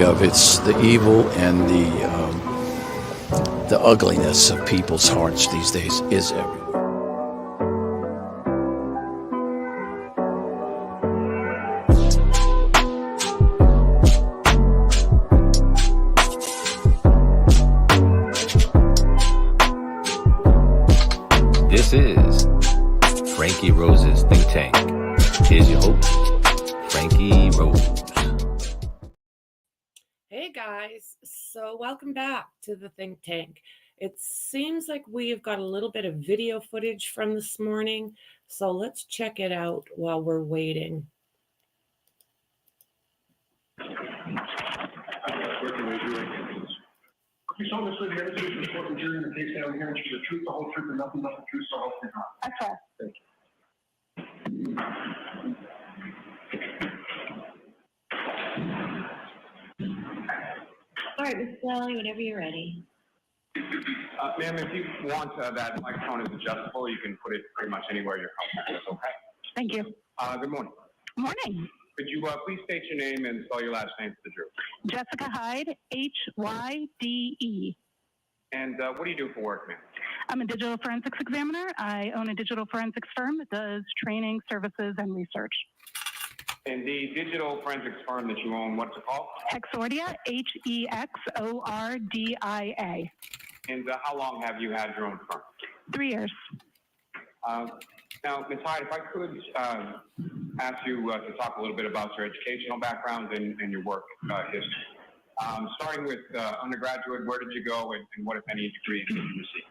of. It's the evil and the ugliness of people's hearts these days is everywhere. This is Franky Rose's Think Tank. Here's your host, Franky Rose. Hey guys, so welcome back to the Think Tank. It seems like we've got a little bit of video footage from this morning, so let's check it out while we're waiting. You saw this video, this is the court and jury in the case down here, and she's the truth, the whole truth, and nothing but the truth, so help me God. Okay. Thank you. All right, Mrs. Lally, whenever you're ready. Ma'am, if you want that microphone is adjustable, you can put it pretty much anywhere you're comfortable with, okay? Thank you. Good morning. Morning. Could you please state your name and spell your last name for the jury? Jessica Hyde, Hyde. And what do you do for work, ma'am? I'm a digital forensics examiner. I own a digital forensics firm that does training, services, and research. And the digital forensics firm that you own, what's it called? Hexordia, Hexordia. And how long have you had your own firm? 3 years. Now, Ms. Hyde, if I could ask you to talk a little bit about your educational background and your work history. Starting with undergraduate, where did you go and what, if any, degrees did you receive?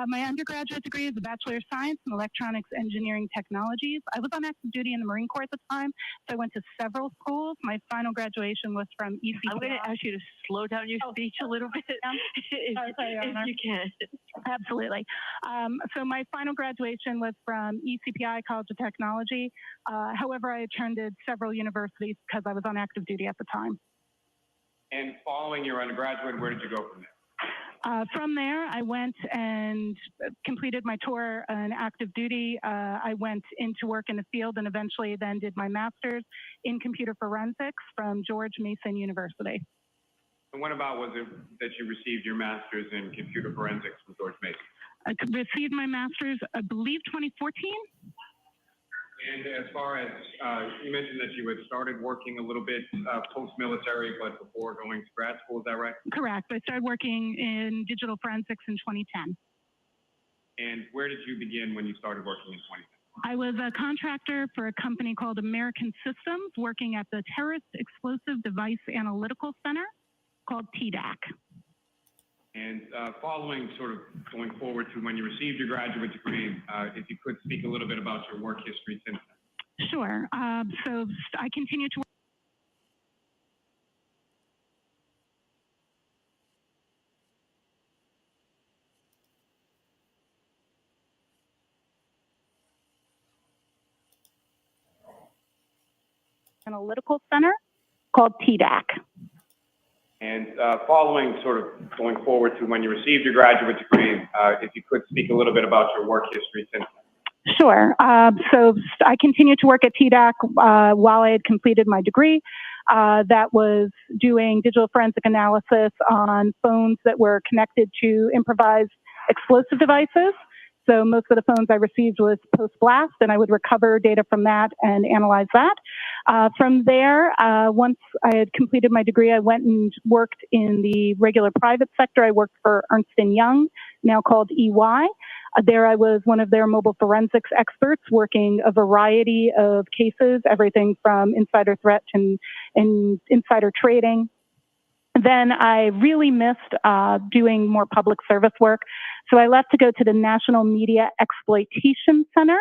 My undergraduate degree is a Bachelor of Science in Electronics Engineering Technologies. I was on active duty in the Marine Corps at the time, so I went to several schools. My final graduation was from ECPI. I'm going to ask you to slow down your speech a little bit, if you can. Absolutely. So my final graduation was from ECPI, College of Technology. However, I attended several universities because I was on active duty at the time. And following your undergraduate, where did you go from there? From there, I went and completed my tour on active duty. I went into work in the field and eventually then did my master's in computer forensics from George Mason University. And when about was it that you received your master's in computer forensics from George Mason? I received my master's, I believe, 2014. And as far as, you mentioned that you had started working a little bit post-military, but before going to grad school, is that right? Correct. I started working in digital forensics in 2010. And where did you begin when you started working in 2010? I was a contractor for a company called American Systems, working at the Terrorist Explosive Device Analytical Center, called TDAC. And following sort of going forward to when you received your graduate degree, if you could speak a little bit about your work history since then. Sure. So I continue to work Analytical Center, called TDAC. And following sort of going forward to when you received your graduate degree, if you could speak a little bit about your work history since then. Sure. So I continued to work at TDAC while I had completed my degree. That was doing digital forensic analysis on phones that were connected to improvised explosive devices. So most of the phones I received was post-blast, and I would recover data from that and analyze that. From there, once I had completed my degree, I went and worked in the regular private sector. I worked for Ernst & Young, now called EY. There I was one of their mobile forensics experts working a variety of cases, everything from insider threat and insider trading. Then I really missed doing more public service work. So I left to go to the National Media Exploitation Center,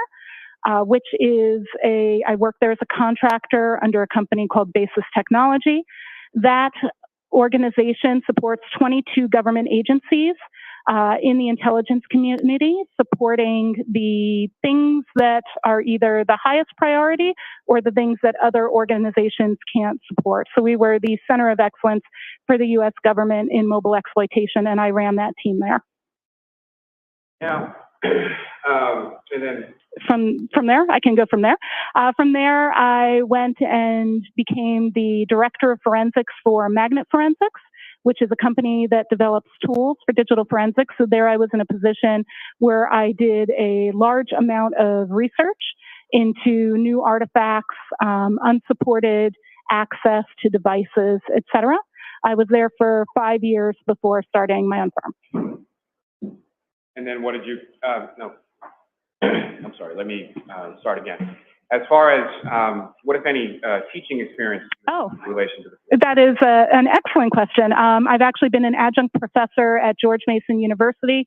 which is I worked there as a contractor under a company called Basis Technology. That organization supports 22 government agencies in the intelligence community, supporting the things that are either the highest priority or the things that other organizations can't support. So we were the center of excellence for the U.S. government in mobile exploitation, and I ran that team there. Now, And then from there, I can go from there. From there, I went and became the director of forensics for Magnet Forensics, which is a company that develops tools for digital forensics. So there I was in a position where I did a large amount of research into new artifacts, unsupported access to devices, etc. I was there for 5 years before starting my own firm. And then what did you, no, I'm sorry, let me start again. As far as what, if any, teaching experience in relation to the... That is an excellent question. I've actually been an adjunct professor at George Mason University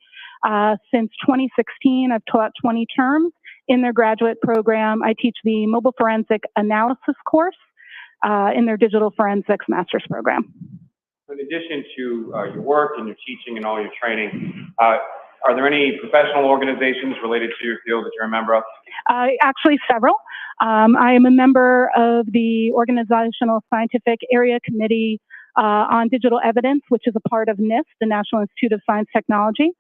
since 2016. I've taught 20 terms in their graduate program. I teach the mobile forensic analysis course in their digital forensics master's program. In addition to your work and your teaching and all your training, are there any professional organizations related to your field that you're a member of? Actually, several. I am a member of the Organizational Scientific Area Committee on Digital Evidence, which is a part of NIST, the National Institute of Science Technology.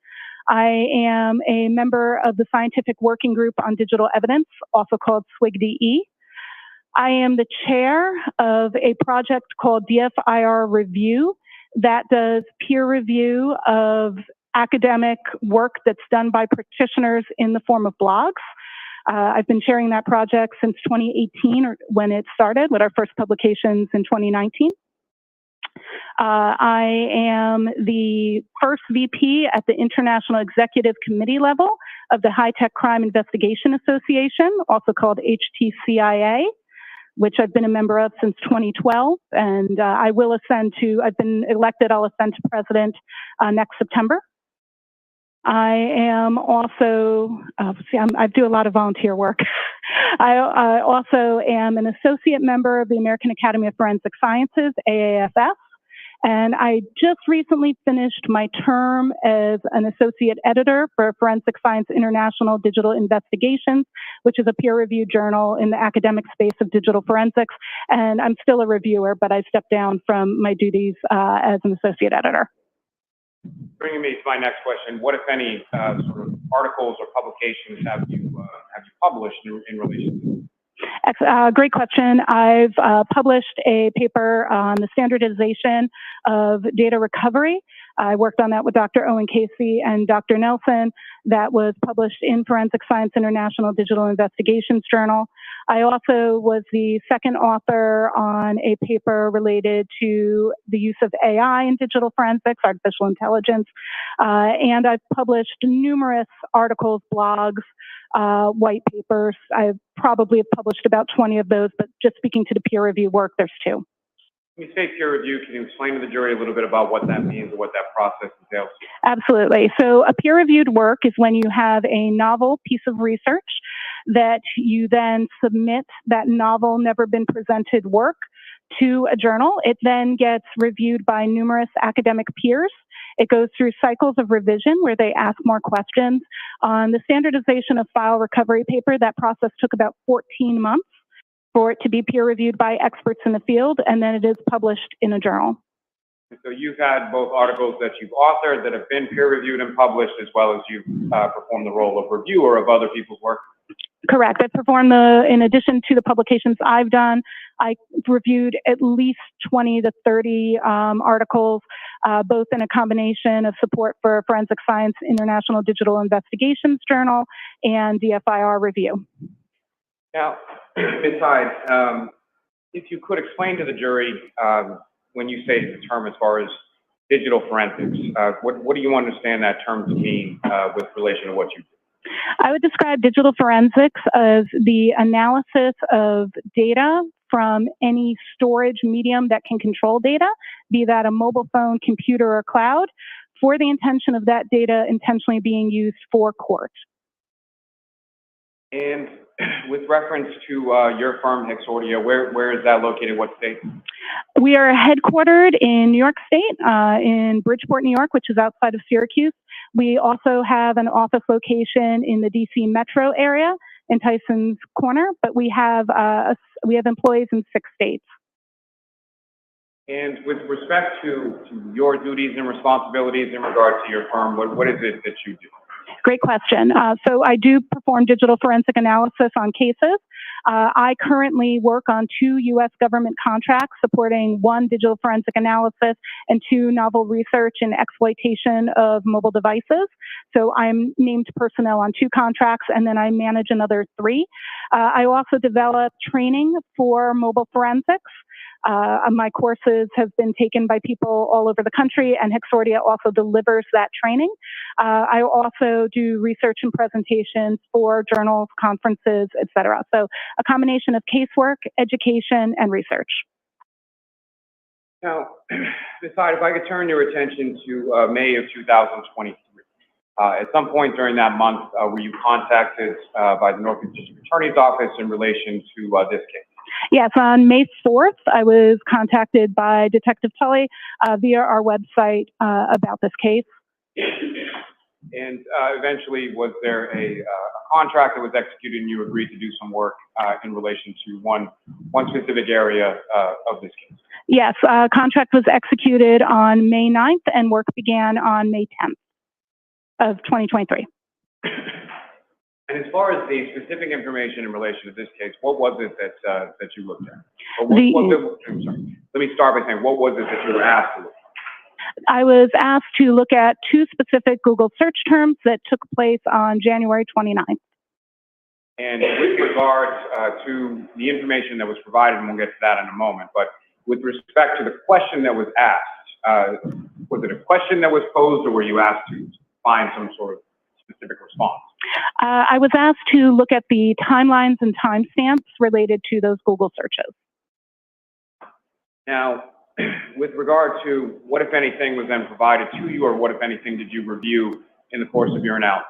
I am a member of the Scientific Working Group on Digital Evidence, also called SWIG-DE. I am the chair of a project called DFIR Review that does peer review of academic work that's done by practitioners in the form of blogs. I've been chairing that project since 2018, or when it started, with our first publications in 2019. I am the first VP at the International Executive Committee level of the High Tech Crime Investigation Association, also called HTCIA, which I've been a member of since 2012. And I will ascend to, I've been elected, I'll ascend to president next September. I am also, I do a lot of volunteer work. I also am an associate member of the American Academy of Forensic Sciences, AAFS, and I just recently finished my term as an associate editor for Forensic Science International Digital Investigations, which is a peer-reviewed journal in the academic space of digital forensics, and I'm still a reviewer, but I stepped down from my duties as an associate editor. Bringing me to my next question, what, if any, sort of articles or publications have you published in relation to this? Great question. I've published a paper on the standardization of data recovery. I worked on that with Dr. Owen Casey and Dr. Nelson. That was published in Forensic Science International Digital Investigations Journal. I also was the second author on a paper related to the use of AI in digital forensics, artificial intelligence, and I've published numerous articles, blogs, white papers. I probably have published about 20 of those, but just speaking to the peer review work, there's 2. When you say peer review, can you explain to the jury a little bit about what that means or what that process entails? Absolutely. So a peer-reviewed work is when you have a novel piece of research that you then submit that novel, never been presented work to a journal. It then gets reviewed by numerous academic peers. It goes through cycles of revision where they ask more questions. On the standardization of file recovery paper, that process took about 14 months for it to be peer reviewed by experts in the field, and then it is published in a journal. So you've had both articles that you've authored that have been peer reviewed and published, as well as you've performed the role of reviewer of other people's work? Correct. I performed in addition to the publications I've done, I reviewed at least 20 to 30 articles, both in a combination of support for Forensic Science International Digital Investigations Journal and DFIR Review. Now, Ms. Sade, if you could explain to the jury, when you say the term as far as digital forensics, what do you understand that term to mean with relation to what you do? I would describe digital forensics as the analysis of data from any storage medium that can control data, be that a mobile phone, computer, or cloud, for the intention of that data intentionally being used for court. And with reference to your firm, Hexordia, where is that located? What state? We are headquartered in New York State, in Bridgeport, New York, which is outside of Syracuse. We also have an office location in the DC metro area in Tyson's Corner, but we have employees in 6 states. And with respect to your duties and responsibilities in regard to your firm, what is it that you do? Great question. So I do perform digital forensic analysis on cases. I currently work on 2 U.S. government contracts supporting 1 digital forensic analysis and 2 novel research and exploitation of mobile devices. So I'm named personnel on 2 contracts, and then I manage another 3. I also develop training for mobile forensics. My courses have been taken by people all over the country, and Hexordia also delivers that training. I also do research and presentations for journals, conferences, etc. So a combination of casework, education, and research. Now, Sade, if I could turn your attention to May of 2023. At some point during that month, were you contacted by the Norfolk District Attorney's Office in relation to this case? Yes, on May 4th, I was contacted by Detective Tully via our website about this case. And eventually, was there a contract that was executed and you agreed to do some work in relation to one specific area of this case? Yes, contract was executed on May 9th and work began on May 10th of 2023. And as far as the specific information in relation to this case, what was it that you looked at? I'm sorry. Let me start by saying, what was it that you were asked to look at? I was asked to look at 2 specific Google search terms that took place on January 29th. And with regard to the information that was provided, and we'll get to that in a moment, but with respect to the question that was asked, was it a question that was posed, or were you asked to find some sort of specific response? I was asked to look at the timelines and timestamps related to those Google searches. Now, with regard to what, if anything, was then provided to you, or what, if anything, did you review in the course of your analysis?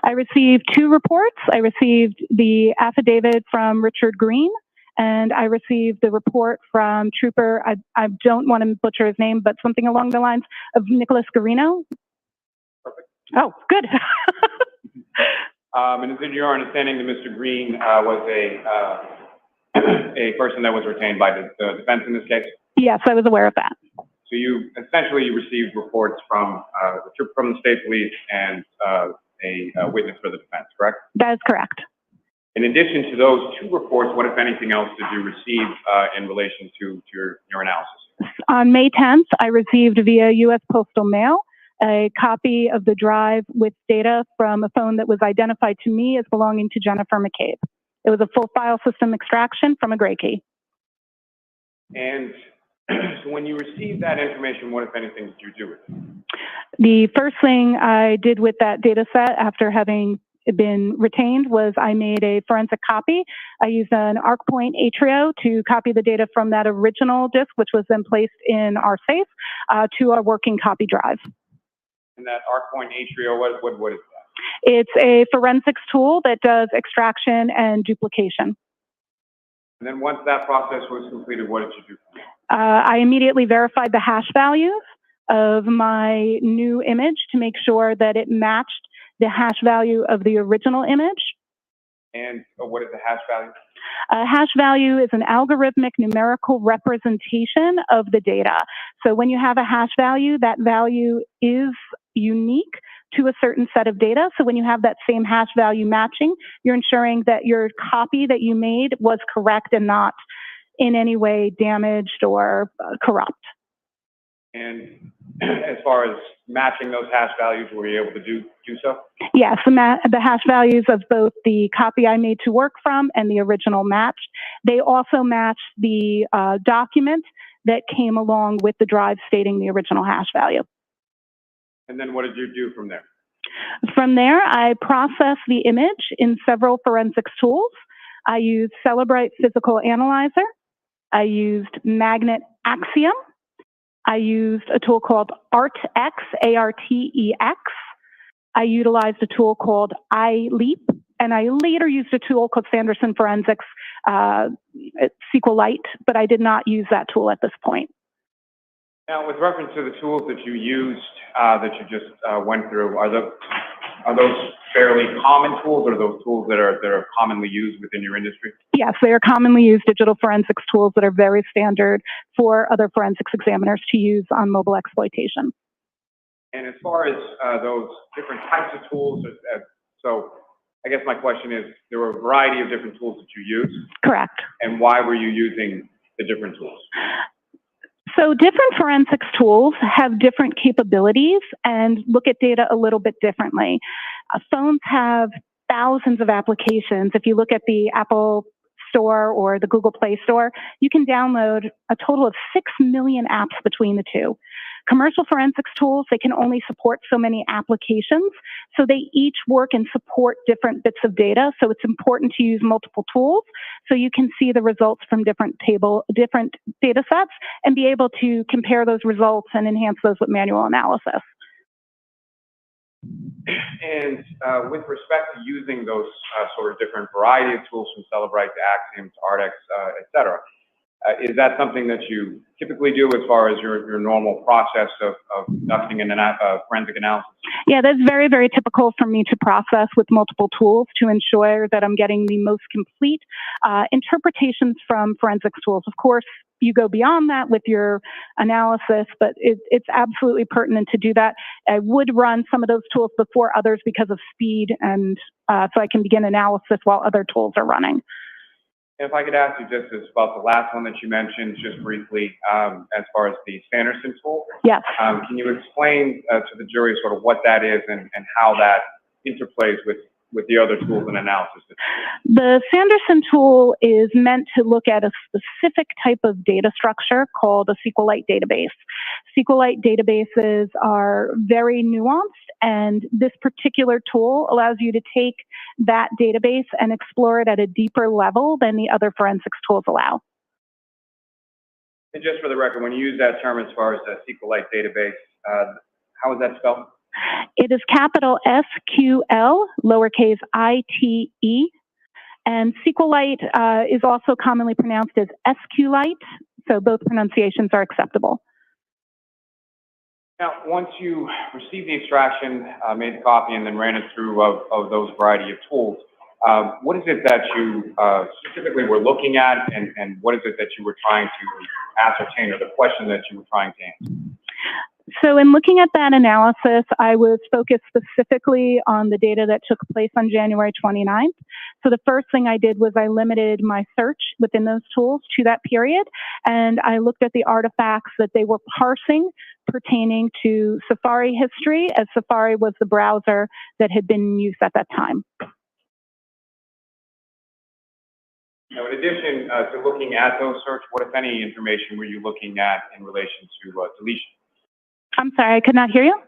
I received 2 reports. I received the affidavit from Richard Green, and I received the report from Trooper, I don't want to butcher his name, but something along the lines of Nicholas Garino. Perfect. Oh, good. And is it your understanding that Mr. Green was a person that was retained by the defense in this case? Yes, I was aware of that. So you essentially received reports from the state police and a witness for the defense, correct? That is correct. In addition to those 2 reports, what, if anything else, did you receive in relation to your analysis? On May 10th, I received via U.S. Postal Mail a copy of the drive with data from a phone that was identified to me as belonging to Jennifer McCabe. It was a full file system extraction from a gray key. And so when you received that information, what, if anything, did you do with it? The first thing I did with that data set after having been retained was I made a forensic copy. I used an ArcPoint Atrio to copy the data from that original disk, which was then placed in our safe, to our working copy drive. And that ArcPoint Atrio, what is that? It's a forensics tool that does extraction and duplication. And then once that process was completed, what did you do? I immediately verified the hash values of my new image to make sure that it matched the hash value of the original image. And what is the hash value? A hash value is an algorithmic numerical representation of the data. So when you have a hash value, that value is unique to a certain set of data. So when you have that same hash value matching, you're ensuring that your copy that you made was correct and not in any way damaged or corrupt. And as far as matching those hash values, were you able to do so? Yes, the hash values of both the copy I made to work from and the original matched. They also matched the document that came along with the drive stating the original hash value. And then what did you do from there? From there, I processed the image in several forensics tools. I used Celebrite Physical Analyzer. I used Magnet Axiom. I used a tool called ARTX, A-R-T-E-X. I utilized a tool called iLeap, and I later used a tool called Sanderson Forensics SQLite, but I did not use that tool at this point. Now, with reference to the tools that you used, that you just went through, are those fairly common tools, or are those tools that are commonly used within your industry? Yes, they are commonly used digital forensics tools that are very standard for other forensics examiners to use on mobile exploitation. And as far as those different types of tools, so I guess my question is, there were a variety of different tools that you used. Correct. And why were you using the different tools? So different forensics tools have different capabilities and look at data a little bit differently. Phones have thousands of applications. If you look at the Apple Store or the Google Play Store, you can download a total of 6 million apps between the two. Commercial forensics tools, they can only support so many applications, so they each work and support different bits of data. So it's important to use multiple tools so you can see the results from different data sets and be able to compare those results and enhance those with manual analysis. And with respect to using those sort of different variety of tools from Celebrite to Axiom to Ardex, et cetera, is that something that you typically do as far as your normal process of conducting a forensic analysis? Yeah, that's very, very typical for me to process with multiple tools to ensure that I'm getting the most complete interpretations from forensics tools. Of course, you go beyond that with your analysis, but it's absolutely pertinent to do that. I would run some of those tools before others because of speed, and so I can begin analysis while other tools are running. If I could ask you just about the last one that you mentioned, just briefly, as far as the Sanderson tool. Yes. Can you explain to the jury sort of what that is and how that interplays with the other tools and analysis? The Sanderson tool is meant to look at a specific type of data structure called a SQLite database. SQLite databases are very nuanced, and this particular tool allows you to take that database and explore it at a deeper level than the other forensics tools allow. And just for the record, when you use that term as far as a SQLite database, how is that spelled? It is capital SQL, lowercase ite, and SQLite is also commonly pronounced as SQLite, so both pronunciations are acceptable. Now, once you received the extraction, made the copy, and then ran it through of those variety of tools, what is it that you specifically were looking at, and what is it that you were trying to ascertain, or the question that you were trying to answer? So in looking at that analysis, I was focused specifically on the data that took place on January 29th. So the first thing I did was I limited my search within those tools to that period, and I looked at the artifacts that they were parsing pertaining to Safari history, as Safari was the browser that had been in use at that time. Now, in addition to looking at those search, what, if any, information were you looking at in relation to deletion? I'm sorry, I could not hear you.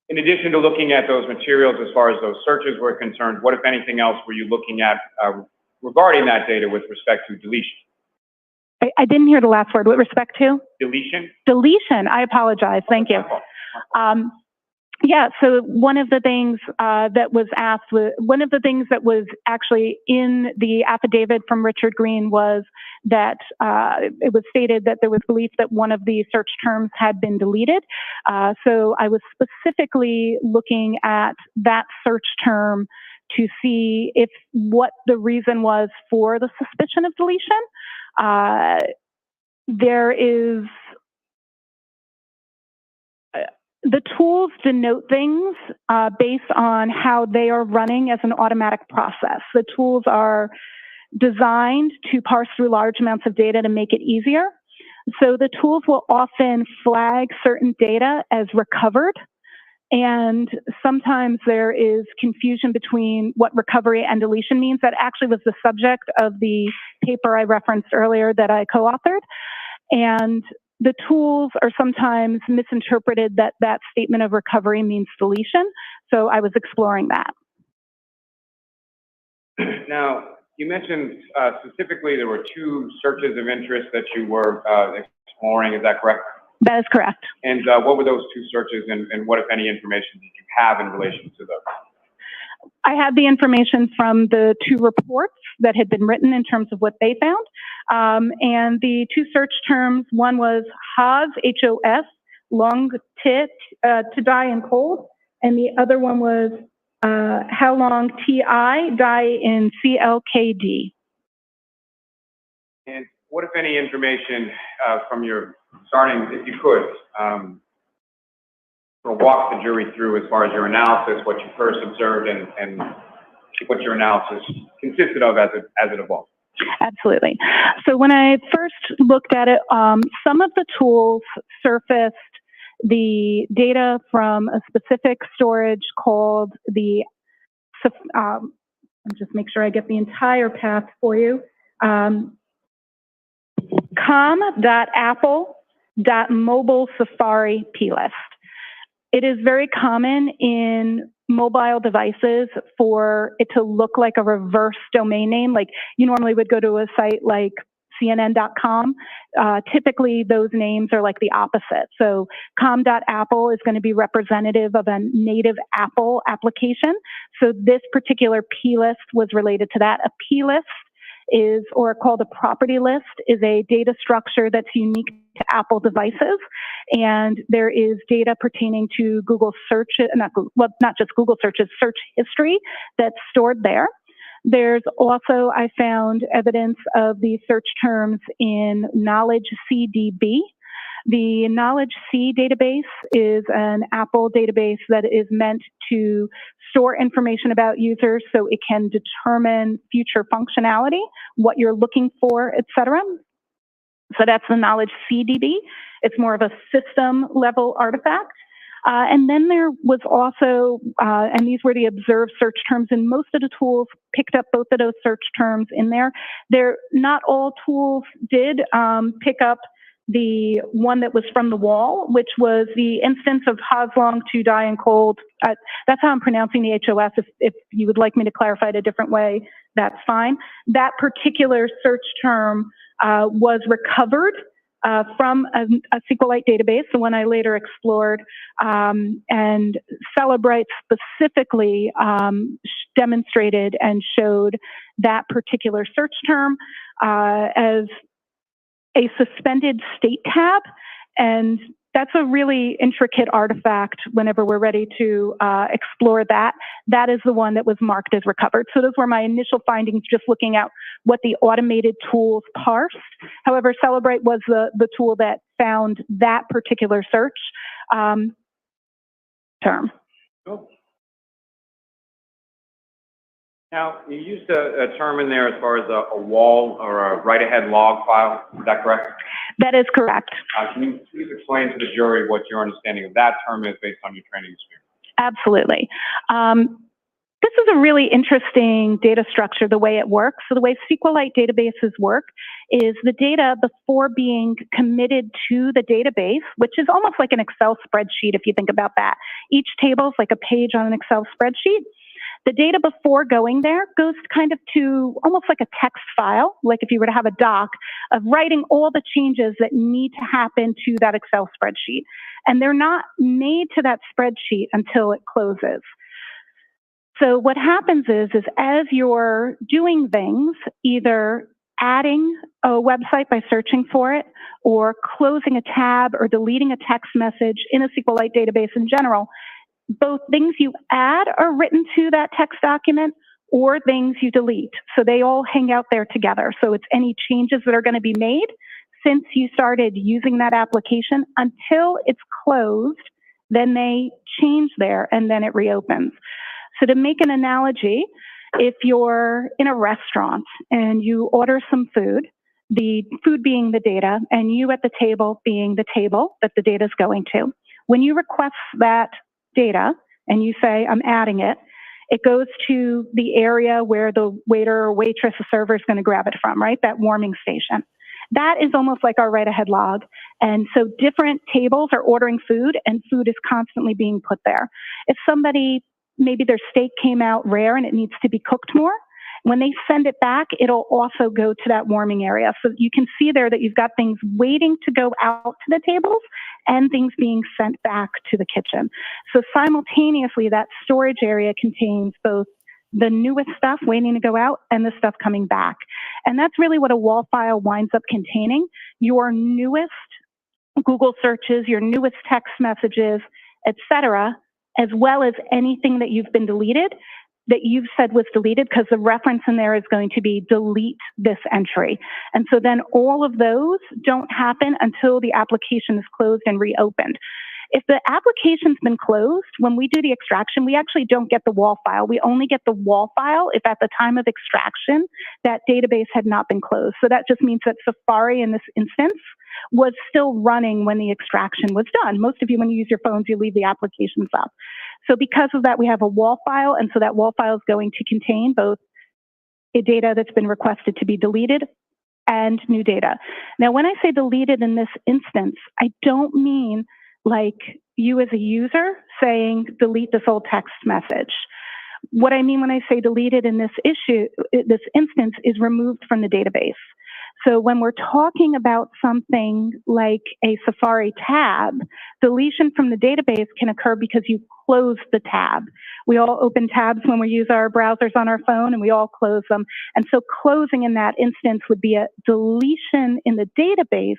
In addition to looking at those materials as far as those searches were concerned, what, if anything else, were you looking at regarding that data with respect to deletion? I didn't hear the last word. With respect to? Deletion? Deletion. I apologize. Thank you. Yeah, so one of the things that was asked, one of the things that was actually in the affidavit from Richard Green was that it was stated that there was belief that one of the search terms had been deleted. So I was specifically looking at that search term to see if what the reason was for the suspicion of deletion. There is the tools denote things based on how they are running as an automatic process. The tools are designed to parse through large amounts of data to make it easier. So the tools will often flag certain data as recovered, and sometimes there is confusion between what recovery and deletion means. That actually was the subject of the paper I referenced earlier that I co-authored. And the tools are sometimes misinterpreted that that statement of recovery means deletion. So I was exploring that. Now, you mentioned specifically there were 2 searches of interest that you were exploring. Is that correct? That is correct. And what were those 2 search and what, if any, information did you have in relation to those? I had the information from the 2 reports that had been written in terms of what they found. And the 2 search terms, one was HOS, H-O-S, long tit, to die in cold. And the other one was how long T-I, die in C-L-K-D. And what, if any, information from your starting, if you could, sort of walk the jury through as far as your analysis, what you first observed, and what your analysis consisted of as it evolved. Absolutely. So when I first looked at it, some of the tools surfaced the data from a specific storage called the, I'll just make sure I get the entire path for you, com.apple.mobile Safari plist. It is very common in mobile devices for it to look like a reverse domain name. Like you normally would go to a site like CNN.com. Typically, those names are like the opposite. So com.apple is going to be representative of a native Apple application. So this particular plist was related to that. A plist is, or called a property list, is a data structure that's unique to Apple devices. And there is data pertaining to Google search, not just Google searches, search history that's stored there. There's also, I found evidence of the search terms in Knowledge CDB. The Knowledge C database is an Apple database that is meant to store information about users so it can determine future functionality, what you're looking for, etc. So that's the Knowledge CDB. It's more of a system level artifact. And then there was also, and these were the observed search terms, and most of the tools picked up both of those search terms in there. Not all tools did pick up the one that was from the wall, which was the instance of Haslong to die in cold. That's how I'm pronouncing the HOS. If you would like me to clarify it a different way, that's fine. That particular search term was recovered from a SQLite database, the one I later explored, and Celebrite specifically demonstrated and showed that particular search term as a suspended state tab, and that's a really intricate artifact whenever we're ready to explore that. That is the one that was marked as recovered. So those were my initial findings, just looking at what the automated tools parsed. However, Celebrite was the tool that found that particular search term. Cool. Now, you used a term in there as far as a wall or a write-ahead log file. Is that correct? That is correct. Can you please explain to the jury what your understanding of that term is based on your training experience? Absolutely. This is a really interesting data structure, the way it works. So the way SQLite databases work is the data, before being committed to the database, which is almost like an Excel spreadsheet if you think about that. Each table is like a page on an Excel spreadsheet. The data before going there goes kind of to almost like a text file, like if you were to have a doc, of writing all the changes that need to happen to that Excel spreadsheet. And they're not made to that spreadsheet until it closes. So what happens is as you're doing things, either adding a website by searching for it, or closing a tab or deleting a text message in a SQLite database in general, both things you add are written to that text document or things you delete. So they all hang out there together. So it's any changes that are going to be made since you started using that application until it's closed, then they change there and then it reopens. So to make an analogy, if you're in a restaurant and you order some food, the food being the data and you at the table being the table that the data is going to, when you request that data and you say, I'm adding it, it goes to the area where the waiter or waitress or server is going to grab it from, right? That warming station. That is almost like our write-ahead log. And so different tables are ordering food and food is constantly being put there. If somebody, maybe their steak came out rare and it needs to be cooked more, when they send it back, it'll also go to that warming area. So you can see there that you've got things waiting to go out to the tables and things being sent back to the kitchen. So simultaneously, that storage area contains both the newest stuff waiting to go out and the stuff coming back. And that's really what a wall file winds up containing: your newest Google searches, your newest text messages, etc., as well as anything that you've been deleted, that you've said was deleted, because the reference in there is going to be delete this entry. And so then all of those don't happen until the application is closed and reopened. If the application's been closed, when we do the extraction, we actually don't get the wall file. We only get the wall file if at the time of extraction, that database had not been closed. So that just means that Safari in this instance was still running when the extraction was done. Most of you, when you use your phones, you leave the applications up. So because of that, we have a wall file, and so that wall file is going to contain both data that's been requested to be deleted and new data. Now, when I say deleted in this instance, I don't mean like you as a user saying delete this old text message. What I mean when I say deleted in this instance is removed from the database. So when we're talking about something like a Safari tab, deletion from the database can occur because you close the tab. We all open tabs when we use our browsers on our phone, and we all close them. And so closing in that instance would be a deletion in the database,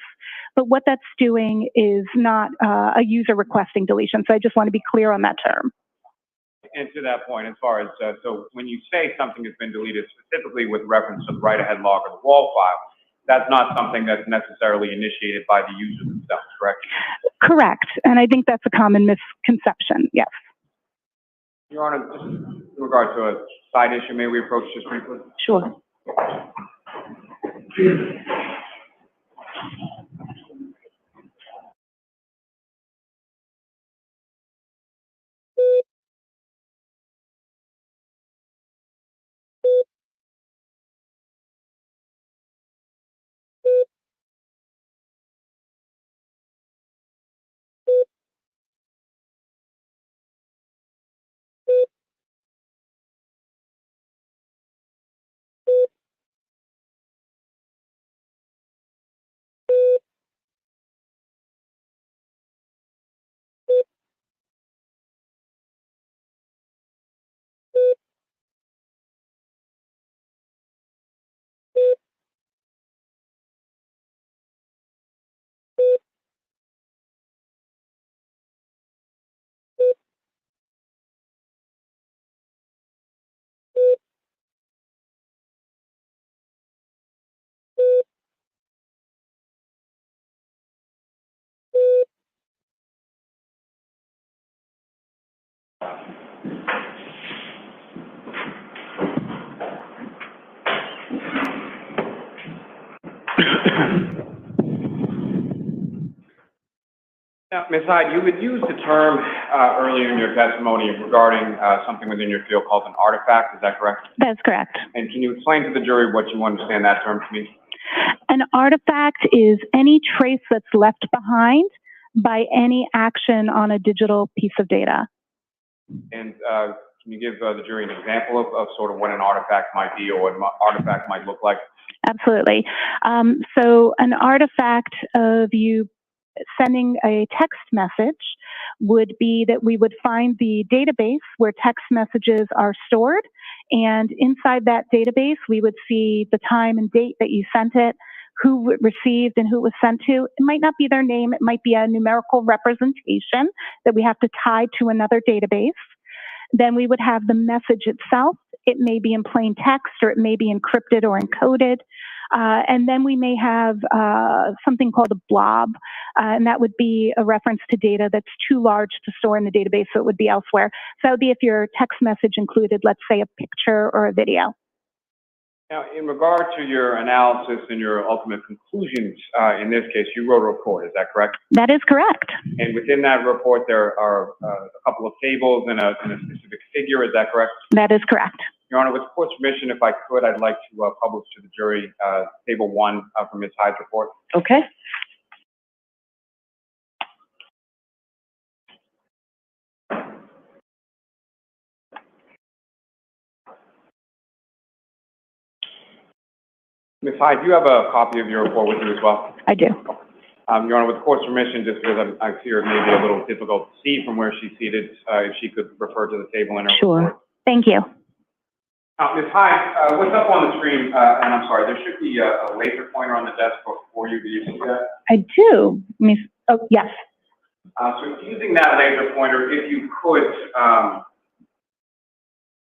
but what that's doing is not a user requesting deletion. So I just want to be clear on that term. And to that point, as far as, so when you say something has been deleted, specifically with reference to the write-ahead log or the wall file, that's not something that's necessarily initiated by the user themselves, correct? Correct. And I think that's a common misconception, yes. Your Honor, just in regard to a side issue, may we approach just briefly? Sure. Now, Ms. Hyde, you had used the term earlier in your testimony regarding something within your field called an artifact. Is that correct? That's correct. And can you explain to the jury what you understand that term to mean? An artifact is any trace that's left behind by any action on a digital piece of data. And can you give the jury an example of sort of what an artifact might be or what an artifact might look like? Absolutely. So an artifact of you sending a text message would be that we would find the database where text messages are stored, and inside that database we would see the time and date that you sent it, who received and who it was sent to. It might not be their name, it might be a numerical representation that we have to tie to another database. Then we would have the message itself. It may be in plain text or it may be encrypted or encoded. And then we may have something called a blob, and that would be a reference to data that's too large to store in the database, so it would be elsewhere. So that would be if your text message included, let's say, a picture or a video. Now, in regard to your analysis and your ultimate conclusions, in this case, you wrote a report, is that correct? That is correct. And within that report, there are a couple of tables and a specific figure, is that correct? That is correct. Your Honor, with the court's permission, if I could, I'd like to publish to the jury Table 1 from Ms. Hyde's report. Okay. Ms. Hyde, do you have a copy of your report with you as well? I do. Your Honor, with the court's permission, just because I fear it may be a little difficult to see from where she's seated, if she could refer to the table in her report. Sure. Thank you. Ms. Hyde, what's up on the screen, and I'm sorry, there should be a laser pointer on the desk before you. Do you see that? I do. Oh, yes. So using that laser pointer, if you could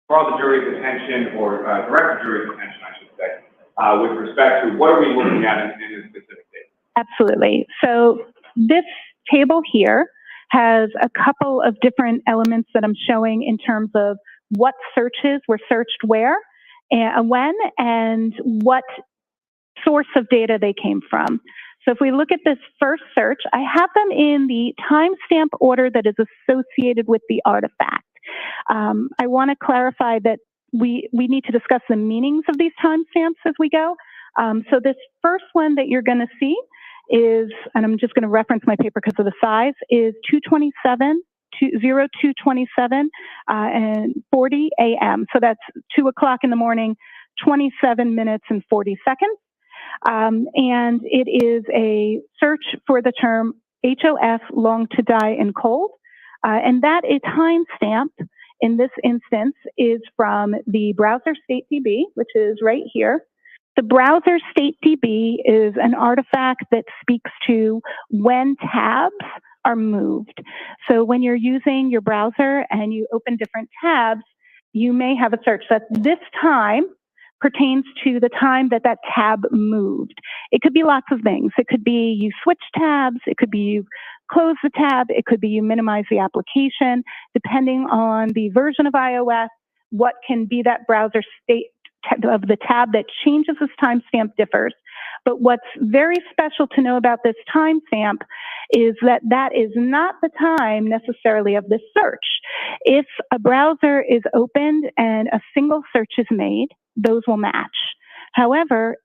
draw the jury's attention, or direct the jury's attention, I should say, with respect to what are we looking at in this specific case? Absolutely. So this table here has a couple of different elements that I'm showing in terms of what searches were searched where and when, and what source of data they came from. So if we look at this first search, I have them in the timestamp order that is associated with the artifact. I want to clarify that we need to discuss the meanings of these timestamps as we go. So this first one that you're going to see is, and I'm just going to reference my paper because of the size, is 0227 and 40 a.m. So that's 2 o'clock in the morning, 27 minutes and 40 seconds. And it is a search for the term HOF, long to die in cold. And that is timestamped in this instance is from the browser state DB, which is right here. The browser state DB is an artifact that speaks to when tabs are moved. So when you're using your browser and you open different tabs, you may have a search that this time pertains to the time that that tab moved. It could be lots of things. It could be you switch tabs. It could be you close the tab. It could be you minimize the application. Depending on the version of iOS, what can be that browser state of the tab that changes this timestamp differs. But what's very special to know about this timestamp is that that is not the time necessarily of this search. If a browser is opened and a single search is made, those will match. However,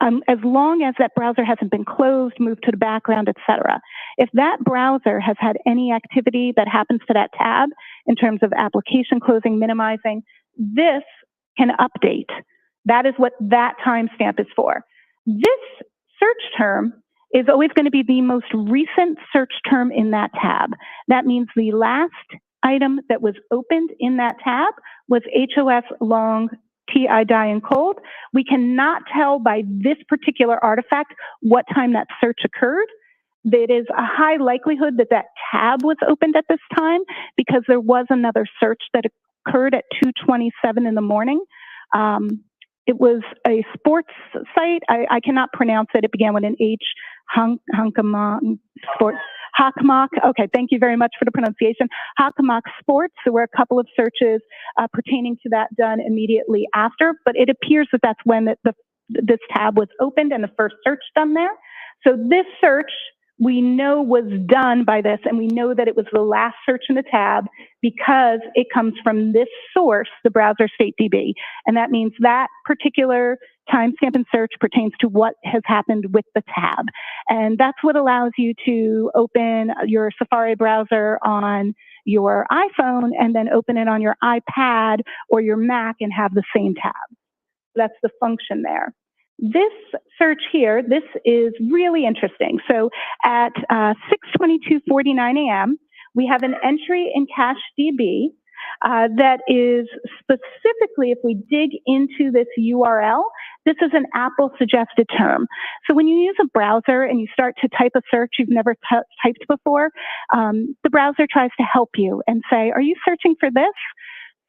as long as that browser hasn't been closed, moved to the background, etc., if that browser has had any activity that happens to that tab in terms of application closing, minimizing, this can update. That is what that timestamp is for. This search term is always going to be the most recent search term in that tab. That means the last item that was opened in that tab was HOF, long, TI, die, and cold. We cannot tell by this particular artifact what time that search occurred. It is a high likelihood that that tab was opened at this time because there was another search that occurred at 2:27 in the morning. It was a sports site. I cannot pronounce it. It began with an H. Hockenmock Sports. Hockenmock. Okay, thank you very much for the pronunciation. Hockenmock Sports. There were a couple of searches pertaining to that done immediately after, but it appears that that's when this tab was opened and the first search done there. So this search we know was done by this, and we know that it was the last search in the tab because it comes from this source, the browser state DB. And that means that particular timestamp and search pertains to what has happened with the tab. And that's what allows you to open your Safari browser on your iPhone and then open it on your iPad or your Mac and have the same tab. That's the function there. This search here, this is really interesting. So at 6:22:49 a.m., we have an entry in Cache DB that is specifically, if we dig into this URL, this is an Apple suggested term. So when you use a browser and you start to type a search you've never typed before, the browser tries to help you and say, are you searching for this?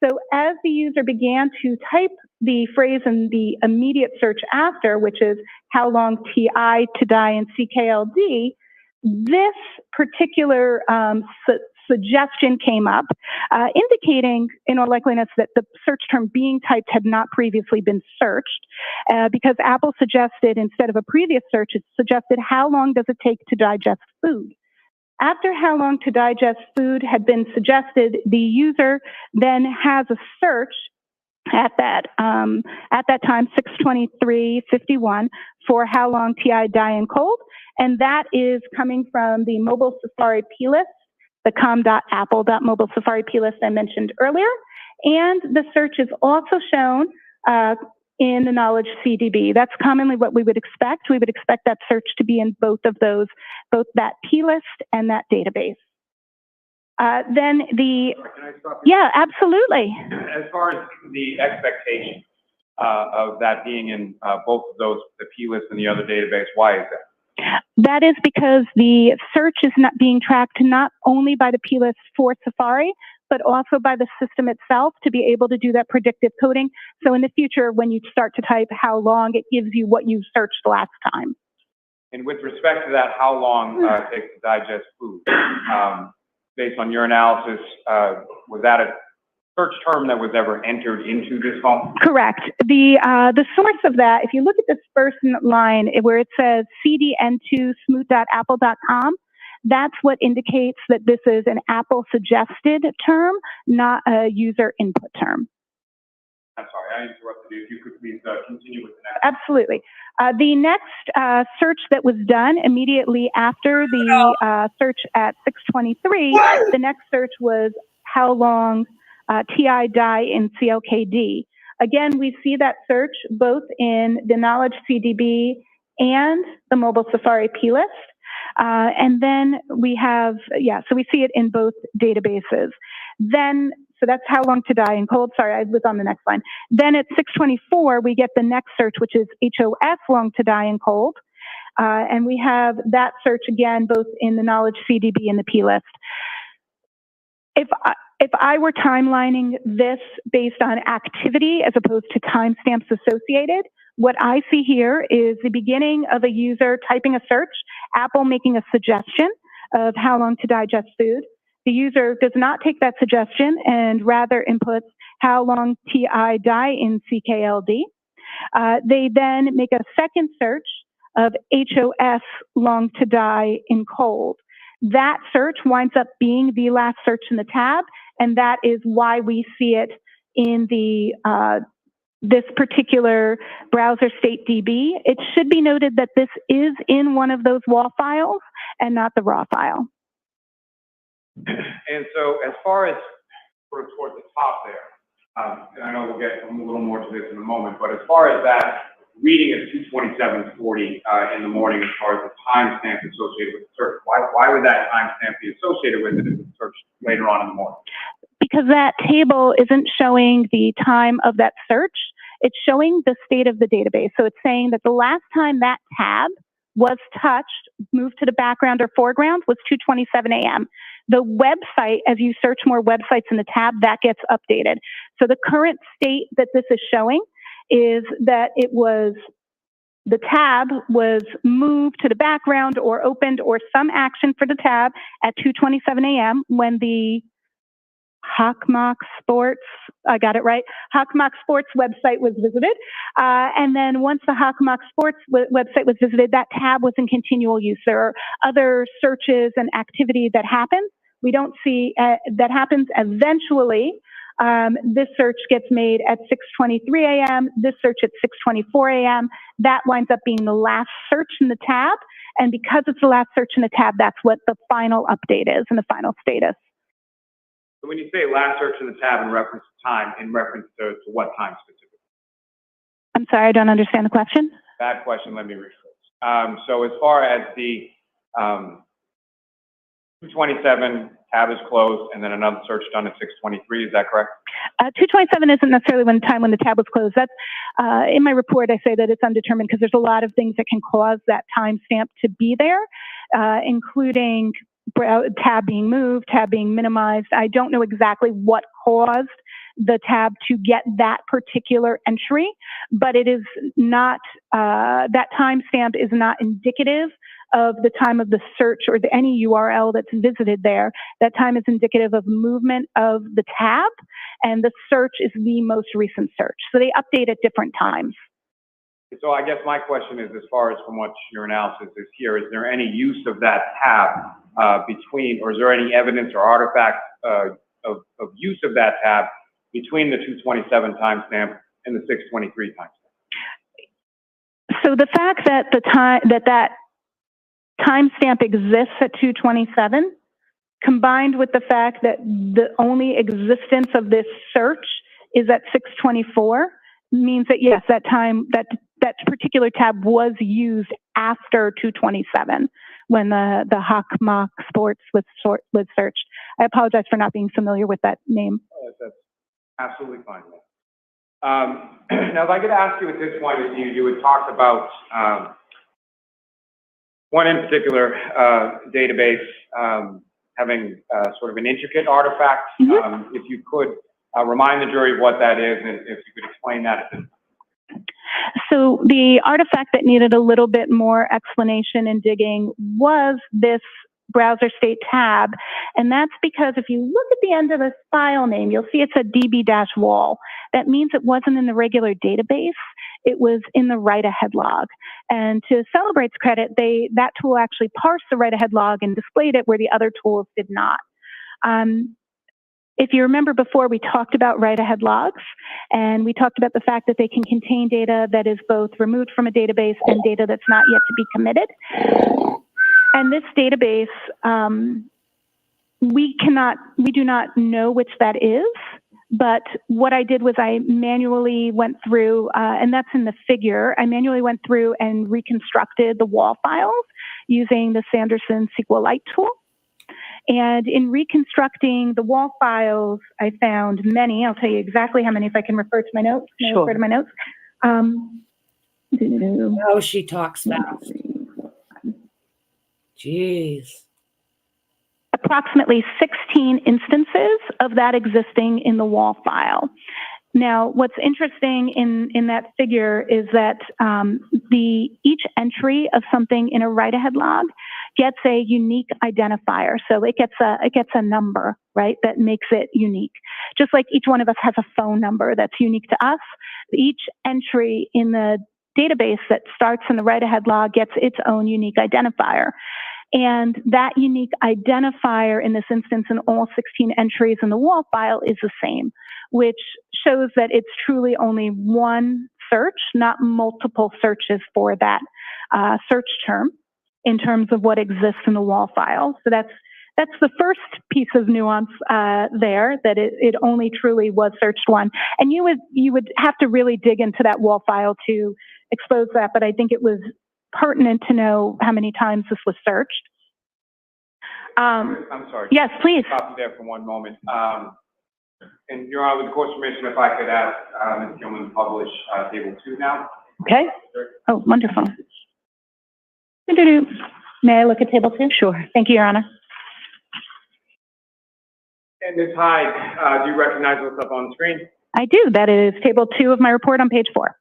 So as the user began to type the phrase in the immediate search after, which is how long TI to die in CKLD, this particular suggestion came up, indicating in all likeliness that the search term being typed had not previously been searched, because Apple suggested, instead of a previous search, it suggested how long does it take to digest food. After how long to digest food had been suggested, the user then has a search at that time, 6:23:51, for how long TI, die, and cold. And that is coming from the mobile Safari plist, the com.apple.mobile Safari plist I mentioned earlier. And the search is also shown in the knowledge CDB. That's commonly what we would expect. We would expect that search to be in both of those, both that plist and that database. Then the, Can I stop you? yeah, absolutely. As far as the expectation of that being in both of those, the plist and the other database, why is that? That is because the search is not being tracked not only by the plist for Safari, but also by the system itself to be able to do that predictive coding. So in the future, when you start to type how long, it gives you what you searched last time. And with respect to that, how long it takes to digest food, based on your analysis, was that a search term that was ever entered into this phone? Correct. The source of that, if you look at this first line where it says cdn2smooth.apple.com, that's what indicates that this is an Apple suggested term, not a user input term. I'm sorry, I interrupted you. If you could please continue with the next. Absolutely. The next search that was done immediately after the search at 623, the next search was how long TI die in CLKD. Again, we see that search both in the Knowledge CDB and the Mobile Safari plist. And then we have, so we see it in both databases. Then, so that's how long to die in cold. Sorry, I was on the next line. Then at 624, we get the next search, which is HOS long to die in cold. And we have that search again, both in the Knowledge CDB and the plist. If I were timelining this based on activity as opposed to timestamps associated, what I see here is the beginning of a user typing a search, Apple making a suggestion of how long to digest food. The user does not take that suggestion and rather inputs how long TI die in CKLD. They then make a second search of HOS long to die in cold. That search winds up being the last search in the tab, and that is why we see it in the this particular browser state DB. It should be noted that this is in one of those WAW files and not the raw file. And so as far as sort of towards the top there, and I know we'll get a little more to this in a moment, but as far as that reading at 2:27:40 in the morning, as far as the timestamp associated with the search, why would that timestamp be associated with it if it's searched later on in the morning? Because that table isn't showing the time of that search, it's showing the state of the database. So it's saying that the last time that tab was touched, moved to the background or foreground, was 2:27 a.m. The website, as you search more websites in the tab, that gets updated. So the current state that this is showing is that the tab was moved to the background or opened or some action for the tab at 2:27 a.m. when the Hockmock Sports, I got it right, Hockmock Sports website was visited. And then once the Hockmock Sports website was visited, that tab was in continual use. There are other searches and activity that happens. We don't see, that happens eventually. This search gets made at 6:23 a.m., this search at 6:24 a.m. That winds up being the last search in the tab. And because it's the last search in the tab, that's what the final update is and the final status. So when you say last search in the tab in reference to time, in reference to what time specifically? I'm sorry, I don't understand the question. Bad question, let me rephrase. So as far as the 2:27 tab is closed and then another search done at 6:23, is that correct? 2:27 isn't necessarily when the tab was closed. That's in my report. I say that it's undetermined because there's a lot of things that can cause that timestamp to be there, including tab being moved, tab being minimized. I don't know exactly what caused the tab to get that particular entry, but it is not, that timestamp is not indicative of the time of the search or any URL that's visited there. That time is indicative of movement of the tab, and the search is the most recent search. So they update at different times. So I guess my question is, as far as from what your analysis is here, is there any use of that tab between, or is there any evidence or artifact of use of that tab between the 2:27 timestamp and the 6:23 timestamp? So the fact that that timestamp exists at 2:27, combined with the fact that the only existence of this search is at 6:24, means that yes, that time, that particular tab was used after 2:27 when the Hockmock Sports was searched. I apologize for not being familiar with that name. That's absolutely fine. Now, if I could ask you at this point, you had talked about one in particular database having sort of an intricate artifact. Mm-hmm. If you could remind the jury of what that is, and if you could explain that. So the artifact that needed a little bit more explanation and digging was this browser state tab. And that's because if you look at the end of this file name, you'll see it's a db-wall. That means it wasn't in the regular database. It was in the write-ahead log. And to Celebrate's credit, that tool actually parsed the write-ahead log and displayed it where the other tools did not. If you remember before, we talked about write-ahead logs, and we talked about the fact that they can contain data that is both removed from a database and data that's not yet to be committed. And this database, we do not know which that is, but what I did was I manually went through, and that's in the figure, I manually went through and reconstructed the wall files using the Sanderson SQLite tool. And in reconstructing the wall files, I found many. I'll tell you exactly how many if I can refer to my notes. Can I refer to my notes? Oh, she talks fast. Jeez. Approximately 16 instances of that existing in the wall file. Now, what's interesting in that figure is that each entry of something in a write-ahead log gets a unique identifier. So it gets a number, right, that makes it unique. Just like each one of us has a phone number that's unique to us, each entry in the database that starts in the write-ahead log gets its own unique identifier. And that unique identifier in this instance in all 16 entries in the wall file is the same, which shows that it's truly only one search, not multiple searches for that search term in terms of what exists in the wall file. So that's the first piece of nuance there, that it only truly was searched one. And you would have to really dig into that wall file to expose that, but I think it was pertinent to know how many times this was searched. I'm sorry. Yes, please. Stop you there for one moment. And Your Honor, with the court's permission, if I could ask Ms. Gilman to publish Table 2 now. Okay. Oh, wonderful. May I look at Table 2? Sure. Thank you, Your Honor. And Ms. Hyde, do you recognize what's up on the screen? I do. That is Table 2 of my report on page 4.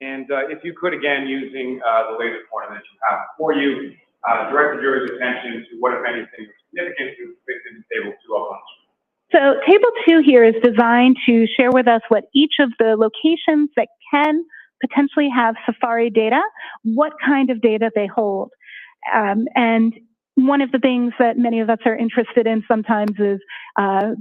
And if you could, again, using the latest form that you have before you, direct the jury's attention to what, if anything, is significant to depicted in Table 2 up on the screen. So Table 2 here is designed to share with us what each of the locations that can potentially have Safari data, what kind of data they hold. And one of the things that many of us are interested in sometimes is,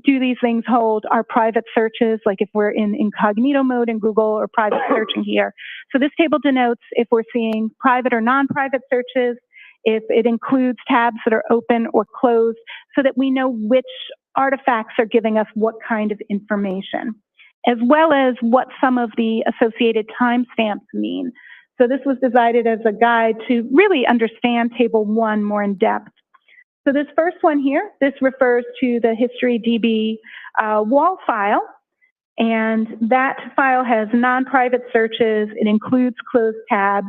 do these things hold our private searches, like if we're in incognito mode in Google or private searching here. So this table denotes if we're seeing private or non-private searches, if it includes tabs that are open or closed, so that we know which artifacts are giving us what kind of information, as well as what some of the associated timestamps mean. So this was designed as a guide to really understand Table 1 more in depth. So this first one here, this refers to the history DB wall file. And that file has non-private searches. It includes closed tabs.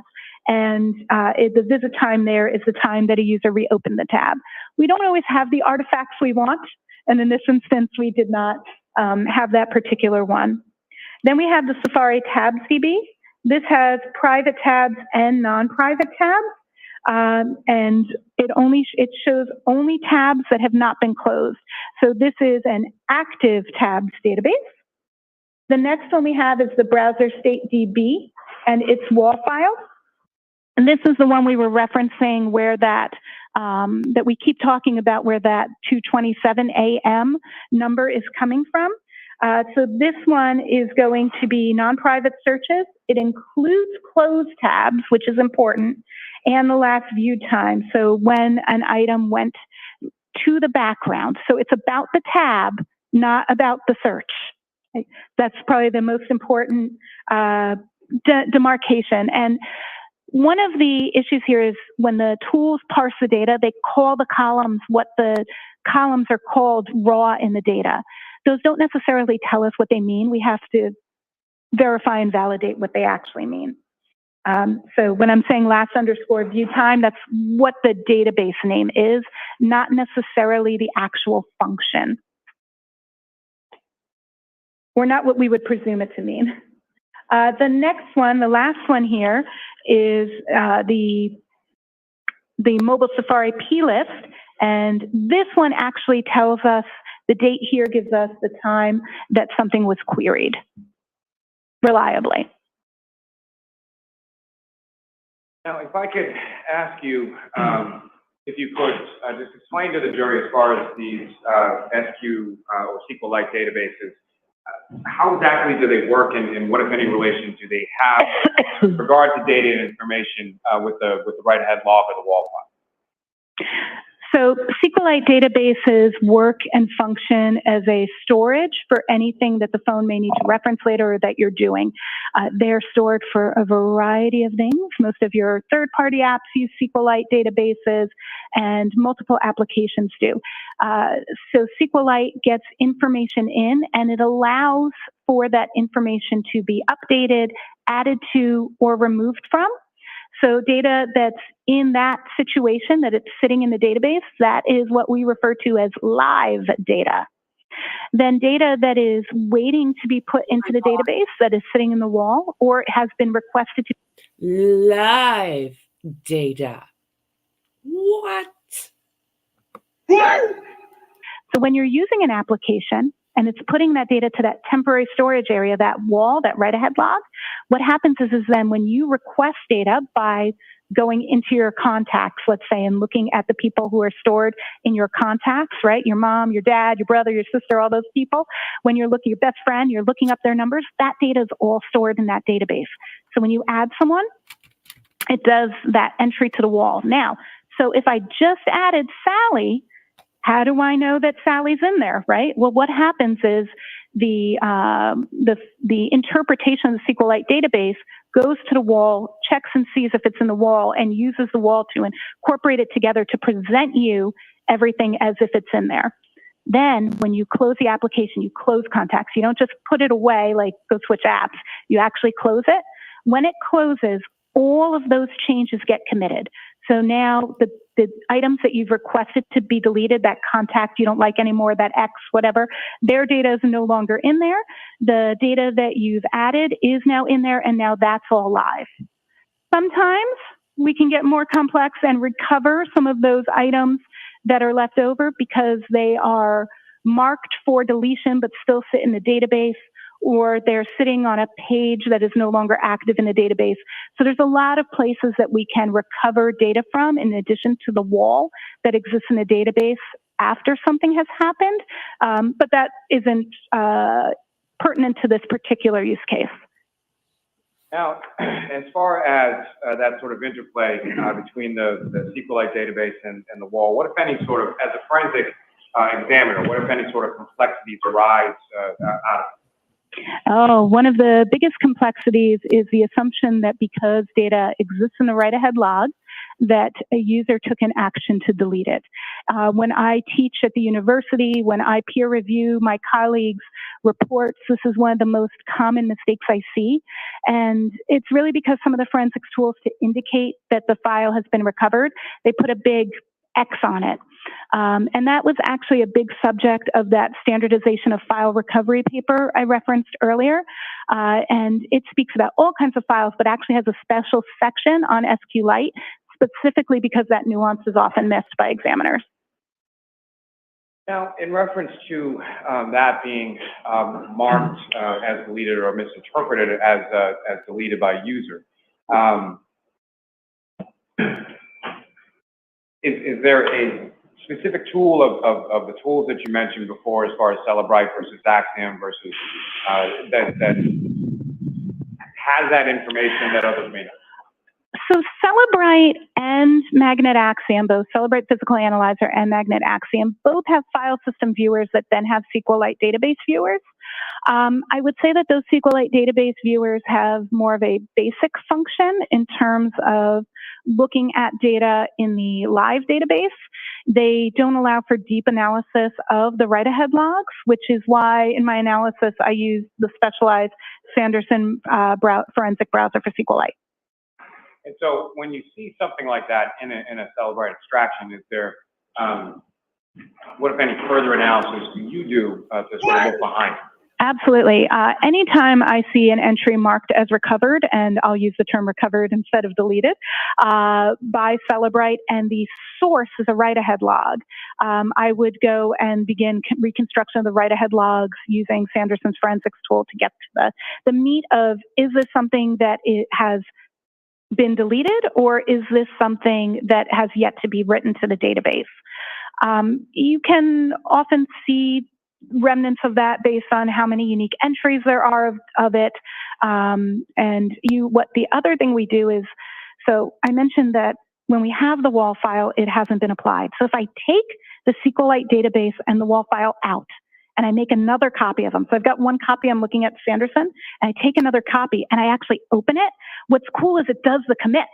And the visit time there is the time that a user reopened the tab. We don't always have the artifacts we want. And in this instance, we did not have that particular one. Then we have the Safari Tabs DB. This has private tabs and non-private tabs, and it shows only tabs that have not been closed. So this is an active tabs database. The next one we have is the Browser State DB and its wall file. And this is the one we were referencing where that we keep talking about, where that 2:27 a.m. number is coming from. So this one is going to be non-private searches. It includes closed tabs, which is important, and the last view time. So when an item went to the background. So it's about the tab, not about the search. That's probably the most important demarcation. And one of the issues here is when the tools parse the data, they call the columns what the columns are called raw in the data. Those don't necessarily tell us what they mean. We have to verify and validate what they actually mean. So when I'm saying last underscore view time, that's what the database name is, not necessarily the actual function, or not what we would presume it to mean. The next one, the last one here, is the mobile Safari plist. And this one actually tells us, the date here gives us the time that something was queried reliably. Now, if I could ask you, if you could just explain to the jury as far as these SQ or SQLite databases, how exactly do they work, and what, if any, relation do they have with regard to data and information with the write-ahead log or the wall file? So SQLite databases work and function as a storage for anything that the phone may need to reference later or that you're doing. They're stored for a variety of things. Most of your third-party apps use SQLite databases, and multiple applications do. So SQLite gets information in, and it allows for that information to be updated, added to, or removed from. So data that's in that situation, that it's sitting in the database, that is what we refer to as live data. Then data that is waiting to be put into the database, that is sitting in the wall, or it has been requested to. Live data. What? So when you're using an application and it's putting that data to that temporary storage area, that wall, that write-ahead log, what happens is then when you request data by going into your contacts, let's say, and looking at the people who are stored in your contacts, right? Your mom, your dad, your brother, your sister, all those people. When you're looking, your best friend, you're looking up their numbers, that data is all stored in that database. So when you add someone, it does that entry to the wall. Now, so if I just added Sally, how do I know that Sally's in there, right? Well, what happens is the interpretation of the SQLite database goes to the wall, checks and sees if it's in the wall, and uses the wall to incorporate it together to present you everything as if it's in there. Then when you close the application, you close contacts. You don't just put it away like go switch apps. You actually close it. When it closes, all of those changes get committed. So now the items that you've requested to be deleted, that contact you don't like anymore, that X, whatever, their data is no longer in there. The data that you've added is now in there, and now that's all live. Sometimes we can get more complex and recover some of those items that are left over because they are marked for deletion but still sit in the database, or they're sitting on a page that is no longer active in the database. So there's a lot of places that we can recover data from in addition to the wall that exists in the database after something has happened, but that isn't pertinent to this particular use case. Now, as far as that sort of interplay between the SQLite database and the wall, what, if any, sort of, as a forensic examiner, what, if any, sort of complexities arise out of it? Oh, one of the biggest complexities is the assumption that because data exists in the write-ahead log, that a user took an action to delete it. When I teach at the university, when I peer review my colleagues' reports, this is one of the most common mistakes I see. And it's really because some of the forensics tools to indicate that the file has been recovered, they put a big X on it. And that was actually a big subject of that standardization of file recovery paper I referenced earlier. And it speaks about all kinds of files, but actually has a special section on SQLite, specifically because that nuance is often missed by examiners. Now, in reference to that being marked as deleted or misinterpreted as deleted by user, is there a specific tool of the tools that you mentioned before, as far as Celebrite versus Axiom versus that has that information that others may not? So Celebrite and Magnet Axiom, both Celebrite Physical Analyzer and Magnet Axiom, both have file system viewers that then have SQLite database viewers. I would say that those SQLite database viewers have more of a basic function in terms of looking at data in the live database. They don't allow for deep analysis of the write-ahead logs, which is why in my analysis I use the specialized Sanderson forensic browser for SQLite. And so when you see something like that in a Celebrite extraction, is there, what, if any, further analysis do you do to sort of look behind it? Absolutely. Anytime I see an entry marked as recovered, and I'll use the term recovered instead of deleted, by Celebrite, and the source is a write-ahead log, I would go and begin reconstruction of the write-ahead logs using Sanderson's forensics tool to get to the meat of, is this something that it has been deleted, or is this something that has yet to be written to the database? You can often see remnants of that based on how many unique entries there are of it. What the other thing we do is, so I mentioned that when we have the WAL file, it hasn't been applied. So if I take the SQLite database and the WAL file out, and I make another copy of them. So I've got one copy I'm looking at Sanderson, and I take another copy and I actually open it. What's cool is it does the commits.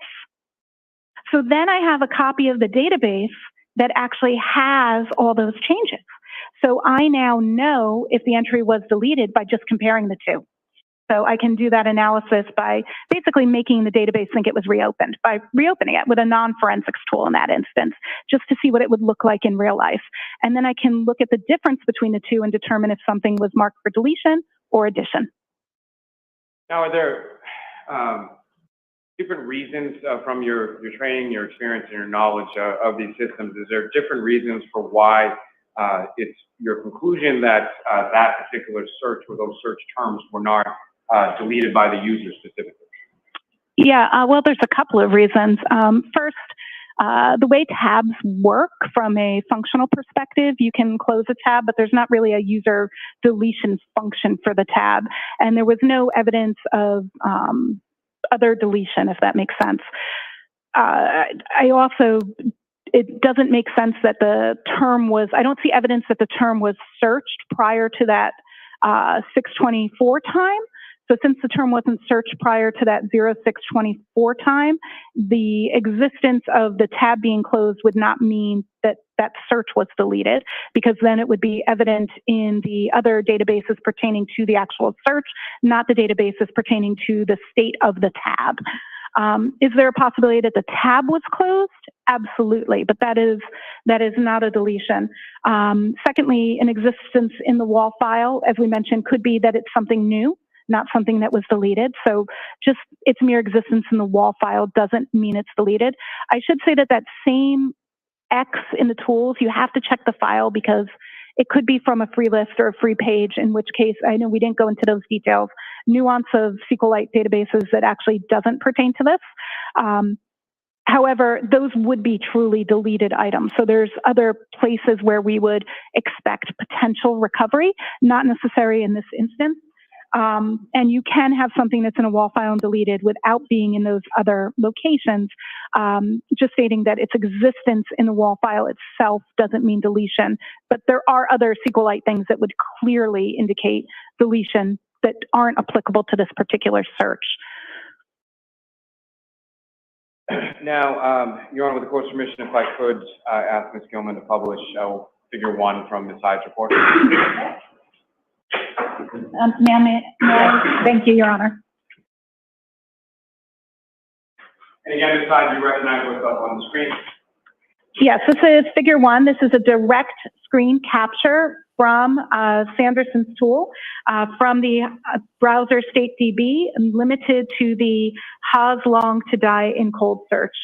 So then I have a copy of the database that actually has all those changes. So I now know if the entry was deleted by just comparing the two. So I can do that analysis by basically making the database think it was reopened, by reopening it with a non-forensics tool in that instance, just to see what it would look like in real life. And then I can look at the difference between the two and determine if something was marked for deletion or addition. Now, are there different reasons from your training, your experience, and your knowledge of these systems? Is there different reasons for why it's your conclusion that that particular search or those search terms were not deleted by the user specifically? Yeah, well, there's a couple of reasons. First, the way tabs work from a functional perspective, you can close a tab, but there's not really a user deletion function for the tab. And there was no evidence of other deletion, if that makes sense. It doesn't make sense that the term was, I don't see evidence that the term was searched prior to that 624 time. So since the term wasn't searched prior to that 0624 time, the existence of the tab being closed would not mean that that search was deleted, because then it would be evident in the other databases pertaining to the actual search, not the databases pertaining to the state of the tab. Is there a possibility that the tab was closed? Absolutely, but that is not a deletion. Secondly, an existence in the WAL file, as we mentioned, could be that it's something new, not something that was deleted. So just its mere existence in the WAL file doesn't mean it's deleted. I should say that that same X in the tools, you have to check the file, because it could be from a free list or a free page, in which case, I know we didn't go into those details, nuance of SQLite databases that actually doesn't pertain to this. However, those would be truly deleted items. So there's other places where we would expect potential recovery, not necessary in this instance. And you can have something that's in a WAL file and deleted without being in those other locations. Just stating that its existence in the WAL file itself doesn't mean deletion, but there are other SQLite things that would clearly indicate deletion that aren't applicable to this particular search. Now, Your Honor, with the court's permission, if I could ask Ms. Gilman to publish figure 1 from the Sade's report. Thank you, Your Honor. And again, Ms. Sade, you recognize what's up on the screen? Yes, this is figure 1. This is a direct screen capture from Sanderson's tool from the browser StateDB, limited to the Haas long to die in cold search.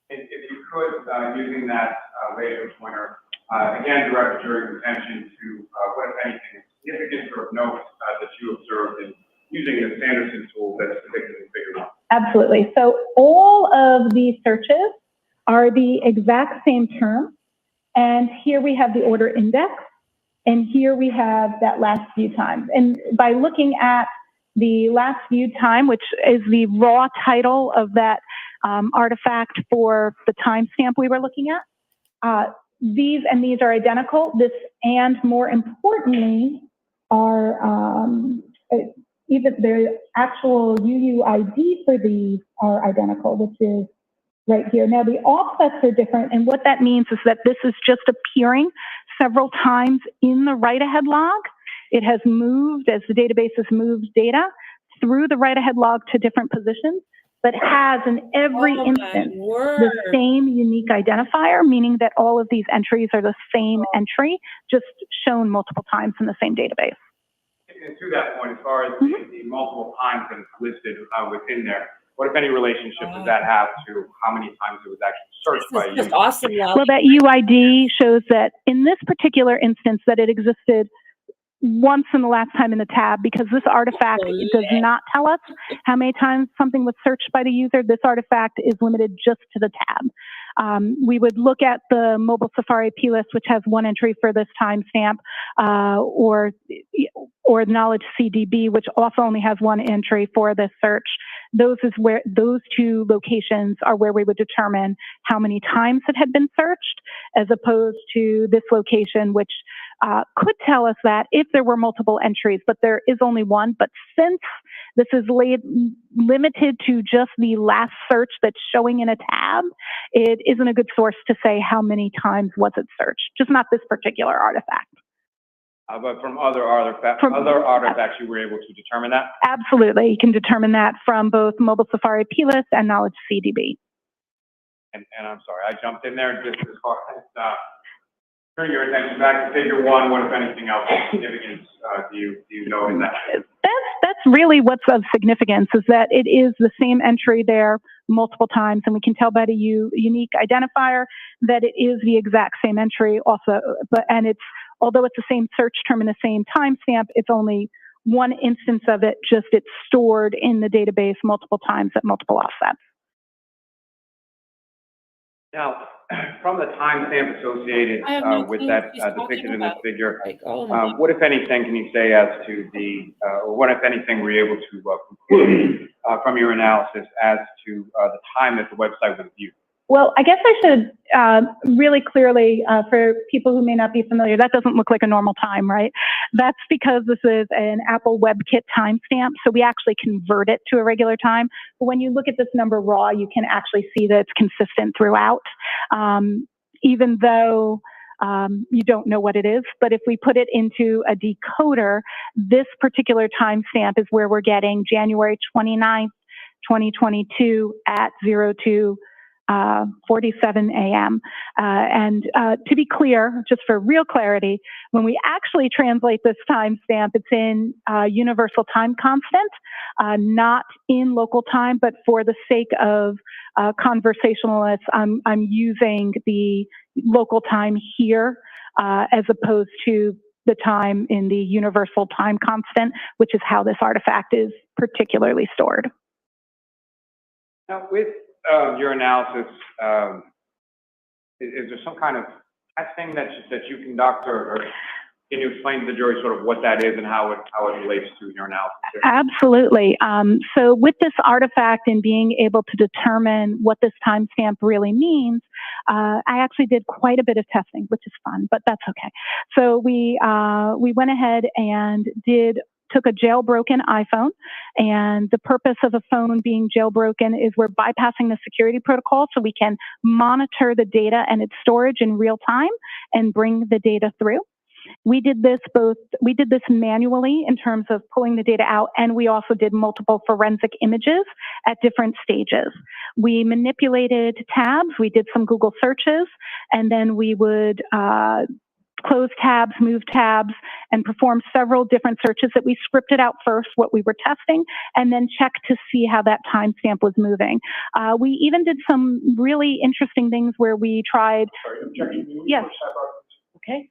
If you could, using that laser pointer, again, direct your attention to what, if anything, is significant or of note that you observed in using the Sanderson tool that's depicted in figure 1. Absolutely. So all of these searches are the exact same term. And here we have the order index. And here we have that last view time. And by looking at the last view time, which is the raw title of that artifact for the timestamp we were looking at, these and these are identical. This and more importantly are even the actual UUID for these are identical, which is right here. Now the offsets are different, and what that means is that this is just appearing several times in the write-ahead log. It has moved as the database has moved data through the write-ahead log to different positions, but has in every instance the same unique identifier, meaning that all of these entries are the same entry, just shown multiple times in the same database. to that point, as far as the multiple times that it's listed within there, what, if any, relationship does that have to how many times it was actually searched by This is you? just awesome, Lally. Well, that UID shows that in this particular instance that it existed once in the last time in the tab, because this artifact does not tell us how many times something was searched by the user. This artifact is limited just to the tab. We would look at the mobile Safari plist, which has one entry for this timestamp, or knowledge CDB, which also only has one entry for this search. Those two locations are where we would determine how many times it had been searched, as opposed to this location, which could tell us that if there were multiple entries, but there is only one. But since this is limited to just the last search that's showing in a tab, it isn't a good source to say how many times was it searched, just not this particular artifact. But from other artifacts, you were able to determine that? Absolutely. You can determine that from both mobile Safari plist and knowledge CDB. And I'm sorry, I jumped in there just as far as turn your attention back to figure one. What, if anything, else of significance do you know in that? That's really what's of significance, is that it is the same entry there multiple times, and we can tell by the unique identifier that it is the exact same entry also. Although it's the same search term and the same timestamp, it's only one instance of it, just it's stored in the database multiple times at multiple offsets. Now, from the timestamp associated with that depicted in this figure, what, if anything, can you say as to or what, if anything, were you able to conclude from your analysis as to the time that the website was viewed? Well, I guess I should really clearly, for people who may not be familiar, that doesn't look like a normal time, right? That's because this is an Apple WebKit timestamp, so we actually convert it to a regular time. But when you look at this number raw, you can actually see that it's consistent throughout, even though you don't know what it is. But if we put it into a decoder, this particular timestamp is where we're getting January 29th, 2022 at 02:47 a.m. And to be clear, just for real clarity, when we actually translate this timestamp, it's in universal time constant, not in local time, but for the sake of conversationalists, I'm using the local time here as opposed to the time in the universal time constant, which is how this artifact is particularly stored. Now, with your analysis, is there some kind of testing that you conduct, or can you explain to the jury sort of what that is and how it relates to your analysis? Absolutely. So with this artifact and being able to determine what this timestamp really means, I actually did quite a bit of testing, which is fun, but that's okay. So we went ahead and took a jailbroken iPhone, and the purpose of a phone being jailbroken is we're bypassing the security protocol so we can monitor the data and its storage in real time and bring the data through. We did this manually in terms of pulling the data out, and we also did multiple forensic images at different stages. We manipulated tabs, we did some Google searches, and then we would close tabs, move tabs, and perform several different searches that we scripted out first, what we were testing, and then checked to see how that timestamp was moving. We even did some really interesting things where we tried. Sorry, yes. Okay.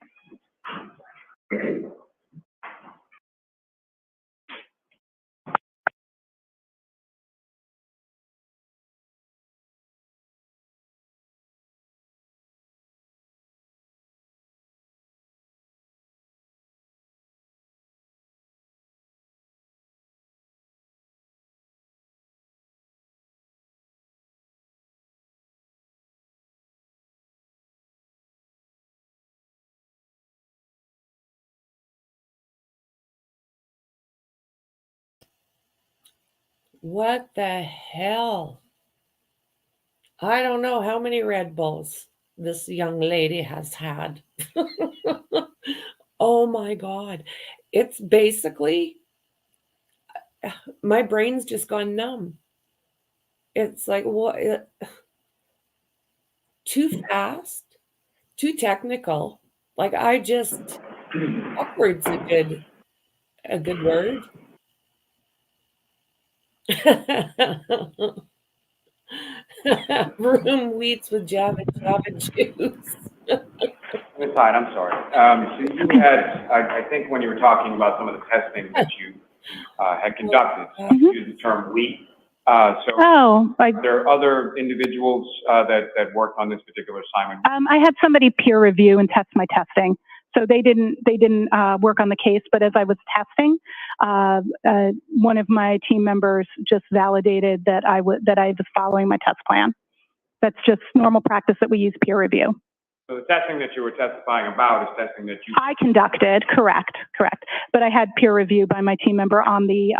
What the hell? I don't know how many Red Bulls this young lady has had. Oh my God. It's basically, my brain's just gone numb. It's like, what? Too fast, too technical. Like, I just, backwards a good. A good word? Room wheats with Java juice. Ms. Hyde, I'm sorry. So you had, I think when you were talking about some of the testing that you had conducted, you used the term we. So there are other individuals that worked on this particular assignment? I had somebody peer review and test my testing. So they didn't work on the case, but as I was testing, one of my team members just validated that I was following my test plan. That's just normal practice that we use peer review. So the testing that you were testifying about is testing that you... I conducted, correct. But I had peer review by my team member on the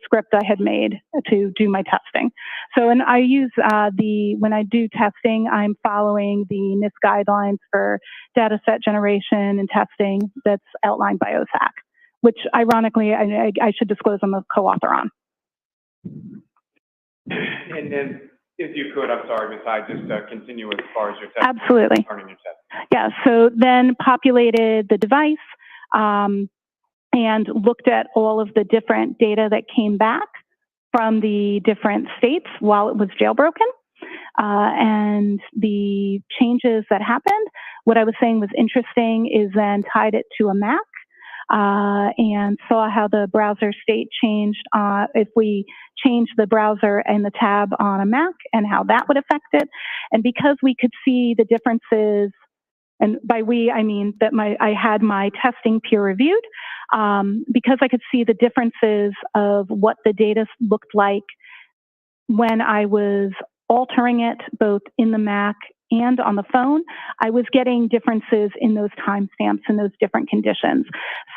script I had made to do my testing. So, and I use when I do testing, I'm following the NIST guidelines for data set generation and testing that's outlined by OSAC, which ironically, I should disclose I'm a co-author on. And then, if you could, I'm sorry, Ms. Hyde, just continue as far as your testing. Absolutely. Yeah, so then populated the device and looked at all of the different data that came back from the different states while it was jailbroken and the changes that happened. What I was saying was interesting is then tied it to a Mac and saw how the browser state changed if we change the browser and the tab on a Mac and how that would affect it. And because we could see the differences, and by we, I mean that I had my testing peer reviewed, because I could see the differences of what the data looked like when I was altering it both in the Mac and on the phone, I was getting differences in those timestamps in those different conditions.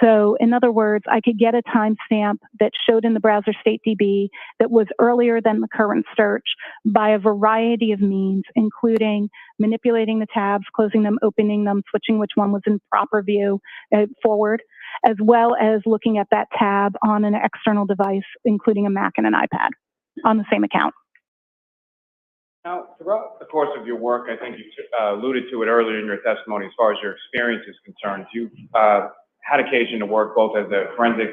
So in other words, I could get a timestamp that showed in the browser state DB that was earlier than the current search by a variety of means, including manipulating the tabs, closing them, opening them, switching which one was in proper view forward, as well as looking at that tab on an external device, including a Mac and an iPad on the same account. Now, throughout the course of your work, I think you alluded to it earlier in your testimony as far as your experience is concerned. You've had occasion to work both as a forensic,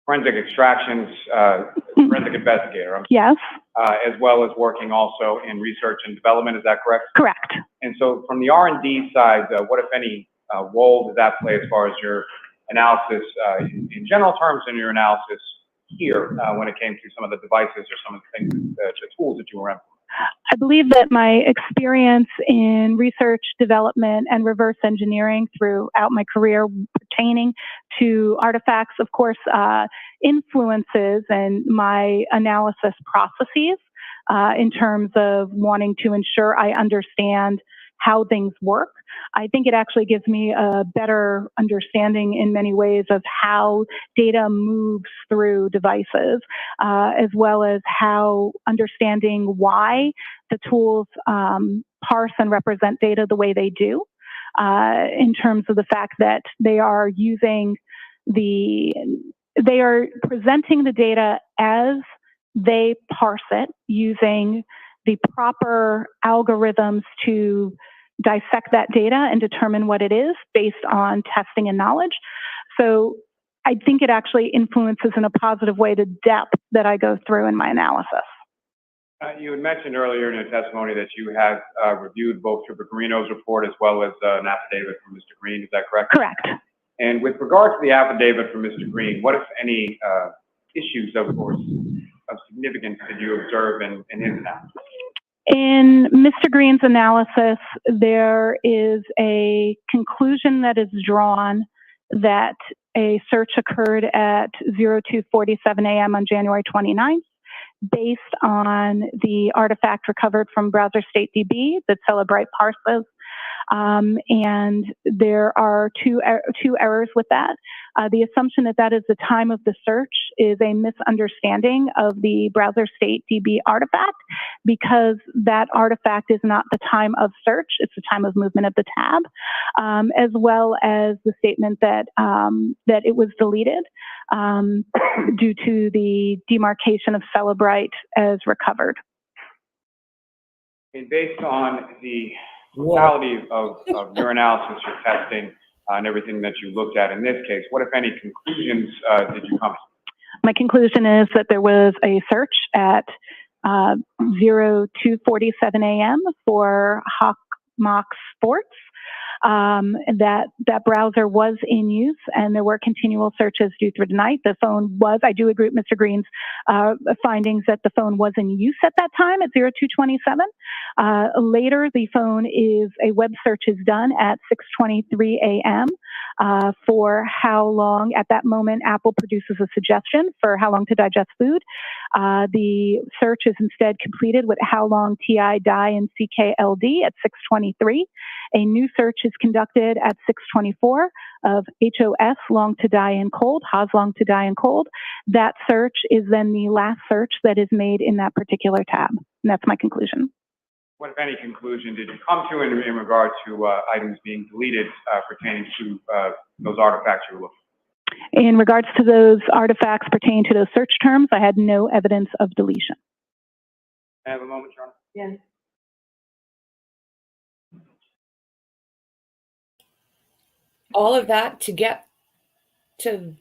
forensic extractions, forensic investigator. Yes. As well as working also in research and development, is that correct? Correct. And so from the R&D side, what, if any, role does that play as far as your analysis in general terms and your analysis here when it came to some of the devices or some of the things, the tools that you were implementing? I believe that my experience in research, development, and reverse engineering throughout my career pertaining to artifacts, of course, influences and my analysis processes in terms of wanting to ensure I understand how things work. I think it actually gives me a better understanding in many ways of how data moves through devices, as well as how understanding why the tools parse and represent data the way they do, in terms of the fact that they are presenting the data as they parse it using the proper algorithms to dissect that data and determine what it is based on testing and knowledge. So I think it actually influences in a positive way the depth that I go through in my analysis. You had mentioned earlier in your testimony that you had reviewed both Trooper Greeno's report as well as an affidavit from Mr. Green, is that correct? Correct. And with regard to the affidavit from Mr. Green, what, if any, issues of significance did you observe in his analysis? In Mr. Green's analysis, there is a conclusion that is drawn that a search occurred at 02:47 a.m. on January 29th, based on the artifact recovered from browser state DB that Celebrite parses. And there are two errors with that. The assumption that that is the time of the search is a misunderstanding of the browser state DB artifact, because that artifact is not the time of search, it's the time of movement of the tab, as well as the statement that, that it was deleted due to the demarcation of Celebrite as recovered. And based on the totality of your analysis, your testing, and everything that you looked at in this case, what, if any, conclusions did you come to? My conclusion is that there was a search at 02:47 a.m. for Hawk Mock Sports. That browser was in use, and there were continual searches due through the night. The phone was, I do agree with Mr. Green's findings that the phone was in use at that time at 02:27. Later, the phone a web search is done at 6:23 a.m. For how long, at that moment, Apple produces a suggestion for how long to digest food. The search is instead completed with how long TI die in CKLD at 6:23. A new search is conducted at 6:24 of HOS long to die in cold, Haas long to die in cold. That search is then the last search that is made in that particular tab. And that's my conclusion. What, if any, conclusion did you come to in regard to items being deleted pertaining to those artifacts you were looking for? In regards to those artifacts pertaining to those search terms, I had no evidence of deletion. Can I have a moment, Your Honor? Yes. All of that to get to,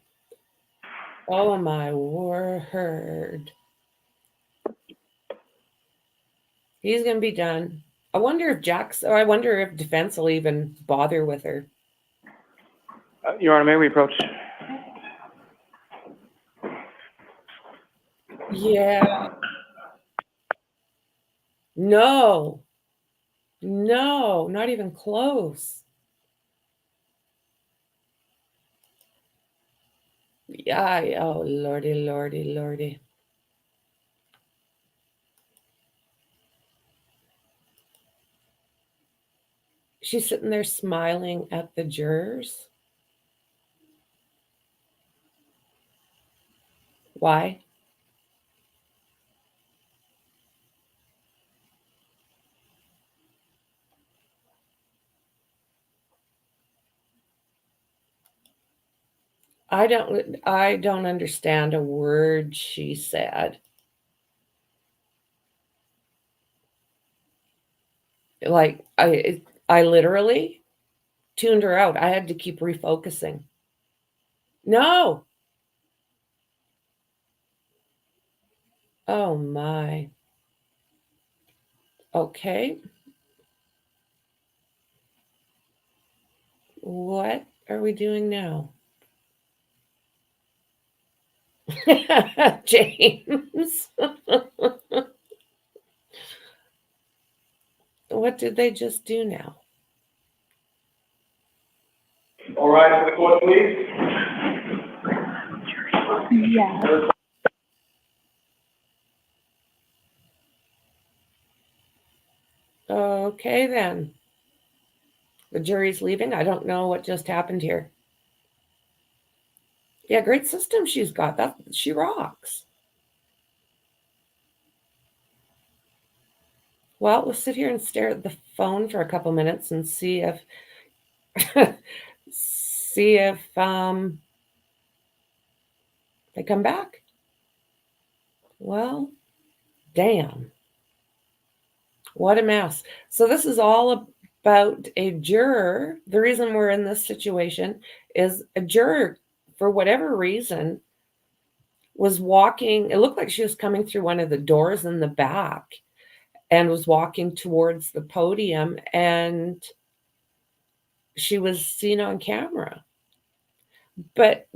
oh my word. He's going to be done. I wonder if I wonder if defense will even bother with her. Your Honor, may we approach? Yeah. No, not even close. Yeah, oh, lordy. She's sitting there smiling at the jurors. Why? I don't understand a word she said. Like, I literally tuned her out. I had to keep refocusing. No. Oh my. Okay. What are we doing now? James. What did they just do now? All right, to the court, please. Yeah. Okay, then. The jury's leaving. I don't know what just happened here. Yeah, great system she's got. That she rocks. Well, we'll sit here and stare at the phone for a couple minutes and see if they come back. Well, damn. What a mess. So this is all about a juror. The reason we're in this situation is a juror, for whatever reason, was walking. It looked like she was coming through one of the doors in the back and was walking towards the podium, and she was seen on camera. But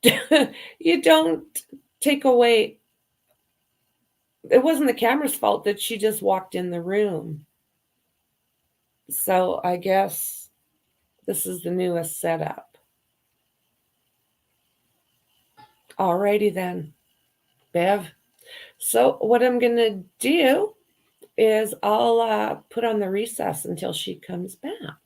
you don't take away, it wasn't the camera's fault that she just walked in the room. So I guess this is the newest setup. Alrighty then, Bev. So what I'm going to do is I'll put on the recess until she comes back.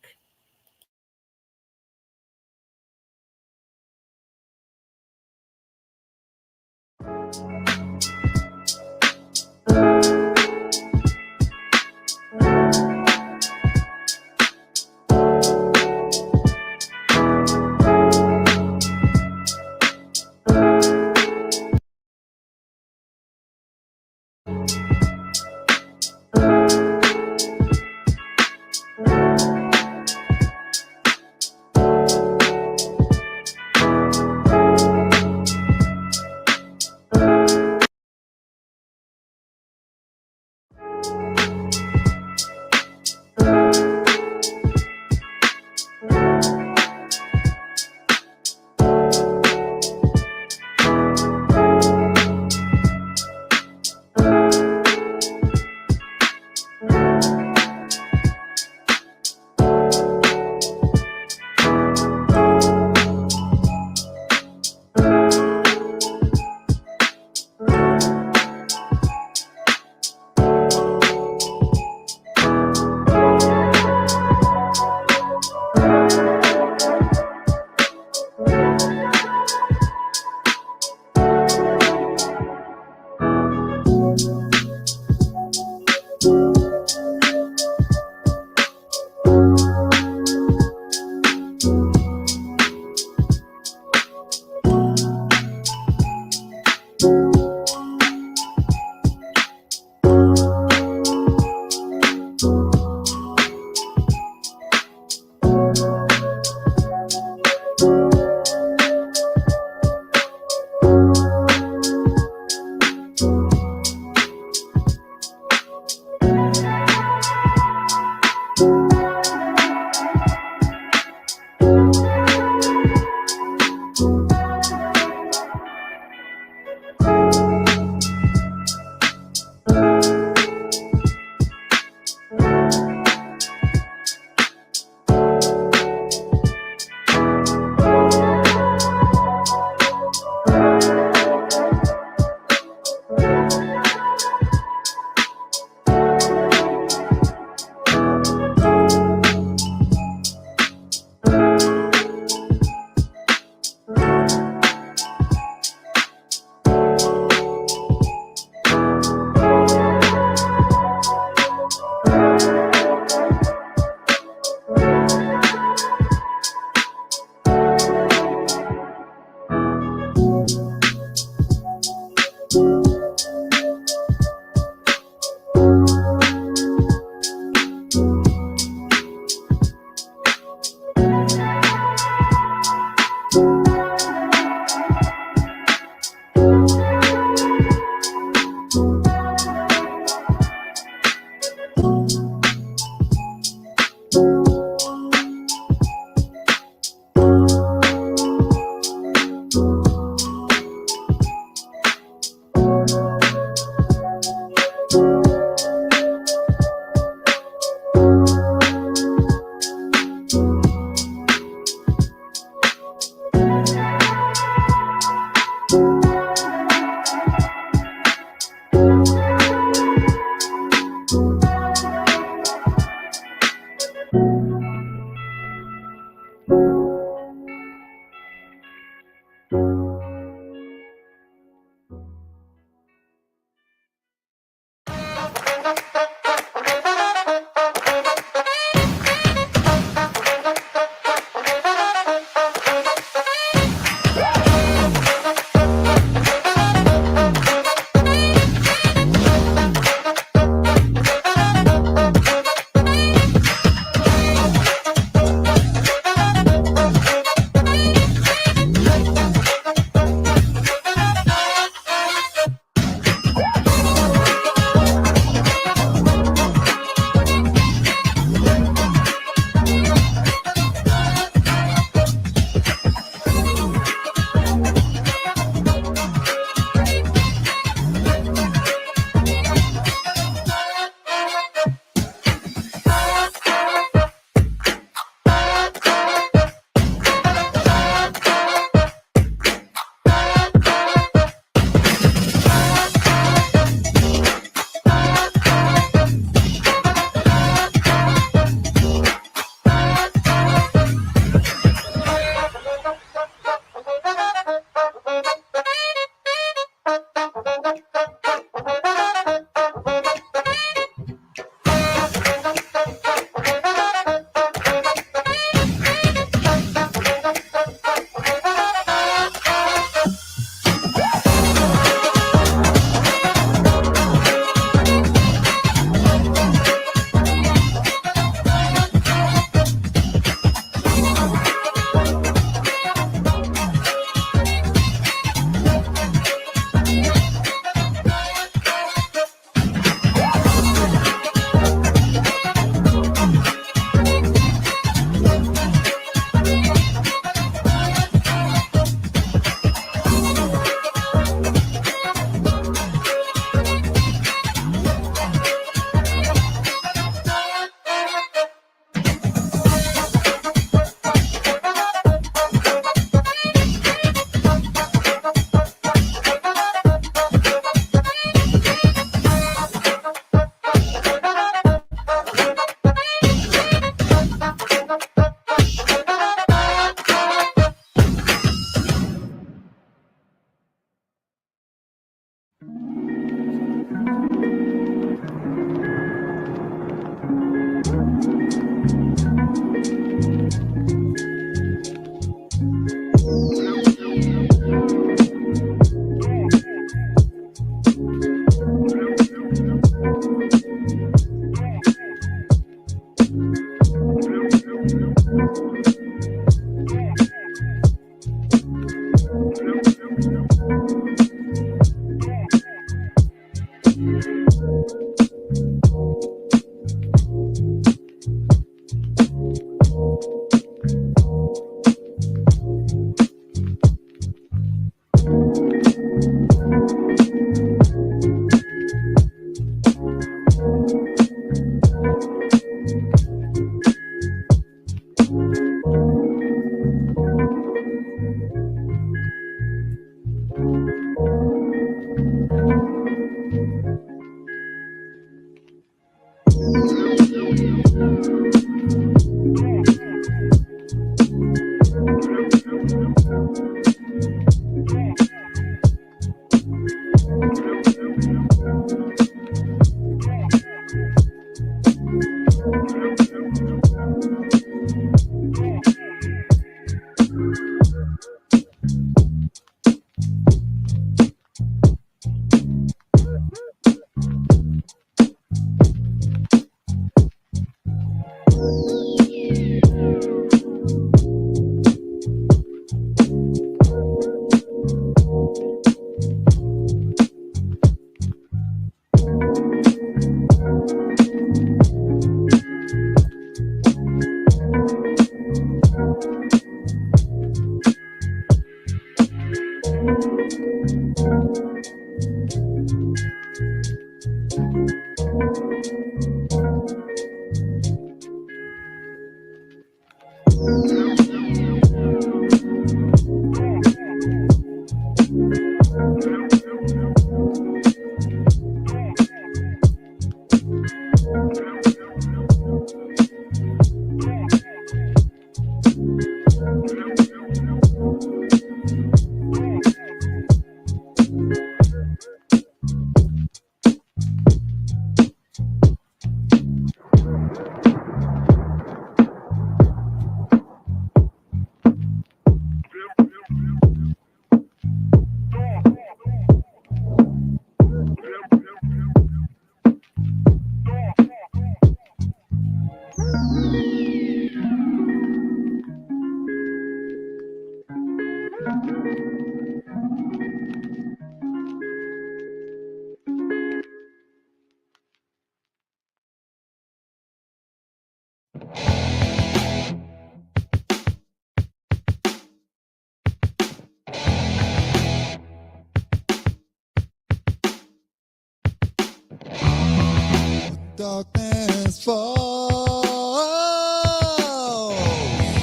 Darkness falls,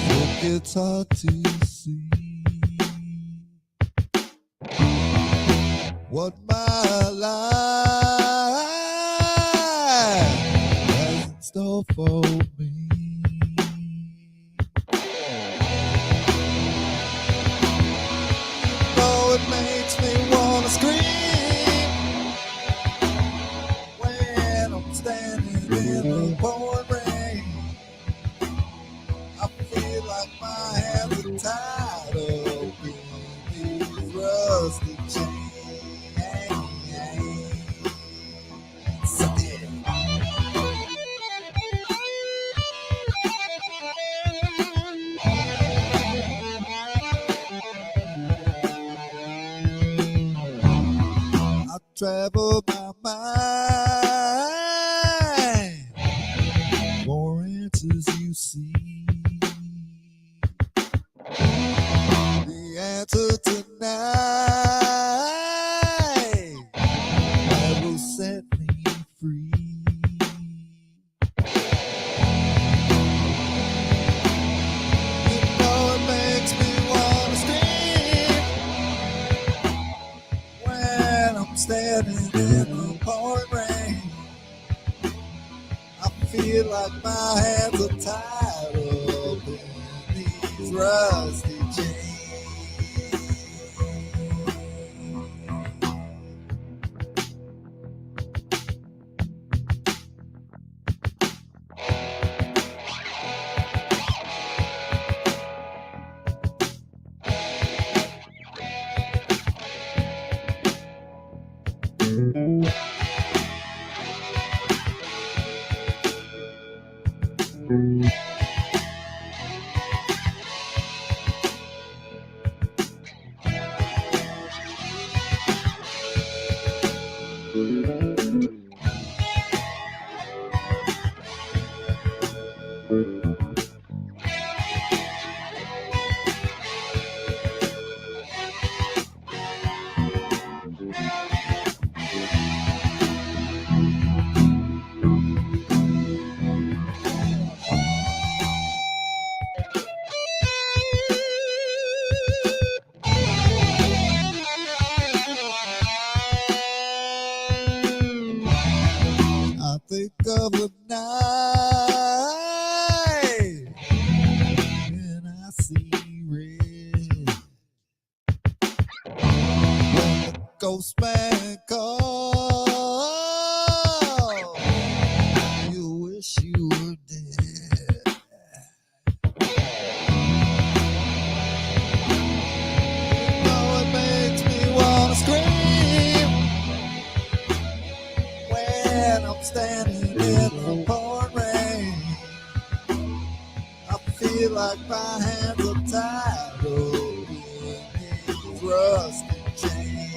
look, it's hard to see what my life has in store for me. Oh, it makes me wanna scream when I'm standing in the pouring rain. I feel like my hands are tied up in these rusty chains. I travel my mind, more answers you see. The answer tonight that will set me free. You know it makes me wanna scream when I'm standing in the pouring rain. I feel like my hands are tied up in these rusty chains. I think of the night when I see red. When the ghost man calls, you wish you were dead. Oh, it makes me wanna scream when I'm standing in the pouring rain. I feel like my hands are tied up in these rusty chains.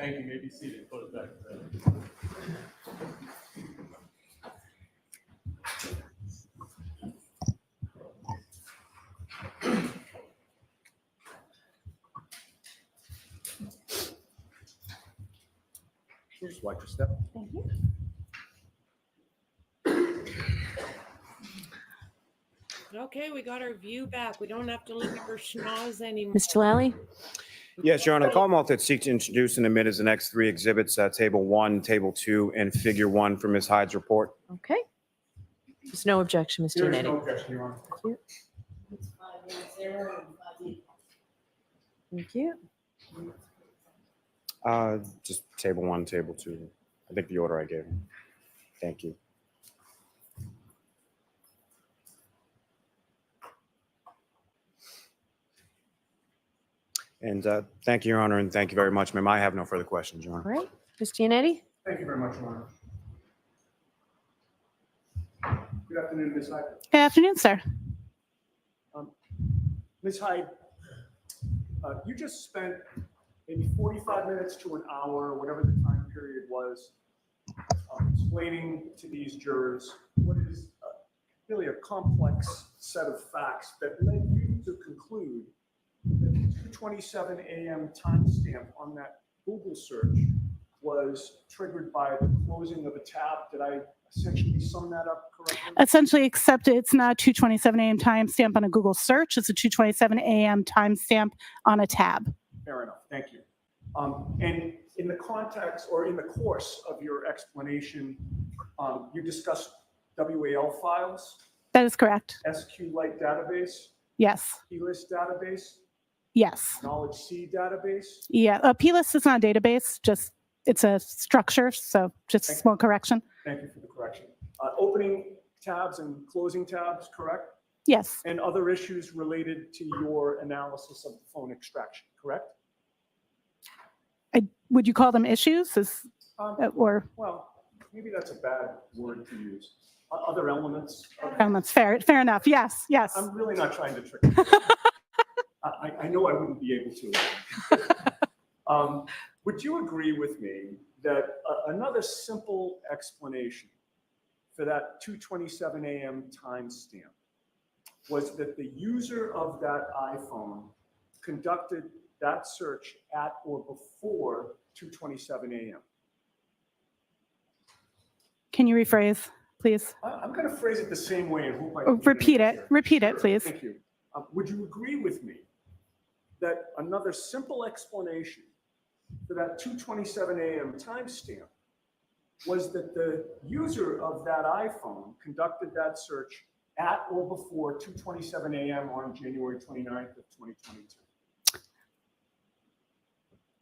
Thank you. Maybe seated. Put it back. Just watch your step. Thank you. Okay, we got our view back. We don't have to look at her schnoz anymore. Mr. Lally? Yes, Your Honor. The Commonwealth that seeks to introduce and admit as the next three exhibits, Table 1, Table 2, and Figure 1 for Ms. Hyde's report. Okay. There's no objection, Mr. There is Yannetti. no objection, Your Honor. Thank you. Just Table 1, Table 2. I think the order I gave. Thank you. And thank you, Your Honor, and thank you very much, ma'am. I have no further questions, Your Honor. All right. Mr. Yannetti? Thank you very much, Your Honor. Good afternoon, Ms. Hyde. Good afternoon, sir. Ms. Hyde, you just spent maybe 45 minutes to an hour, whatever the time period was, explaining to these jurors what is really a complex set of facts that led you to conclude that the 2:27 a.m. timestamp on that Google search was triggered by the closing of a tab. Did I essentially sum that up correctly? Essentially, except it's not a 2:27 a.m. timestamp on a Google search. It's a 2:27 a.m. timestamp on a tab. Fair enough. Thank you. And in the context or in the course of your explanation, you discussed WAL files, That is correct. SQLite database, Yes. plist database, Yes. knowledge C database. Yeah. plist is not a database. Just it's a structure. So just a small correction. Thank you for the correction. Opening tabs and closing tabs, correct? Yes. And other issues related to your analysis of the phone extraction, correct? Would you call them issues? Or Well, maybe that's a bad word to use. Other elements. elements? Fair enough. Yes. Yes. I'm really not trying to trick you. I know I wouldn't be able to. Would you agree with me that another simple explanation for that 2:27 a.m. timestamp was that the user of that iPhone conducted that search at or before 2:27 a.m.? Can you rephrase, please? I'm going to phrase it the same way and hope I Or can repeat it. answer. Repeat it, Sure, please. Thank you. Would you agree with me that another simple explanation for that 2:27 a.m. timestamp was that the user of that iPhone conducted that search at or before 2:27 a.m. on January 29th of 2022?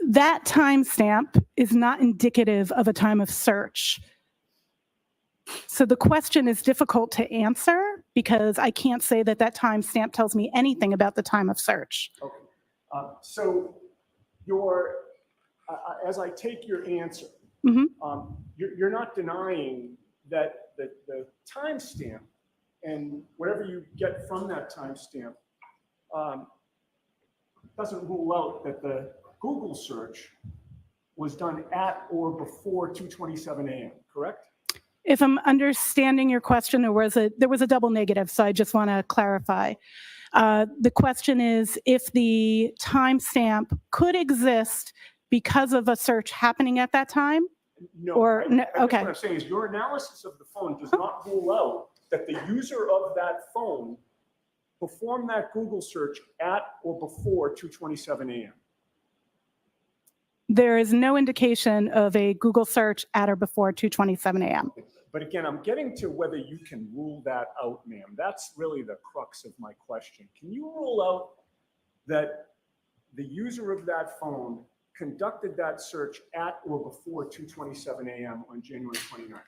That timestamp is not indicative of a time of search. So the question is difficult to answer because I can't say that that timestamp tells me anything about the time of search. Okay. So as I take your answer, you're not denying that the timestamp and whatever you get from that timestamp doesn't rule out that the Google search was done at or before 2:27 a.m., correct? If I'm understanding your question, there was a double negative, so I just want to clarify. The question is if the timestamp could exist because of a search happening at that time? No. Or no, okay. What I'm saying is your analysis of the phone does not rule out that the user of that phone performed that Google search at or before 2:27 a.m. There is no indication of a Google search at or before 2:27 a.m. But again, I'm getting to whether you can rule that out, ma'am. That's really the crux of my question. Can you rule out that the user of that phone conducted that search at or before 2:27 a.m. on January 29th?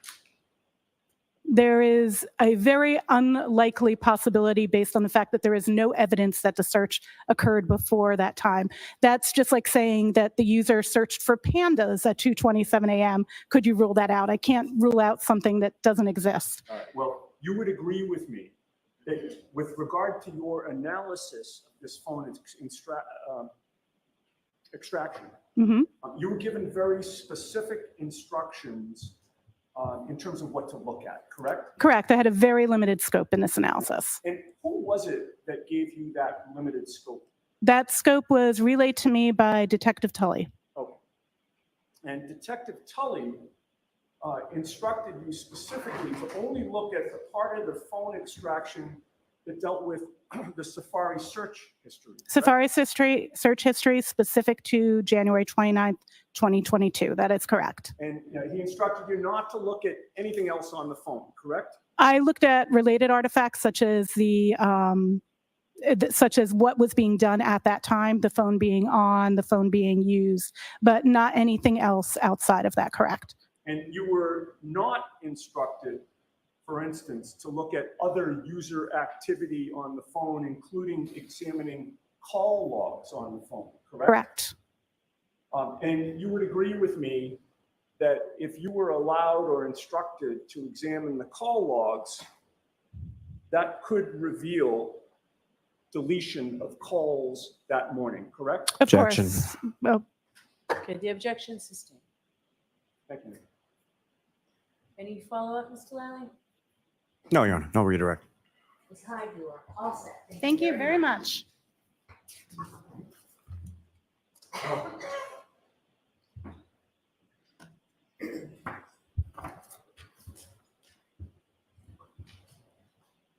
There is a very unlikely possibility based on the fact that there is no evidence that the search occurred before that time. That's just like saying that the user searched for pandas at 2:27 a.m. Could you rule that out? I can't rule out something that doesn't exist. All right. Well, you would agree with me that with regard to your analysis of this phone extraction, Hmm. You were given very specific instructions in terms of what to look at, correct? Correct. I had a very limited scope in this analysis. And who was it that gave you that limited scope? That scope was relayed to me by Detective Tully. Okay. And Detective Tully instructed you specifically to only look at the part of the phone extraction that dealt with the Safari search history. Correct? Safari search history specific to January 29th, 2022. That is correct. And he instructed you not to look at anything else on the phone, correct? I looked at related artifacts such as such as what was being done at that time, the phone being on, the phone being used, but not anything else outside of that, correct? And you were not instructed, for instance, to look at other user activity on the phone, including examining call logs on the phone, correct? Correct. And you would agree with me that if you were allowed or instructed to examine the call logs, that could reveal deletion of calls that morning, correct? Of course. Well, Okay, the objection sustained. Thank you. Any follow-up, Mr. Lally? No, Your Honor, no redirect. Ms. Hyde, you are all set. thank you very much. All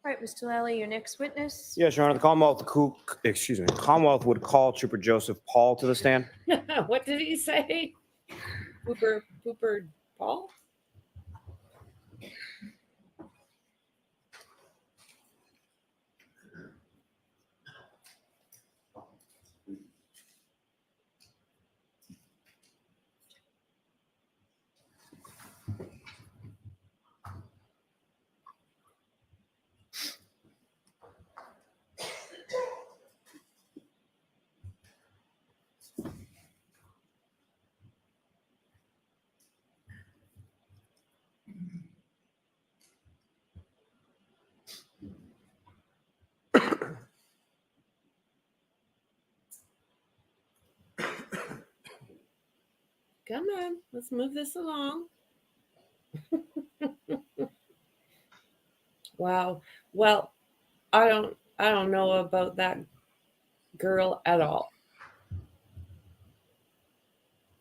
right, Mr. Lally, your next witness. Yes, Your Honor, the Commonwealth would call Trooper Joseph Paul to the stand. What did he say? Pooper Paul? Come on, let's move this along. Wow. Well, I don't know about that girl at all.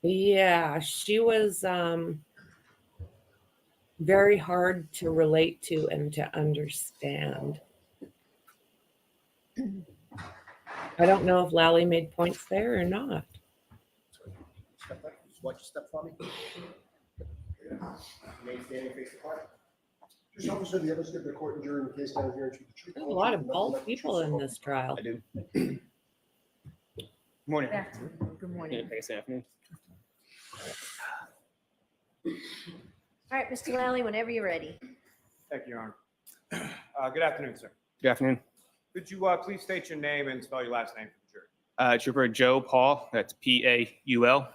Yeah, she was very hard to relate to and to understand. I don't know if Lally made points there or not. Step back. Just watch your step for me. Remain standing face apart. Just officer, the others give the court and jury in the case down here. There's a lot of bald people in this trial. I do. Good morning. Good morning. Good afternoon. All right, Mr. Lally, whenever you're ready. Thank you, Your Honor. Good afternoon, sir. Good afternoon. Could you please state your name and spell your last name for the jury? Trooper Joe Paul, that's Paul.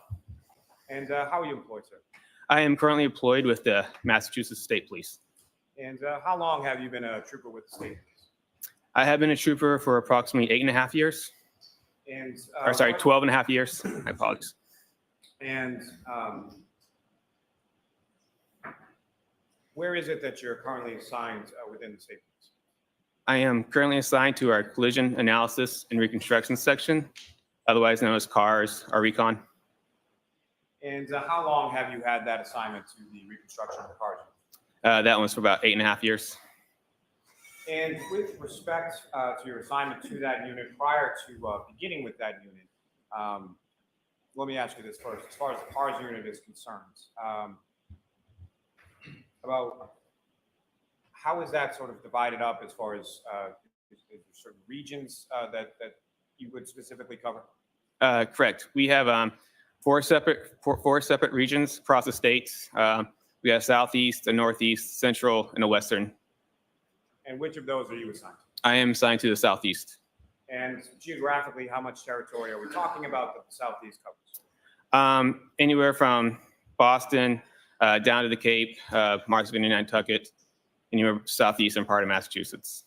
And how are you employed, sir? I am currently employed with the Massachusetts State Police. And how long have you been a trooper with the state police? I have been a trooper for approximately 8.5 years. And Or sorry, 12.5 years. I apologize. And where is it that you're currently assigned within the state police? I am currently assigned to our Collision Analysis and Reconstruction section, otherwise known as CARS, our recon. And how long have you had that assignment to the reconstruction of the cars? That one was for about 8.5 years. And with respect to your assignment to that unit, prior to beginning with that unit, let me ask you this first. As far as the cars unit is concerned, about how is that sort of divided up as far as certain regions that you would specifically cover? Correct. We have four separate regions across the states. We have Southeast, a Northeast, Central, and a Western. And which of those are you assigned to? I am assigned to the Southeast. And geographically, how much territory are we talking about that the Southeast covers? Anywhere from Boston down to the Cape, Martha's Vineyard, Nantucket, anywhere southeastern part of Massachusetts.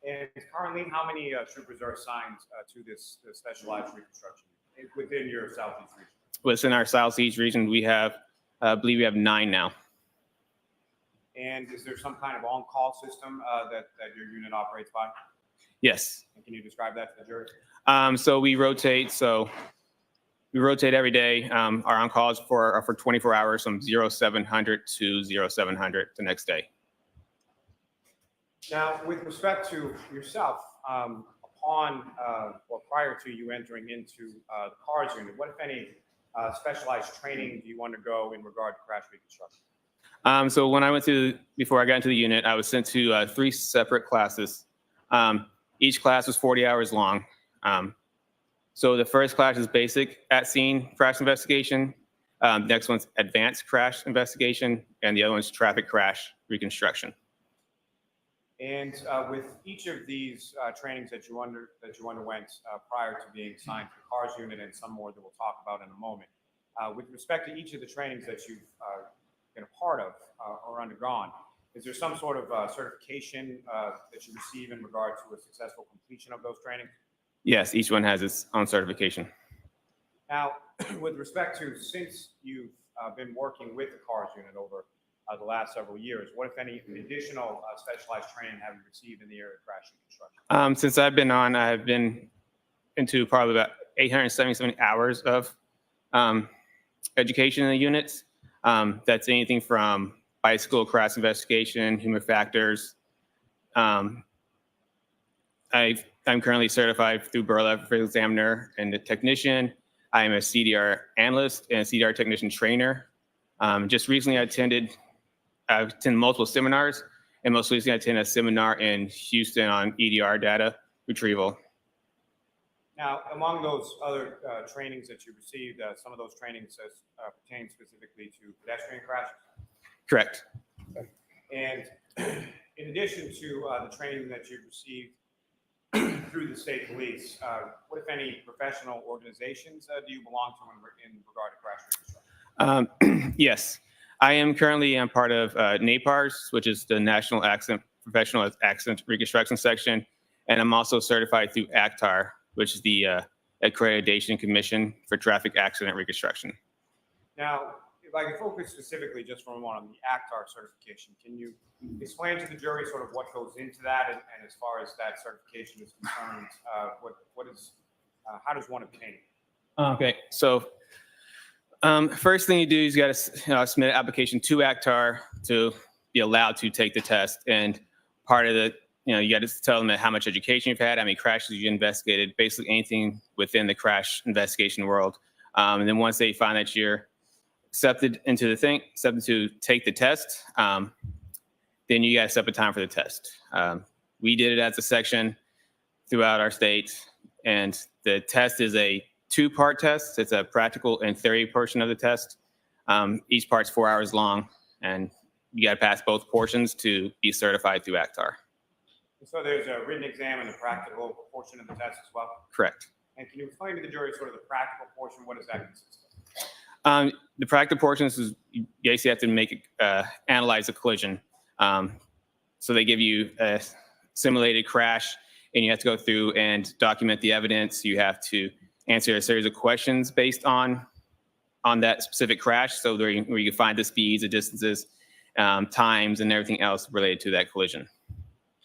And currently, how many troopers are assigned to this specialized reconstruction within your Southeast region? within our Southeast region, we have, I believe we have 9 now. And is there some kind of on-call system that your unit operates by? Yes. And can you describe that to the jury? So we rotate. So we rotate every day. Our on-calls are for 24 hours from 0700 to 0700 the next day. Now, with respect to yourself, upon or prior to you entering into the cars unit, what, if any, specialized training do you undergo in regard to crash reconstruction? So when I before I got into the unit, I was sent to 3 separate classes. Each class was 40 hours long. So the first class is basic at-scene crash investigation. Next one's advanced crash investigation, and the other one's traffic crash reconstruction. And with each of these trainings that you underwent prior to being assigned to the cars unit, and some more that we'll talk about in a moment, with respect to each of the trainings that you've been a part of or undergone, is there some sort of certification that you receive in regard to a successful completion of those trainings? Yes, each one has its own certification. Now, with respect to, since you've been working with the cars unit over the last several years, what, if any, additional specialized training have you received in the area of crash reconstruction? Since I've been on, I've been into probably about 877 hours of education in the units. That's anything from bicycle crash investigation, human factors. I'm currently certified through Burlap for examiner and a technician. I am a CDR analyst and a CDR technician trainer. Just recently I attended multiple seminars, and most recently I attended a seminar in Houston on EDR data retrieval. Now, among those other trainings that you received, some of those trainings pertain specifically to pedestrian crashes? Correct. And in addition to the training that you've received through the state police, what, if any, professional organizations do you belong to in regard to crash reconstruction? Yes, I am currently part of NAPARS, which is the National Professional Accident Reconstruction Section, and I'm also certified through ACTAR, which is the Accreditation Commission for Traffic Accident Reconstruction. Now, if I can focus specifically just for a moment on the ACTAR certification, can you explain to the jury sort of what goes into that, and as far as that certification is concerned, how does one obtain it? Okay, so first thing you do is you got to submit an application to ACTAR to be allowed to take the test, and part of the you got to tell them how much education you've had, how many crashes you investigated, basically anything within the crash investigation world. And then once they find that you're accepted to take the test, then you got to set up a time for the test. We did it as a section throughout our state, and the test is a 2-part test. It's a practical and theory portion of the test. Each part's 4 hours long, and you got to pass both portions to be certified through ACTAR. So there's a written exam and a practical portion of the test as well? Correct. And can you explain to the jury sort of the practical portion? What does that consist of? The practical portions is you basically have to analyze a collision. So they give you a simulated crash, and you have to go through and document the evidence. You have to answer a series of questions based on that specific crash. So where you can find the speeds, the distances, times, and everything else related to that collision.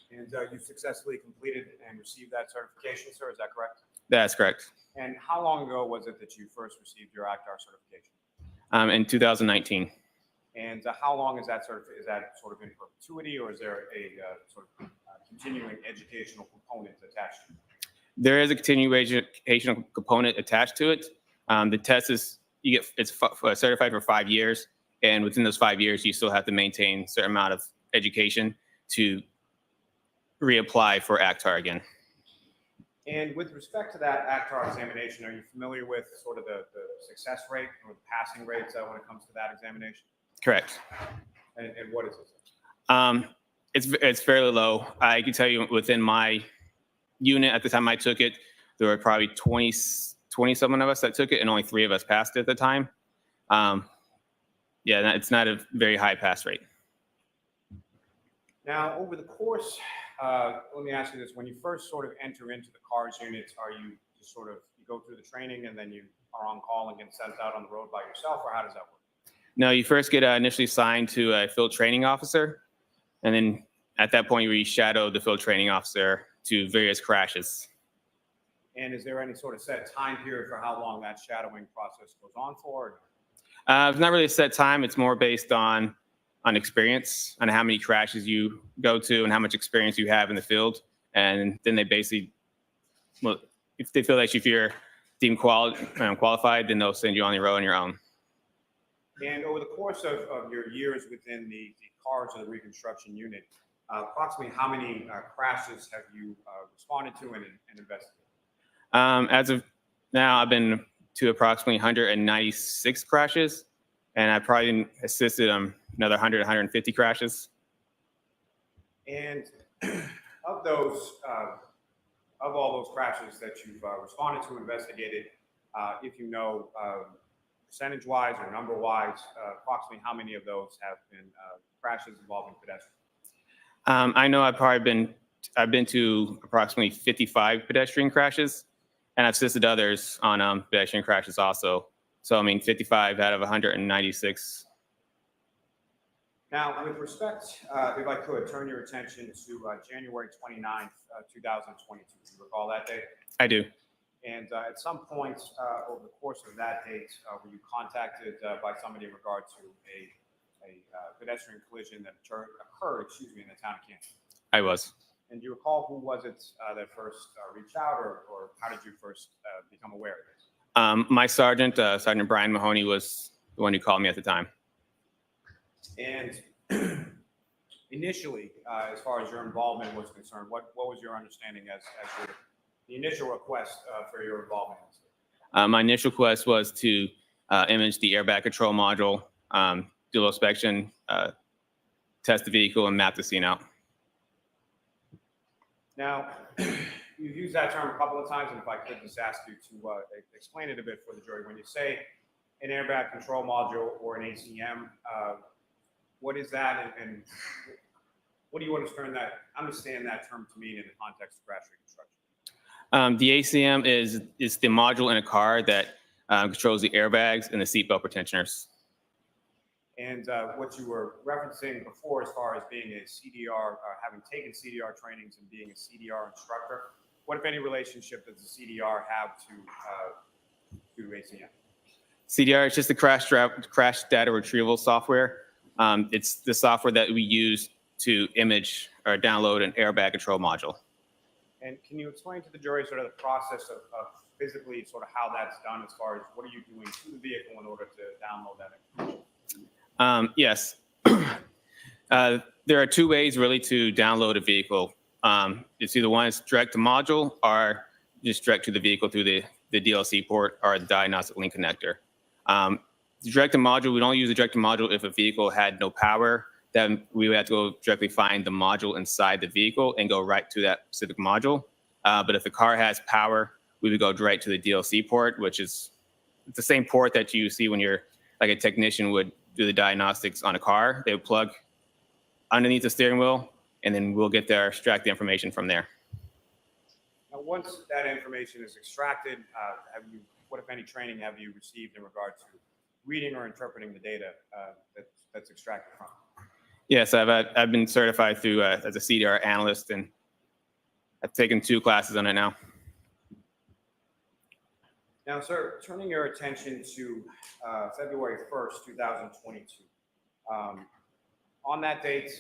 And you successfully completed and received that certification, sir, is that correct? That's correct. And how long ago was it that you first received your ACTAR certification? In 2019. And how long is that sort of in perpetuity, or is there a sort of continuing educational component attached to it? There is a continuation component attached to it. The test is it's certified for 5 years, and within those 5 years, you still have to maintain a certain amount of education to reapply for ACTAR again. And with respect to that ACTAR examination, are you familiar with sort of the success rate or the passing rates when it comes to that examination? Correct. And what is it? It's fairly low. I can tell you within my unit at the time I took it, there were probably 20 something of us that took it, and only 3 of us passed it at the time. Yeah, it's not a very high pass rate. Now, over the course, let me ask you this. When you first sort of enter into the cars units, are you just sort of you go through the training and then you are on call and get sent out on the road by yourself, or how does that work? No, you first get initially assigned to a field training officer, and then at that point, you shadow the field training officer to various crashes. And is there any sort of set time period for how long that shadowing process goes on for? It's not really a set time. It's more based on experience, on how many crashes you go to and how much experience you have in the field. And then they basically, well, if they feel like if you're deemed qualified, then they'll send you on the road on your own. And over the course of your years within the cars or the reconstruction unit, approximately how many crashes have you responded to and investigated? As of now, I've been to approximately 196 crashes, and I probably assisted another 100, 150 crashes. And of those, of all those crashes that you've responded to, investigated, if you know percentage-wise or number-wise, approximately how many of those have been crashes involving pedestrians? I know I've been to approximately 55 pedestrian crashes, and I've assisted others on pedestrian crashes also. So, I mean, 55 out of 196. Now, with respect, if I could, turn your attention to January 29th, 2022. Do you recall that date? I do. And at some point over the course of that date, were you contacted by somebody in regard to a pedestrian collision that occurred, in the town of Canton? I was. And do you recall who was it that first reached out, or how did you first become aware of this? My sergeant, Sergeant Brian Mahoney, was the one who called me at the time. And initially, as far as your involvement was concerned, what was your understanding as the initial request for your involvement? My initial request was to image the airbag control module, do a little inspection, test the vehicle, and map the scene out. Now, you've used that term a couple of times, and if I could just ask you to explain it a bit for the jury. When you say an airbag control module or an ACM, what is that, and what do you understand that term to mean in the context of crash reconstruction? The ACM is the module in a car that controls the airbags and the seatbelt pretensioners. And what you were referencing before as far as being a CDR, having taken CDR trainings and being a CDR instructor, what, if any, relationship does the CDR have to ACM? CDR is just the crash data retrieval software. It's the software that we use to image or download an airbag control module. And can you explain to the jury sort of the process of physically sort of how that's done as far as what are you doing to the vehicle in order to download that information? Yes. There are two ways really to download a vehicle. It's either one is direct to module or just direct to the vehicle through the DLC port or the diagnostic link connector. The direct to module, we don't use the direct to module if a vehicle had no power. Then we would have to go directly find the module inside the vehicle and go right to that specific module. But if the car has power, we would go direct to the DLC port, which is the same port that you see when you're like a technician would do the diagnostics on a car. They would plug underneath the steering wheel, and then we'll get there, extract the information from there. Now, once that information is extracted, what, if any, training have you received in regard to reading or interpreting the data that's extracted from? Yes, I've been certified through as a CDR analyst, and I've taken 2 classes on it now. Now, sir, turning your attention to February 1st, 2022. On that date,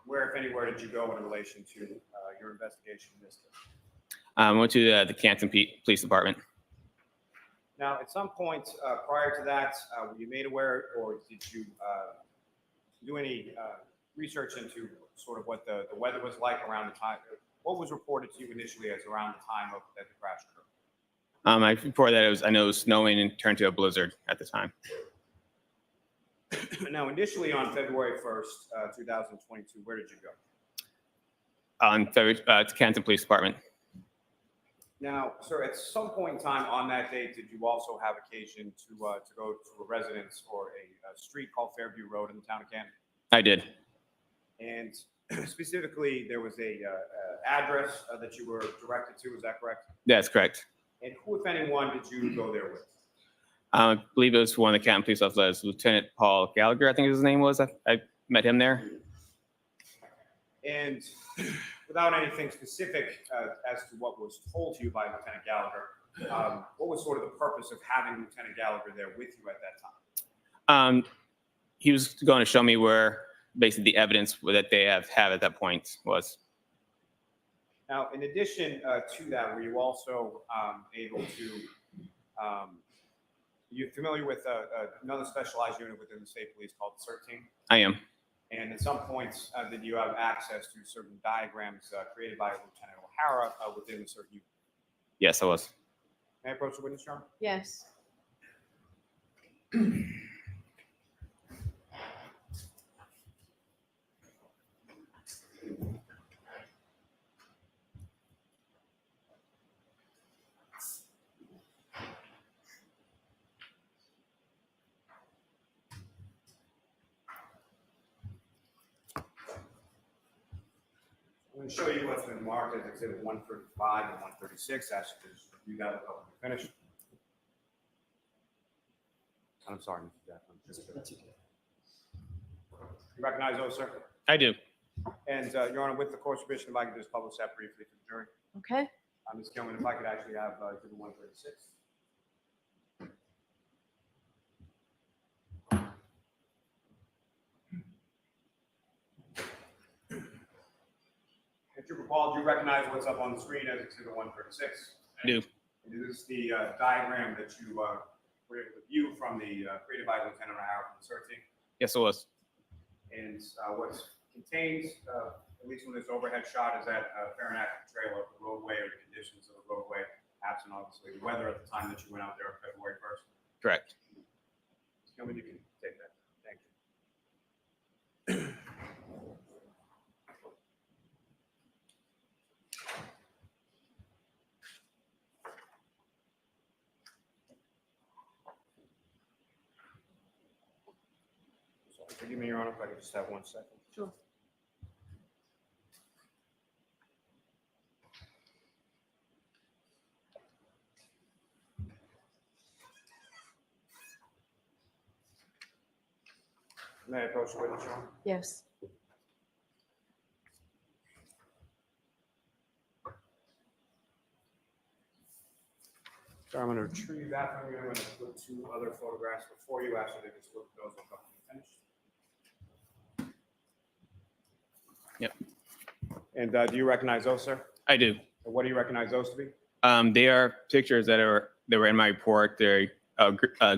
where, if anywhere, did you go in relation to your investigation in this case? I went to the Canton Police Department. Now, at some point prior to that, were you made aware, or did you do any research into sort of what the weather was like around the time? What was reported to you initially as around the time that the crash occurred? I reported that I know it was snowing and turned to a blizzard at the time. Now, initially on February 1st, 2022, where did you go? To Canton Police Department. Now, sir, at some point in time on that date, did you also have occasion to go to a residence or a street called Fairview Road in the town of Canton? I did. And specifically, there was a address that you were directed to. Is that correct? That's correct. And who, if anyone, did you go there with? I believe it was one of the Canton police officers, Lieutenant Paul Gallagher, I think his name was. I met him there. And without anything specific as to what was told to you by Lieutenant Gallagher, what was sort of the purpose of having Lieutenant Gallagher there with you at that time? He was going to show me where basically the evidence that they have at that point was. Now, in addition to that, were you also able to, you familiar with another specialized unit within the state police called the CERT team? I am. And at some points, did you have access to certain diagrams created by Lieutenant O'Hara within the CERT unit? Yes, I was. May I approach the witness, Your Honor? Yes. I'm going to show you what's been marked as Exhibit 135 and 136. Ask you to just review that until we finish. I'm sorry, Mr. Jackson. That's okay. You recognize those, sir? I do. And Your Honor, with the court's permission, if I could just publish that briefly for the jury. Okay. Ms. Gilman, if I could actually have Exhibit 136. If you recall, do you recognize what's up on the screen as Exhibit 136? I do. This is the diagram that you were able to view from the created by Lieutenant O'Hara from the CERT team. Yes, it was. And what's contained, at least from this overhead shot, is that fair and accurate portrayal of the roadway or the conditions of the roadway, absent obviously the weather at the time that you went out there on February 1st. Correct. Gilman, you can take that. Thank you. Forgive me, Your Honor, if I could just have 1 second. Sure. May I approach the witness, Your Honor? Yes. So I'm going to retrieve that from you. I'm going to put 2 other photographs before you after they just look at those. I'll come and finish. Yep. And do you recognize those, sir? I do. What do you recognize those to be? They are pictures that were in my report. They're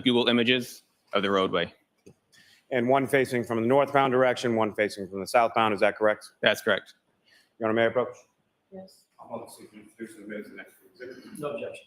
Google images of the roadway. And one facing from the northbound direction, one facing from the southbound. Is that correct? That's correct. Your Honor, may I approach? Yes. I'm going to see if you introduce the minutes next exhibit. No objection.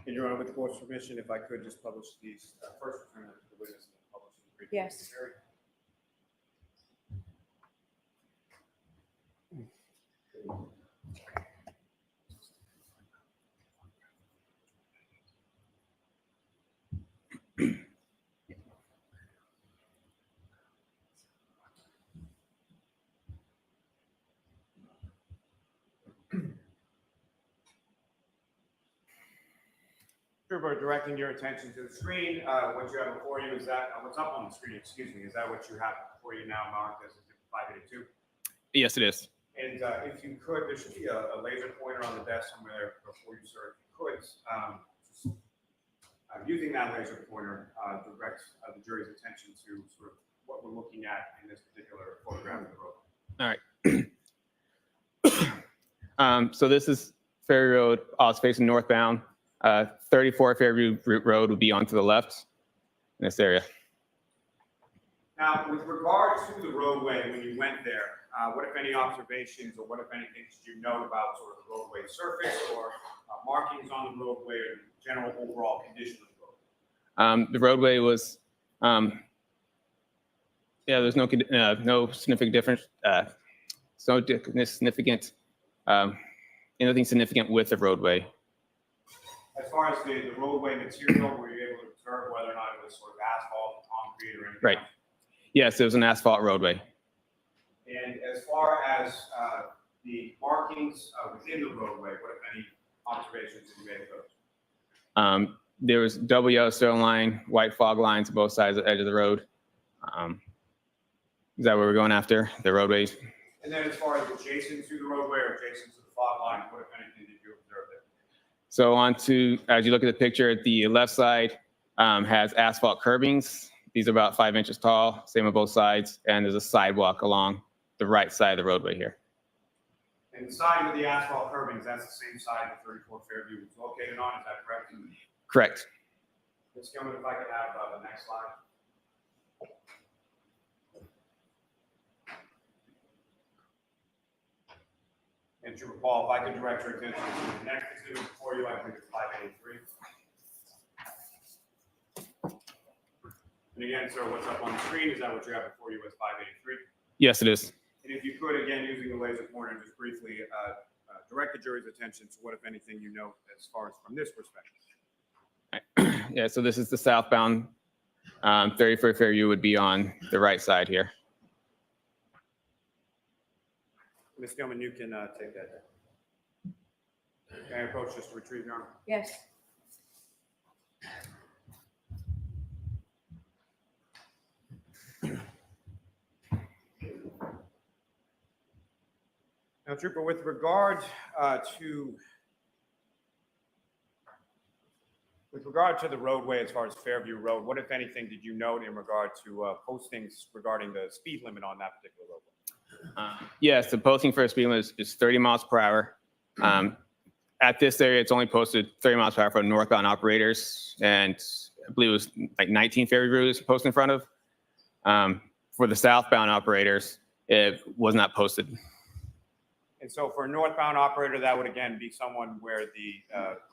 And Your Honor, with the court's permission, if I could just publish these first return to the witness and then publish them briefly. Yes. Trooper, directing your attention to the screen. What you have before you is that, what's up on the screen, excuse me, is that what you have before you now marked as Exhibit 582? Yes, it is. And if you could, there should be a laser pointer on the desk somewhere before you, sir. If you could, just, using that laser pointer, direct the jury's attention to sort of what we're looking at in this particular photograph of the road. All right. So this is Ferry Road, it's facing northbound. 34 Fairview Road would be onto the left in this area. Now, with regard to the roadway, when you went there, what if any observations or what if anything did you know about sort of the roadway surface or markings on the roadway or the general overall condition of the roadway? The roadway was, there's no significant difference, nothing significant with the roadway. As far as the roadway material, were you able to observe whether or not it was sort of asphalt, concrete, or anything Right. else? Yes, it was an asphalt roadway. And as far as the markings within the roadway, what, if any, observations did you make of those? There was double yellow stone line, white fog lines on both sides of the edge of the road. Is that what we're going after, the roadways? And then as far as adjacent to the roadway or adjacent to the fog line, what, if anything, did you observe there? So on to, as you look at the picture, the left side has asphalt curbings. These are about 5 inches tall, same on both sides. And there's a sidewalk along the right side of the roadway here. And the side with the asphalt curbings, that's the same side that 34 Fairview was located on, is that correct? Correct. Ms. Gilman, if I could have the next slide. And to recall, if I could direct your attention to the next exhibit before you, I believe it's 583. And again, sir, what's up on the screen, is that what you have before you as 583? Yes, it is. And if you could, again, using the laser pointer, just briefly direct the jury's attention to what, if anything, you know as far as from this perspective. Yeah, so this is the southbound 34 Fairview would be on the right side here. Ms. Gilman, you can take that. Can I approach just to retrieve your arm? Yes. Now, Trooper, with regard to the roadway as far as Fairview Road, what, if anything, did you note in regard to postings regarding the speed limit on that particular roadway? Yes, the posting for a speed limit is 30 miles per hour. At this area, it's only posted 30 miles per hour for northbound operators, and I believe it was like 19 Fairview Road is posted in front of. For the southbound operators, it was not posted. And so for a northbound operator, that would again be someone where the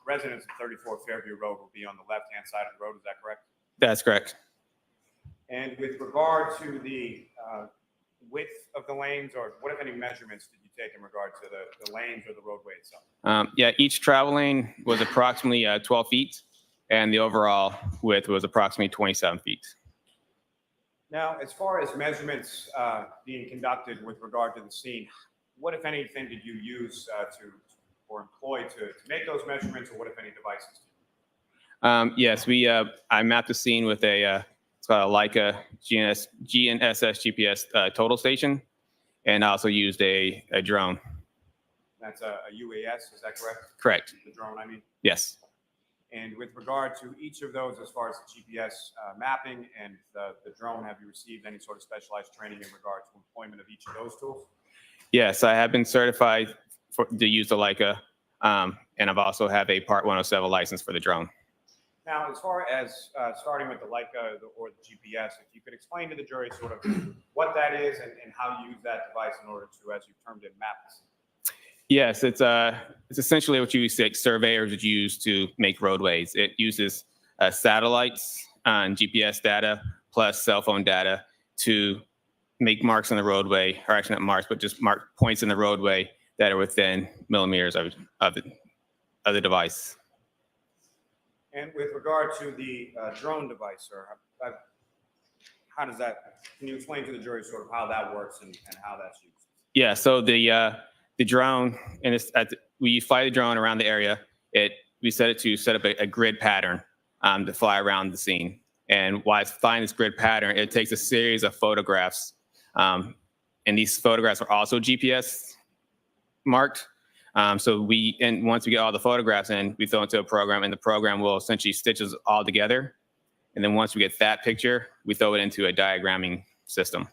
residents of 34 Fairview Road will be on the left-hand side of the road, is that correct? That's correct. And with regard to the width of the lanes, or what, if any, measurements did you take in regard to the lanes or the roadway itself? Yeah, each travel lane was approximately 12 feet, and the overall width was approximately 27 feet. Now, as far as measurements being conducted with regard to the scene, what, if anything, did you use or employ to make those measurements, or what, if any, devices? Yes, I mapped the scene with it's called a Leica GNSS GPS total station, and I also used a drone. That's a UAS, is that correct? Correct. The drone, I mean? Yes. And with regard to each of those, as far as the GPS mapping and the drone, have you received any sort of specialized training in regard to employment of each of those tools? Yes, I have been certified to use the Leica, and I've also have a Part 107 license for the drone. Now, as far as starting with the Leica or the GPS, if you could explain to the jury sort of what that is and how you use that device in order to, as you termed it, map this. Yes, it's essentially what surveyors would use to make roadways. It uses satellites and GPS data plus cell phone data to make marks on the roadway, or actually not marks, but just mark points in the roadway that are within millimeters of the device. And with regard to the drone device, sir, how does that, can you explain to the jury sort of how that works and how that's used? Yeah, so the drone, and we fly the drone around the area. We set it to set up a grid pattern to fly around the scene. And while it's flying this grid pattern, it takes a series of photographs. And these photographs are also GPS marked. So once we get all the photographs in, we throw into a program, and the program will essentially stitch us all together. And then once we get that picture, we throw it into a diagramming system.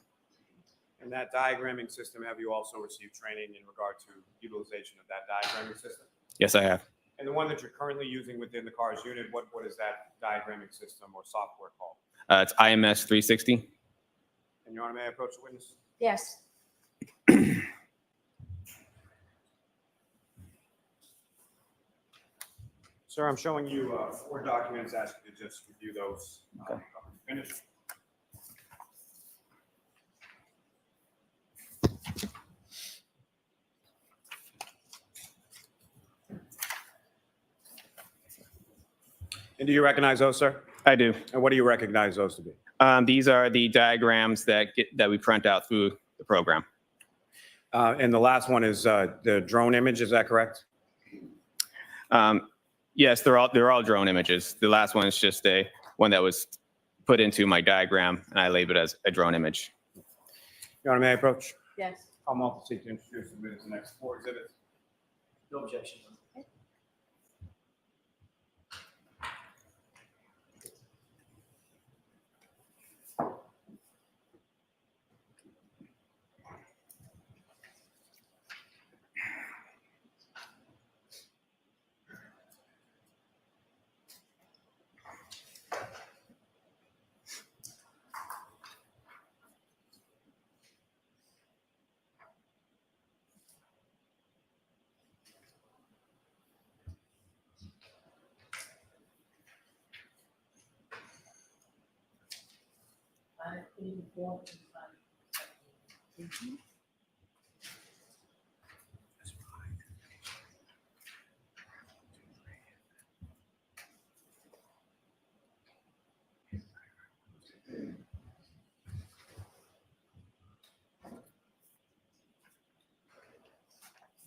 And that diagramming system, have you also received training in regard to utilization of that diagramming system? Yes, I have. And the one that you're currently using within the CARS unit, what is that diagramming system or software called? It's IMS 360. And Your Honor, may I approach the witness? Yes. Sir, I'm showing you 4 documents, ask you to just review those. Okay. Finish. And do you recognize those, sir? I do. And what do you recognize those to be? These are the diagrams that we print out through the program. And the last one is the drone image, is that correct? Yes, they're all drone images. The last one is just one that was put into my diagram, and I labeled it as a drone image. Your Honor, may I approach? Yes. I'm off to seek to introduce the witness the next 4 exhibits. No objection.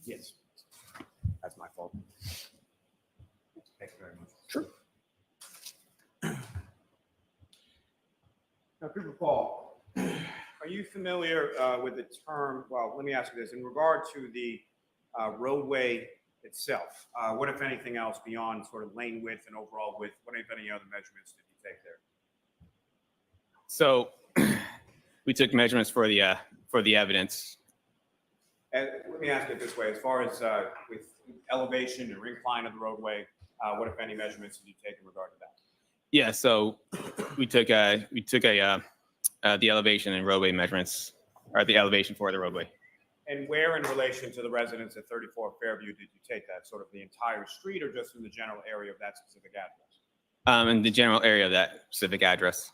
Yes. That's my fault. Thank you very much. Sure. Now, Cooper Paul, are you familiar with the term, well, let me ask you this, in regard to the roadway itself, what, if anything else, beyond sort of lane width and overall width, what, if any, other measurements did you take there? So we took measurements for the evidence. And let me ask it this way, as far as with elevation and incline of the roadway, what, if any, measurements did you take in regard to that? Yeah, so we took the elevation and roadway measurements, or the elevation for the roadway. And where in relation to the residents at 34 Fairview did you take that? Sort of the entire street or just in the general area of that specific address? In the general area of that specific address.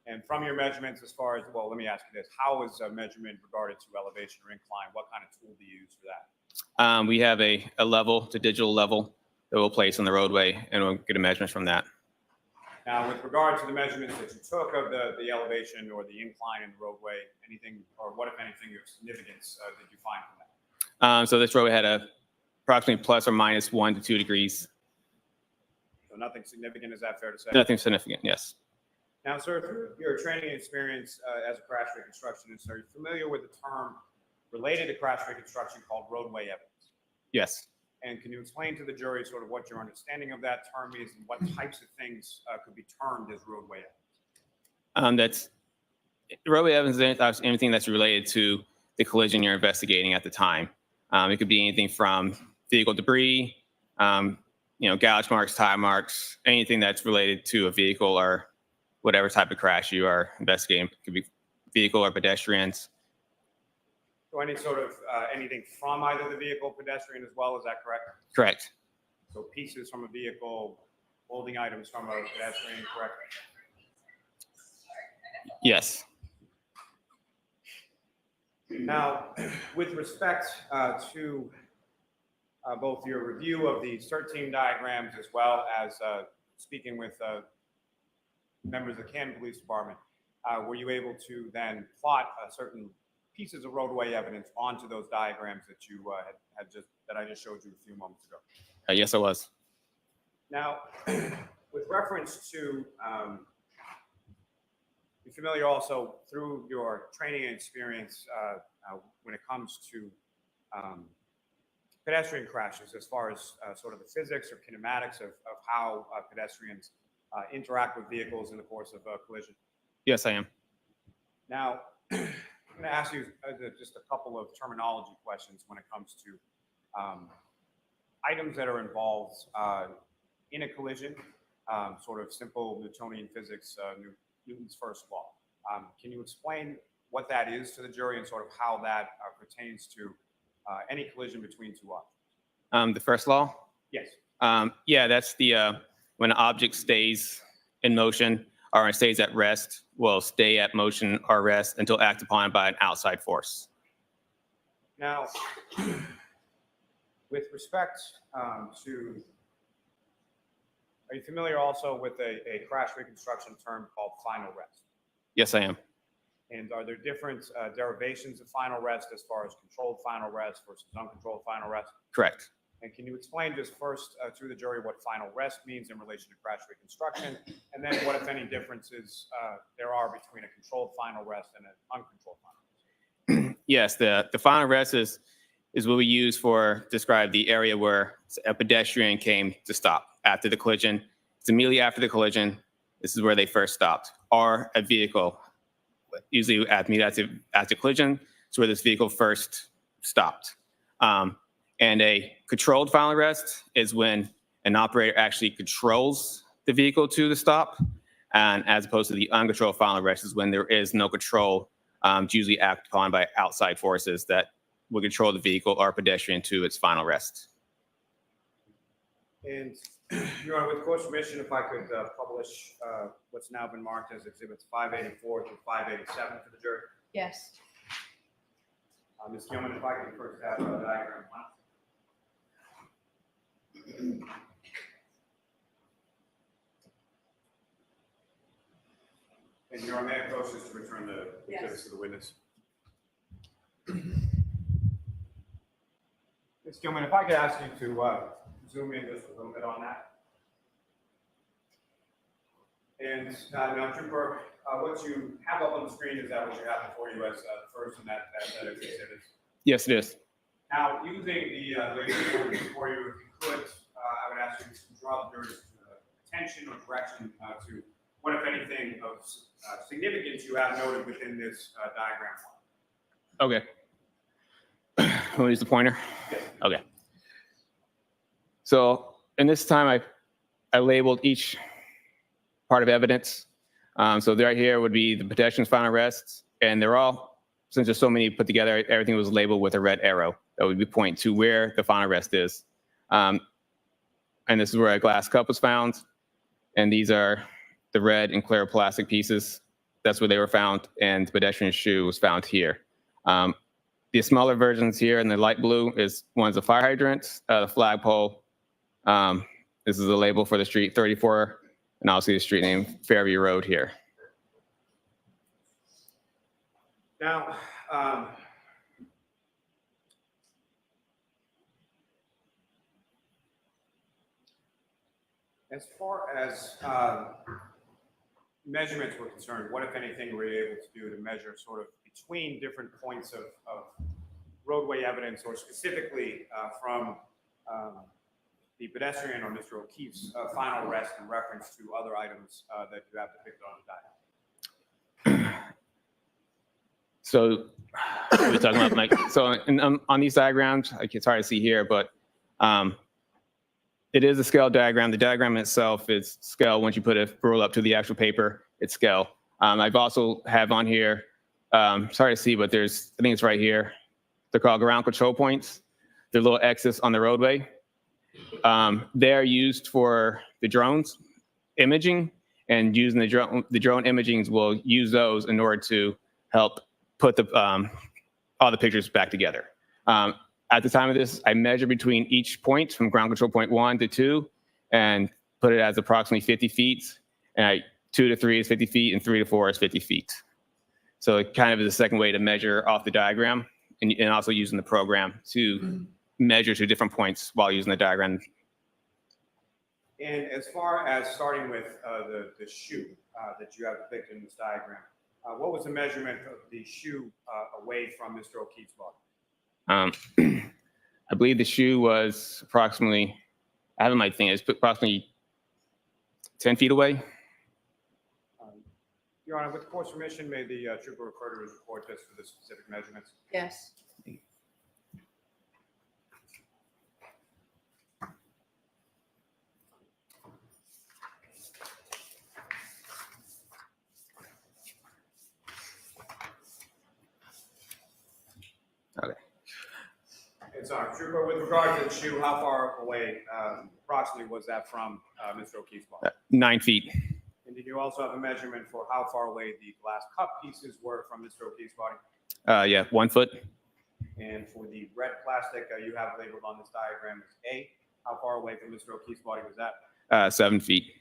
And from your measurements as far as, well, let me ask you this, how is a measurement regarded to elevation or incline? What kind of tool do you use for that? We have a level, the digital level that we'll place on the roadway, and we'll get a measurement from that. Now, with regard to the measurements that you took of the elevation or the incline in the roadway, anything, or what, if anything, of significance did you find from that? So this roadway had approximately plus or minus 1 to 2 degrees. So nothing significant, is that fair to say? Nothing significant, yes. Now, sir, through your training and experience as a crash reconstructionist, are you familiar with the term related to crash reconstruction called roadway evidence? Yes. And can you explain to the jury sort of what your understanding of that term is and what types of things could be termed as roadway evidence? Roadway evidence is anything that's related to the collision you're investigating at the time. It could be anything from vehicle debris, gouge marks, tire marks, anything that's related to a vehicle or whatever type of crash you are investigating. It could be vehicle or pedestrians. So any sort of anything from either the vehicle, pedestrian as well, is that correct? Correct. So pieces from a vehicle, holding items from a pedestrian, correct? Yes. Now, with respect to both your review of the CERT team diagrams as well as speaking with members of the Canton Police Department, were you able to then plot certain pieces of roadway evidence onto those diagrams that you that I just showed you a few moments ago? Yes, I was. Now, with reference to, you're familiar also through your training and experience when it comes to pedestrian crashes, as far as sort of the physics or kinematics of how pedestrians interact with vehicles in the course of a collision? Yes, I am. Now, I'm going to ask you just a couple of terminology questions when it comes to items that are involved in a collision, sort of simple Newtonian physics, Newton's first law. Can you explain what that is to the jury and sort of how that pertains to any collision between two objects? The first law? Yes. Yeah, that's the when an object stays in motion or stays at rest, will stay at motion or rest until acted upon by an outside force. Now, with respect to, Are you familiar also with a crash reconstruction term called final rest? Yes, I am. And are there different derivations of final rest as far as controlled final rest versus uncontrolled final rest? Correct. And can you explain just first to the jury what final rest means in relation to crash reconstruction, and then what, if any, differences there are between a controlled final rest and an uncontrolled final rest? Yes, the final rest is what we use for describe the area where a pedestrian came to stop after the collision. It's immediately after the collision. This is where they first stopped, or a vehicle. Usually after collision, it's where this vehicle first stopped. And a controlled final rest is when an operator actually controls the vehicle to the stop, and as opposed to the uncontrolled final rest is when there is no control. It's usually acted upon by outside forces that will control the vehicle or pedestrian to its final rest. And, Your Honor, with court's permission, if I could publish what's now been marked as exhibits 584 through 587 for the jury. Yes. Ms. Gilman, if I could first have a diagram one. And Your Honor, may I approach this to return the exhibits to the witness? Ms. Gilman, if I could ask you to zoom in just a little bit on that. And now, Trooper, what you have up on the screen, is that what you have before you as the first in that exhibit? Yes, it is. Now, using the laser before you, if you could, I would ask you to draw the jury's attention or direction to what, if anything, of significance you have noted within this diagram. Okay. Want to use the pointer? Yes. Okay. So in this time, I labeled each part of evidence. So right here would be the pedestrian's final rest, and they're all, since there's so many put together, everything was labeled with a red arrow that would be pointing to where the final rest is. And this is where a glass cup was found, and these are the red and clear plastic pieces. That's where they were found, and the pedestrian shoe was found here. The smaller versions here in the light blue is one's a fire hydrant, the flagpole. This is a label for the street 34, and obviously the street name Fairview Road here. Now, as far as measurements were concerned, what, if anything, were you able to do to measure sort of between different points of roadway evidence, or specifically from the pedestrian or Mr. O'Keefe's final rest in reference to other items that you have depicted on the diagram? So we're talking about like, so on these diagrams, like it's hard to see here, but it is a scale diagram. The diagram itself is scale. Once you put a roll up to the actual paper, it's scale. I've also have on here, sorry to see, but there's, I think it's right here. They're called ground control points. They're little X's on the roadway. They're used for the drones imaging, and using the drone imagings will use those in order to help put all the pictures back together. At the time of this, I measured between each point from ground control point 1 to 2 and put it as approximately 50 feet. And 2 to 3 is 50 feet and 3 to 4 is 50 feet. So it kind of is a second way to measure off the diagram, and also using the program to measure to different points while using the diagram. And as far as starting with the shoe that you have depicted in this diagram, what was the measurement of the shoe away from Mr. O'Keefe's body? I believe the shoe was approximately, I have my thing, it's approximately 10 feet away. Your Honor, with the court's permission, may the trooper refer to his report just for the specific measurements? Yes. Okay. And sorry, trooper, with regard to the shoe, how far away approximately was that from Mr. O'Keefe's body? 9 feet. And did you also have a measurement for how far away the glass cup pieces were from Mr. O'Keefe's body? Yeah, 1 foot. And for the red plastic you have labeled on this diagram as A? How far away from Mr. O'Keefe's body was that? 7 feet.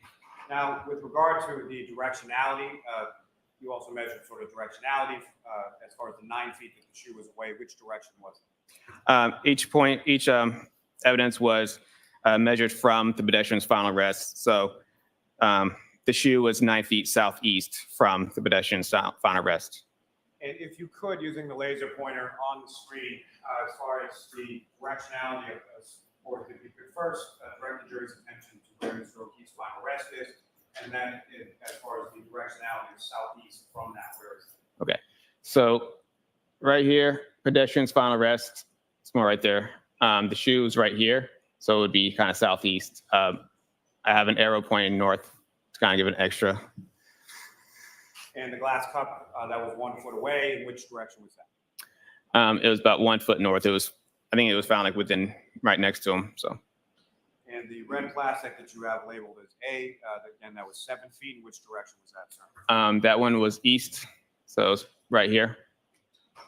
Now, with regard to the directionality, you also measured sort of directionality as far as the 9 feet that the shoe was away. Which direction was it? Each evidence was measured from the pedestrian's final rest. So the shoe was 9 feet southeast from the pedestrian's final rest. And if you could, using the laser pointer on the screen, as far as the directionality of this, or if you could first direct the jury's attention to where Mr. O'Keefe's final rest is, and then as far as the directionality of southeast from that, where is it? Okay, so right here, pedestrian's final rest, it's more right there. The shoe is right here, so it would be kind of southeast. I have an arrow pointing north to kind of give an extra. And the glass cup that was 1 foot away, in which direction was that? It was about 1 foot north. I think it was found like within, right next to him, so. And the red plastic that you have labeled as A, again, that was 7 feet. In which direction was that, sir? That one was east, so it's right here.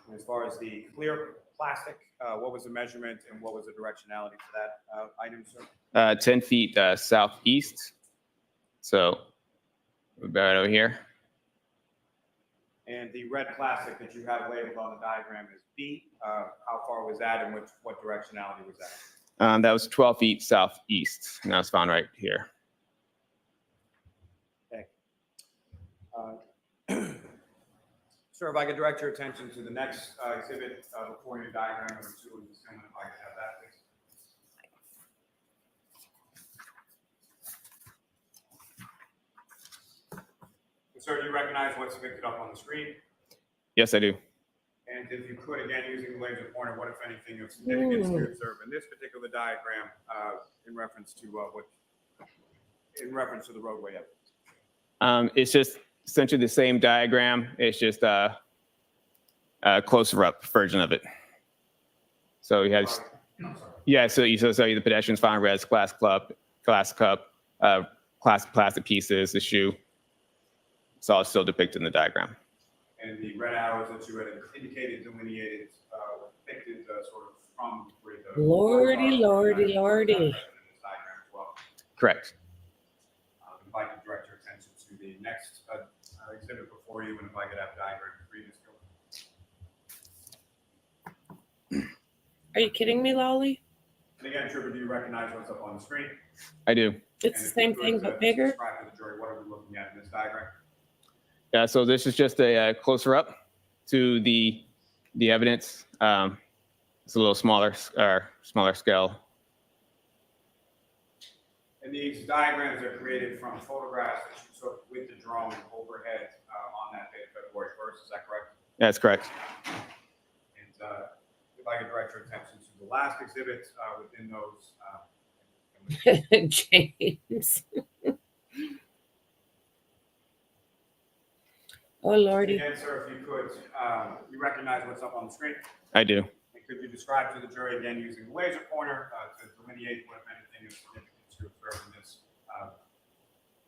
And as far as the clear plastic, what was the measurement and what was the directionality for that item, sir? 10 feet southeast, so about over here. And the red plastic that you have labeled on the diagram is B. How far was that and what directionality was that? That was 12 feet southeast, and that was found right here. Okay. Sir, if I could direct your attention to the next exhibit before your diagram number 2, and just if I could have that, please. Sir, do you recognize what's depicted up on the screen? Yes, I do. And if you could, again, using the laser pointer, what, if anything, of significance do you observe in this particular diagram in reference to the roadway evidence? It's just essentially the same diagram. It's just a closer up version of it. So you had, yeah. So you saw the pedestrian's final rest, glass cup, plastic pieces, the shoe. It's all still depicted in the diagram. And the red arrows that you had indicated, delineated, depicted sort of from where the Lordy. Correct. If I could direct your attention to the next exhibit before you, and if I could have diagram 3, Ms. Gilbert. Are you kidding me, Lally? And again, Trooper, do you recognize what's up on the screen? I do. It's the same thing, but bigger. Describe to the jury what are we looking at in this diagram? Yeah, so this is just a closer up to the evidence. It's a little smaller scale. And these diagrams are created from photographs that you took with the drone overhead on that day, February 1st. Is that correct? Yeah, that's correct. And if I could direct your attention to the last exhibit within those. James. Oh, Lordy. Again, sir, if you could, you recognize what's up on the screen? I do. And could you describe to the jury, again, using the laser pointer to delineate what, if anything, is significant to observe in this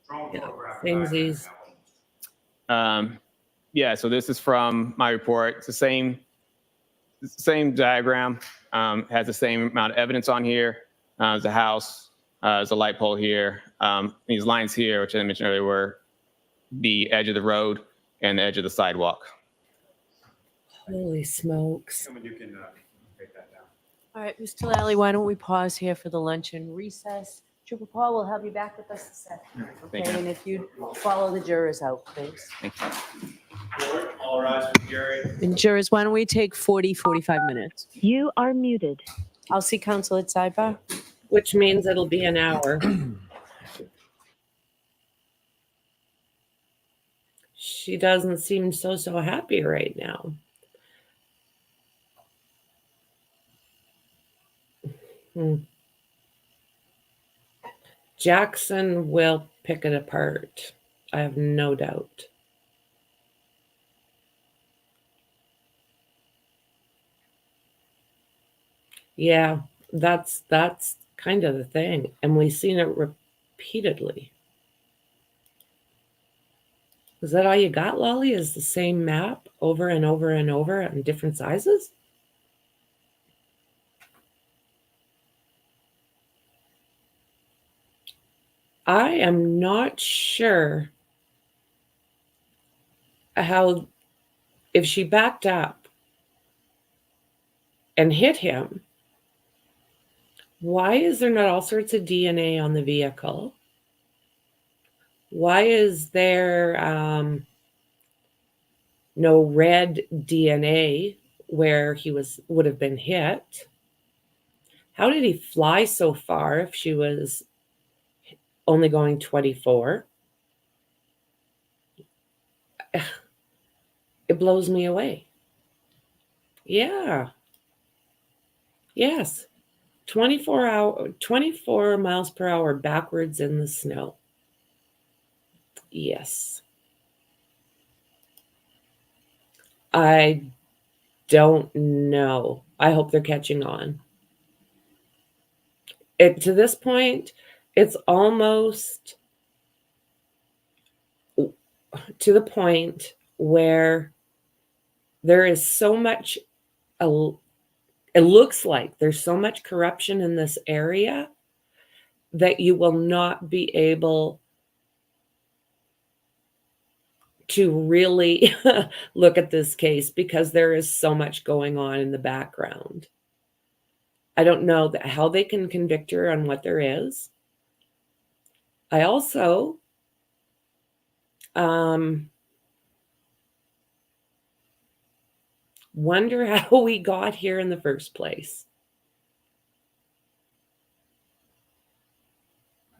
drone photograph? Samesies. Yeah, so this is from my report. It's the same diagram. Has the same amount of evidence on here. There's a house. There's a light pole here. These lines here, which I mentioned earlier, were the edge of the road and the edge of the sidewalk. Holy smokes. Someone you can take that down. All right, Mr. Lally, why don't we pause here for the luncheon recess? Trooper Paul will have you back with us a second. Thank Okay, you. and if you follow the jurors out, please. Thank you. Board, all rise for the jury. And jurors, why don't we take 45 minutes? You are muted. I'll see counsel at sidebar. Which means it'll be an hour. She doesn't seem so happy right now. Jackson will pick it apart. I have no doubt. Yeah, that's kind of the thing. And we've seen it repeatedly. Is that all you got, Lally? Is the same map over and over and over in different sizes? I am not sure how, if she backed up and hit him, why is there not all sorts of DNA on the vehicle? Why is there no red DNA where he would have been hit? How did he fly so far if she was only going 24? It blows me away. Yeah. Yes. 24 miles per hour backwards in the snow. Yes. I don't know. I hope they're catching on. To this point, it's almost to the point where there is so much, it looks like there's so much corruption in this area that you will not be able to really look at this case because there is so much going on in the background. I don't know how they can convict her on what there is. I also wonder how we got here in the first place.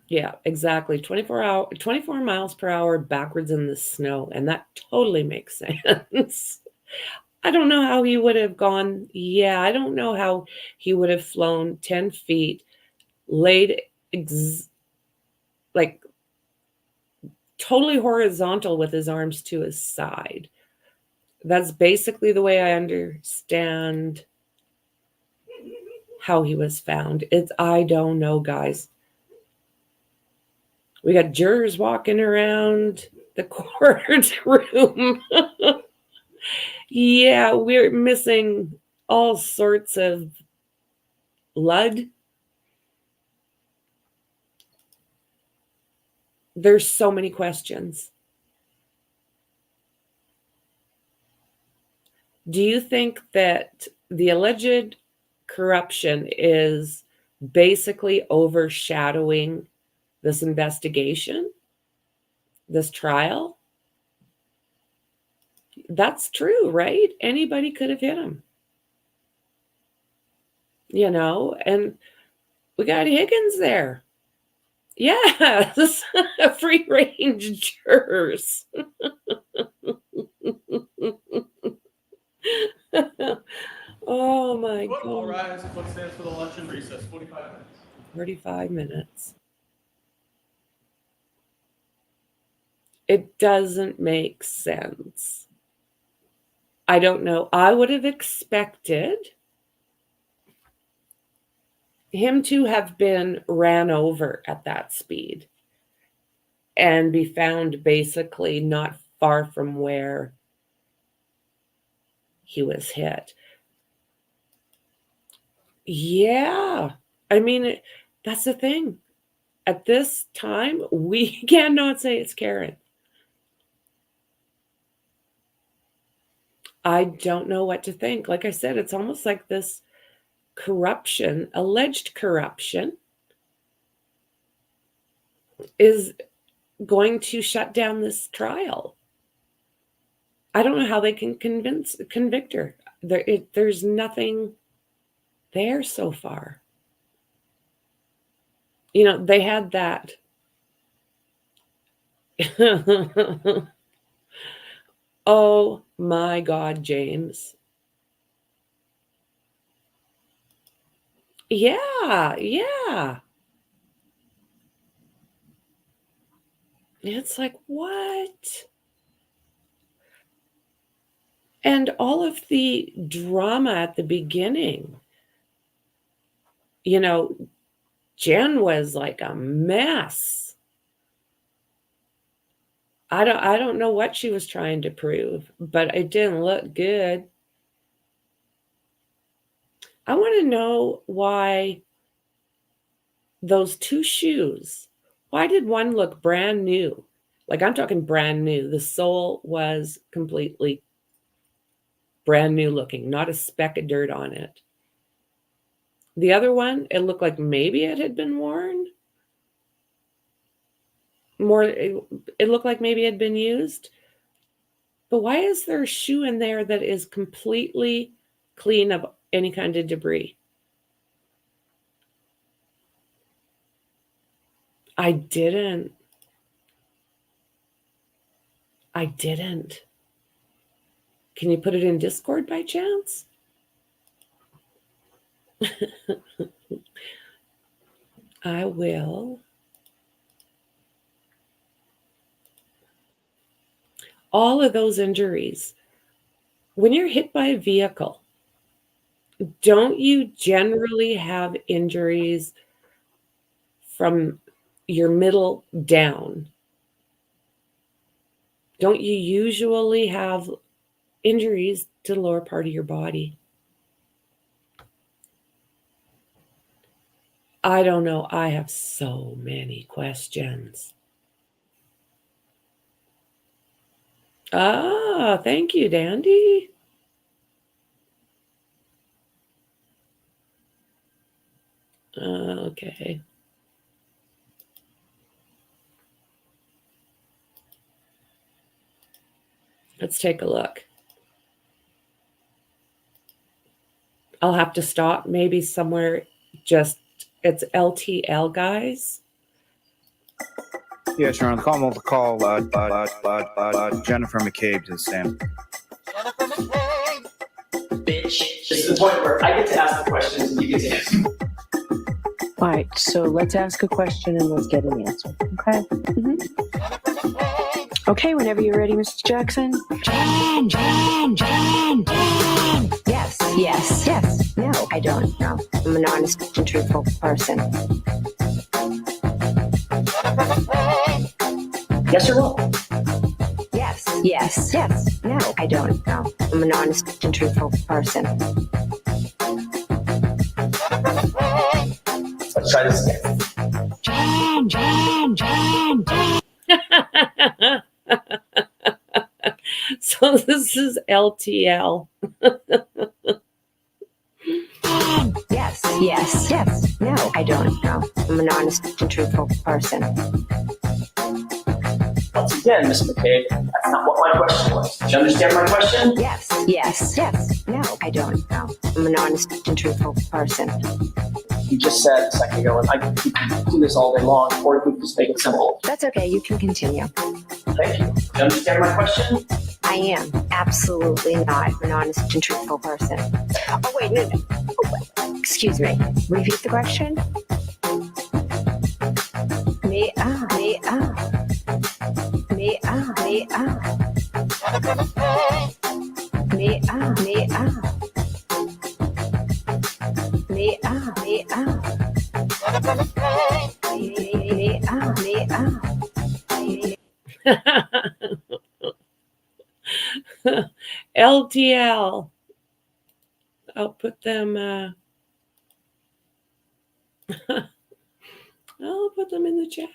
Yeah, exactly. 24 miles per hour backwards in the snow. And that totally makes sense. I don't know how he would have gone. Yeah, I don't know how he would have flown 10 feet, laid like totally horizontal with his arms to his side. That's basically the way I understand how he was found. I don't know, guys. We got jurors walking around the courtroom. Yeah, we're missing all sorts of blood. There's so many questions. Do you think that the alleged corruption is basically overshadowing this investigation, this trial? That's true, right? Anybody could have hit him. You know, and we got Higgins there. Yes, free range jurors. Oh my God. All rise. What stands for the luncheon recess? 45 minutes. 45 minutes. It doesn't make sense. I don't know. I would have expected him to have been ran over at that speed and be found basically not far from where he was hit. Yeah. I mean, that's the thing. At this time, we cannot say it's Karen. I don't know what to think. Like I said, it's almost like this corruption, alleged corruption, is going to shut down this trial. I don't know how they can convict her. There's nothing there so far. You know, they had that. Oh my God, James. Yeah, yeah. It's like, what? And all of the drama at the beginning, you know, Jen was like a mess. I don't know what she was trying to prove, but it didn't look good. I want to know why those two shoes Why did one look brand new? Like, I'm talking brand new. The sole was completely brand new looking, not a speck of dirt on it. The other one, it looked like maybe it had been worn. It looked like maybe it had been used. But why is there a shoe in there that is completely clean of any kind of debris? I didn't. Can you put it in Discord by chance? I will. All of those injuries. When you're hit by a vehicle, don't you generally have injuries from your middle down? Don't you usually have injuries to the lower part of your body? I don't know. I have so many questions. Ah, thank you, Dandy. Okay. Let's take a look. I'll have to stop maybe somewhere. Just, it's LTL, guys. Yeah, Sharon, call Jennifer McCabe to Sam. Bitch. This is the point where I get to ask the questions and you get to answer. All right, so let's ask a question and let's get an answer. Okay? Okay, whenever you're ready, Mr. Jackson. Jen. Yes. No, I don't. No, I'm an honest and truthful person. Yes or no? Yes. No, I don't. No, I'm an honest and truthful person. Let's try this again. Jen. So this is LTL. Yes. No, I don't. No, I'm an honest and truthful person. Once again, Ms. McCabe, that's not what my question was. Did you understand my question? Yes. No, I don't. No, I'm an honest and truthful person. You just said a second ago, and I can do this all day long, or we can just make it simple. That's okay. You can continue. Thank you. Did you understand my question? I am absolutely not an honest and truthful person. Oh, wait, no. Excuse me. Repeat the question. Me. LTL. I'll put them I'll put them in the chat.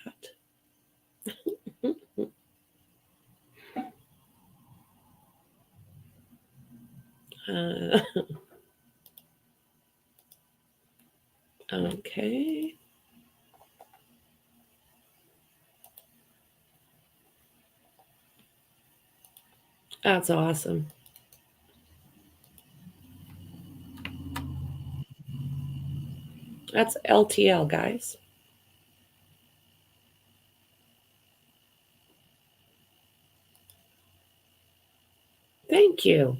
Okay. That's awesome. That's LTL, guys. Thank you.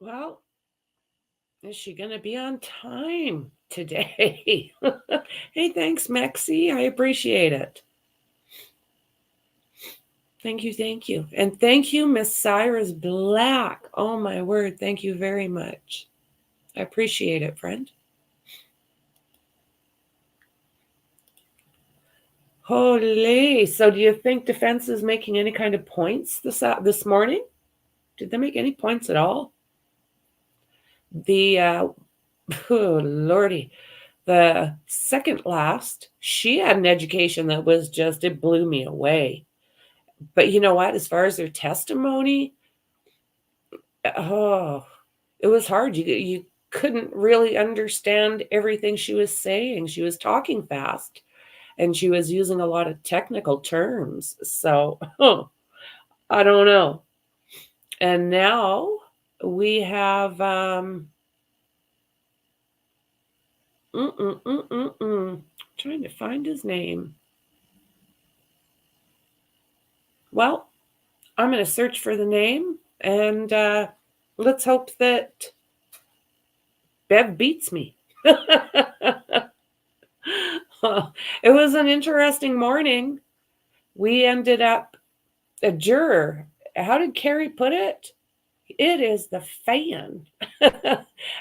Well, is she going to be on time today? Hey, thanks, Mexi. I appreciate it. Thank you, thank you. And thank you, Miss Cyrus Black. Oh, my word. Thank you very much. I appreciate it, friend. Holy. So do you think defense is making any kind of points this morning? Did they make any points at all? The, oh, Lordy, the second last, she had an education that was just, it blew me away. But you know what? As far as their testimony, oh, it was hard. You couldn't really understand everything she was saying. She was talking fast and she was using a lot of technical terms. So, I don't know. And now we have trying to find his name. Well, I'm going to search for the name, and let's hope that Bev beats me. It was an interesting morning. We ended up a juror. How did Carrie put it? It is the fan.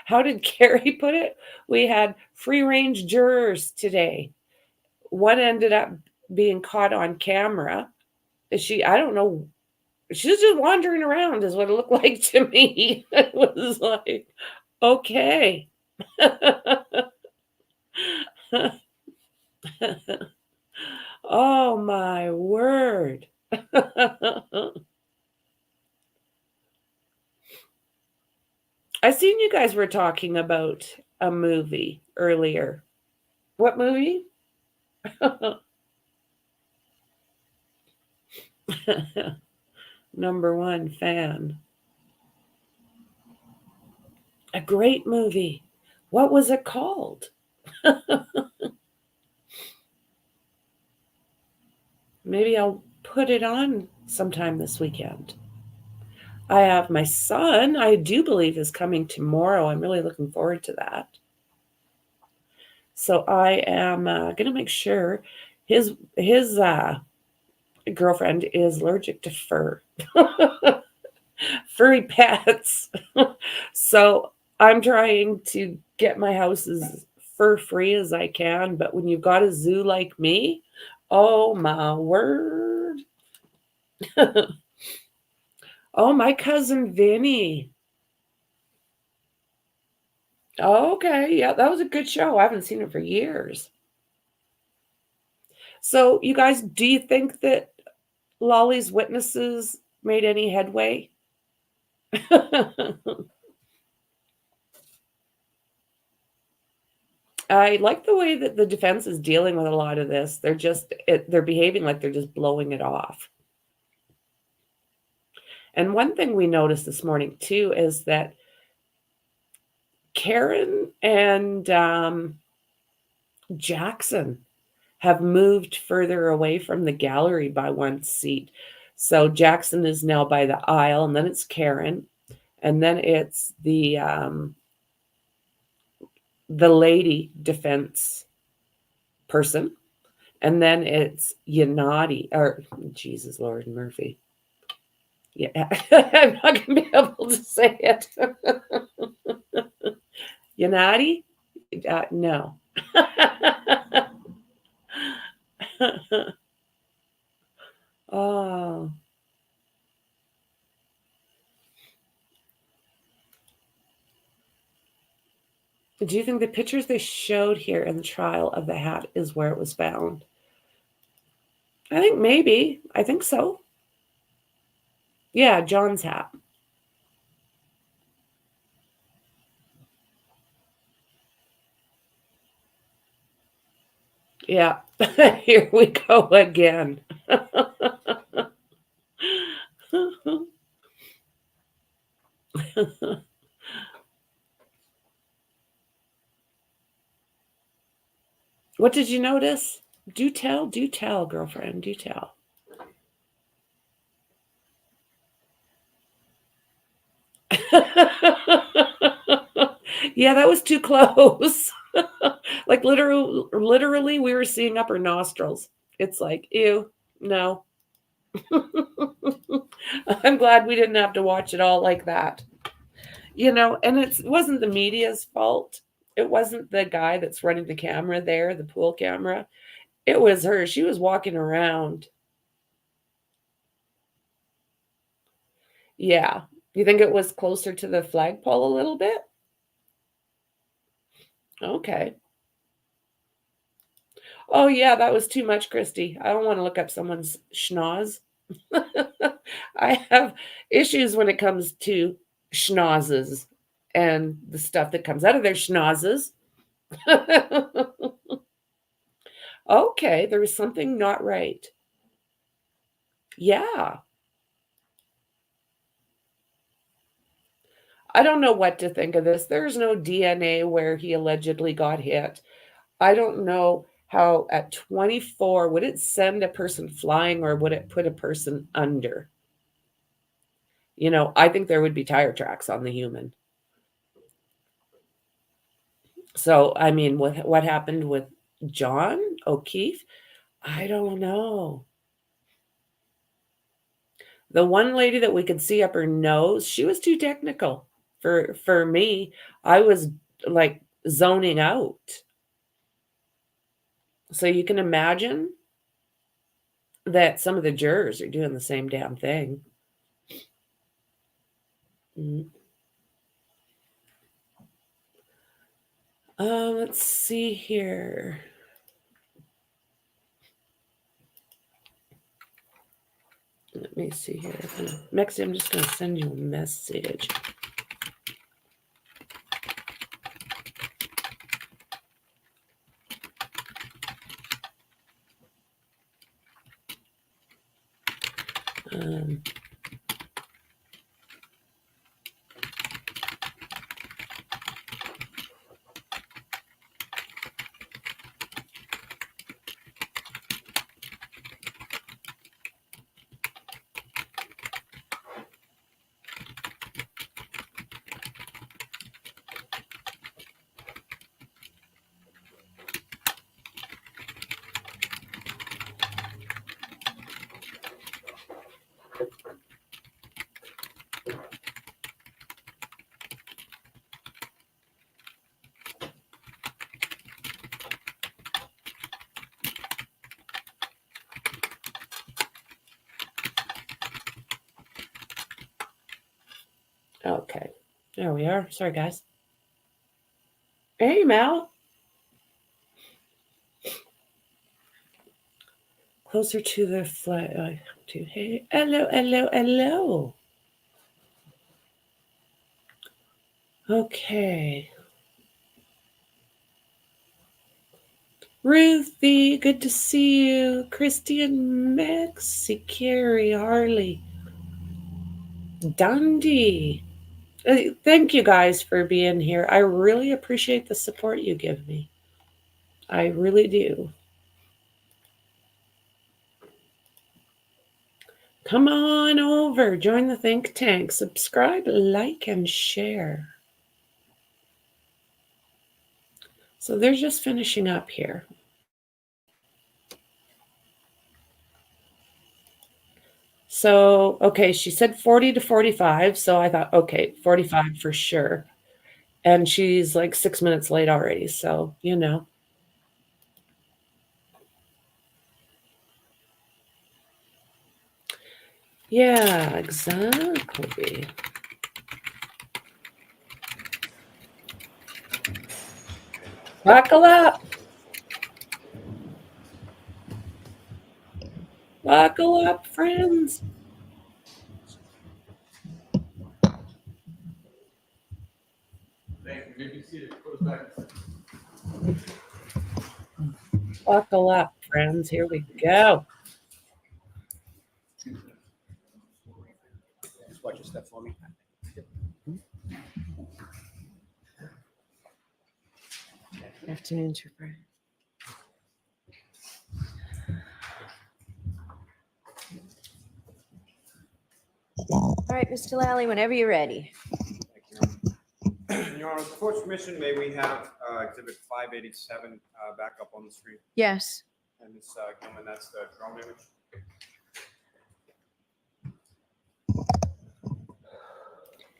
How did Carrie put it? We had free-range jurors today. One ended up being caught on camera. I don't know. She's just wandering around is what it looked like to me. It was like, okay. Oh, my word. I seen you guys were talking about a movie earlier. What movie? Number one fan. A great movie. What was it called? Maybe I'll put it on sometime this weekend. I have my son, I do believe, is coming tomorrow. I'm really looking forward to that. So I am going to make sure his girlfriend is allergic to fur. Furry pets. So I'm trying to get my house as fur-free as I can. But when you've got a zoo like me, oh, my word. Oh, my cousin Vinny. Okay, yeah, that was a good show. I haven't seen it for years. So, you guys, do you think that Lally's witnesses made any headway? I like the way that the defense is dealing with a lot of this. They're behaving like they're just blowing it off. And one thing we noticed this morning, too, is that Karen and Jackson have moved further away from the gallery by one seat. So Jackson is now by the aisle, and then it's Karen, and then it's the lady defense person, and then it's Yanati, or Jesus Lord Murphy. Yeah, I'm not going to be able to say it. Yanati? No. Oh. Do you think the pictures they showed here in the trial of the hat is where it was found? I think maybe. I think so. Yeah, John's hat. Yeah, here we go again. What did you notice? Do tell, girlfriend, do tell. Yeah, that was too close. Like literally, we were seeing up her nostrils. It's like, ew, no. I'm glad we didn't have to watch it all like that. You know, and it wasn't the media's fault. It wasn't the guy that's running the camera there, the pool camera. It was her. She was walking around. Yeah. You think it was closer to the flagpole a little bit? Okay. Oh, yeah, that was too much, Christy. I don't want to look up someone's schnoz. I have issues when it comes to schnozzes and the stuff that comes out of their schnozzes. Okay, there was something not right. Yeah. I don't know what to think of this. There's no DNA where he allegedly got hit. I don't know how at 24, would it send a person flying or would it put a person under? You know, I think there would be tire tracks on the human. So, I mean, what happened with John O'Keefe? I don't know. The one lady that we could see up her nose, she was too technical for me. I was like zoning out. So you can imagine that some of the jurors are doing the same damn thing. Let's see here. Let me see here. Mexi, I'm just going to send you a message. Okay, there we are. Sorry, guys. Hey, Mel. Closer to the flag. Hey, hello, hello, hello. Okay. Ruthie, good to see you. Christian, Mexi, Carrie, Harley, Dundee. Thank you guys for being here. I really appreciate the support you give me. I really do. Come on over, join the think tank, subscribe, like, and share. So they're just finishing up here. So, okay, she said 40 to 45. So I thought, okay, 45 for sure. And she's like 6 minutes late already. So, you know. Yeah, exactly. Buckle up. Buckle up, friends. Buckle up, friends. Here we go. Just watch your step for me. Afternoon, Trooper. All right, Mr. Lally, whenever you're ready. Your Honor, with the court's permission, may we have exhibit 587 back up on the screen? Yes. And Ms. Gilman, that's the drone image.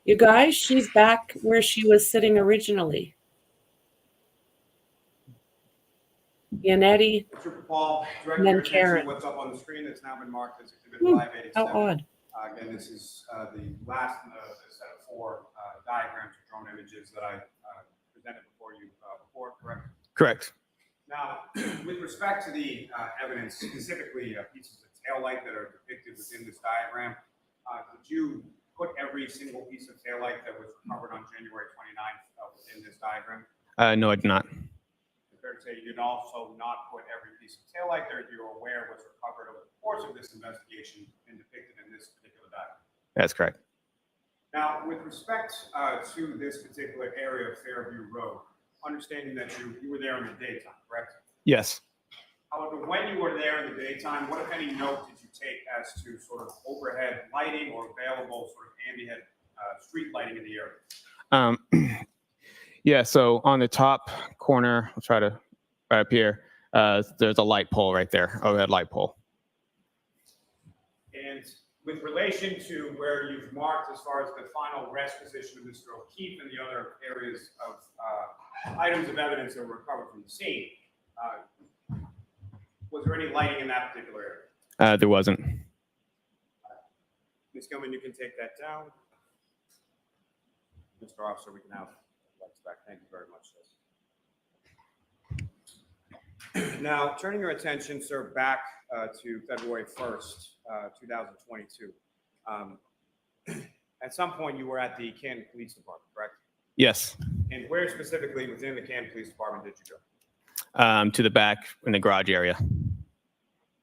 You guys, she's back where she was sitting originally. Yanetti, Trooper Paul, direct and your then attention to Karen. what's up on the screen that's now been marked as exhibit Hmm, 587. how odd. Again, this is the last in the set of 4 diagrams or drone images that I presented before you before, correct? Correct. Now, with respect to the evidence, specifically pieces of taillight that are depicted within this diagram, did you put every single piece of taillight that was recovered on January 29th within this diagram? No, I did not. Fair to say you did also not put every piece of taillight that you're aware was recovered over the course of this investigation and depicted in this particular diagram. That's correct. Now, with respect to this particular area of Fairview Road, understanding that you were there in the daytime, correct? Yes. However, when you were there in the daytime, what, if any, note did you take as to sort of overhead lighting or available sort of ambient street lighting in the area? Yeah, so on the top corner, I'll try to, right up here, there's a light pole right there, overhead light pole. And with relation to where you've marked as far as the final rest position of Mr. O'Keefe and the other areas of items of evidence that were recovered from the scene, was there any lighting in that particular area? There wasn't. Ms. Gilman, you can take that down. Mr. Officer, we can have lights back. Thank you very much. Now, turning your attention, sir, back to February 1st, 2022. At some point, you were at the Canton Police Department, correct? Yes. And where specifically within the Canton Police Department did you go? To the back in the garage area.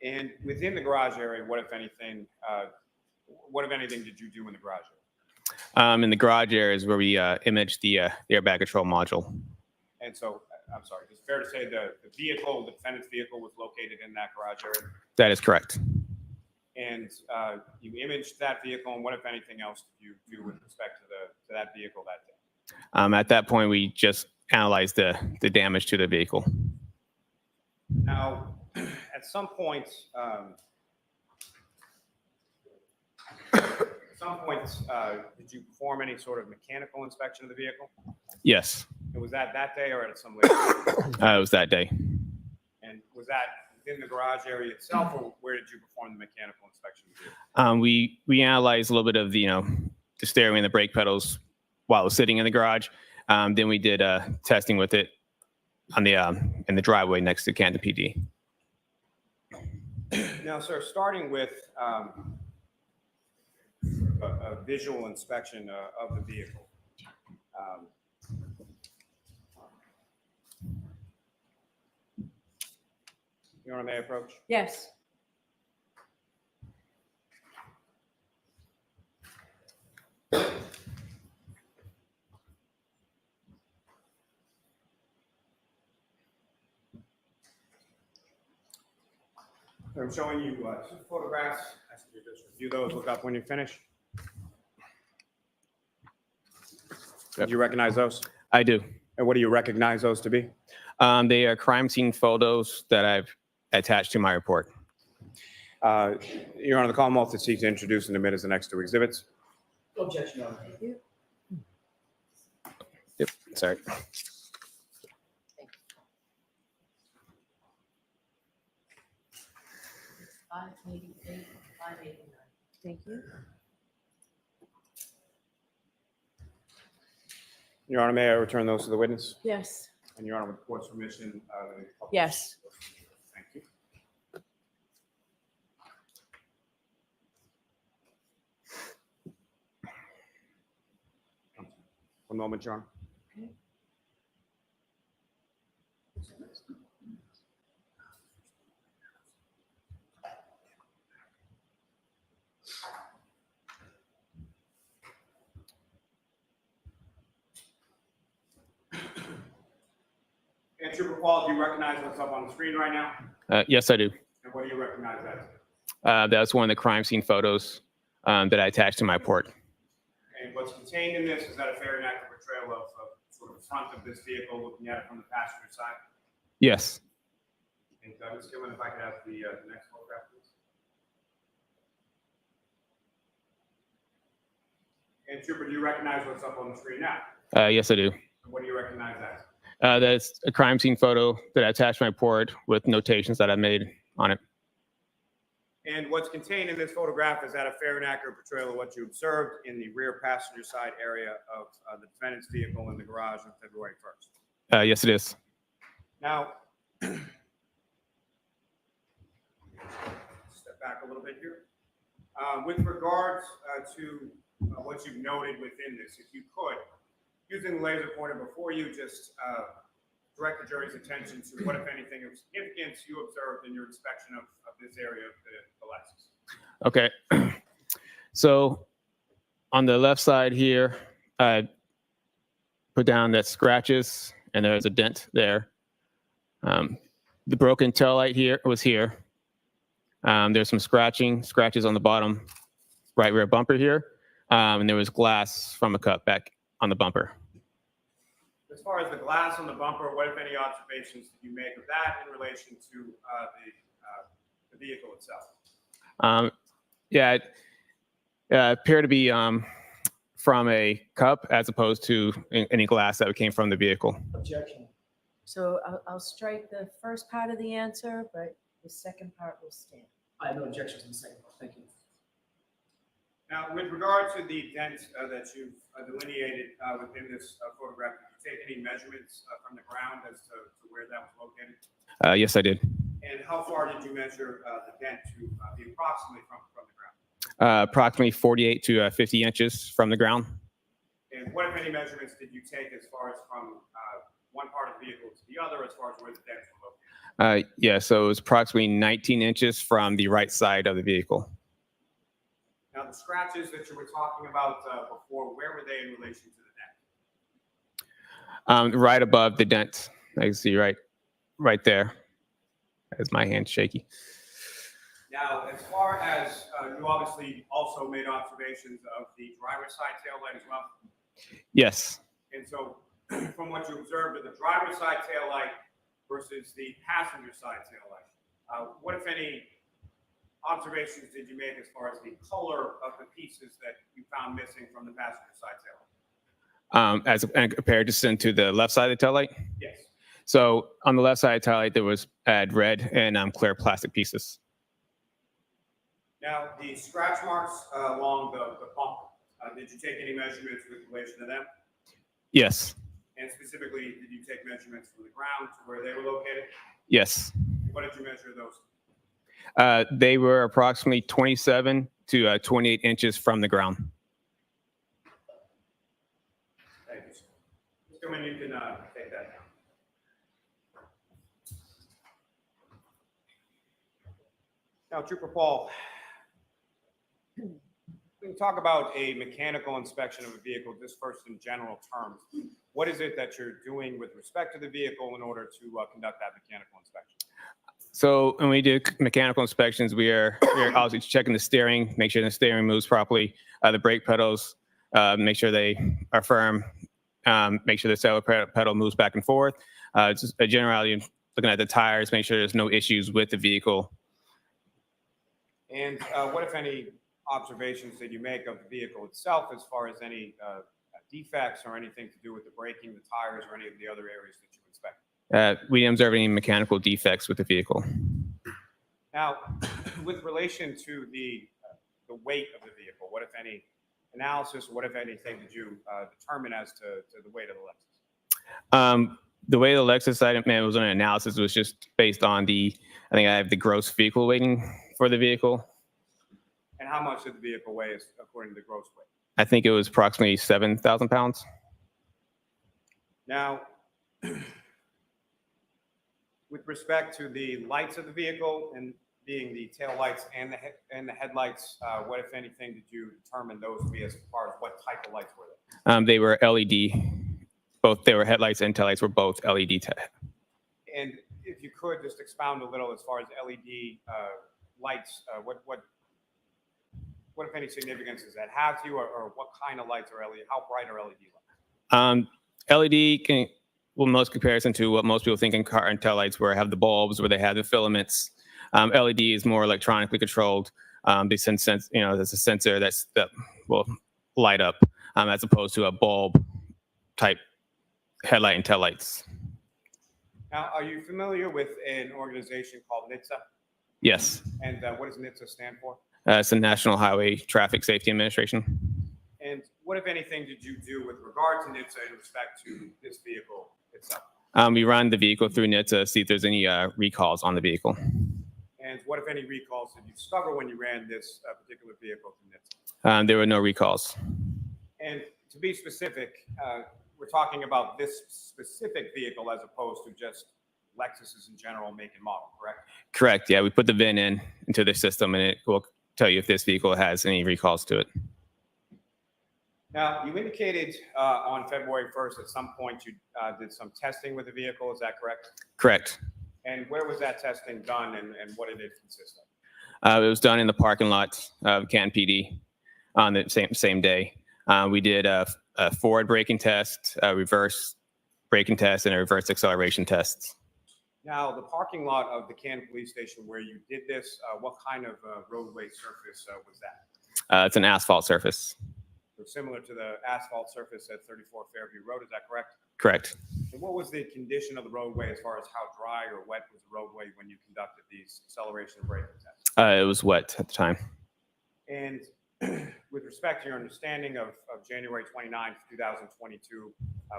And within the garage area, what if anything did you do in the garage area? In the garage area is where we imaged the airbag control module. And so, I'm sorry, it's fair to say the vehicle, the defendant's vehicle was located in that garage area? That is correct. And you imaged that vehicle, and what, if anything else, did you do with respect to that vehicle that day? At that point, we just analyzed the damage to the vehicle. Now, at some point, did you perform any sort of mechanical inspection of the vehicle? Yes. And was that day or at some later? It was that day. And was that within the garage area itself, or where did you perform the mechanical inspection of the vehicle? We analyzed a little bit of the steering and the brake pedals while it was sitting in the garage. Then we did testing with it on the in the driveway next to Canton PD. Now, sir, starting with a visual inspection of the vehicle. Your Honor, may I approach? Yes. I'm showing you 2 photographs. Ask you to just review those, look up when you finish. Yep. Do you recognize those? I do. And what do you recognize those to be? They are crime scene photos that I've attached to my report. Your Honor, the Commonwealth is seeks to introduce and admit as the next 2 exhibits. Objection, Your Honor. Thank you. Yep, sorry. Thank you. Your Honor, may I return those to the witness? Yes. And Your Honor, with the court's permission. Yes. Thank you. One moment, Your Honor. And Trooper Paul, do you recognize what's up on the screen right now? Yes, I do. And what do you recognize that? That's one of the crime scene photos that I attached to my report. And what's contained in this, is that a fair and accurate portrayal of front of this vehicle, looking at it from the passenger side? Yes. And Ms. Gilman, if I could have the next photograph, please. And Trooper, do you recognize what's up on the screen now? Yes, I do. What do you recognize as? That's a crime scene photo that I attached to my report with notations that I made on it. And what's contained in this photograph is that a fair and accurate portrayal of what you observed in the rear passenger side area of the defendant's vehicle in the garage on February 1st. Yes, it is. Now, step back a little bit here. With regards to what you've noted within this, if you could, using the laser pointer before you, just direct the jury's attention to what, if anything, of significance you observed in your inspection of this area of the Lexus. Okay. So on the left side here, I put down that scratches, and there's a dent there. The broken tail light here was here. There's some scratches on the bottom right rear bumper here. And there was glass from a cut back on the bumper. As far as the glass on the bumper, what, if any, observations did you make of that in relation to the vehicle itself? Yeah, it appeared to be from a cup as opposed to any glass that came from the vehicle. Objection. So I'll strike the first part of the answer, but the second part will stand. I have no objections to the second part. Thank you. Now, with regard to the dent that you've delineated within this photograph, did you take any measurements from the ground as to where that was located? Yes, I did. And how far did you measure the dent to be approximately from the ground? Approximately 48 to 50 inches from the ground. And what, if any, measurements did you take as far as from one part of the vehicle to the other, as far as where the dents were located? Yeah, so it was approximately 19 inches from the right side of the vehicle. Now, the scratches that you were talking about before, where were they in relation to the dent? Right above the dent. I can see right there. As my hand's shaky. Now, as far as you obviously also made observations of the driver's side tail light as well. Yes. And so, from what you observed of the driver's side tail light versus the passenger side tail light, what, if any, observations did you make as far as the color of the pieces that you found missing from the passenger side tail light? As compared to the left side of the tail light? Yes. So on the left side of the tail light, there was red and clear plastic pieces. Now, the scratch marks along the bumper, did you take any measurements with relation to them? Yes. And specifically, did you take measurements from the ground to where they were located? Yes. What did you measure those? They were approximately 27 to 28 inches from the ground. Thank you, sir. Ms. Gilman, you can take that down. Now, Trooper Paul, we can talk about a mechanical inspection of a vehicle just first in general terms. What is it that you're doing with respect to the vehicle in order to conduct that mechanical inspection? So when we do mechanical inspections, we are obviously checking the steering, make sure the steering moves properly, the brake pedals, make sure they are firm, make sure the accelerator pedal moves back and forth. Just generally looking at the tires, make sure there's no issues with the vehicle. And what, if any, observations did you make of the vehicle itself as far as any defects or anything to do with the braking, the tires, or any of the other areas that you inspected? We didn't observe any mechanical defects with the vehicle. Now, with relation to the weight of the vehicle, what, if any, analysis, what, if anything, did you determine as to the weight of the Lexus? The way the Lexus item was on an analysis was just based on I think I have the gross vehicle weighting for the vehicle. And how much did the vehicle weigh according to the gross weight? I think it was approximately 7,000 pounds. Now, with respect to the lights of the vehicle and being the tail lights and the headlights, what, if anything, did you determine those to be as far as what type of lights were they? They were LED. They were headlights and taillights were both LED. And if you could just expound a little as far as LED lights, what, if any, significance does that have to you, or what kind of lights are LED? How bright are LED lights? LED well, most comparison to what most people think in car and tail lights, where I have the bulbs, where they have the filaments. LED is more electronically controlled. They sense, there's a sensor that will light up, as opposed to a bulb type headlight and tail lights. Now, are you familiar with an organization called NHTSA? Yes. And what does NHTSA stand for? It's the National Highway Traffic Safety Administration. And what, if anything, did you do with regard to NHTSA in respect to this vehicle itself? We run the vehicle through NHTSA to see if there's any recalls on the vehicle. And what, if any, recalls did you discover when you ran this particular vehicle through NHTSA? There were no recalls. And to be specific, we're talking about this specific vehicle as opposed to just Lexus's in general make and model, correct? Correct. Yeah, we put the VIN into the system, and it will tell you if this vehicle has any recalls to it. Now, you indicated on February 1st at some point you did some testing with the vehicle. Is that correct? Correct. And where was that testing done, and what did it consist of? It was done in the parking lot of Canton PD on the same day. We did a forward braking test, a reverse braking test, and a reverse acceleration test. Now, the parking lot of the Canton Police Station where you did this, what kind of roadway surface was that? It's an asphalt surface. So similar to the asphalt surface at 34 Fairview Road, is that correct? Correct. And what was the condition of the roadway as far as how dry or wet was the roadway when you conducted these acceleration and braking tests? It was wet at the time. And with respect to your understanding of January 29th, 2022,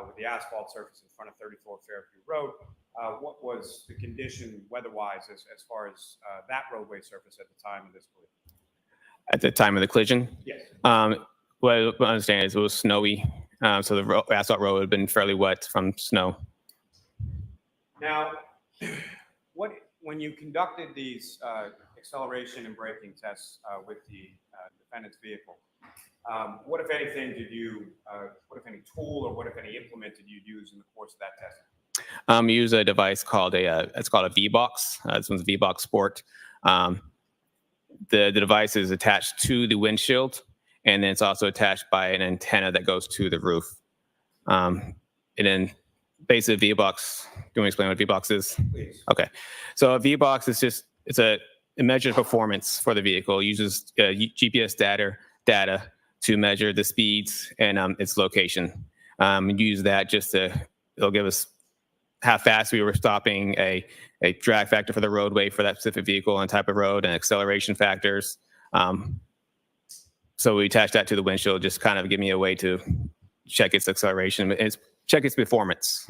with the asphalt surface in front of 34 Fairview Road, what was the condition weather-wise as far as that roadway surface at the time of this collision? At the time of the collision? Yes. What I understand is it was snowy, so the asphalt road had been fairly wet from snow. Now, when you conducted these acceleration and braking tests with the defendant's vehicle, what, if anything, what, if any, tool or what, if any, implement did you use in the course of that testing? We use a device called it's called a V-Box. This one's a V-Box Sport. The device is attached to the windshield, and then it's also attached by an antenna that goes to the roof. And then basically V-Box, do you want to explain what V-Box is? Please. Okay. So a V-Box is just, it measures performance for the vehicle. It uses GPS data to measure the speeds and its location. Use that just it'll give us how fast we were stopping, a drag factor for the roadway for that specific vehicle and type of road, and acceleration factors. So we attach that to the windshield, just kind of give me a way to check its acceleration, check its performance.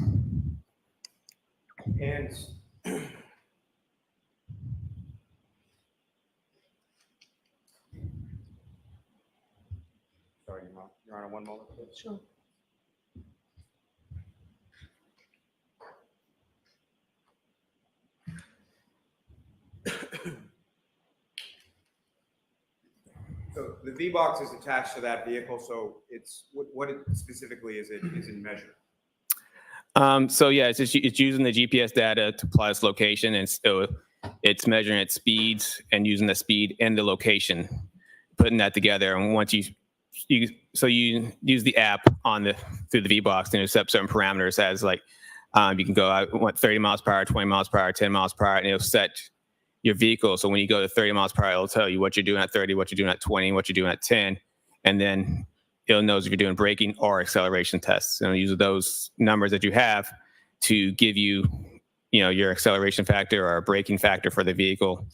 And sorry, you're on one moment, please. Sure. So the V-Box is attached to that vehicle. So it's what it specifically is it measured? So yeah, it's using the GPS data to apply its location, and so it's measuring its speeds and using the speed and the location, putting that together. And once you use the app through the V-Box and you set certain parameters as like you can go, I want 30 miles per hour, 20 miles per hour, 10 miles per hour, and it'll set your vehicle. So when you go to 30 miles per hour, it'll tell you what you're doing at 30, what you're doing at 20, what you're doing at 10. And then it'll know if you're doing braking or acceleration tests. And it'll use those numbers that you have to give you, your acceleration factor or braking factor for the vehicle.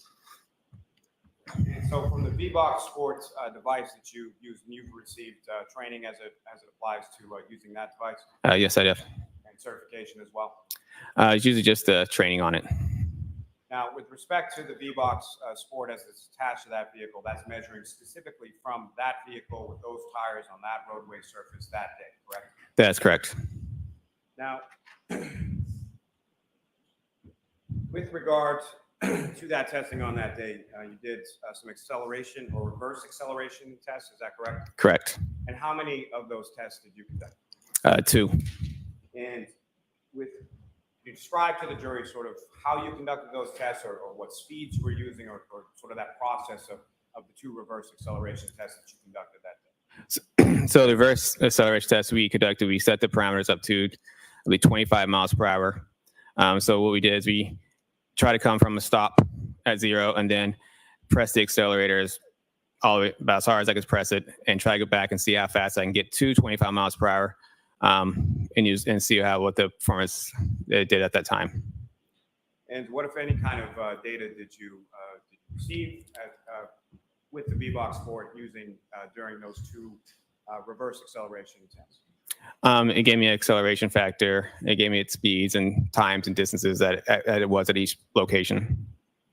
And so from the V-Box Sports device that you use, and you've received training as it applies to using that device? Yes, I have. And certification as well? It's usually just training on it. Now, with respect to the V-Box Sport as it's attached to that vehicle, that's measuring specifically from that vehicle with those tires on that roadway surface that day, correct? That's correct. Now, with regard to that testing on that day, you did some acceleration or reverse acceleration tests, is that correct? Correct. And how many of those tests did you conduct? 2. And you describe to the jury sort of how you conducted those tests or what speeds you were using or sort of that process of the 2 reverse acceleration tests that you conducted that day. So the reverse acceleration test we conducted, we set the parameters up to I believe 25 miles per hour. So what we did is we try to come from a stop at 0 and then press the accelerators all the way about as hard as I could press it and try to go back and see how fast I can get to 25 miles per hour and see what the performance it did at that time. And what, if any, kind of data did you receive with the V-Box Sport using during those two reverse acceleration tests? It gave me an acceleration factor. It gave me its speeds and times and distances that it was at each location.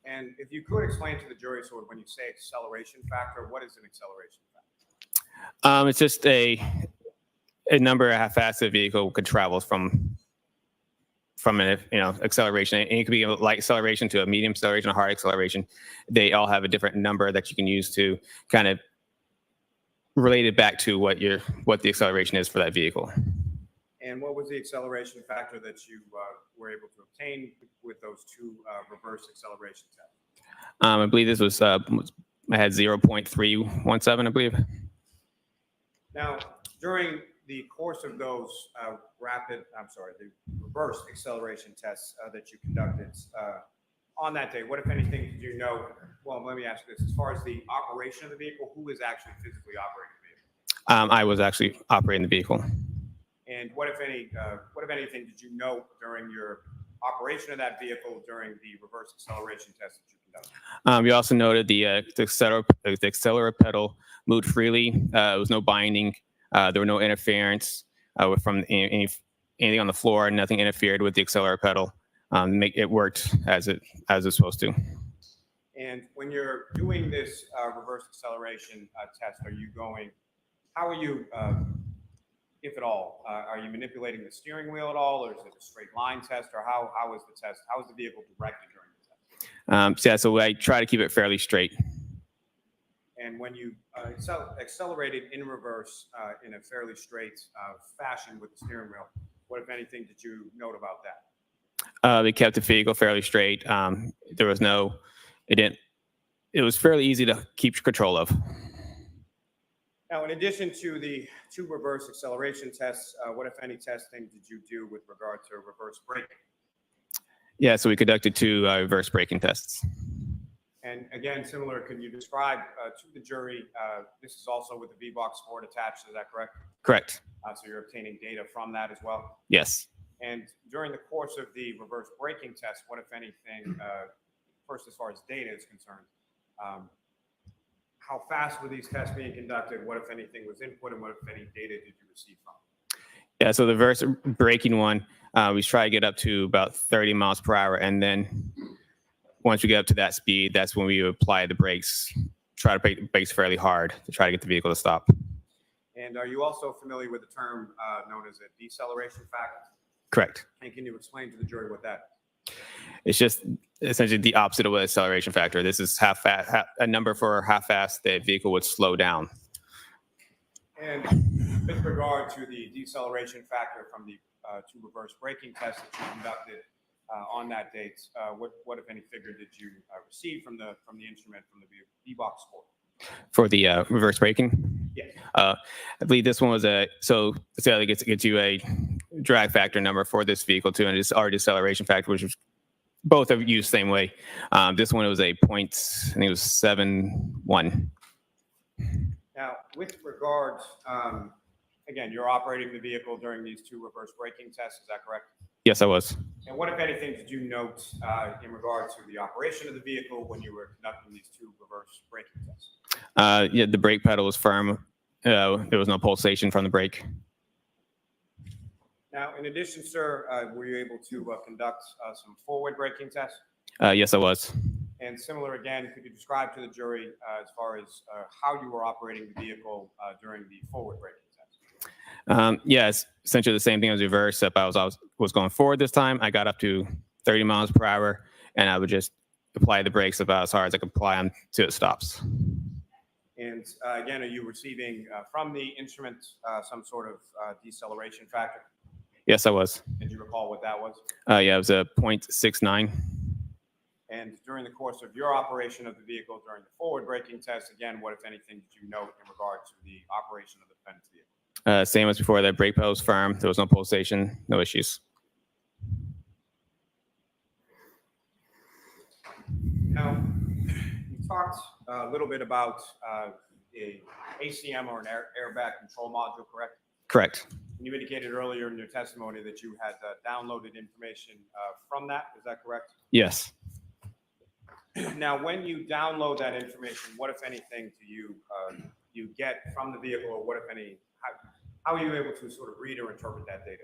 And if you could explain to the jury, sort of when you say acceleration factor, what is an acceleration factor? It's just a number of how fast the vehicle could travel from an acceleration. And it could be a light acceleration to a medium acceleration, a hard acceleration. They all have a different number that you can use to kind of relate it back to what the acceleration is for that vehicle. And what was the acceleration factor that you were able to obtain with those two reverse acceleration tests? I believe this was I had 0.317, I believe. Now, during the course of those the reverse acceleration tests that you conducted on that day, what, if anything, did you know? Well, let me ask you this: as far as the operation of the vehicle, who is actually physically operating the vehicle? I was actually operating the vehicle. And what, if anything, did you know during your operation of that vehicle during the reverse acceleration test that you conducted? We also noted the accelerator pedal moved freely. There was no binding. There were no interference from anything on the floor. Nothing interfered with the accelerator pedal. It worked as it's supposed to. And when you're doing this reverse acceleration test, how are you, if at all, are you manipulating the steering wheel at all, or is it a straight line test, or how is the test? How is the vehicle directed during the test? So I try to keep it fairly straight. And when you accelerated in reverse in a fairly straight fashion with the steering wheel, what, if anything, did you note about that? They kept the vehicle fairly straight. It was fairly easy to keep control of. Now, in addition to the two reverse acceleration tests, what, if any, testing did you do with regard to reverse braking? Yeah, so we conducted two reverse braking tests. And again, similar, can you describe to the jury, this is also with the V-Box Sport attached, is that correct? Correct. So you're obtaining data from that as well? Yes. And during the course of the reverse braking test, what, if anything, first as far as data is concerned, how fast were these tests being conducted? What, if anything, was input, and what, if any, data did you receive from? Yeah, so the reverse braking one, we try to get up to about 30 miles per hour. And then once we get up to that speed, that's when we apply the brakes, try to brake the brakes fairly hard to try to get the vehicle to stop. And are you also familiar with the term known as a deceleration factor? Correct. And can you explain to the jury what that is? It's just essentially the opposite of an acceleration factor. This is a number for how fast the vehicle would slow down. And with regard to the deceleration factor from the two reverse braking tests that you conducted on that date, what, if any, figure did you receive from the instrument, from the V-Box Sport? For the reverse braking? Yes. I believe this one was so it gets you a drag factor number for this vehicle too, and it's our deceleration factor, which was both are used the same way. This one was I think it was 7.1. Now, with regard, again, you're operating the vehicle during these two reverse braking tests, is that correct? Yes, I was. And what, if anything, did you note in regard to the operation of the vehicle when you were conducting these two reverse braking tests? Yeah, the brake pedal was firm. There was no pulsation from the brake. Now, in addition, sir, were you able to conduct some forward braking tests? Yes, I was. And similar again, could you describe to the jury as far as how you were operating the vehicle during the forward braking test? Yeah, it's essentially the same thing as reverse, except I was going forward this time. I got up to 30 miles per hour, and I would just apply the brakes about as hard as I could apply them till it stops. And again, are you receiving from the instrument some sort of deceleration factor? Yes, I was. Did you recall what that was? Yeah, it was a 0.69. And during the course of your operation of the vehicle during the forward braking test, again, what, if anything, did you note in regard to the operation of the defendant's vehicle? Same as before, the brake pedal was firm. There was no pulsation, no issues. Now, you talked a little bit about a ACM or an airbag control module, correct? Correct. And you indicated earlier in your testimony that you had downloaded information from that. Is that correct? Yes. Now, when you download that information, what, if anything, do you get from the vehicle, or what, if any, how are you able to sort of read or interpret that data?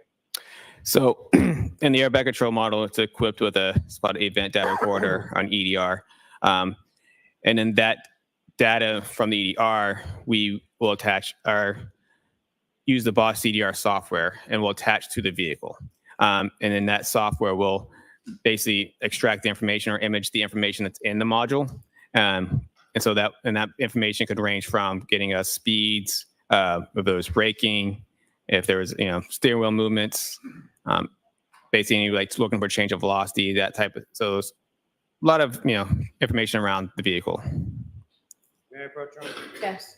So in the airbag control model, it's equipped with a spot event data recorder on EDR. And then that data from the EDR, we will use the BOSS CDR software and we'll attach to the vehicle. And then that software will basically extract the information or image the information that's in the module. And so that information could range from getting us speeds, if there was braking, if there was, steering wheel movements, basically like looking for change of velocity, that type of, so there's a lot of, information around the vehicle. May I approach you? Yes.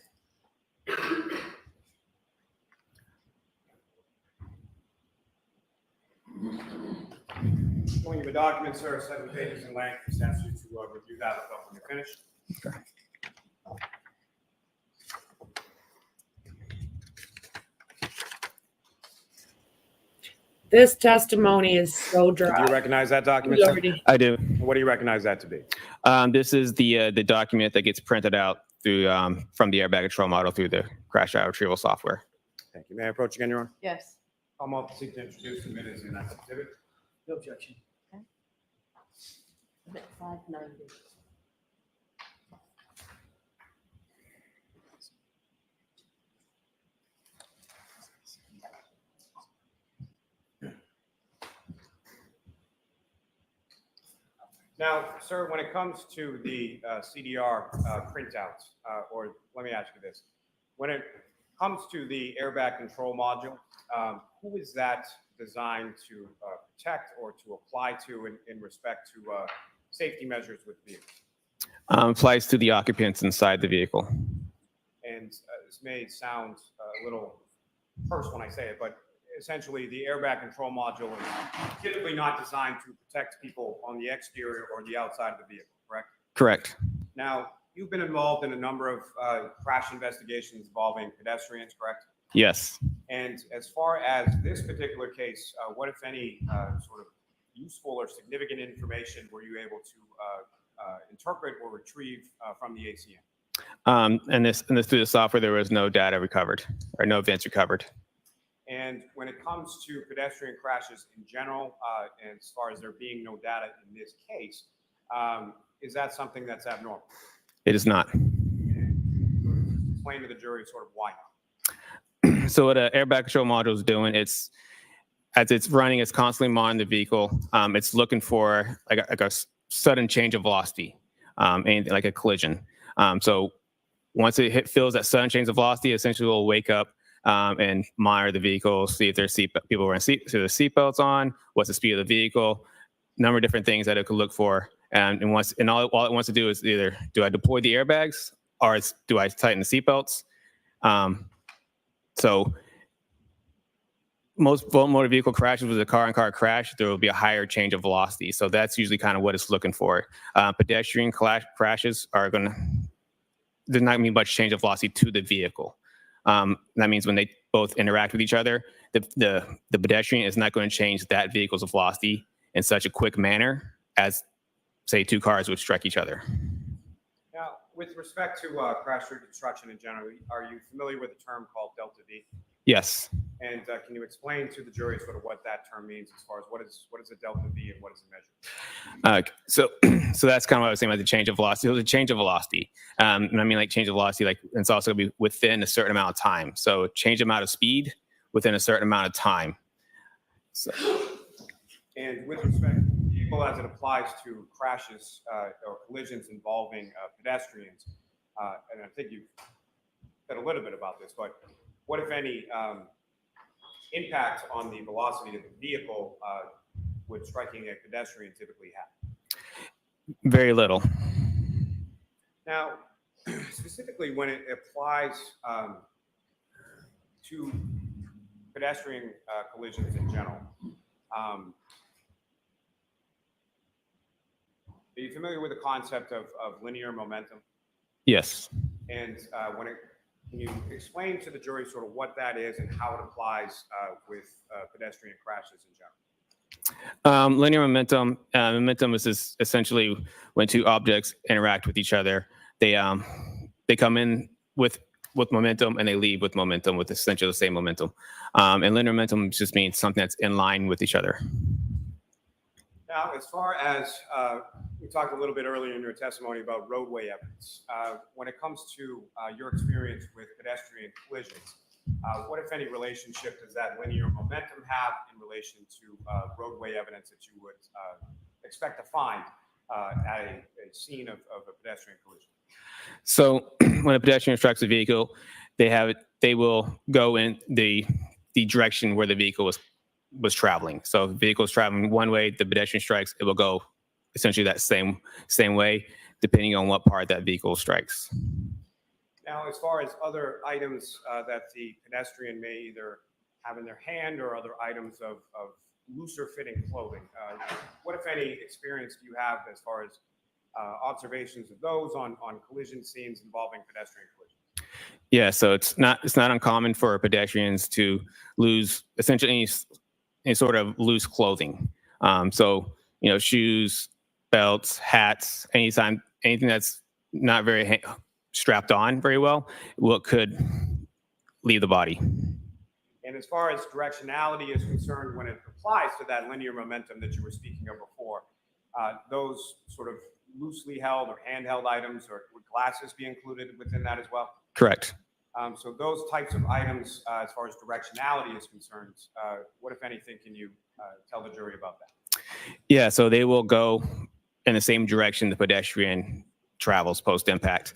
When you have a document, sir, 7 pages in length, just ask you to review that when you're finished. Okay. This testimony is so dry. Do you recognize that document, We sir? already- I do. What do you recognize that to be? This is the document that gets printed out through from the airbag control model through the crash data retrieval software. Thank you. May I approach again, Your Honor? Yes. I'm up to seek to introduce the minutes in that exhibit. No objection. Exhibit 590. Now, sir, when it comes to the CDR printouts, or let me ask you this. When it comes to the airbag control module, who is that designed to protect or to apply to in respect to safety measures with vehicles? Applies to the occupants inside the vehicle. And this may sound a little terse when I say it, but essentially the airbag control module is typically not designed to protect people on the exterior or the outside of the vehicle, correct? Correct. Now, you've been involved in a number of crash investigations involving pedestrians, correct? Yes. And as far as this particular case, what, if any, sort of useful or significant information were you able to interpret or retrieve from the ACM? And this through the software, there was no data recovered or no events recovered. And when it comes to pedestrian crashes in general, and as far as there being no data in this case, is that something that's abnormal? It is not. Explain to the jury sort of why not. So what an airbag control module is doing, as it's running, it's constantly monitoring the vehicle. It's looking for like a sudden change of velocity, and like a collision. So once it feels that sudden change of velocity, essentially will wake up and monitor the vehicle, see if there's people wearing seatbelts on, what's the speed of the vehicle, number of different things that it could look for. And all it wants to do is either do I deploy the airbags or do I tighten the seatbelts? So most motor vehicle crashes with a car-on-car crash, there will be a higher change of velocity. So that's usually kind of what it's looking for. Pedestrian crashes there's not going to be much change of velocity to the vehicle. That means when they both interact with each other, the pedestrian is not going to change that vehicle's velocity in such a quick manner as, say, two cars would strike each other. Now, with respect to crash reconstruction in general, are you familiar with a term called delta V? Yes. And can you explain to the jury sort of what that term means as far as what is a delta V and what is it measured? So that's kind of what I was saying about the change of velocity. It was a change of velocity. And I mean, like change of velocity, like it's also going to be within a certain amount of time. So change amount of speed within a certain amount of time. So. And with respect to the vehicle as it applies to crashes or collisions involving pedestrians, and I think you've said a little bit about this, but what, if any, impact on the velocity of the vehicle would striking a pedestrian typically have? Very little. Now, specifically when it applies to pedestrian collisions in general, are you familiar with the concept of linear momentum? Yes. And can you explain to the jury sort of what that is and how it applies with pedestrian crashes in general? Linear momentum. Momentum is essentially when two objects interact with each other. They come in with momentum and they leave with momentum, with essentially the same momentum. And linear momentum just means something that's in line with each other. Now, as far as we talked a little bit earlier in your testimony about roadway evidence, when it comes to your experience with pedestrian collisions, what, if any, relationship does that linear momentum have in relation to roadway evidence that you would expect to find at a scene of a pedestrian collision? So when a pedestrian strikes a vehicle, they will go in the direction where the vehicle was traveling. So if the vehicle is traveling one way, the pedestrian strikes, it will go essentially that same way, depending on what part that vehicle strikes. Now, as far as other items that the pedestrian may either have in their hand or other items of looser fitting clothing, what, if any, experience do you have as far as observations of those on collision scenes involving pedestrian collisions? Yeah, so it's not uncommon for pedestrians to lose essentially any sort of loose clothing. So shoes, belts, hats, anything that's not very strapped on very well, what could leave the body. And as far as directionality is concerned, when it applies to that linear momentum that you were speaking of before, those sort of loosely held or handheld items, or would glasses be included within that as well? Correct. So those types of items, as far as directionality is concerned, what, if anything, can you tell the jury about that? Yeah, so they will go in the same direction the pedestrian travels post-impact.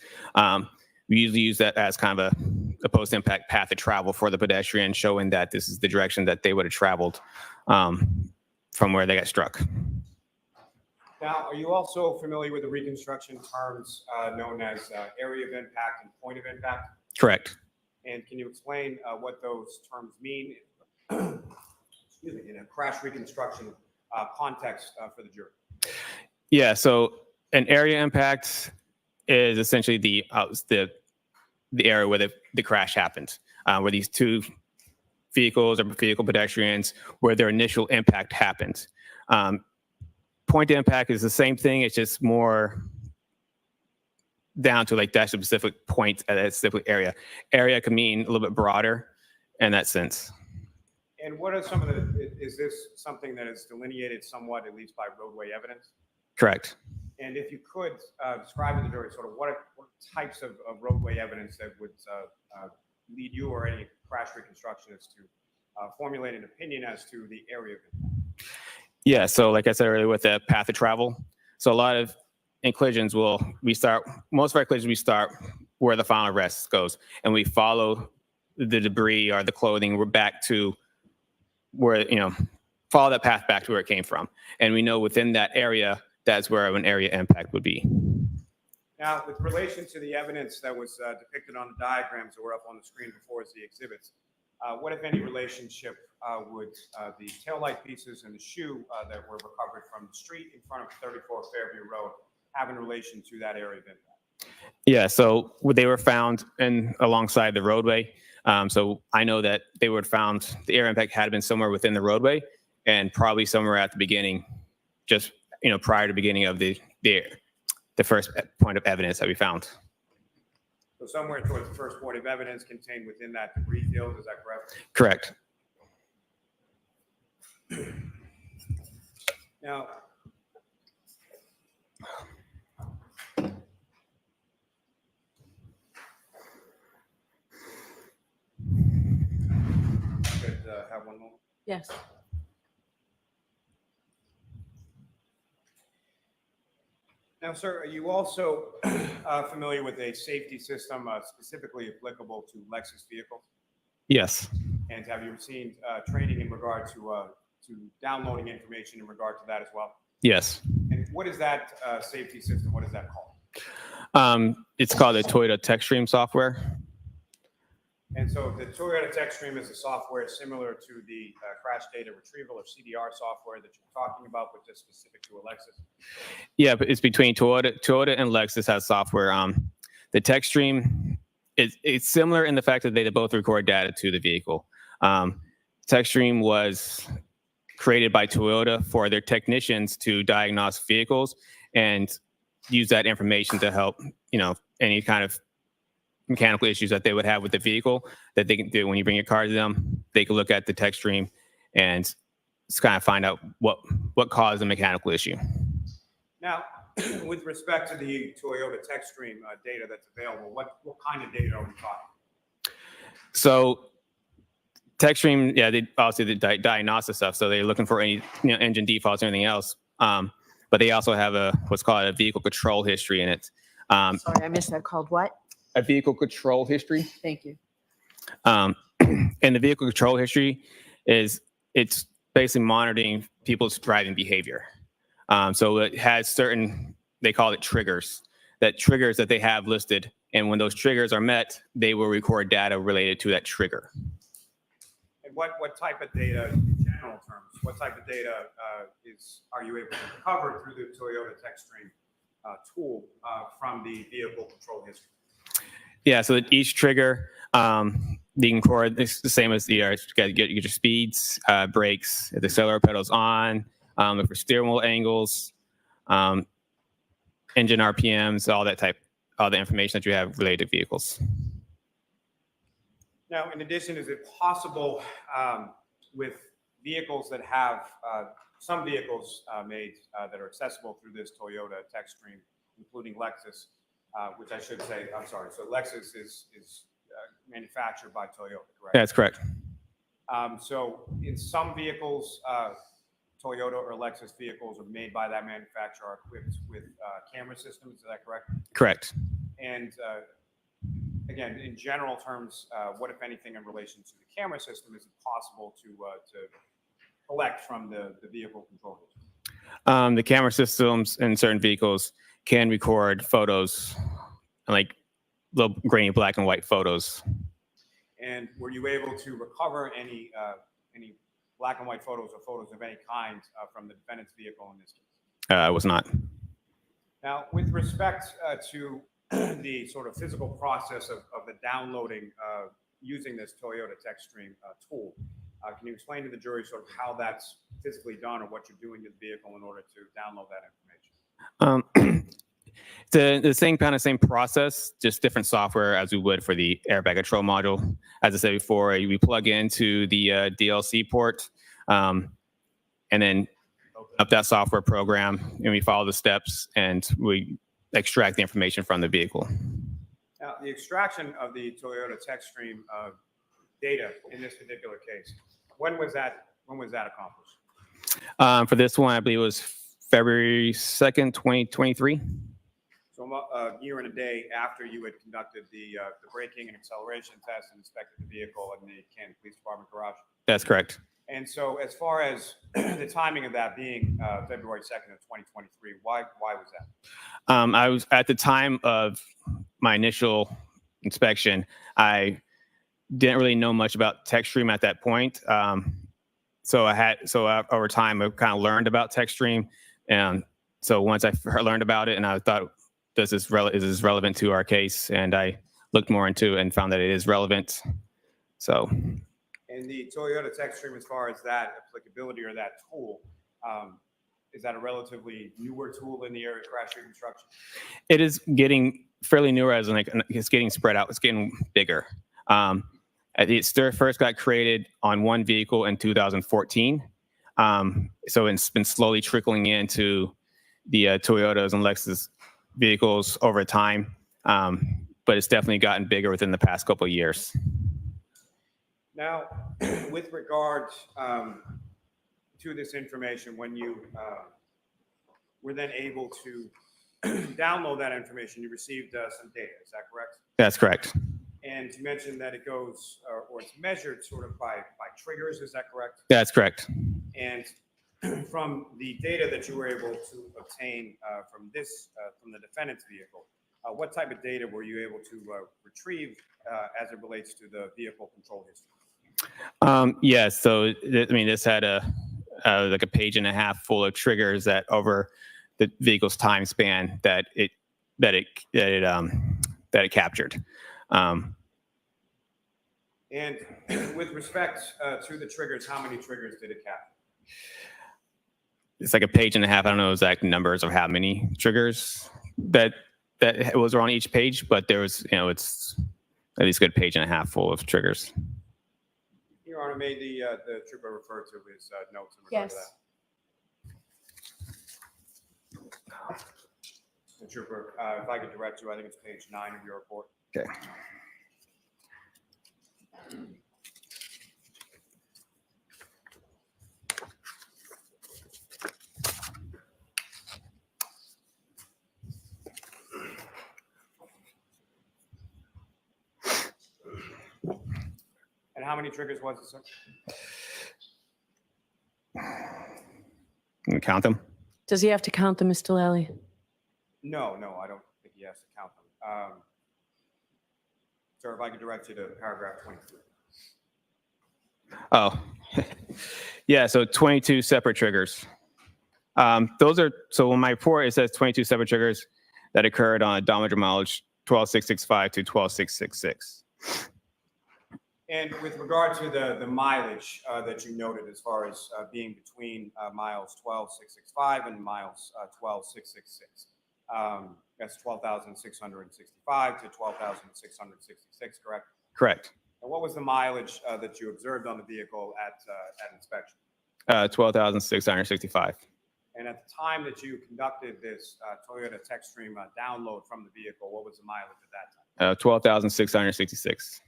We usually use that as kind of a post-impact path of travel for the pedestrian, showing that this is the direction that they would have traveled from where they got struck. Now, are you also familiar with the reconstruction terms known as area of impact and point of impact? Correct. And can you explain what those terms mean excuse me, in a crash reconstruction context for the jury? Yeah, so an area impact is essentially the area where the crash happened, where these two vehicles or vehicle pedestrians, where their initial impact happened. Point to impact is the same thing. It's just more down to like that specific point at that specific area. Area can mean a little bit broader in that sense. And what are is this something that is delineated somewhat, at least by roadway evidence? Correct. And if you could describe to the jury sort of what types of roadway evidence that would lead you or any crash reconstructionist to formulate an opinion as to the area of impact? Yeah, so like I said earlier with the path of travel, so a lot of collisions most of our collisions we start where the final rest goes, and we follow the debris or the clothing, we're back to where, follow that path back to where it came from. And we know within that area, that's where an area impact would be. Now, with relation to the evidence that was depicted on the diagrams that were up on the screen before as the exhibits, what, if any, relationship would the taillight pieces and the shoe that were recovered from the street in front of 34 Fairview Road have in relation to that area of impact? Yeah, so they were found alongside the roadway. So I know that they were found, the area impact had been somewhere within the roadway and probably somewhere at the beginning, just prior to the beginning of the first point of evidence that we found. So somewhere towards the first point of evidence contained within that debris field, is that correct? Correct. Now, could have one moment? Yes. Now, sir, are you also familiar with a safety system specifically applicable to Lexus vehicles? Yes. And have you received training in regard to downloading information in regard to that as well? Yes. And And what is that safety system? What is that called? It's called the Toyota TechStream software. And so the Toyota TechStream is a software similar to the crash data retrieval or CDR software that you're talking about, but just specific to a Lexus. Yeah, but it's between Toyota and Lexus has software. The TechStream it's similar in the fact that they both record data to the vehicle. TechStream was created by Toyota for their technicians to diagnose vehicles and use that information to help, any kind of mechanical issues that they would have with the vehicle that they can do when you bring your car to them. They can look at the TechStream and just kind of find out what caused the mechanical issue. Now, with respect to the Toyota TechStream data that's available, what kind of data are we talking? So TechStream, yeah, they obviously the diagnostic stuff. So they're looking for any engine defaults or anything else. But they also have what's called a vehicle control history in it. Sorry, I missed that. Called what? A vehicle control history. Thank you. And the vehicle control history it's basically monitoring people's driving behavior. So it has certain, they call it triggers that they have listed. And when those triggers are met, they will record data related to that trigger. And what type of data, in general terms, what type of data are you able to recover through the Toyota TechStream tool from the vehicle control history? Yeah, so each trigger, they can record it's the same as the you get your speeds, brakes, if the accelerator pedal's on, look for steering wheel angles, engine RPMs, all the information that you have related to vehicles. Now, in addition, is it possible with vehicles that have some vehicles made that are accessible through this Toyota TechStream, including Lexus, which I should say, I'm sorry. So Lexus is manufactured by Toyota, correct? That's correct. So in some vehicles, Toyota or Lexus vehicles are made by that manufacturer, are equipped with camera systems. Is that correct? Correct. And again, in general terms, what, if anything, in relation to the camera system is it possible to collect from the vehicle control history? The camera systems in certain vehicles can record photos, like little grainy black and white photos. And were you able to recover any black and white photos or photos of any kind from the defendant's vehicle in this case? I was not. Now, with respect to the sort of physical process of the downloading using this Toyota TechStream tool, can you explain to the jury sort of how that's physically done or what you're doing to the vehicle in order to download that information? The same process, just different software as we would for the airbag control module. As I said before, we plug into the DLC port and then up that software program, and we follow the steps and we extract the information from the vehicle. Now, the extraction of the Toyota TechStream data in this particular case, when was that accomplished? For this one, I believe it was February 2nd, 2023. So a year and a day after you had conducted the braking and acceleration test and inspected the vehicle in the Canton Police Department garage? That's correct. And so as far as the timing of that being February 2nd of 2023, why was that? I was at the time of my initial inspection, I didn't really know much about TechStream at that point. So over time, I kind of learned about TechStream. And so once I learned about it and I thought, is this relevant to our case? And I looked more into it and found that it is relevant. So. And the Toyota TechStream, as far as that applicability or that tool, is that a relatively newer tool in the area of crash reconstruction? It is getting fairly newer, as in it's getting spread out. It's getting bigger. It first got created on one vehicle in 2014. So it's been slowly trickling into the Toyotas and Lexus vehicles over time. But it's definitely gotten bigger within the past couple of years. Now, with regard to this information, when you were then able to download that information, you received some data. Is that correct? That's correct. And you mentioned that it goes, or it's measured sort of by triggers. Is that correct? That's correct. And from the data that you were able to obtain from the defendant's vehicle, what type of data were you able to retrieve as it relates to the vehicle control history? Yeah, so I mean, this had like a page and a half full of triggers that over the vehicle's time span that it captured. And with respect to the triggers, how many triggers did it capture? It's like a page and a half. I don't know exact numbers of how many triggers that was on each page, but there was, it's at least a good page and a half full of triggers. Your Honor, may the trooper refer to his notes in regard to that? The trooper, if I could direct you, I think it's page 9 of your report. Okay. And how many triggers was it, sir? Can we count them? Does he have to count them, Mr. Lally? No, I don't think he has to count them. Sir, if I could direct you to paragraph 23. Oh, yeah. So 22 separate triggers. So in my report, it says 22 separate triggers that occurred on odometer mileage 12665 to 12666. And with regard to the mileage that you noted as far as being between miles 12665 and miles 12666, that's 12,665 to 12,666, correct? Correct. And what was the mileage that you observed on the vehicle at inspection? 12,665. And at the time that you conducted this Toyota TechStream download from the vehicle, what was the mileage at that time? 12,666.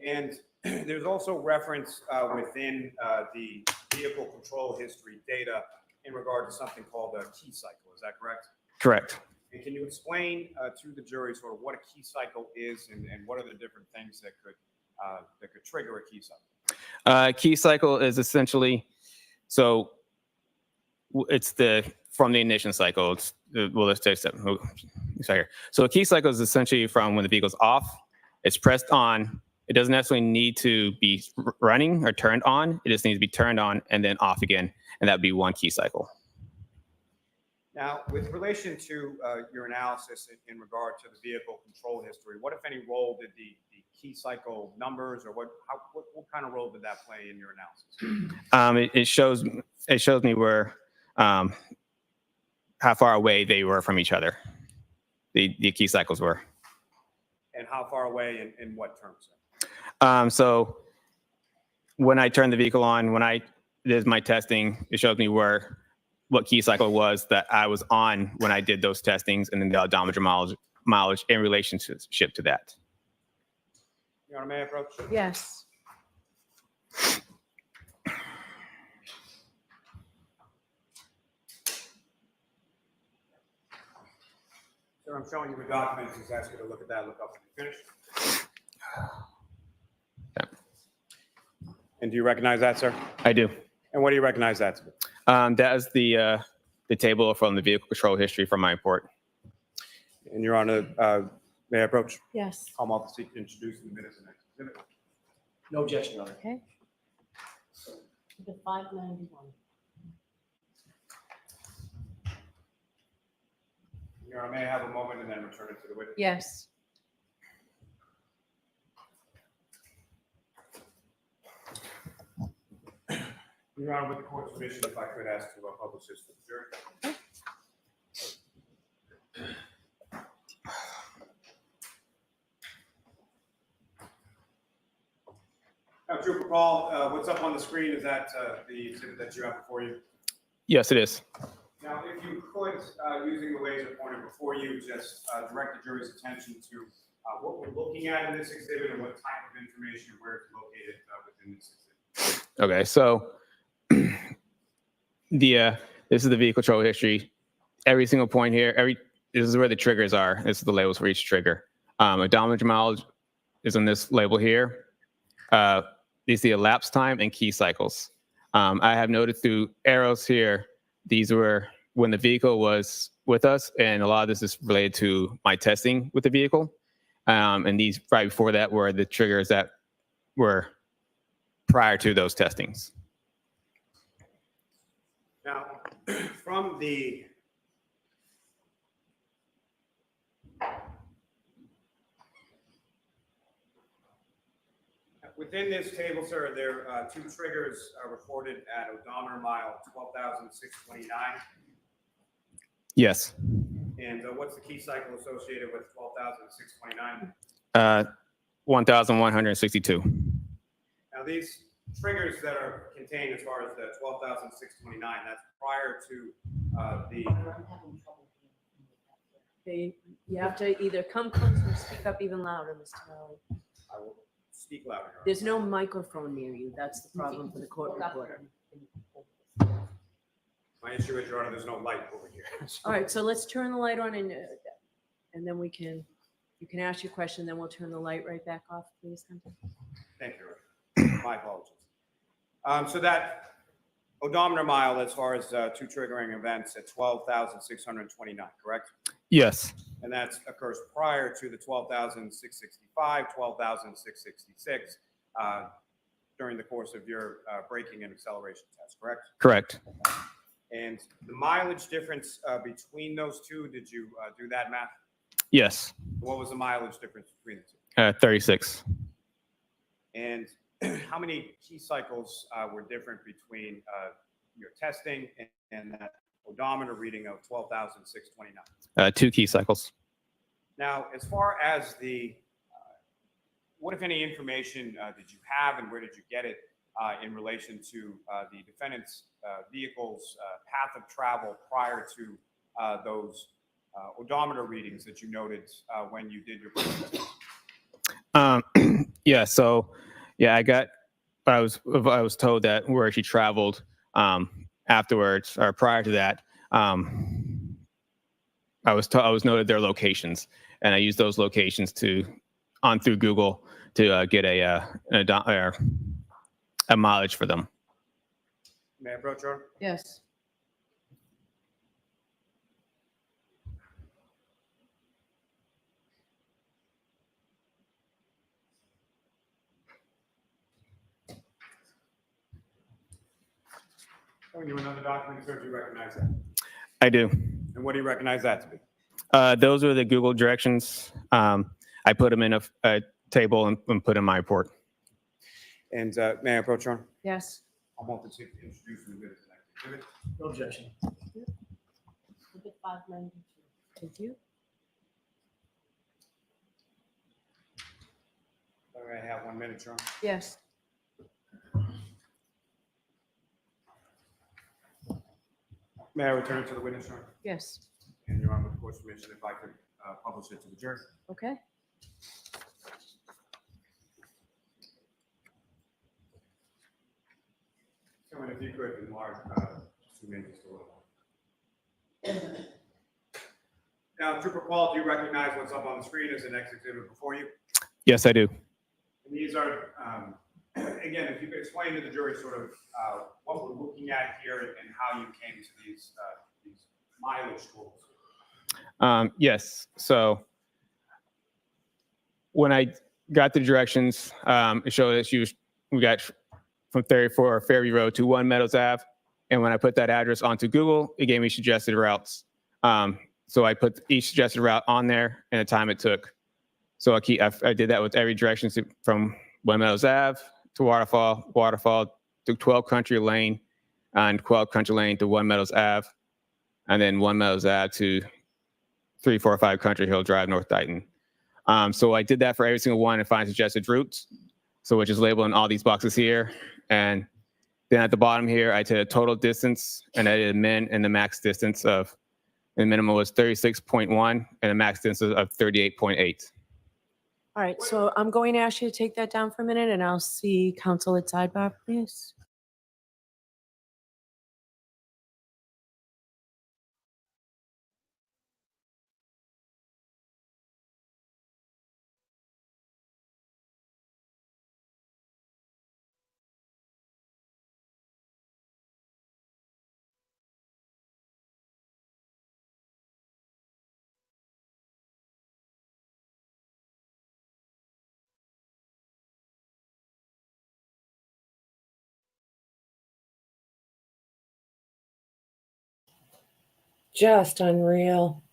And there's also reference within the vehicle control history data in regard to something called a key cycle. Is that correct? Correct. And can you explain to the jury sort of what a key cycle is and what are the different things that could trigger a key cycle? Key cycle is essentially, so it's from the ignition cycle. Let's take a step. Sorry. So a key cycle is essentially from when the vehicle's off, it's pressed on. It doesn't necessarily need to be running or turned on. It just needs to be turned on and then off again. And that would be one key cycle. Now, with relation to your analysis in regard to the vehicle control history, what, if any, role did the key cycle numbers or what kind of role did that play in your analysis? It shows me where, how far away they were from each other. The key cycles were. And how far away in what terms? So when I turned the vehicle on, when I did my testing, it shows me what key cycle was that I was on when I did those testings, and then the odometer mileage in relationship to that. Your Honor, may I approach? Yes. Sir, I'm showing you the documents. He's asked you to look at that. Look up when you finish. And do you recognize that, sir? I do. And what do you recognize that to be? That is the table from the vehicle control history from my report. And Your Honor, may I approach? Yes. Call off the seat to introduce in the minutes and next exhibit. No objection, Your Honor. Okay. The 591. Your Honor, may I have a moment and then return it to the witness? Yes. Your Honor, with the court's permission, if I could ask to publish this to the jury. Now, Trooper Paul, what's up on the screen? Is that the exhibit that you have before you? Yes, it is. Now, if you could, using the laser pointer before you, just direct the jury's attention to what we're looking at in this exhibit and what type of information and where it's located within this exhibit. Okay, so this is the vehicle control history. Every single point here, this is where the triggers are. This is the labels for each trigger. Odometer mileage is on this label here. These are the elapsed time and key cycles. I have noted through arrows here, these were when the vehicle was with us, and a lot of this is related to my testing with the vehicle. And these right before that were the triggers that were prior to those testings. Now, from the within this table, sir, there are 2 triggers reported at odometer mile 12,629. Yes. And what's the key cycle associated with 12,629? 1,162. Now, these triggers that are contained as far as the 12,629, that's prior to You have to either come closer or speak up even louder, Mr. Lally. I will speak louder. There's no microphone near you. That's the problem for the court reporter. My issue is, Your Honor, there's no light over here. All right, so let's turn the light on and then you can ask your question, then we'll turn the light right back off, please, Hunter. Thank you, Your Honor. My apologies. So that odometer mile, as far as 2 triggering events, at 12,629, correct? Yes. And that occurs prior to the 12,665, 12,666 during the course of your braking and acceleration test, correct? Correct. And the mileage difference between those two, did you do that math? Yes. What was the mileage difference between the two? 36. And how many key cycles were different between your testing and that odometer reading of 12,629? 2 key cycles. Now, as far as what if any information did you have and where did you get it in relation to the defendant's vehicle's path of travel prior to those odometer readings that you noted when you did your test? Yeah. So, yeah, I was told that where she traveled afterwards or prior to that. I was noted their locations, and I used those locations through Google to get a mileage for them. May I approach her? Yes. Showing you another document, sir, do you recognize that? I do. And what do you recognize that to be? Those are the Google directions. I put them in a table and put in my report. And may I approach her? Yes. I'm open to introduce you to this next exhibit. No objection. Thank you. Sorry, I have 1 minute, Your Honor. Yes. May I return it to the witness, Your Honor? Yes. And Your Honor, with the court's permission, if I could publish it to the jury. Okay. Someone, if you could enlarge, zoom in just a little. Now, Trooper Paul, do you recognize what's up on the screen as the next exhibit before you? Yes, I do. And these are, again, if you could explain to the jury sort of what we're looking at here and how you came to these mileage tools. Yes. So when I got the directions, it showed that we got from 34 Fairview Road to 1 Meadows Ave. And when I put that address onto Google, it gave me suggested routes. So I put each suggested route on there and the time it took. So I did that with every direction from 1 Meadows Ave to Waterfall to 12 Country Lane, and 12 Country Lane to 1 Meadows Ave, and then 1 Meadows Ave to 345 Country Hill Drive, North Dighton. So I did that for every single one and find suggested routes. So which is labeled in all these boxes here. And then at the bottom here, I did a total distance, and I did a min and the max distance of, and the minimum was 36.1 and the max distance of 38.8. All right, so I'm going to ask you to take that down for a minute, and I'll see counsel at sidebar, please. Just unreal.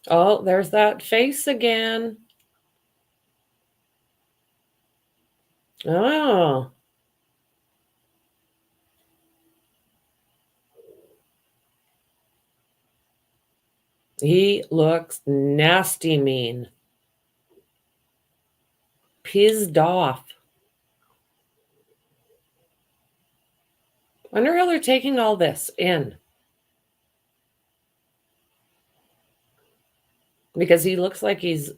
Oh, there's that face again. Oh. He looks nasty mean. Pissed off. Wonder how they're taking all this in. Because he looks like he's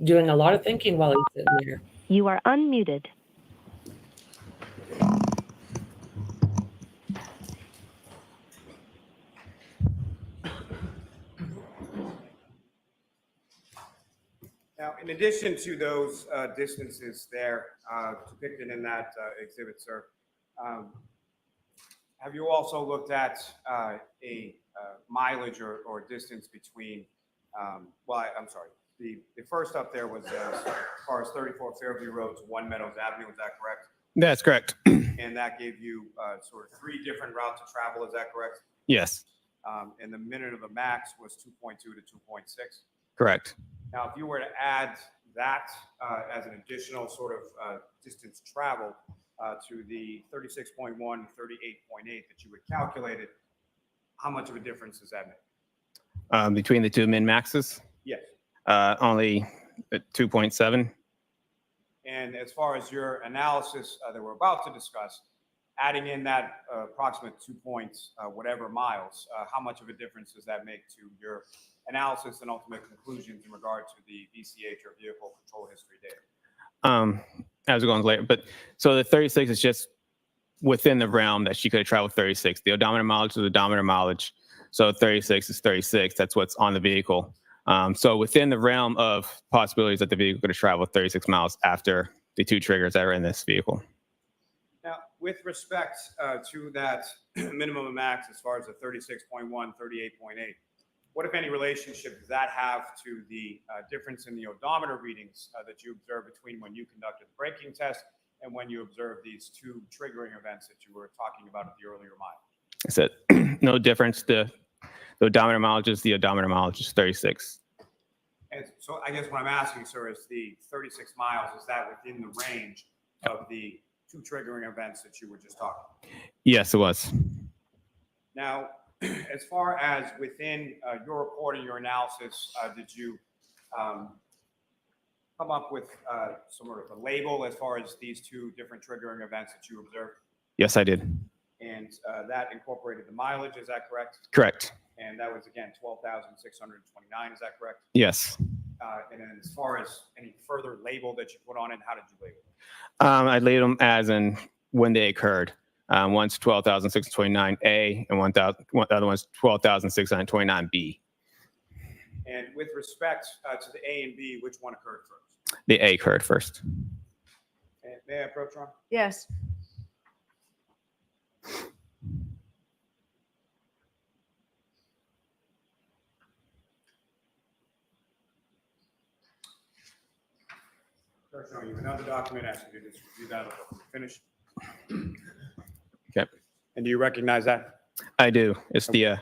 doing a lot of thinking while he's sitting there. You are unmuted. Now, in addition to those distances there depicted in that exhibit, sir, have you also looked at a mileage or distance between, well, I'm sorry, the first up there was as far as 34 Fairview Road to 1 Meadows Avenue, is that correct? That's correct. And that gave you sort of 3 different routes of travel, is that correct? Yes, And the minute of the max was 2.2 to 2.6. correct. Now, if you were to add that as an additional sort of distance traveled to the 36.1, 38.8 that you had calculated, how much of a difference does that make? Between the two min maxes, Yes. only 2.7. And as far as your analysis that we're about to discuss, adding in that approximate 2 points, whatever miles, how much of a difference does that make to your analysis and ultimate conclusions in regard to the VCH or vehicle control history data? As we're going later, but so the 36 is just within the realm that she could have traveled 36. The odometer mileage is odometer mileage. So 36 is 36. That's what's on the vehicle. So within the realm of possibilities that the vehicle could have traveled 36 miles after the 2 triggers that are in this vehicle. Now, with respect to that minimum and max as far as the 36.1, 38.8, what, if any, relationship does that have to the difference in the odometer readings that you observed between when you conducted the braking test and when you observed these 2 triggering events that you were talking about at the earlier mile? I said no difference. The odometer mileage is the odometer mileage is 36. And so I guess what I'm asking, sir, is the 36 miles, is that within the range of the 2 triggering events that you were just talking about? Yes, it was. Now, as far as within your report and your analysis, did you come up with sort of a label as far as these 2 different triggering events that you observed? Yes, I did. And that incorporated the mileage, is that correct? Correct. And that was, again, 12,629, is that correct? Yes. And then as far as any further label that you put on it, how did you label it? I labeled them as in when they occurred. One's 12,629A and the other one's 12,629B. And with respect to the A and B, which one occurred first? The A occurred first. And may I approach, Ron? Yes. First, you have another document asking you to just review that before we finish. Okay. And do you recognize that? I do. It's the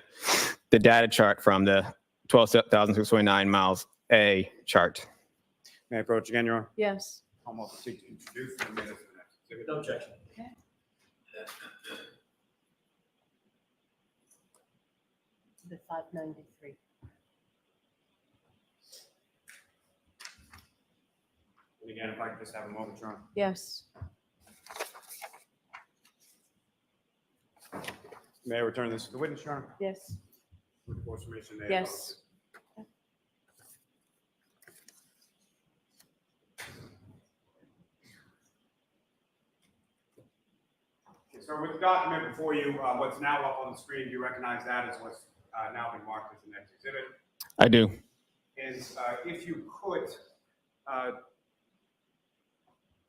data chart from the 12,629 miles A chart. May I approach again, Your Honor? Yes. Almost seek to introduce the minutes of the next exhibit. No objection. Okay. The 593. And again, if I could just have a moment, Your Honor. Yes. May I return this to the witness, Your Honor? Yes. With the course formation, may I Yes. Okay, so with the document before you, what's now up on the screen, do you recognize that as what's now been marked as the next exhibit? I do. And if you could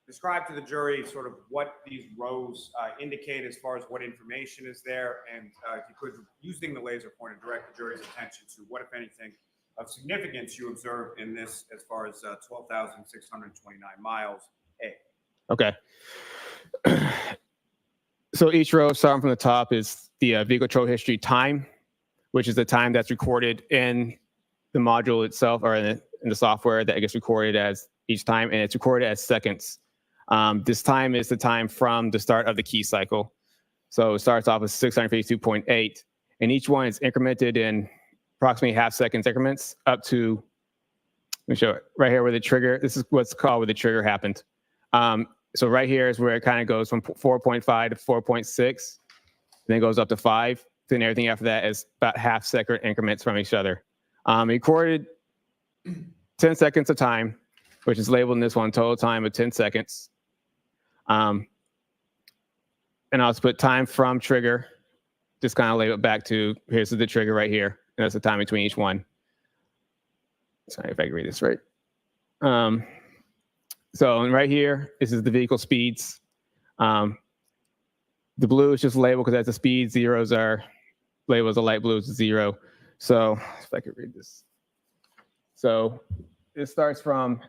describe to the jury sort of what these rows indicate as far as what information is there, and if you could, using the laser pointer, direct the jury's attention to what, if anything, of significance you observed in this as far as 12,629 miles A. Okay. So each row, starting from the top, is the vehicle control history time, which is the time that's recorded in the module itself, or in the software that gets recorded as each time, and it's recorded as seconds. This time is the time from the start of the key cycle. So it starts off with 652.8, and each one is incremented in approximately half-second increments up to, let me show it, right here where the trigger, this is what's called where the trigger happened. So right here is where it kind of goes from 4.5 to 4.6, then it goes up to 5, then everything after that is about half-second increments from each other. Recorded 10 seconds of time, which is labeled in this one, total time of 10 seconds. And I'll just put time from trigger, just kind of label it back to, here's the trigger right here, and that's the time between each one. Sorry if I can read this right. So right here, this is the vehicle speeds. The blue is just labeled because that's the speed. Zeros are labeled as a light blue is 0. So if I could read this. So it starts from,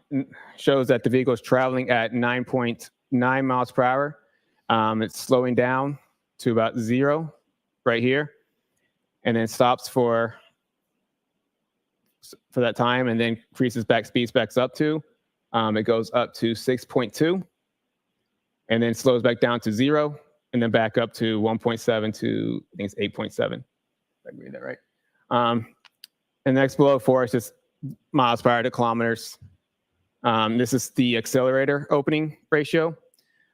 shows that the vehicle is traveling at 9.9 miles per hour. It's slowing down to about 0 right here, and then stops for that time, and then increases back, speeds backs up to. It goes up to 6.2, and then slows back down to 0, and then back up to 1.7 to, I think it's 8.7. If I can read that right. And next below for us is miles per hour to kilometers. This is the accelerator opening ratio,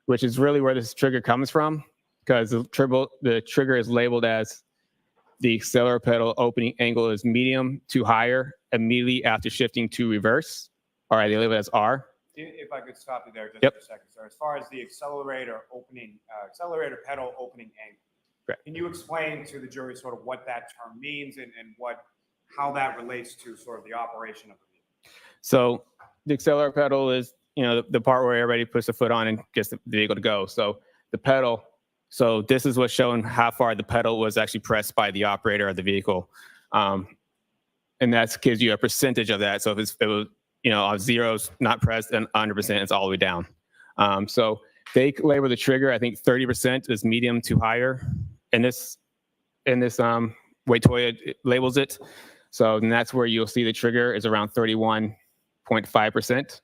which is really where this trigger comes from, because the trigger is labeled as the accelerator pedal opening angle is medium to higher immediately after shifting to reverse. All right, they label it as R. If I could stop you there just Yep. for a second, sir. As far as the accelerator pedal opening angle, Correct. Can you explain to the jury sort of what that term means and how that relates to sort of the operation of the vehicle? So the accelerator pedal is, the part where everybody puts the foot on and gets the vehicle to go. So the pedal, so this is what's showing how far the pedal was actually pressed by the operator of the vehicle. And that gives you a percentage of that. So if it was, on zeros not pressed, and 100% it's all the way down. So they label the trigger, I think 30% is medium to higher. In this way Toyota labels it. So then that's where you'll see the trigger is around 31.5%.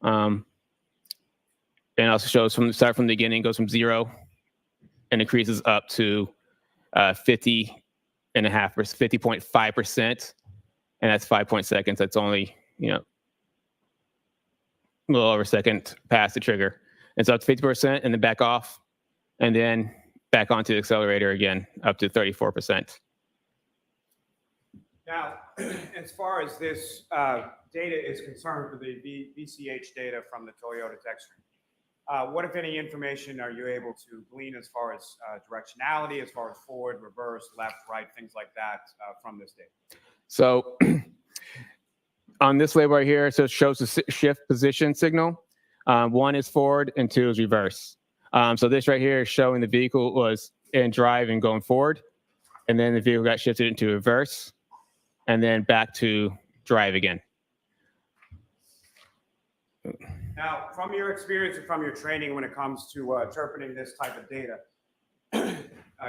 And also shows start from the beginning, goes from 0 and increases up to 50.5%, and that's 5 seconds. That's only, a little over a second past the trigger. And so up to 50% and then back off, and then back onto the accelerator again, up to 34%. Now, as far as this data is concerned for the VCH data from the Toyota tech stream, what, if any, information are you able to glean as far as directionality, as far as forward, reverse, left, right, things like that from this data? So on this label right here, so it shows the shift position signal. 1 is forward and 2 is reverse. So this right here is showing the vehicle was in drive and going forward, and then the vehicle got shifted into reverse, and then back to drive again. Now, from your experience and from your training when it comes to interpreting this type of data, do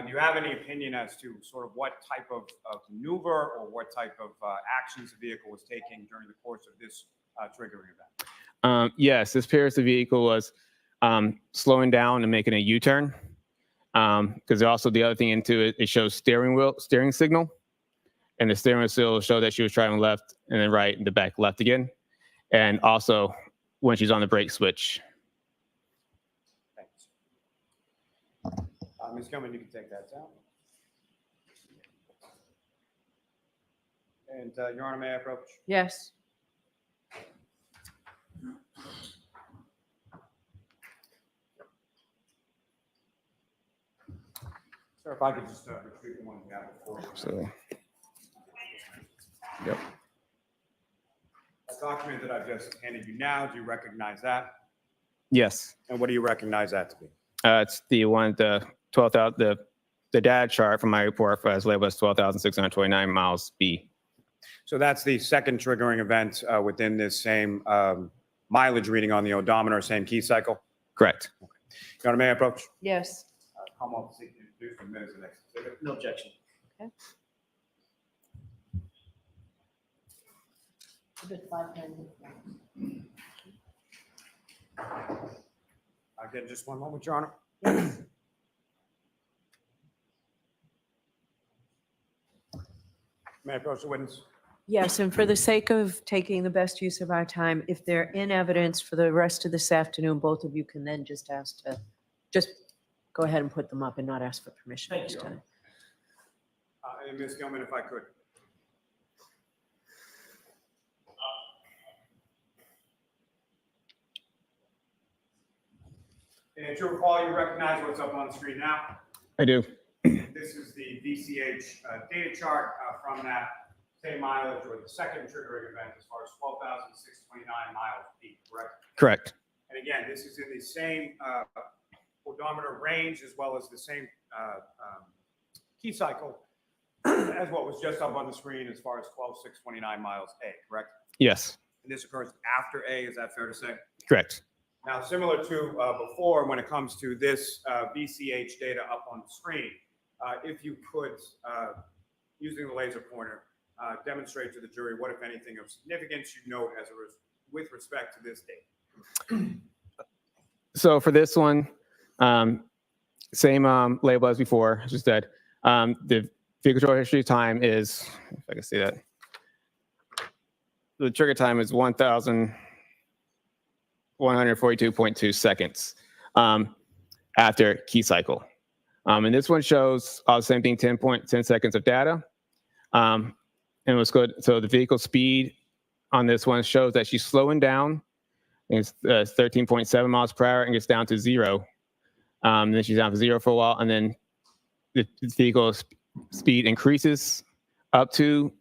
you have any opinion as to sort of what type of maneuver or what type of actions the vehicle was taking during the course of this triggering event? Yes, this appears the vehicle was slowing down and making a U-turn. Because also the other thing into it, it shows steering signal. And the steering wheel will show that she was driving left and then right and the back left again. And also when she's on the brake switch. Thanks. Ms. Gilman, you can take that down. And Your Honor, may I approach? Yes. Sir, if I could just retrieve the one we got before. Absolutely. Yep. A document that I've just handed you now, do you recognize that? Yes. And what do you recognize that to be? It's the one, the 12,000, the data chart from my report as labeled as 12,629 miles B. So that's the second triggering event within this same mileage reading on the odometer, same key cycle? Correct. Okay. Your Honor, may I approach? Yes. Come up, seek to introduce the minutes of the next exhibit. No objection. Okay. Give it 5 minutes. Again, just one moment, Your Honor. May I approach the witness? Yes, and for the sake of taking the best use of our time, if they're in evidence for the rest of this afternoon, both of you can then just ask to, just go ahead and put them up and not ask for permission Thank this you. time. And Ms. Gilman, if I could. And to recall, you recognize what's up on the screen now. I do. This is the VCH data chart from that same mileage or the second triggering event as far as 12,629 miles peak, correct? Correct. And again, this is in the same odometer range as well as the same key cycle as what was just up on the screen as far as 12,629 miles A, correct? Yes. And this occurs after A, is that fair to say? Correct. Now, similar to before, when it comes to this VCH data up on the screen, if you could, using the laser pointer, demonstrate to the jury what, if anything, of significance you note as with respect to this date. So for this one, same label as before, as you said. The vehicle control history time is, if I can see that, the trigger time is 1,142.2 seconds after key cycle. And this one shows all the same thing, 10 seconds of data. And let's go, so the vehicle speed on this one shows that she's slowing down. It's 13.7 miles per hour and gets down to 0. Then she's down to 0 for a while, and then the vehicle speed increases up to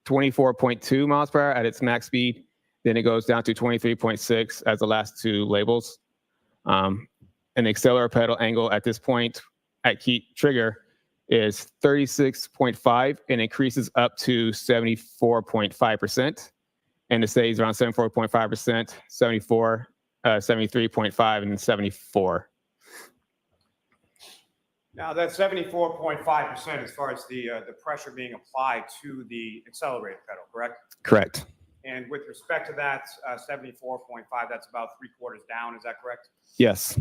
24.2 miles per hour at its max speed. Then it goes down to 23.6 as the last two labels. And the accelerator pedal angle at this point at key trigger is 36.5 and increases up to 74.5%. And it stays around 74.5%, 74, 73.5, and 74. Now, that's 74.5% as far as the pressure being applied to the accelerator pedal, correct? Correct. And with respect to that 74.5, that's about 3/4 down, is that correct? Yes.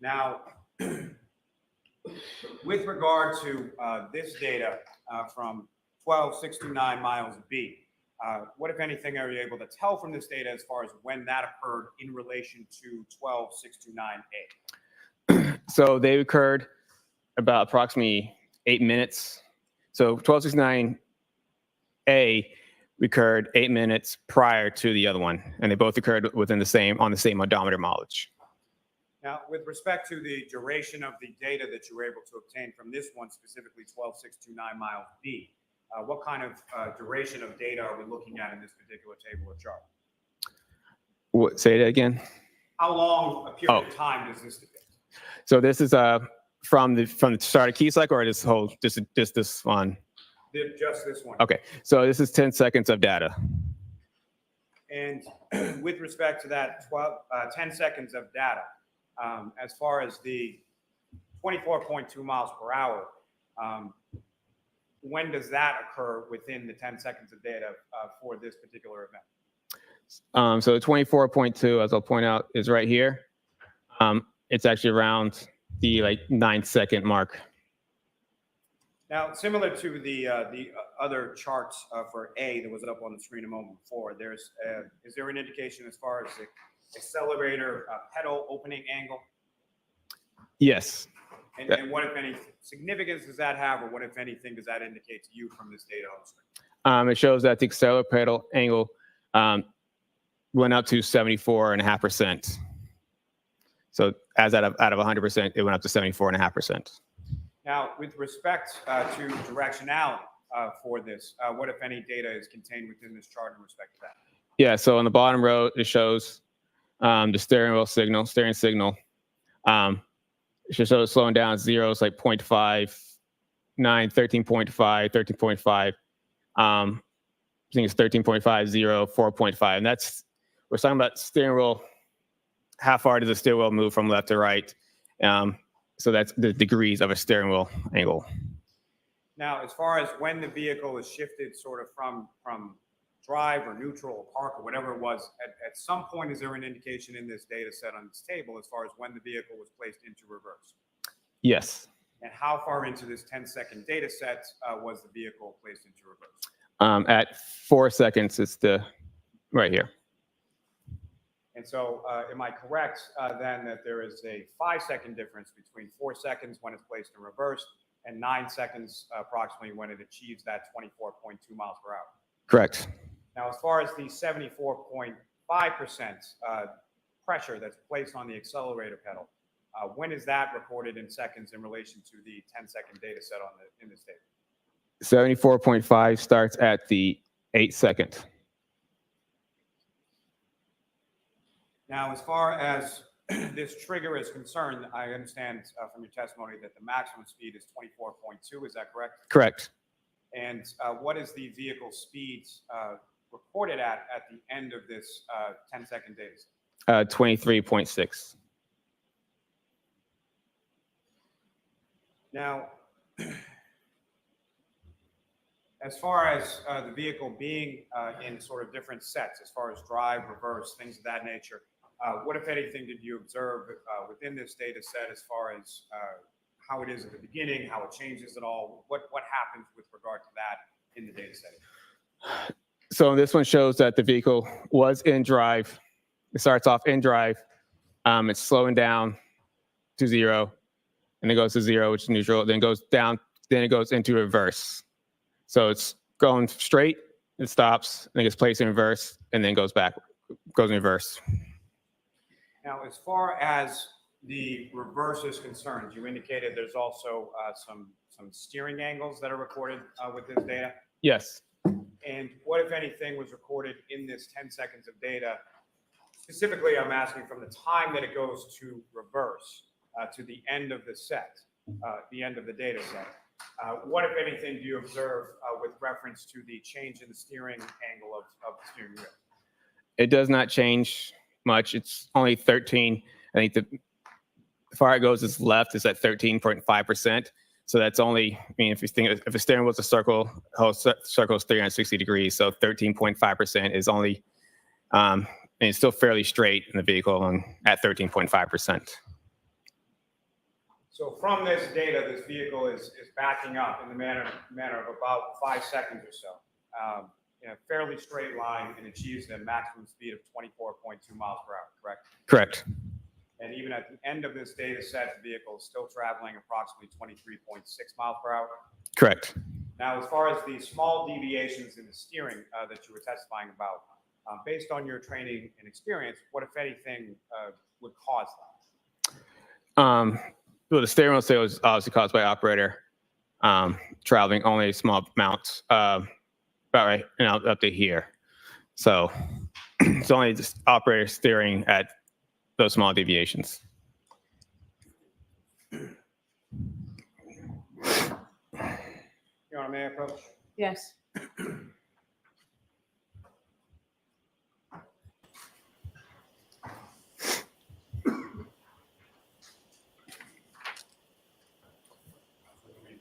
Now, with regard to this data from 12,629 miles B, what, if anything, are you able to tell from this data as far as when that occurred in relation to 12,629A? So they occurred about approximately 8 minutes. So 1269A occurred 8 minutes prior to the other one, and they both occurred within the same odometer mileage. Now, with respect to the duration of the data that you were able to obtain from this one, specifically 12,629 miles B, what kind of duration of data are we looking at in this particular table or chart? What, say that again? How long a period of time does this depict? So this is from the start of key cycle, or this whole just this one? Just this one. Okay, so this is 10 seconds of data. And with respect to that 10 seconds of data, as far as the 24.2 miles per hour, when does that occur within the 10 seconds of data for this particular event? So 24.2, as I'll point out, is right here. It's actually around the 9-second mark. Now, similar to the other charts for A that was up on the screen a moment before, is there an indication as far as the accelerator pedal opening angle? Yes. And what, if any, significance does that have, or what, if anything, does that indicate to you from this data on the screen? It shows that the accelerator pedal angle went up to 74.5%. So as out of 100%, it went up to 74.5%. Now, with respect to directionality for this, what, if any, data is contained within this chart in respect to that? Yeah, so on the bottom row, it shows the steering signal. It should show it slowing down. 0 is like 0.5, 9, 13.5, 13.5. I think it's 13.5, 0, 4.5. And we're talking about steering wheel how far does the steering wheel move from left to right. So that's the degrees of a steering wheel angle. Now, as far as when the vehicle is shifted sort of from drive or neutral or park or whatever it was, at some point, is there an indication in this data set on this table as far as when the vehicle was placed into reverse? Yes. And how far into this 10-second data set was the vehicle placed into reverse? At 4 seconds, it's right here. And so am I correct then that there is a 5-second difference between 4 seconds when it's placed in reverse and 9 seconds approximately when it achieves that 24.2 miles per hour? Correct. Now, as far as the 74.5% pressure that's placed on the accelerator pedal, when is that recorded in seconds in relation to the 10-second data set in this table? 74.5 starts at the 8-second. Now, as far as this trigger is concerned, I understand from your testimony that the maximum speed is 24.2. Is that correct? Correct. And what is the vehicle speed recorded at the end of this 10-second data set? 23.6. Now, as far as the vehicle being in sort of different sets, as far as drive, reverse, things of that nature, what, if anything, did you observe within this data set as far as how it is at the beginning, how it changes at all? What happens with regard to that in the data set? So this one shows that the vehicle was in drive. It starts off in drive. It's slowing down to 0, and it goes to 0, which is neutral. Then it goes down. Then it goes into reverse. So it's going straight. It stops. Then it gets placed in reverse, and then goes back. Goes in reverse. Now, as far as the reverse is concerned, you indicated there's also some steering angles that are recorded with this data. Yes. And what, if anything, was recorded in this 10 seconds of data? Specifically, I'm asking from the time that it goes to reverse to the end of the set, the end of the data set. What, if anything, do you observe with reference to the change in the steering angle of the steering wheel? It does not change much. It's only 13. I think the far it goes is left is at 13.5%. So that's only, I mean, if you think if a steering wheel's a circle, the whole circle is 360 degrees. So 13.5% is only, and it's still fairly straight in the vehicle at 13.5%. So from this data, this vehicle is backing up in the manner of about 5 seconds or so, in a fairly straight line, and achieves a maximum speed of 24.2 miles per hour, correct? Correct. And even at the end of this data set, the vehicle is still traveling approximately 23.6 miles per hour. Correct. Now, as far as the small deviations in the steering that you were testifying about, based on your training and experience, what, if anything, would cause that? Well, the steering wheel was obviously caused by operator traveling only a small amount, about right, and up to here. So it's only just operator steering at those small deviations. You want a may approach? Yes.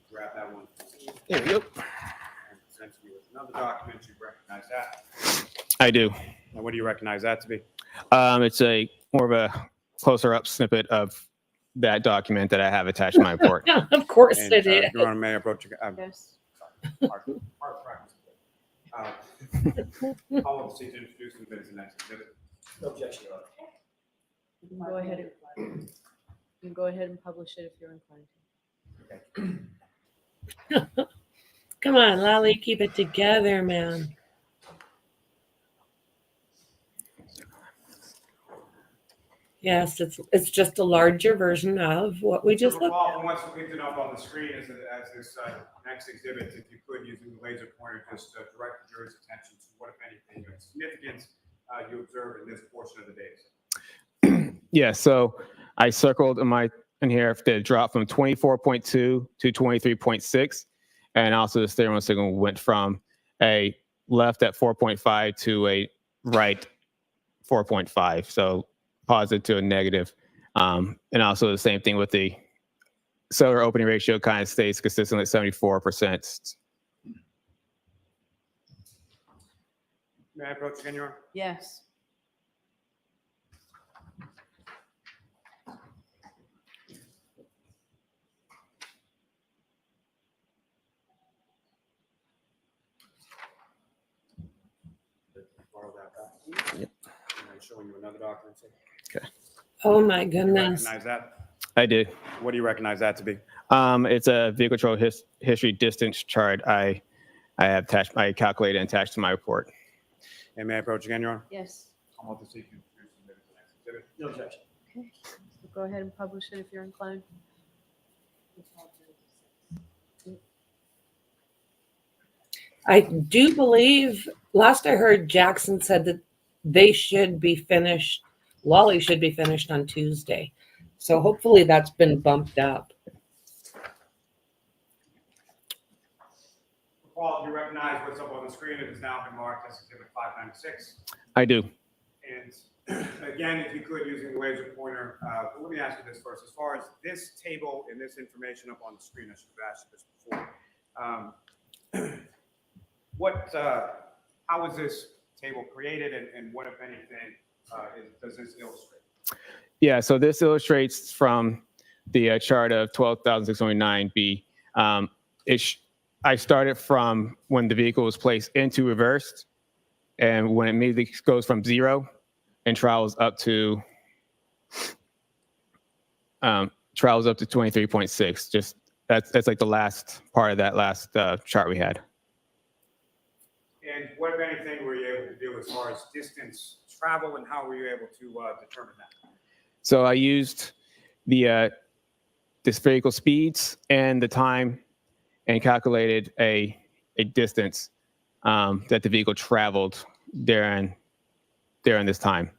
Grab that one. There we go. And present you with another document. You recognize that? I do. And what do you recognize that to be? It's a more of a closer up snippet of that document that I have attached to my report. Of course And, it is. you want a may approach? Yes. Hard practice. I'll want to see to introduce the minutes and next exhibit. No objection. You can go ahead and you can go ahead and publish it if you're inclined to. Come on, Lally, keep it together, man. Yes, it's just a larger version of what we just looked at. Once we picked it up on the screen as this next exhibit, if you could, using the laser pointer, just direct the jury's attention to what, if anything, of significance you observe in this portion of the data. Yeah, so I circled in here the drop from 24.2 to 23.6, and also the steering wheel signal went from a left at 4.5 to a right 4.5. So positive to a negative. And also the same thing with the solar opening ratio kind of stays consistent at 74%. May I approach again, Your Honor? Yes. Borrow that back. Yep. I'm showing you another document. Okay. Oh my Do you goodness. recognize that? I did. What do you recognize that to be? It's a vehicle control history distance chart. I have attached, I calculated and attached to my report. And may I approach again, Your Honor? Yes. I want to see if you submitted the next exhibit. No objection. Okay. So go ahead and publish it if you're inclined. I do believe, last I heard, Jackson said that they should be finished, Lally should be finished on Tuesday. So hopefully that's been bumped up. Paul, do you recognize what's up on the screen? It has now been marked as Exhibit 596. I do. And again, if you could, using the laser pointer, let me ask you this first. As far as this table and this information up on the screen, I should have asked you this before. How was this table created, and what, if anything, does this illustrate? Yeah, so this illustrates from the chart of 12,629B. I started from when the vehicle was placed into reversed, and when it immediately goes from 0 and travels up to 23.6. Just that's like the last part of that last chart we had. And what, if anything, were you able to do as far as distance travel, and how were you able to determine that? So I used the spherical speeds and the time, and calculated a distance that the vehicle traveled during this time.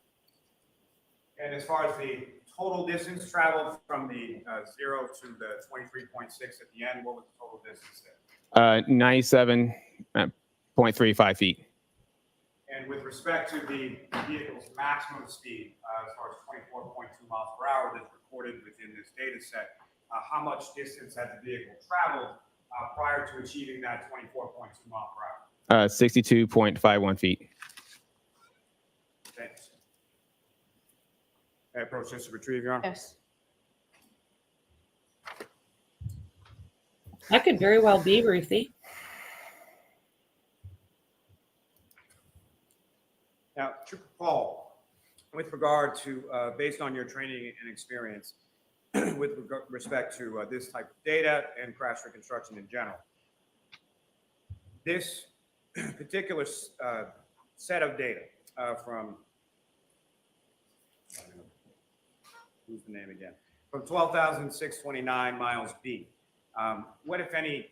And as far as the total distance traveled from the 0 to the 23.6 at the end, what was the total distance there? 97.35 feet. And with respect to the vehicle's maximum speed, as far as 24.2 miles per hour that's recorded within this data set, how much distance had the vehicle traveled prior to achieving that 24.2 mile per hour? 62.51 feet. Thanks. May I approach this to retrieve, Your Honor? Yes. That could very well be, Ruthie. Now, Trooper Paul, with regard to, based on your training and experience, with respect to this type of data and crash reconstruction in general, this particular set of data from, who's the name again? From 12,629 miles B, what, if any,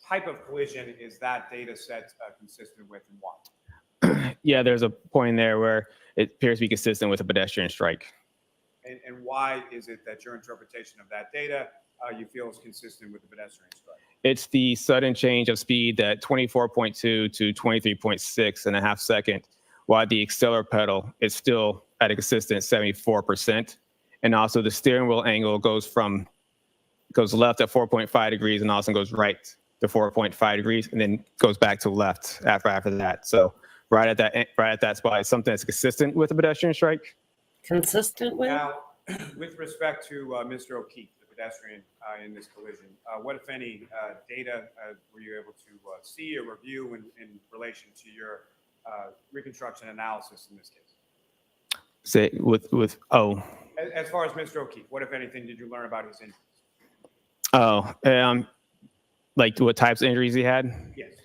type of collision is that data set consistent with, and why? Yeah, there's a point there where it appears to be consistent with a pedestrian strike. And why is it that your interpretation of that data you feel is consistent with the pedestrian strike? It's the sudden change of speed at 24.2 to 23.6 in a half second, while the accelerator pedal is still at a consistent 74%. And also the steering wheel angle goes left at 4.5 degrees and also goes right to 4.5 degrees, and then goes back to left after that. So right at that spot is something that's consistent with a pedestrian strike. Consistent with? Now, with respect to Mr. O'Keefe, the pedestrian in this collision, what, if any, data were you able to see or review in relation to your reconstruction analysis in this case? Say As far as Mr. O'Keefe, what, if anything, did you learn about his injuries? Like what types of injuries he had? Yes.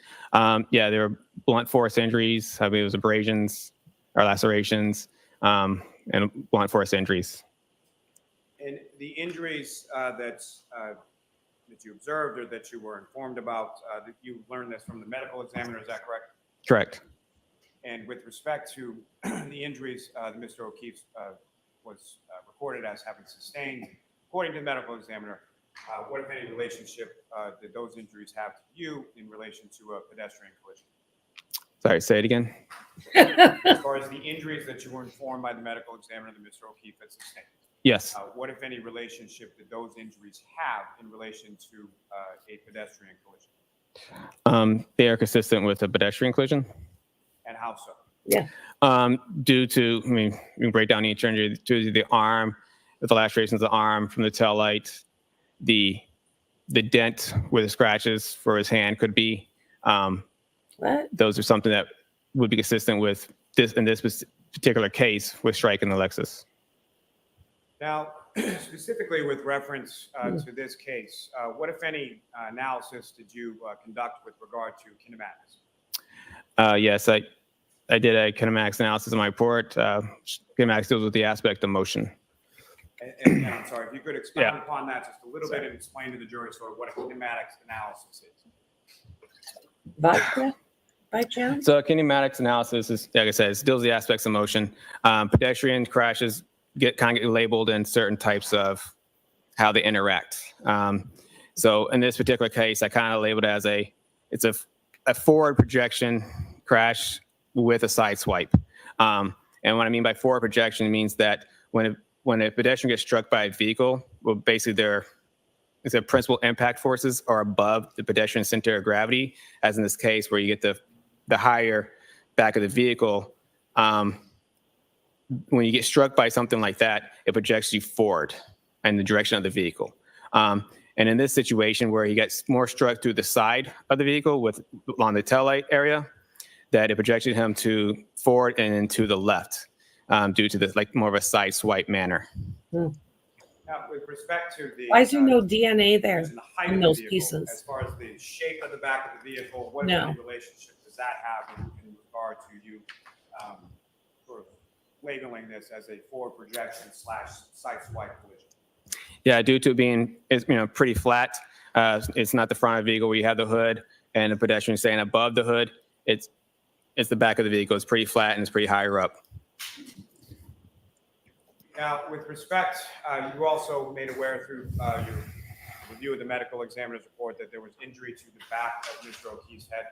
Yeah, there were blunt force injuries. I mean, it was abrasions or lacerations, and blunt force injuries. And the injuries that you observed or that you were informed about, that you learned this from the medical examiner, is that correct? Correct. And with respect to the injuries Mr. O'Keefe was recorded as having sustained, according to the medical examiner, what, if any, relationship did those injuries have to you in relation to a pedestrian collision? Sorry, say it again. As far as the injuries that you were informed by the medical examiner that Mr. O'Keefe had sustained, Yes. what, if any, relationship did those injuries have in relation to a pedestrian collision? They are consistent with a pedestrian collision. And how so? Yeah. Due to, I mean, we can break down each injury to the arm, with the lacerations of the arm from the tail light, the dent where the scratches for his hand could be. What? Those are something that would be consistent with this in this particular case with striking the Lexus. Now, specifically with reference to this case, what, if any, analysis did you conduct with regard to kinematics? Yes, I did a kinematics analysis in my report. Kinematics deals with the aspect of motion. And I'm sorry, if you could expound upon that just a little bit and explain to the jury sort of what a kinematics analysis is. Vodka, by chance? So kinematics analysis is, like I said, it deals with the aspects of motion. Pedestrian crashes get labeled in certain types of how they interact. So in this particular case, I kind of labeled it as a forward projection crash with a side swipe. And what I mean by forward projection means that when a pedestrian gets struck by a vehicle, well, basically their principal impact forces are above the pedestrian center of gravity, as in this case where you get the higher back of the vehicle. When you get struck by something like that, it projects you forward in the direction of the vehicle. And in this situation where he gets more struck through the side of the vehicle on the taillight area, that it projected him to forward and then to the left due to this more of a side swipe manner. Now, with respect to the... Why is there no DNA there the height in of those the vehicle, pieces? as far as the shape of the back of the vehicle, what No. kind of relationship does that have in regard to you sort of labeling this as a forward projection / side swipe collision? Yeah, due to it being pretty flat, it's not the front of the vehicle where you have the hood and the pedestrian staying above the hood. It's the back of the vehicle. It's pretty flat and it's pretty higher up. Now, with respect, you also made aware through your review of the medical examiner's report that there was injury to the back of Mr. O'Keefe's head.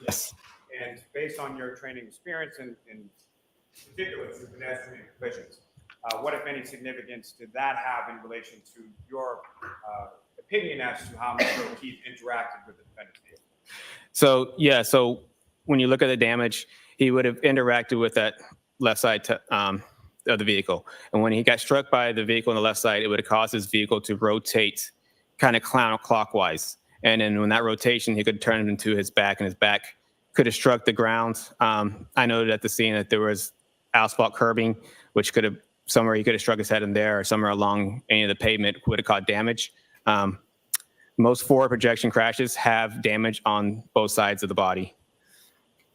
Yes. And based on your training experience in particular to pedestrian collisions, what, if any, significance did that have in relation to your opinion as to how Mr. O'Keefe interacted with the defendant's vehicle? So when you look at the damage, he would have interacted with that left side of the vehicle. And when he got struck by the vehicle on the left side, it would have caused his vehicle to rotate kind of counterclockwise. And then when that rotation, he could turn it into his back, and his back could have struck the ground. I noted at the scene that there was asphalt curbing, which could have, somewhere he could have struck his head in there, or somewhere along any of the pavement would have caused damage. Most forward projection crashes have damage on both sides of the body.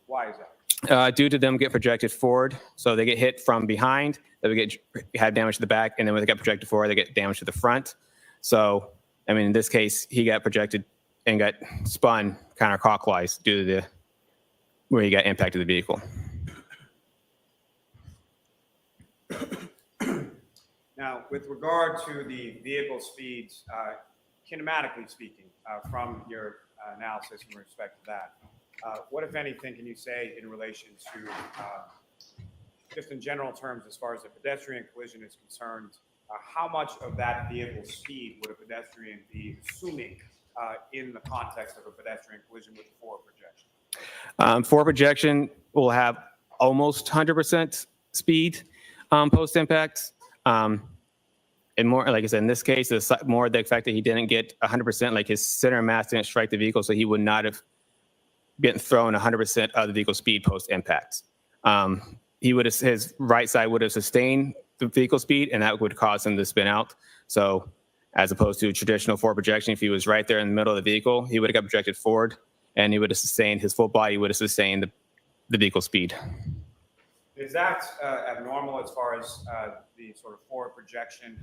Why is that? Due to them get projected forward, so they get hit from behind, they would have damage to the back, and then when they get projected forward, they get damage to the front. So, I mean, in this case, he got projected and got spun counterclockwise due to where he got impacted the vehicle. Now, with regard to the vehicle speeds, kinematically speaking, from your analysis in respect to that, what, if anything, can you say in relation to, just in general terms, as far as a pedestrian collision is concerned, how much of that vehicle speed would a pedestrian be assuming in the context of a pedestrian collision with forward projection? Forward projection will have almost 100% speed post-impact. And more, like I said, in this case, it's more the fact that he didn't get 100%, like his center of mass didn't strike the vehicle, so he would not have getting thrown 100% of the vehicle speed post-impact. His right side would have sustained the vehicle speed, and that would cause him to spin out. So as opposed to traditional forward projection, if he was right there in the middle of the vehicle, he would have got projected forward, and he would have sustained, his full body would have sustained the vehicle speed. Is that abnormal as far as the sort of forward projection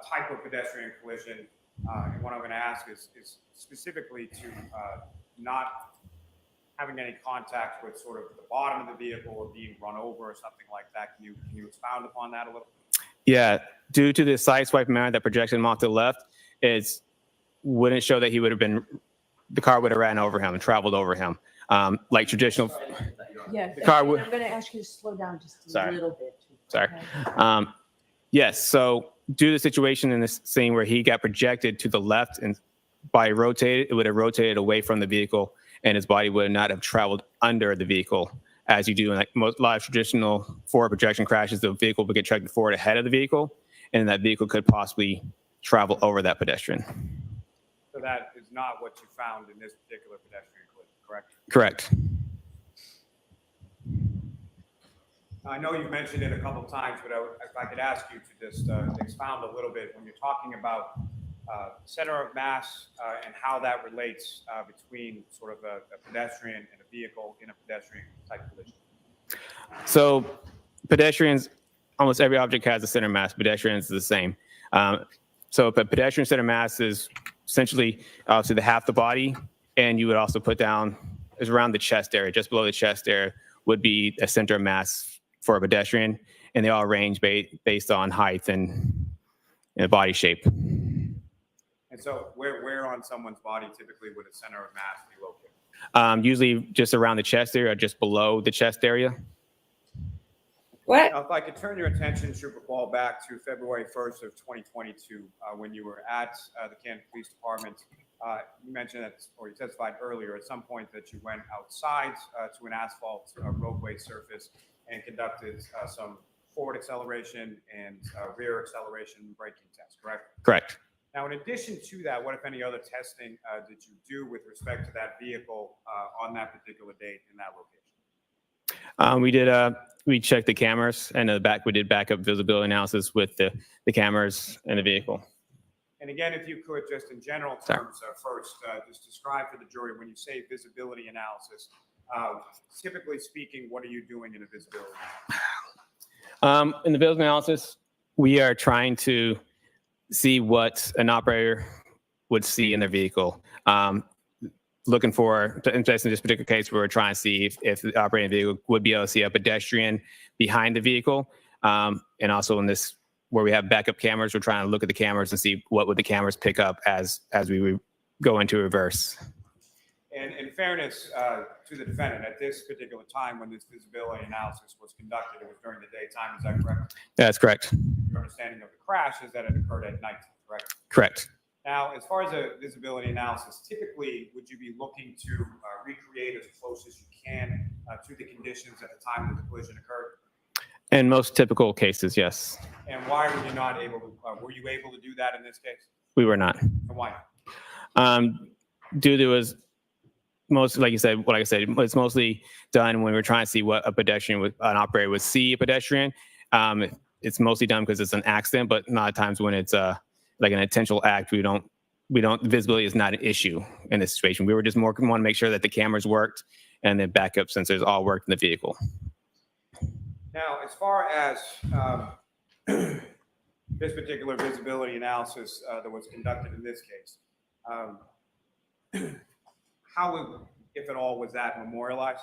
type of pedestrian collision? And what I'm going to ask is specifically to not having any contact with sort of the bottom of the vehicle or being run over or something like that. Can you expound upon that a little? Yeah, due to the side swipe manner that projected him off to the left, it wouldn't show that he would have been, the car would have ran over him and traveled over him. Like traditional. Yeah, The car I'm would. going to ask you to slow down just a Sorry. little bit. Sorry. Okay. Yes. So due to the situation in this scene where he got projected to the left and body rotated, it would have rotated away from the vehicle, and his body would not have traveled under the vehicle. As you do in like most live traditional forward projection crashes, the vehicle would get tracked forward ahead of the vehicle, and that vehicle could possibly travel over that pedestrian. So that is not what you found in this particular pedestrian clip, correct? Correct. I know you've mentioned it a couple of times, but if I could ask you to just expound a little bit when you're talking about center of mass and how that relates between sort of a pedestrian and a vehicle in a pedestrian type collision. So pedestrians, almost every object has a center mass. Pedestrians is the same. So a pedestrian center mass is essentially obviously the half the body, and you would also put down is around the chest area, just below the chest area would be a center of mass for a pedestrian, and they all range based on height and body shape. And so where on someone's body typically would a center of mass be located? Usually just around the chest area or just below the chest area. What? Now, if I could turn your attention, Trooper Paul, back to February 1st of 2022, when you were at the Canton Police Department. You mentioned that, or you testified earlier at some point that you went outside to an asphalt roadway surface and conducted some forward acceleration and rear acceleration braking tests, correct? Correct. Now, in addition to that, what, if any, other testing did you do with respect to that vehicle on that particular date in that location? We checked the cameras, and we did backup visibility analysis with the cameras in the vehicle. And again, if you could, just in general terms, first, just describe for the jury when you say visibility analysis, typically speaking, what are you doing in a visibility analysis? In the visibility analysis, we are trying to see what an operator would see in their vehicle. Looking for, in this particular case, we're trying to see if the operating vehicle would be able to see a pedestrian behind the vehicle. And also in this, where we have backup cameras, we're trying to look at the cameras and see what would the cameras pick up as we go into reverse. And in fairness to the defendant, at this particular time when this visibility analysis was conducted, it was during the daytime, is that correct? That's correct. Your understanding of the crash is that it occurred at night, correct? Correct. Now, as far as a visibility analysis, typically, would you be looking to recreate as close as you can to the conditions at the time that the collision occurred? In most typical cases, yes. And why were you not able to, were you able to do that in this case? We were not. And why? Due to us, most, like I said, it's mostly done when we're trying to see what a pedestrian an operator would see a pedestrian. It's mostly done because it's an accident, but a lot of times when it's like an intentional act, visibility is not an issue in this situation. We were just want to make sure that the cameras worked and the backup sensors all worked in the vehicle. Now, as far as this particular visibility analysis that was conducted in this case, how, if at all, was that memorialized?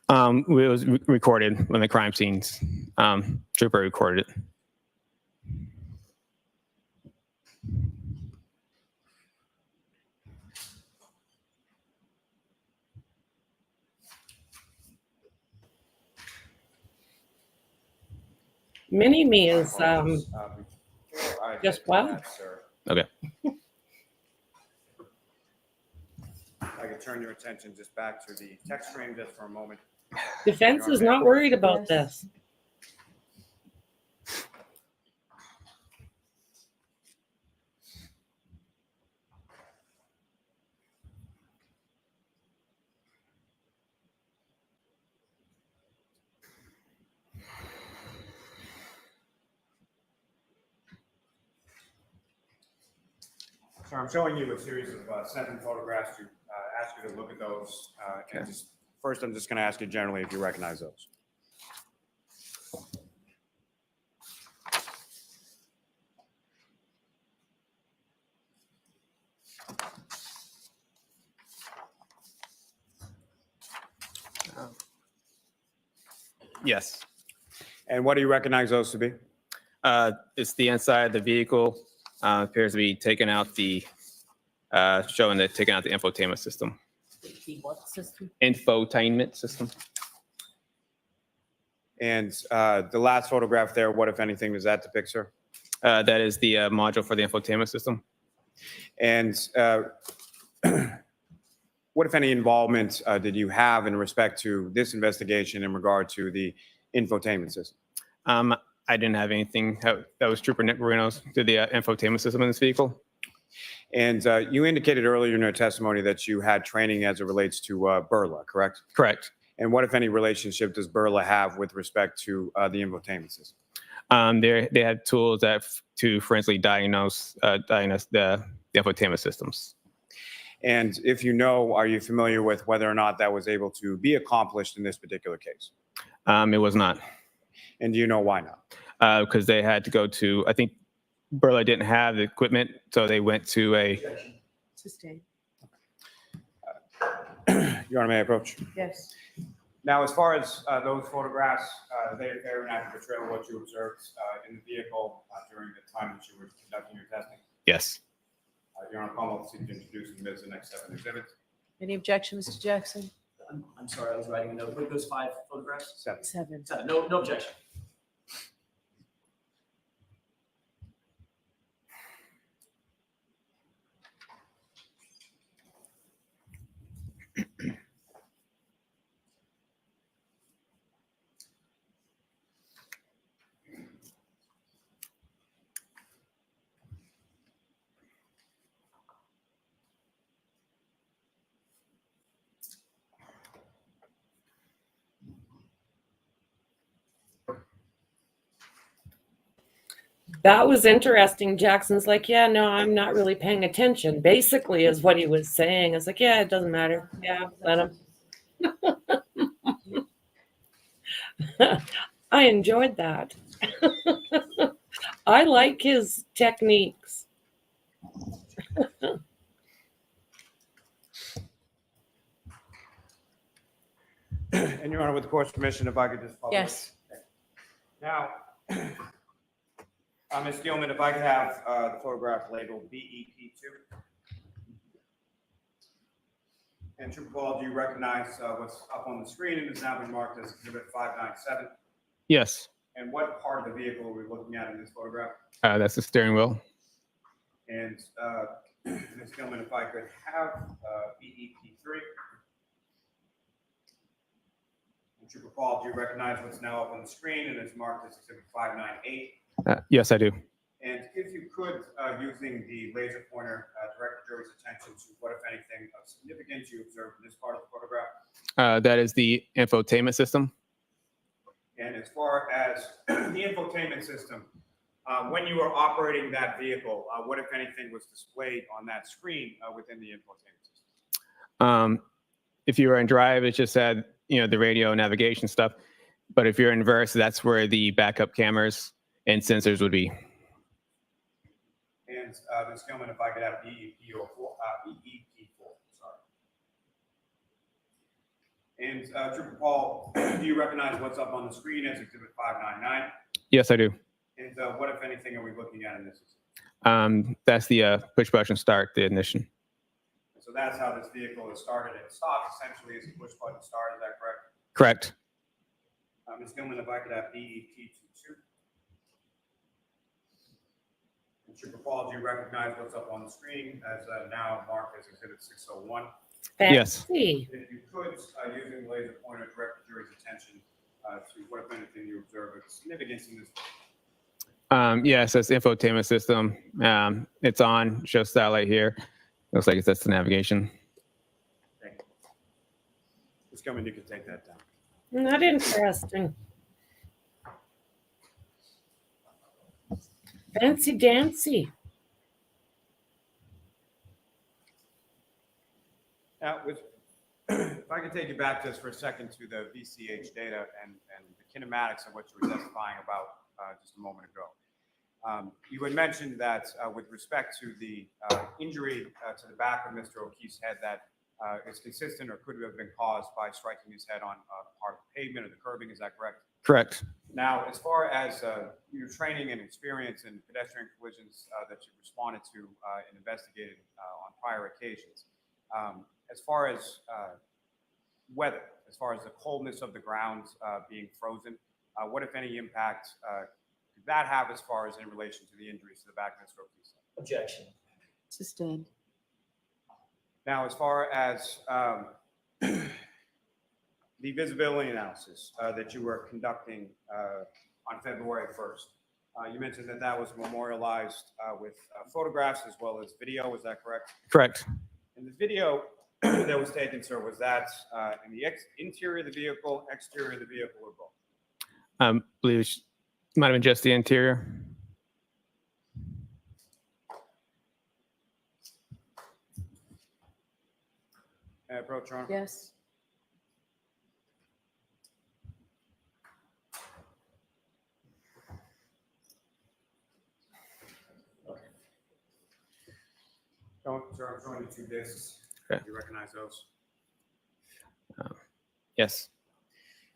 It was recorded when the crime scenes. Trooper recorded it. Mini-me is just what? Okay. I could turn your attention just back to the text stream just for a moment. Defense is not worried about this. So I'm showing you a series of 7 photographs to ask you to look at those. And just, first, I'm just going to ask you generally if you recognize those. Yes. And what do you recognize those to be? It's the inside of the vehicle. Appears to be taking out the, showing that taking out the infotainment system. The what system? Infotainment system. And the last photograph there, what, if anything, does that depict, sir? That is the module for the infotainment system. And what, if any, involvement did you have in respect to this investigation in regard to the infotainment system? I didn't have anything. That was Trooper Nick Marino's did the infotainment system in this vehicle. And you indicated earlier in your testimony that you had training as it relates to Burla, correct? Correct. And what, if any, relationship does Burla have with respect to the infotainment system? They had tools to forensically diagnose the infotainment systems. And if you know, are you familiar with whether or not that was able to be accomplished in this particular case? It was not. And do you know why not? Because they had to go to, I think Burla didn't have the equipment, so they went to a... Sustained. Your Honor, may I approach? Yes. Now, as far as those photographs, they're an accurate portrayal of what you observed in the vehicle during the time that you were conducting your testing. Yes. Your Honor, I'll proceed to introduce and admit the next 7 exhibits. Any objection, Mr. Jackson? I'm sorry, I was writing a note. What are those 5 photographs? 7. 7. 7. No objection. That was interesting. Jackson's like, yeah, no, I'm not really paying attention. Basically, is what he was saying. It's like, yeah, it doesn't matter. Yeah, let him. I enjoyed that. I like his techniques. And Your Honor, with the court's permission, if I could just follow. Yes. Now, Ms. Gilman, if I could have the photograph labeled BEP2. And Trooper Paul, do you recognize what's up on the screen and is now been marked as Exhibit 597? Yes. And what part of the vehicle are we looking at in this photograph? That's the steering wheel. And Ms. Gilman, if I could have BEP3. And Trooper Paul, do you recognize what's now up on the screen and is marked as Exhibit 598? Yes, I do. And if you could, using the laser pointer, direct the jury's attention to what, if anything, of significance you observed in this part of the photograph. That is the infotainment system. And as far as the infotainment system, when you were operating that vehicle, what, if anything, was displayed on that screen within the infotainment system? If you were in drive, it just said, the radio navigation stuff. But if you're in reverse, that's where the backup cameras and sensors would be. And Ms. Gilman, if I could have BEP4, sorry. And Trooper Paul, do you recognize what's up on the screen as Exhibit 599? Yes, I do. And what, if anything, are we looking at in this? That's the push button start, the ignition. So that's how this vehicle is started and stopped, essentially, as a push button start. Is that correct? Correct. Ms. Gilman, if I could have BEP22. And Trooper Paul, do you recognize what's up on the screen as now marked as Exhibit 601? Yes. If you could, using the laser pointer, direct the jury's attention to what, if anything, you observe of significance in this. Yes, that's the infotainment system. It's on, shows satellite here. Looks like that's the navigation. Thank you. Ms. Gilman, you can take that down. Not interesting. Fancy dancy. Now, if I could take you back just for a second to the VCH data and the kinematics of what you were testifying about just a moment ago. You had mentioned that with respect to the injury to the back of Mr. O'Keefe's head that is consistent or could have been caused by striking his head on part of the pavement or the curbing, is that correct? Correct. Now, as far as your training and experience in pedestrian collisions that you've responded to and investigated on prior occasions, as far as weather, as far as the coldness of the ground being frozen, What, if any, impact could that have as far as in relation to the injuries to the back of the stroke piece? Objection. Sustained. Now, as far as the visibility analysis that you were conducting on February 1st, you mentioned that that was memorialized with photographs as well as video. Is that correct? Correct. And the video that was taken, sir, was that in the interior of the vehicle, exterior of the vehicle, or both? I believe it might have been just the interior. Approach, Your Honor. Yes. Sir, I'm showing you 2 discs. Okay. Do you recognize those? Yes.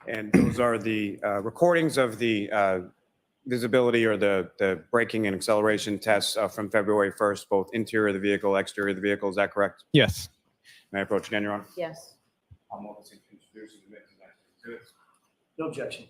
And those are the recordings of the visibility or the braking and acceleration tests from February 1st, both interior of the vehicle, exterior of the vehicle. Is that correct? Yes. May I approach again, Your Honor? Yes. I'm welcome to introduce and admit to that exhibits. No objection.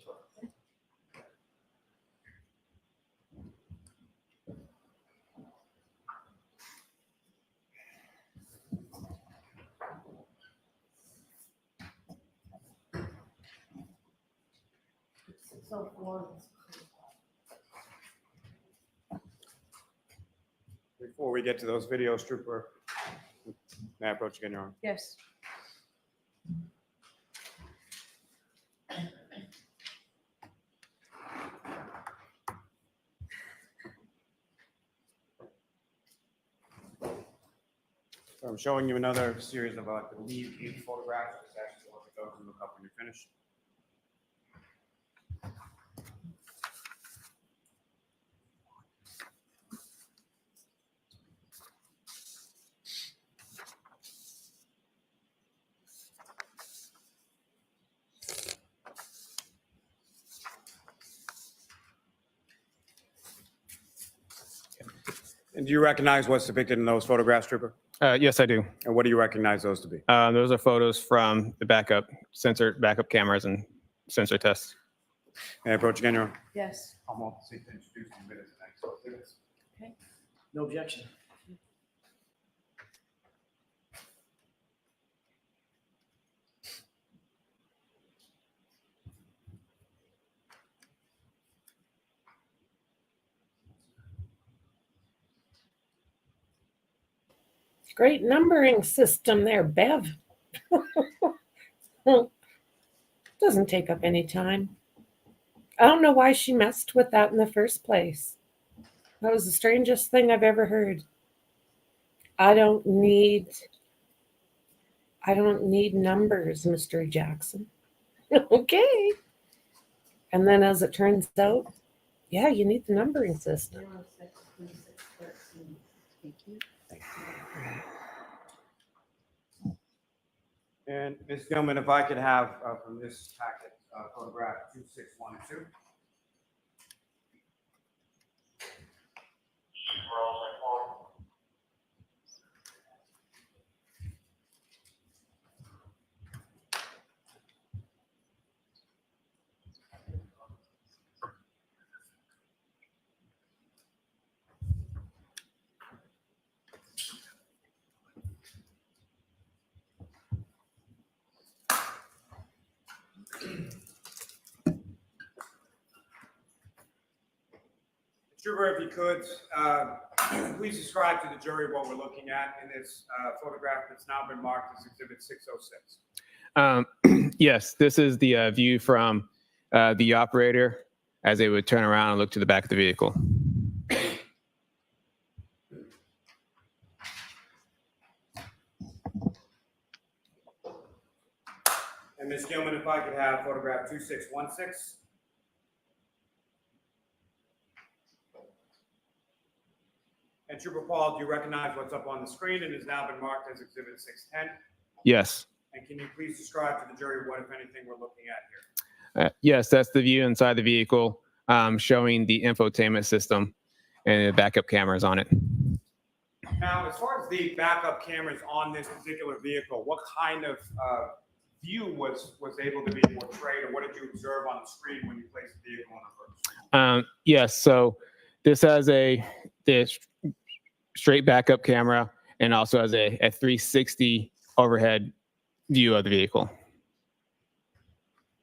Before we get to those videos, Trooper, may I approach again, Your Honor? Yes. So I'm showing you another series of, I believe, 8 photographs. Just ask you to look at those and look up when you're finished. And do you recognize what's depicted in those photographs, Trooper? Yes, I do. And what do you recognize those to be? Those are photos from the backup cameras and sensor tests. May I approach again, Your Honor? Yes. I'm welcome to introduce the minutes and exhibits. Okay. No objection. Great numbering system there, Bev. Doesn't take up any time. I don't know why she messed with that in the first place. That was the strangest thing I've ever heard. I don't need numbers, Mr. Jackson. Okay. And then as it turns out, yeah, you need the numbering system. Thank you. And Ms. Gilman, if I could have from this packet photograph 2612. Trooper, if you could, please describe to the jury what we're looking at in this photograph that's now been marked as Exhibit 606. Yes, this is the view from the operator as they would turn around and look to the back of the vehicle. And Ms. Gilman, if I could have photograph 2616. And Trooper Paul, do you recognize what's up on the screen and has now been marked as Exhibit 610? Yes. And can you please describe to the jury what, if anything, we're looking at here? Yes, that's the view inside the vehicle showing the infotainment system and the backup cameras on it. Now, as far as the backup cameras on this particular vehicle, what kind of view was able to be portrayed, or what did you observe on the screen when you placed the vehicle in reverse? Yes, so this has this straight backup camera and also has a 360 overhead view of the vehicle.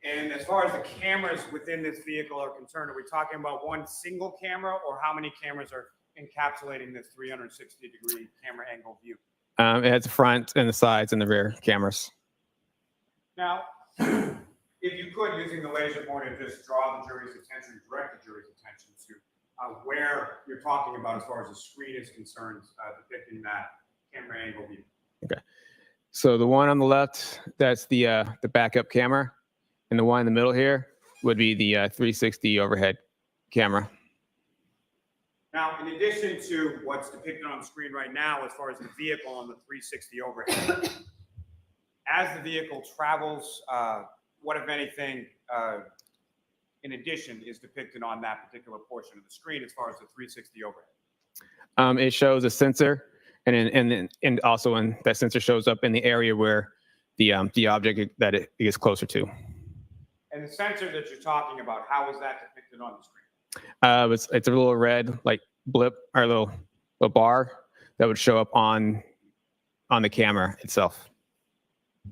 And as far as the cameras within this vehicle are concerned, are we talking about one single camera, or how many cameras are encapsulating this 360-degree camera angle view? It has the front and the sides and the rear cameras. Now, if you could, using the laser pointer, just draw the jury's attention, direct the jury's attention to where you're talking about as far as the screen is concerned, depicting that camera angle view. Okay. So the one on the left, that's the backup camera, and the one in the middle here would be the 360 overhead camera. Now, in addition to what's depicted on the screen right now, as far as the vehicle on the 360 overhead, as the vehicle travels, what, if anything, in addition, is depicted on that particular portion of the screen as far as the 360 overhead? It shows a sensor, and also when that sensor shows up in the area where the object that it is closer to. And the sensor that you're talking about, how is that depicted on the screen? It's a little red like blip or little bar that would show up on the camera itself.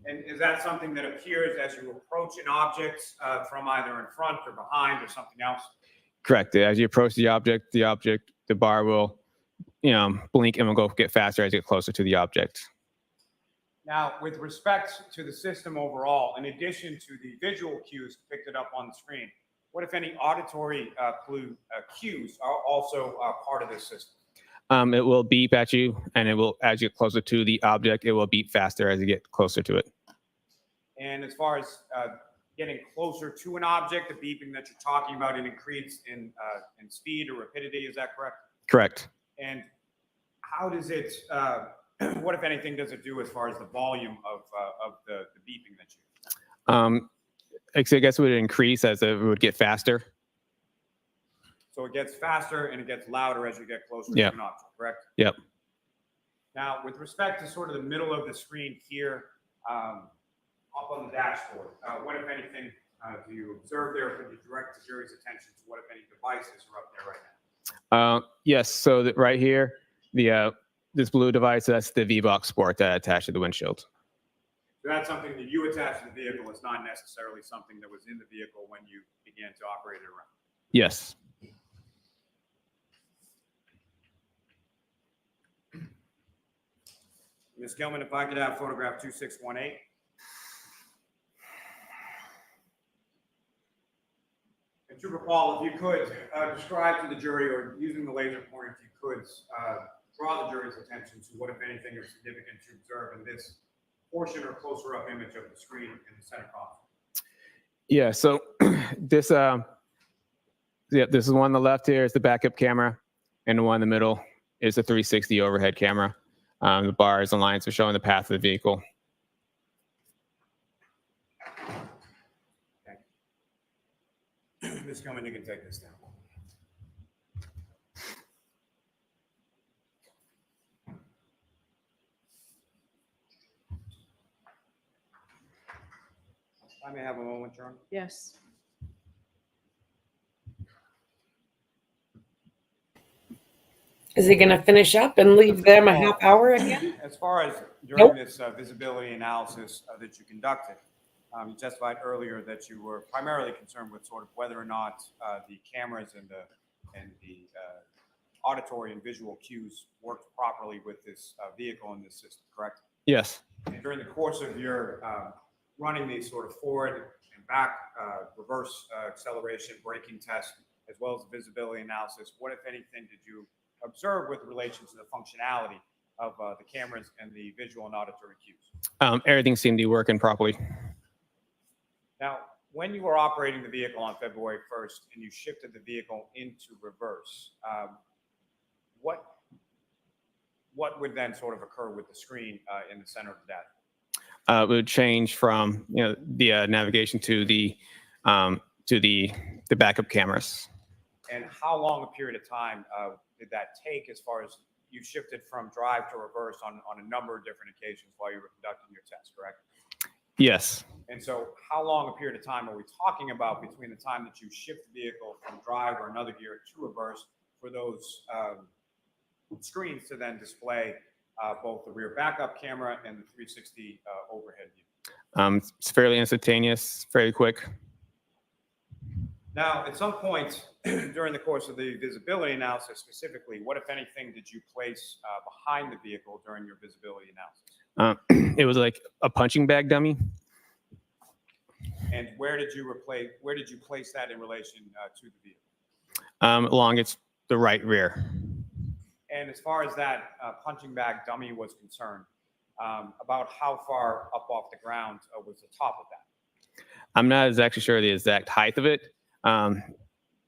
And is that something that appears as you approach an object from either in front or behind or something else? Correct. As you approach the object, the bar will, blink and will go get faster as you get closer to the object. Now, with respect to the system overall, in addition to the visual cues depicted up on the screen, what, if any, auditory cues are also part of this system? It will beep at you, and it will, as you get closer to the object, it will beep faster as you get closer to it. And as far as getting closer to an object, the beeping that you're talking about, it increases in speed or rapidity, is that correct? Correct. And how does it, what, if anything, does it do as far as the volume of the beeping that you? I guess it would increase as it would get faster. So it gets faster and it gets louder as you get closer Yep. to an object, correct? Yep. Now, with respect to sort of the middle of the screen here, up on the dashboard, what, if anything, do you observe there? Could you direct the jury's attention to what, if any, devices are up there right now? Yes. So that right here, this blue device, that's the V-Box Sport that attached to the windshield. So that's something that you attach to the vehicle. It's not necessarily something that was in the vehicle when you began to operate it around. Yes. Ms. Gilman, if I could have photograph 2618. And to recall, if you could describe to the jury, or using the laser pointer, if you could draw the jury's attention to what, if anything, is significant to observe in this portion or closer up image of the screen in the center console. Yeah. So this, this is one on the left here is the backup camera, and the one in the middle is the 360 overhead camera. The bars and lines are showing the path of the vehicle. Okay. Ms. Gilman, you can take this down. I may have a moment, John. Yes. Is he going to finish up and leave them a half hour again? As far as during this visibility analysis that you conducted, you testified earlier that you were primarily concerned with sort of whether or not the cameras and the auditory and visual cues worked properly with this vehicle and this system, correct? Yes. And during the course of your running these sort of forward and back reverse acceleration braking tests, as well as the visibility analysis, what, if anything, did you observe with relation to the functionality of the cameras and the visual and auditory cues? Everything seemed to be working properly. Now, when you were operating the vehicle on February 1st and you shifted the vehicle into reverse, what would then sort of occur with the screen in the center of the data? It would change from the navigation to the backup cameras. And how long a period of time did that take, as far as you shifted from drive to reverse on a number of different occasions while you were conducting your test, correct? Yes. And so how long a period of time are we talking about between the time that you shift the vehicle from drive or another gear to reverse for those screens to then display both the rear backup camera and the 360 overhead view? It's fairly instantaneous, very quick. Now, at some point during the course of the visibility analysis specifically, what, if anything, did you place behind the vehicle during your visibility analysis? It was like a punching bag dummy. And where did you place that in relation to the vehicle? Along the right rear. And as far as that punching bag dummy was concerned, about how far up off the ground was the top of that? I'm not exactly sure the exact height of it.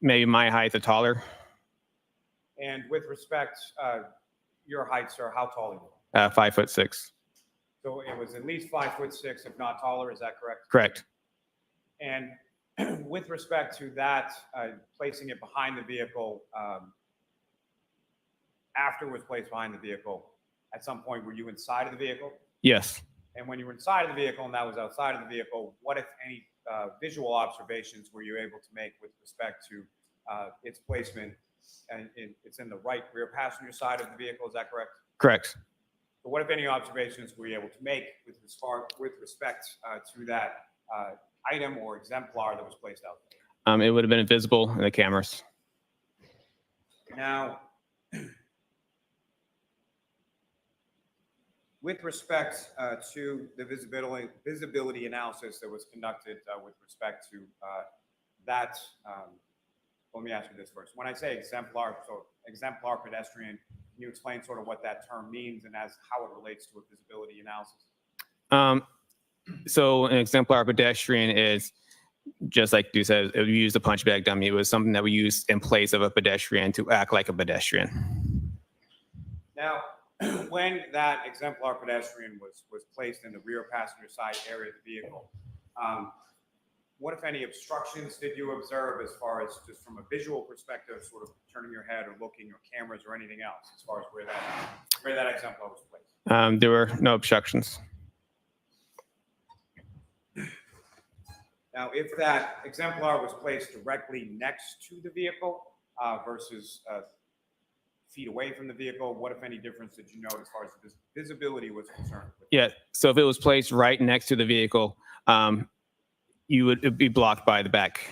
Maybe my height or taller. And with respect, your height, sir, how tall are you? 5'6". So it was at least 5'6", if not taller. Is that correct? Correct. And with respect to that, placing it behind the vehicle, after it was placed behind the vehicle, at some point, were you inside of the vehicle? Yes. And when you were inside of the vehicle and that was outside of the vehicle, what, if any, visual observations were you able to make with respect to its placement? And it's in the right rear passenger side of the vehicle, is that correct? Correct. So what, if any, observations were you able to make with respect to that item or exemplar that was placed out there? It would have been invisible in the cameras. Now, with respect to the visibility analysis that was conducted with respect to that, let me ask you this first. When I say exemplar, so exemplar pedestrian, can you explain sort of what that term means and how it relates to a visibility analysis? So an exemplar pedestrian is, just like you said, we used a punch bag dummy. It was something that we used in place of a pedestrian to act like a pedestrian. Now, when that exemplar pedestrian was placed in the rear passenger side area of the vehicle, what, if any, obstructions did you observe as far as just from a visual perspective, sort of turning your head or looking, or cameras or anything else, as far as where that exemplar was placed? There were no obstructions. Now, if that exemplar was placed directly next to the vehicle versus feet away from the vehicle, what, if any, difference did you note as far as this visibility was concerned? Yeah, so if it was placed right next to the vehicle, it'd be blocked by the back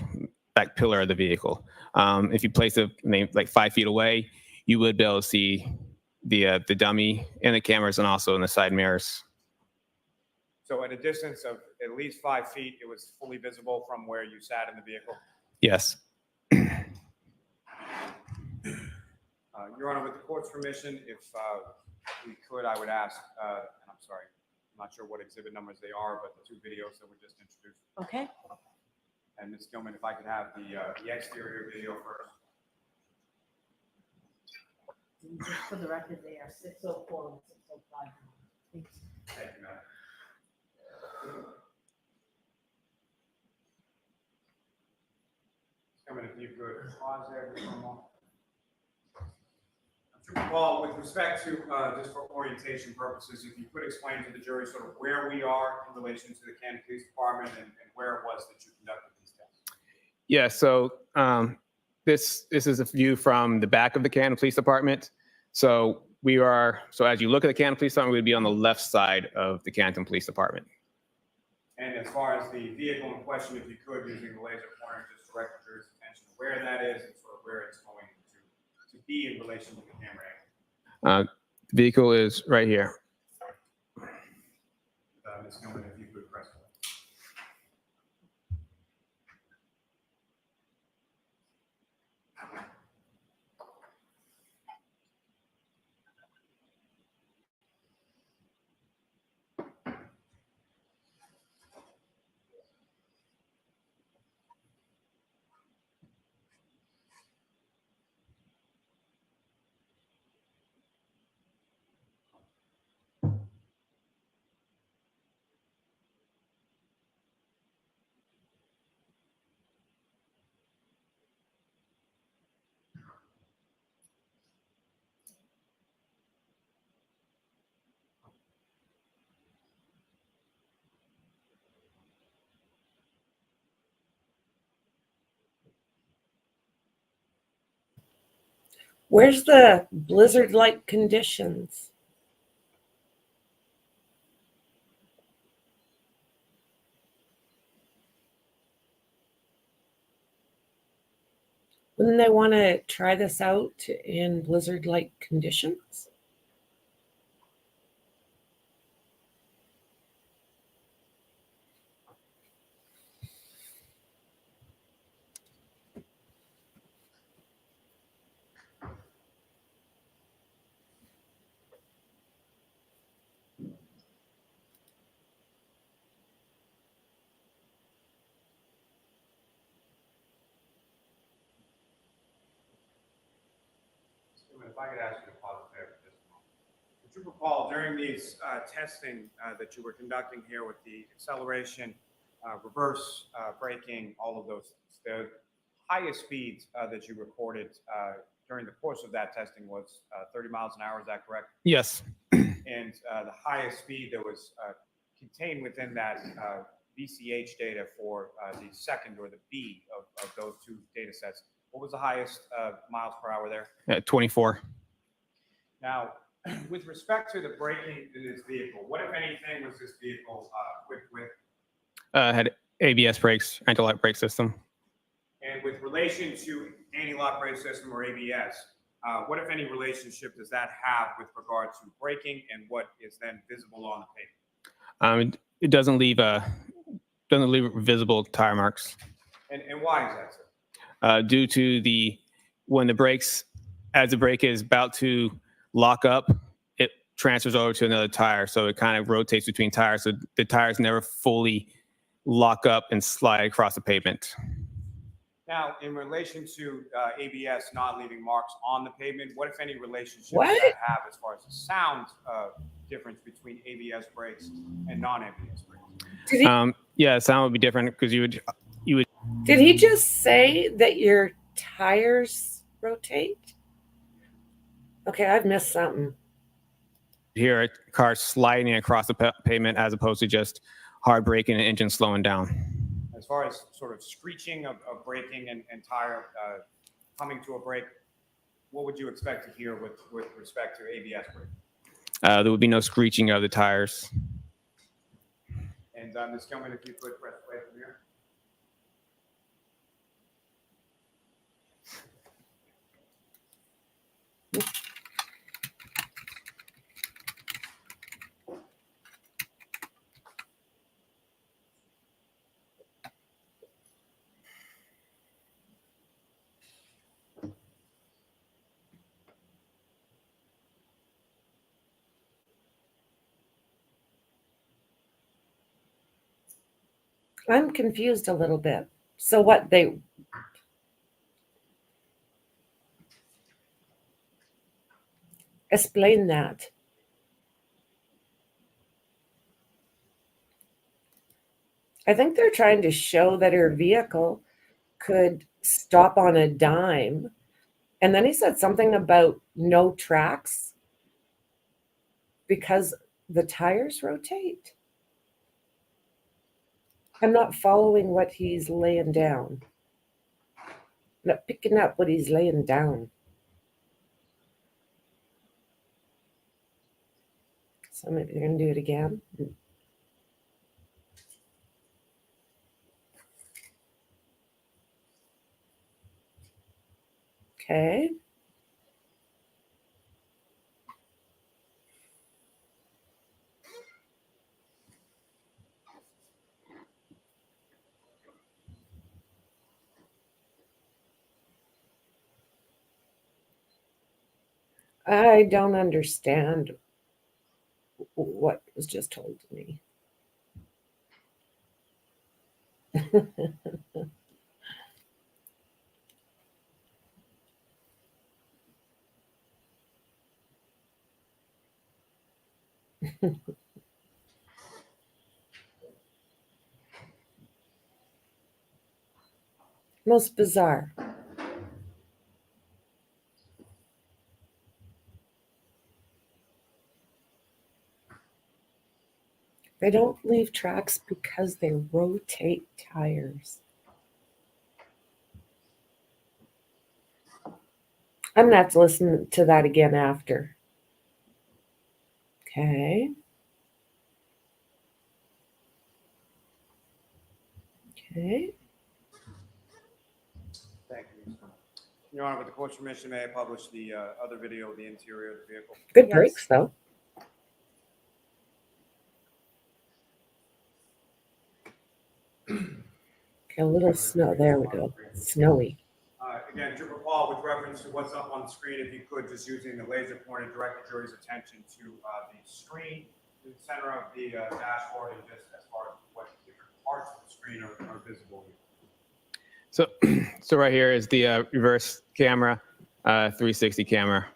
pillar of the vehicle. If you place it like 5 feet away, you would be able to see the dummy and the cameras and also in the side mirrors. So at a distance of at least 5 feet, it was fully visible from where you sat in the vehicle? Yes. Your Honor, with the court's permission, if we could, I would ask, and I'm sorry, I'm not sure what exhibit numbers they are, but the 2 videos that were just introduced. Okay. And Ms. Gilman, if I could have the exterior video first. Just for the record, they are 604 and 605. Thanks. Thank you, Madam. Gilman, if you could pause there for a moment. Well, with respect to, just for orientation purposes, if you could explain to the jury sort of where we are in relation to the Canton Police Department and where it was that you conducted these tests. Yeah, so this is a view from the back of the Canton Police Department. So as you look at the Canton Police Department, we'd be on the left side of the Canton Police Department. And as far as the vehicle in question, if you could, using the laser pointer, just direct the jury's attention to where that is and sort of where it's going to be in relation to the camera angle. The vehicle is right here. Ms. Gilman, if you could press play. Where's the blizzard-like conditions? Wouldn't they want to try this out in blizzard-like conditions? If I could ask you to pause there for just a moment. Would you recall during these testing that you were conducting here with the acceleration, reverse braking, all of those things, the highest speeds that you recorded during the course of that testing was 30 miles an hour, is that correct? Yes. And the highest speed that was contained within that VCH data for the second or the B of those two data sets, what was the highest miles per hour there? 24. Now, with respect to the braking in this vehicle, what, if anything, was this vehicle equipped with? Had ABS brakes, anti-lock brake system. And with relation to anti-lock brake system or ABS, what, if any, relationship does that have with regard to braking and what is then visible on the pavement? It doesn't leave visible tire marks. And why is that, sir? Due to when the brakes, as the brake is about to lock up, it transfers over to another tire. So it kind of rotates between tires. So the tires never fully lock up and slide across the pavement. Now, in relation to ABS not leaving marks on the pavement, what, if any, relationship What? does that have as far as the sound difference between ABS brakes and non-ABS brakes? Did he, Yeah, sound would be different because you would. did he just say that your tires rotate? Okay, I've missed something. Hear a car sliding across the pavement as opposed to just hard braking and engine slowing down. As far as sort of screeching of braking and tire coming to a brake, what would you expect to hear with respect to ABS braking? There would be no screeching of the tires. And Ms. Gilman, if you could press play from here. I'm confused a little bit. So what they explain that. I think they're trying to show that her vehicle could stop on a dime. And then he said something about no tracks because the tires rotate. I'm not following what he's laying down. Not picking up what he's laying down. So maybe they're going to do it again. Okay. I don't understand what was just told to me. Most bizarre. They don't leave tracks because they rotate tires. I'm going to have to listen to that again after. Okay. Okay. Thank you. Your Honor, with the court's permission, may I publish the other video of the interior of the vehicle? Good breaks, though. Okay, a little snow. There we go. Snowy. Again, Trooper Paul, with reference to what's up on the screen, if you could, just using the laser pointer, direct the jury's attention to the screen in the center of the dashboard, and just as far as what different parts of the screen are visible. So, so right here is the reverse camera, 360 camera.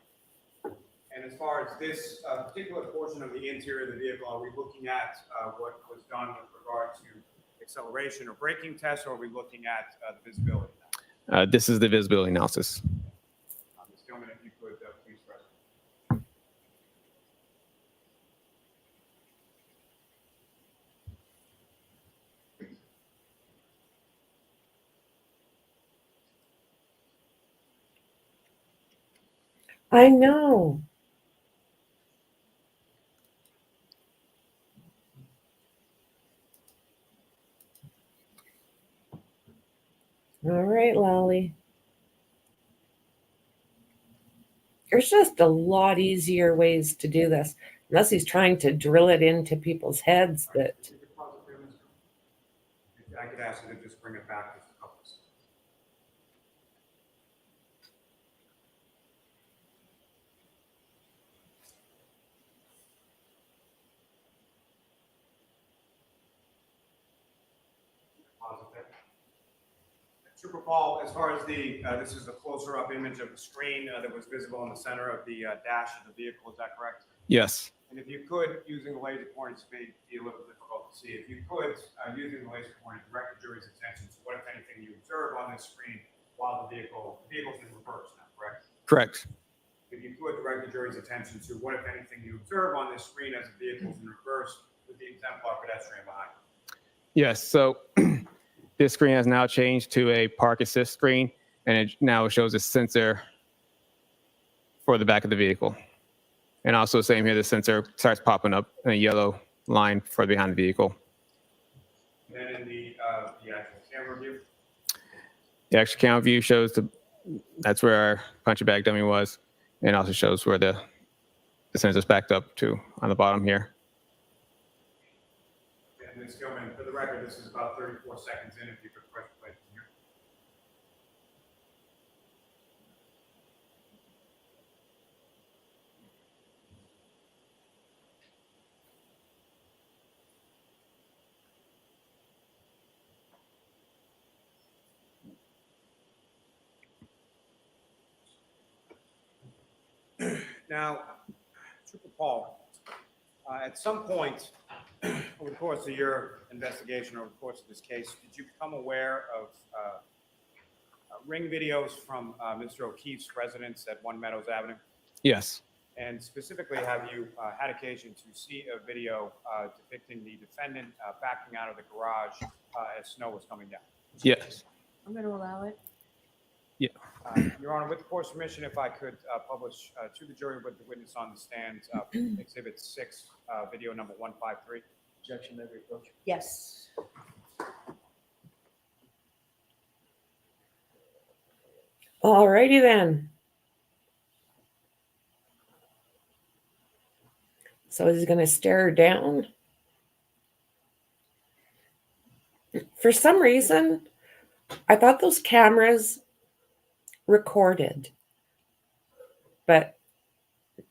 And as far as this particular portion of the interior of the vehicle, are we looking at what was done with regard to acceleration or braking tests, or are we looking at the visibility? This is the visibility analysis. Ms. Gilman, if you could please press. I know. All right, Lally. There's just a lot easier ways to do this, unless he's trying to drill it into people's heads that. I could ask you to just bring it back just a couple of seconds. Trooper Paul, as far as the, this is the closer up image of the screen that was visible in the center of the dash of the vehicle, is that correct? Yes. And if you could, using the laser pointer, may be a little difficult to see. If you could, using the laser pointer, direct the jury's attention to what, if anything, you observe on this screen while the vehicle's in reverse now, correct? Correct. If you could, direct the jury's attention to what, if anything, you observe on this screen as the vehicle's in reverse with the exemplar pedestrian behind. Yes. So this screen has now changed to a park assist screen, and it now shows a sensor for the back of the vehicle. And also same here, the sensor starts popping up in a yellow line for behind the vehicle. And then in the actual camera view. The actual camera view shows that's where our punching bag dummy was, and also shows where the sensor's backed up to on the bottom here. And Ms. Gilman, for the record, this is about 34 seconds in. If you could press play from here. Now, Trooper Paul, at some point over the course of your investigation, over the course of this case, did you become aware of ring videos from Mr. O'Keefe's residence at 1 Meadows Avenue? Yes. And specifically, have you had occasion to see a video depicting the defendant backing out of the garage as snow was coming down? Yes. I'm going to allow it. Yeah. Your Honor, with the court's permission, if I could publish to the jury with the witness on the stand, Exhibit 6, video number 153. Objection, may we approach? Yes. All righty then. So he's going to stare her down. For some reason, I thought those cameras recorded, but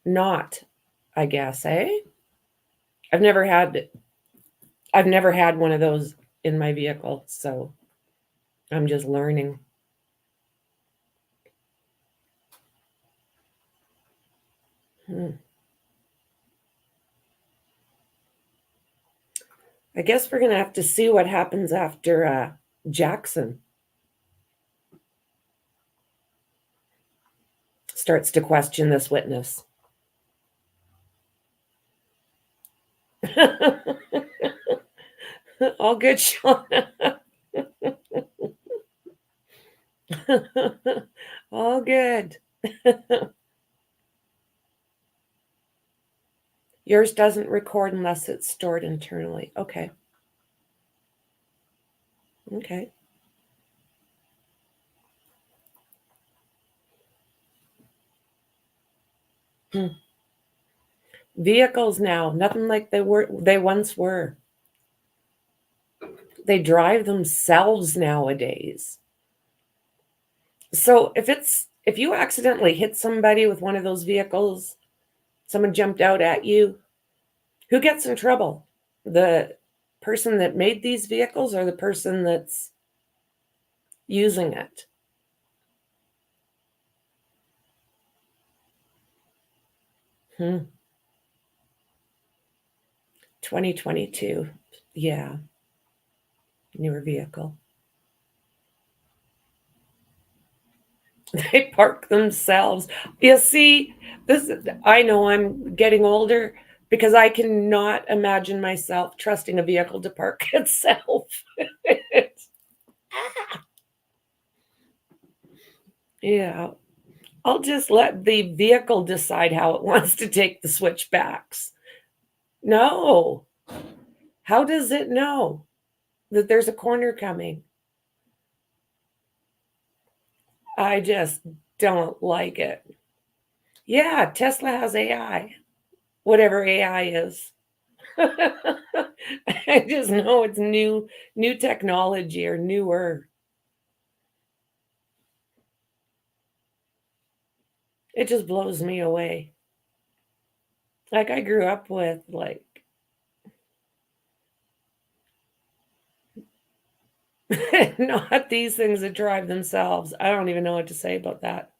not, I guess, eh? I've never had one of those in my vehicle, so I'm just learning. I guess we're going to have to see what happens after Jackson starts to question this witness. All good, Sean. All good. Yours doesn't record unless it's stored internally. Okay. Okay. Vehicles now, nothing like they once were. They drive themselves nowadays. So if you accidentally hit somebody with one of those vehicles, someone jumped out at you, who gets in trouble? The person that made these vehicles or the person that's using it? 2022. Yeah. Newer vehicle. They park themselves. You see, I know I'm getting older because I cannot imagine myself trusting a vehicle to park itself. Yeah. I'll just let the vehicle decide how it wants to take the switchbacks. No. How does it know that there's a corner coming? I just don't like it. Yeah, Tesla has AI, whatever AI is. I just know it's new technology or newer. It just blows me away. Like I grew up with not these things that drive themselves. I don't even know what to say about that.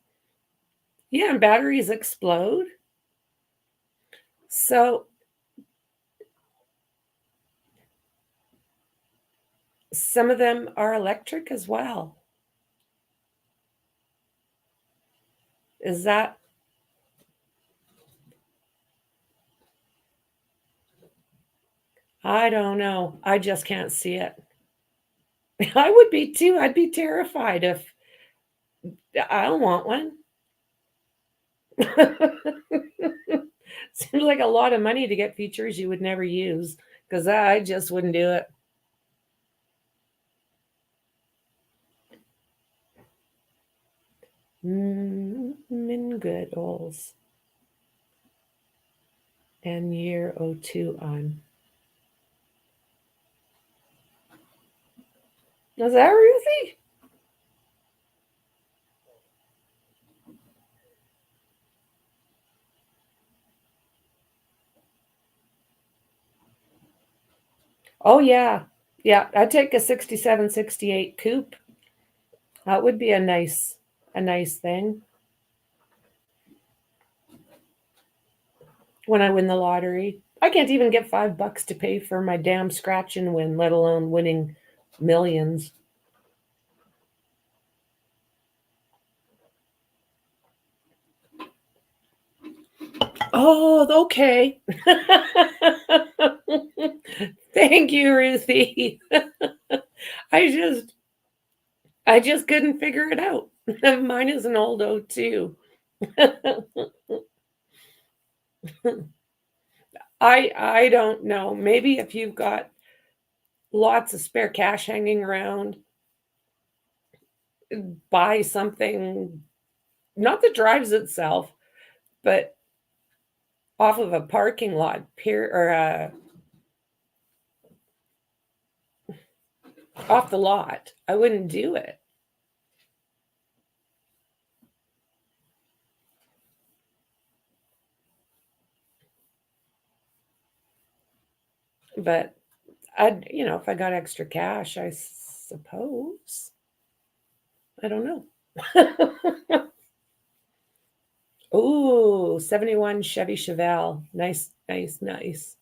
Yeah, and batteries explode. So some of them are electric as well. Is that? I don't know. I just can't see it. I would be too. I'd be terrified if I don't want one. Seems like a lot of money to get features you would never use because I just wouldn't do it. Mingoodles. And year 02 on. Is that Ruthie? Oh yeah. Yeah, I'd take a 67, 68 coupe. That would be a nice thing. When I win the lottery. I can't even get $5 to pay for my damn scratch and win, let alone winning millions. Oh, okay. Thank you, Ruthie. I just couldn't figure it out. Mine is an old 02. I don't know. Maybe if you've got lots of spare cash hanging around, buy something, not that drives itself, but off of a parking lot, off the lot. I wouldn't do it. But I'd, if I got extra cash, I suppose. I don't know. Ooh, 71 Chevy Chevelle. Nice, nice, nice.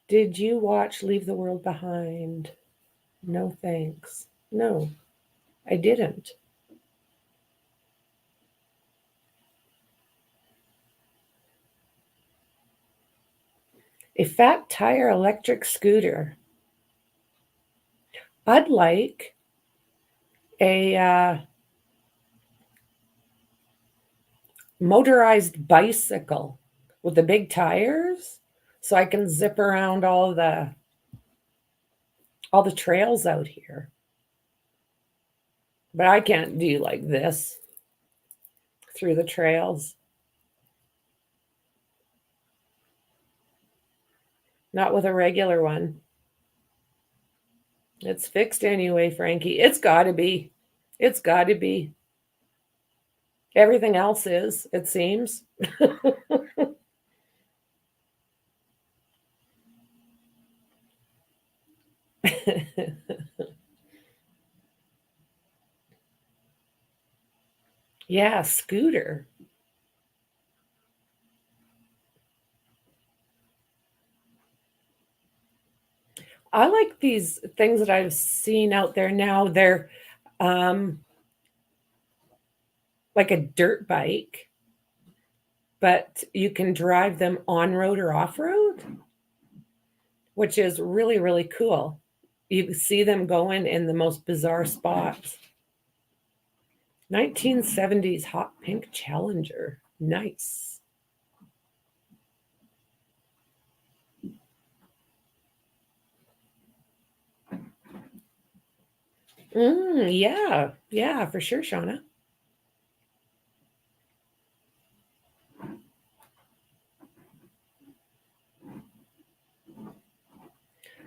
Did you watch Leave the World Behind? No, thanks. No, I didn't. A fat tire electric scooter. I'd like a motorized bicycle with the big tires so I can zip around all the trails out here. But I can't do like this through the trails. Not with a regular one. It's fixed anyway, Frankie. It's got to be. It's got to be. Everything else is, it seems. Yeah, scooter. I like these things that I've seen out there now. They're like a dirt bike, but you can drive them on road or off road, which is really, really cool. You see them going in the most bizarre spots. 1970s hot pink Challenger. Nice. Yeah, for sure, Shauna.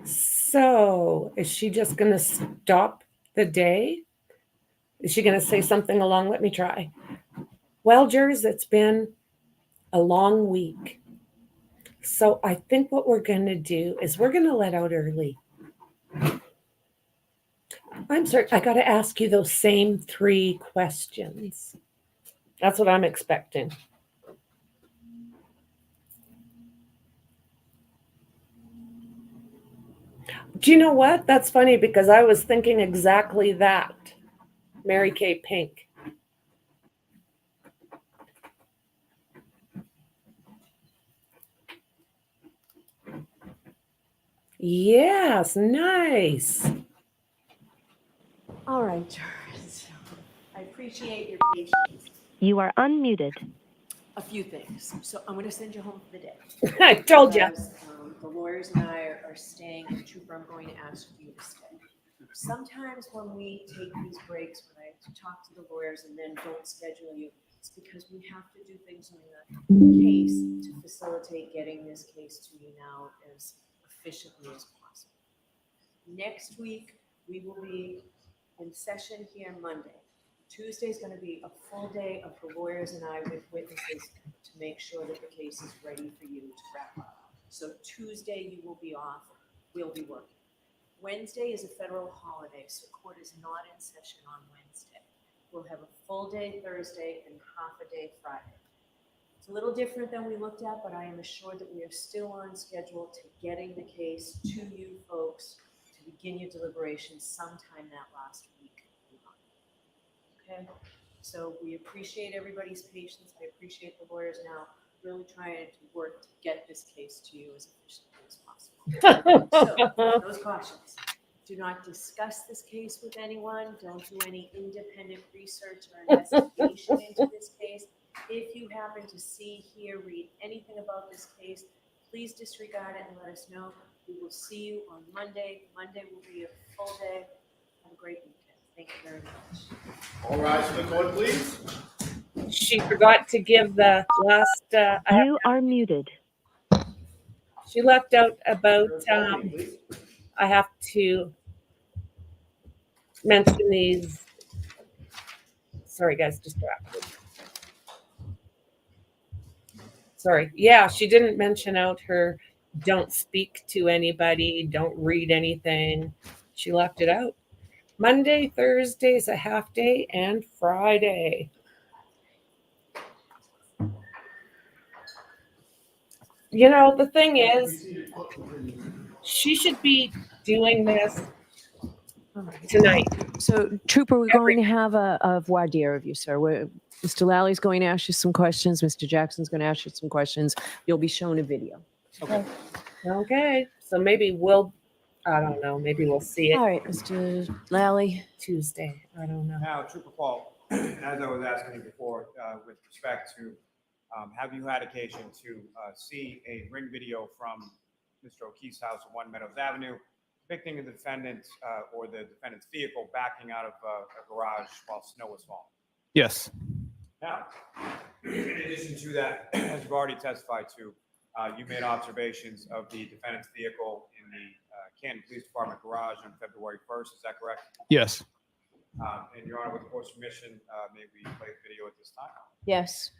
So, is she just going to stop the day? Is she going to say something along? Let me try. Well, Jers, it's been a long week. So I think what we're going to do is we're going to let out early. I'm sorry, I got to ask you those same 3 questions. That's what I'm expecting. Do you know what? That's funny because I was thinking exactly that. Mary Kay Pink. Yes, nice. All right, Jers. I appreciate your patience. You are unmuted. A few things. So I'm going to send you home for the day. I told you. Because, the lawyers and I are staying, and Trooper, I'm going to ask you to stay. Sometimes when we take these breaks, when I talk to the lawyers and then don't schedule you, it's because we have to do things in the case to facilitate getting this case to you now as efficiently as possible. Next week, we will be in session here Monday. Tuesday is going to be a full day of the lawyers and I with witnesses to make sure that the case is ready for you to wrap up. So Tuesday you will be off, we'll be working. Wednesday is a federal holiday, so court is not in session on Wednesday. We'll have a full day Thursday and half a day Friday. It's a little different than we looked at, but I am assured that we are still on schedule to getting the case to you folks to begin your deliberations sometime that last week. Okay, so we appreciate everybody's patience. I appreciate the lawyers now really trying to work to get this case to you as efficiently as possible. So, those cautions. Do not discuss this case with anyone. Don't do any independent research or investigation into this case. If you happen to see, hear, read anything about this case, please disregard it and let us know. We will see you on Monday. Monday will be a full day. Have a great weekend. Thank you very much. All rise for the court, please. She forgot to give the last. You are muted. She left out about. I have to mention these. Sorry, guys, distracted. Sorry. Yeah, she didn't mention out her don't speak to anybody, don't read anything. She left it out. Monday, Thursday is a half day, and Friday. You know, the thing is, she should be doing this tonight. So, Trooper, we're going to have a voir dire of you, sir. Mr. Lally's going to ask you some questions. Mr. Jackson's going to ask you some questions. You'll be shown a video. Okay. So maybe we'll I don't know. Maybe we'll see it All right, Mr. Lally. Tuesday. I don't know. Now, Trooper Paul, as I was asking you before, with respect to, have you had occasion to see a ring video from Mr. O'Keefe's house on One Meadows Avenue depicting the defendant or the defendant's vehicle backing out of a garage while snow was falling? Yes. Now, in addition to that, as you've already testified to, you made observations of the defendant's vehicle in the Canton Police Department garage on February 1st. Is that correct? Yes. And Your Honor, with the court's permission, may we play the video at this time? Yes.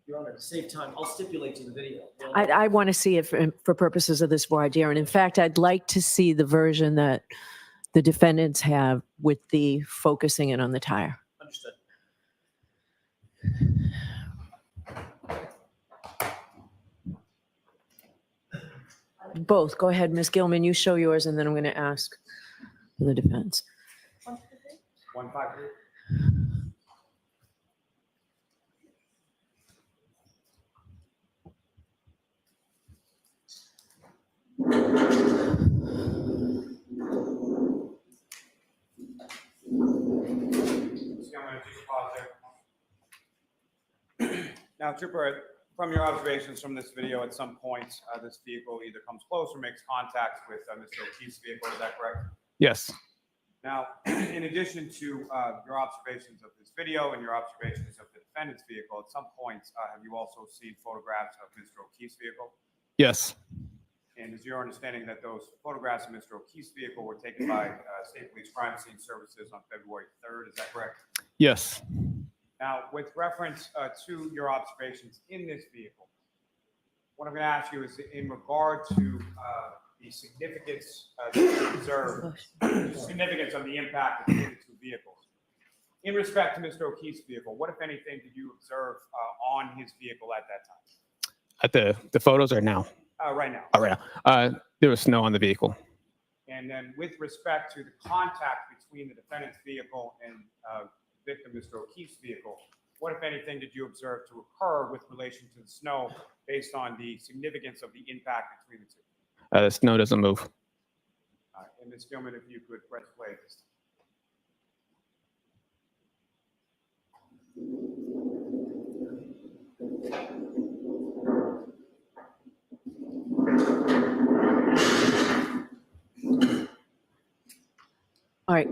Your Honor, to save time, I'll stipulate to the video. I want to see it for purposes of this voir dire. And in fact, I'd like to see the version that the defendants have with the focusing in on the tire. Understood. Both. Go ahead, Ms. Gilman. You show yours, and then I'm going to ask for the defense. 153. Now, Trooper, from your observations from this video, at some point, this vehicle either comes close or makes contact with Mr. O'Keefe's vehicle. Is that correct? Yes. Now, in addition to your observations of this video and your observations of the defendant's vehicle, at some point, have you also seen photographs of Mr. O'Keefe's vehicle? Yes. And is your understanding that those photographs of Mr. O'Keefe's vehicle were taken by State Police Crime Scene Services on February 3rd? Is that correct? Yes. Now, with reference to your observations in this vehicle, what I'm going to ask you is in regard to the significance that you observe, significance of the impact between the two vehicles. In respect to Mr. O'Keefe's vehicle, what, if anything, did you observe on his vehicle at that time? At the photos or now? Right now. Oh, right now. There was snow on the vehicle. And then with respect to the contact between the defendant's vehicle and victim, Mr. O'Keefe's vehicle, what, if anything, did you observe to occur with relation to the snow based on the significance of the impact between the two? The snow doesn't move. And Ms. Gilman, if you could press play at this time. All right.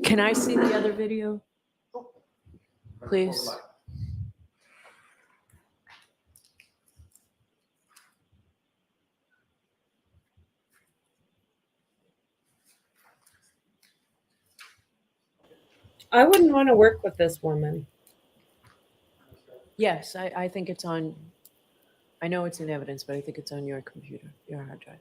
Can I see the other video? Please. I wouldn't want to work with this woman. Yes, I think it's on. I know it's in evidence, but I think it's on your computer, your hard drive.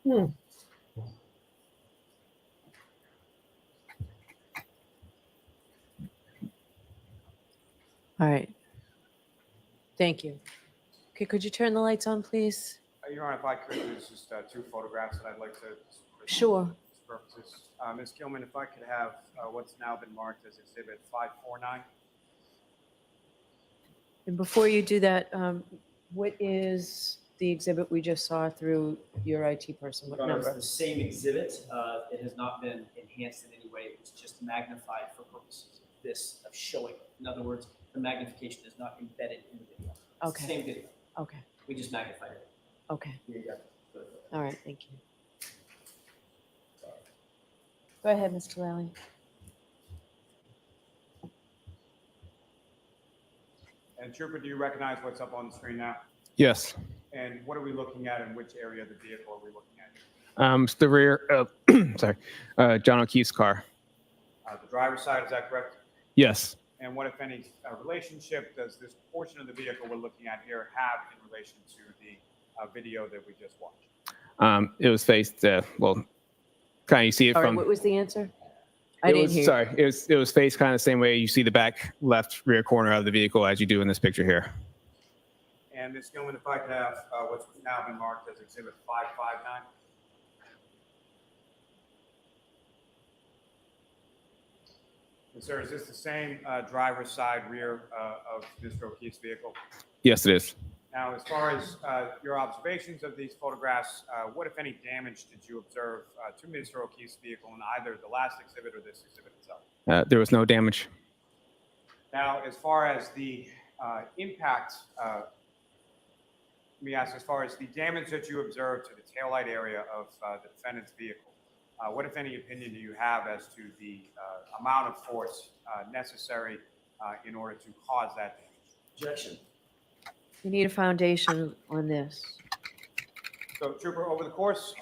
Hmm. All right. Thank you. Okay, could you turn the lights on, please? Your Honor, if I could, there's just two photographs that I'd like to. Sure. Purposes. Ms. Gilman, if I could have what's now been marked as Exhibit 549. And before you do that, what is the exhibit we just saw through your IT person? What Your Honor, it's number? the same exhibit. It has not been enhanced in any way. It was just magnified for purposes of this, of showing. In other words, the magnification is not embedded in the video. It's Okay. the same video. Okay. We just magnified it. Okay. Here you go. All right. Thank you. Go ahead, Mr. Lally. And Trooper, do you recognize what's up on the screen now? Yes. And what are we looking at, and which area of the vehicle are we looking at? It's the rear. Sorry, John O'Keefe's car. The driver's side, is that correct? Yes. And what, if any, relationship does this portion of the vehicle we're looking at here have in relation to the video that we just watched? It was faced, well, kind of you see it Sorry, from. what was the answer? I didn't hear. Sorry, it was faced kind of the same way you see the back left rear corner of the vehicle as you do in this picture here. And Ms. Gilman, if I could have what's now been marked as Exhibit 559. And sir, is this the same driver's side rear of Mr. O'Keefe's vehicle? Yes, it is. Now, as far as your observations of these photographs, what, if any, damage did you observe to Mr. O'Keefe's vehicle in either the last exhibit or this exhibit itself? There was no damage. Now, as far as the impact, let me ask, as far as the damage that you observed to the taillight area of the defendant's vehicle, what, if any, opinion do you have as to the amount of force necessary in order to cause that damage? Objection. You need a foundation on this. So, Trooper, over the course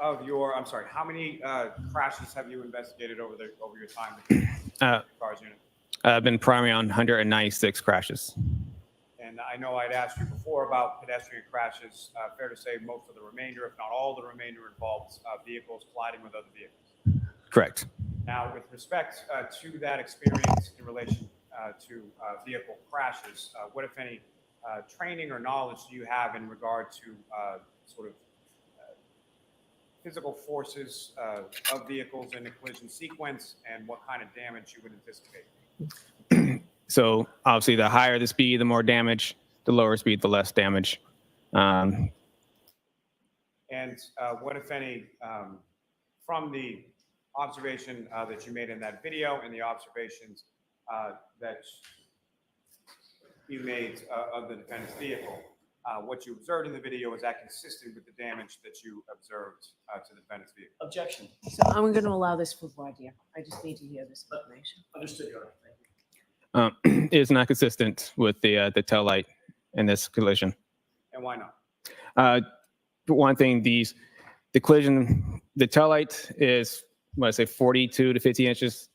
of your, I'm sorry, how many crashes have you investigated over your time with the cars unit? I've been primary on 196 crashes. And I know I'd asked you before about pedestrian crashes. Fair to say most of the remainder, if not all the remainder, involves vehicles colliding with other vehicles. Correct. Now, with respect to that experience in relation to vehicle crashes, what, if any, training or knowledge do you have in regard to sort of physical forces of vehicles in a collision sequence and what kind of damage you would anticipate? So obviously the higher the speed, the more damage, the lower speed, the less damage. And what, if any, from the observation that you made in that video and the observations that you made of the defendant's vehicle, what you observed in the video, is that consistent with the damage that you observed to the defendant's vehicle? Objection. So I'm going to allow this for voir dire. I just need to hear this information. Understood, Your Honor. Thank you. It is not consistent with the tail light in this collision. And why not? One thing, the collision, the tail light is, what I say, 42 to 50 inches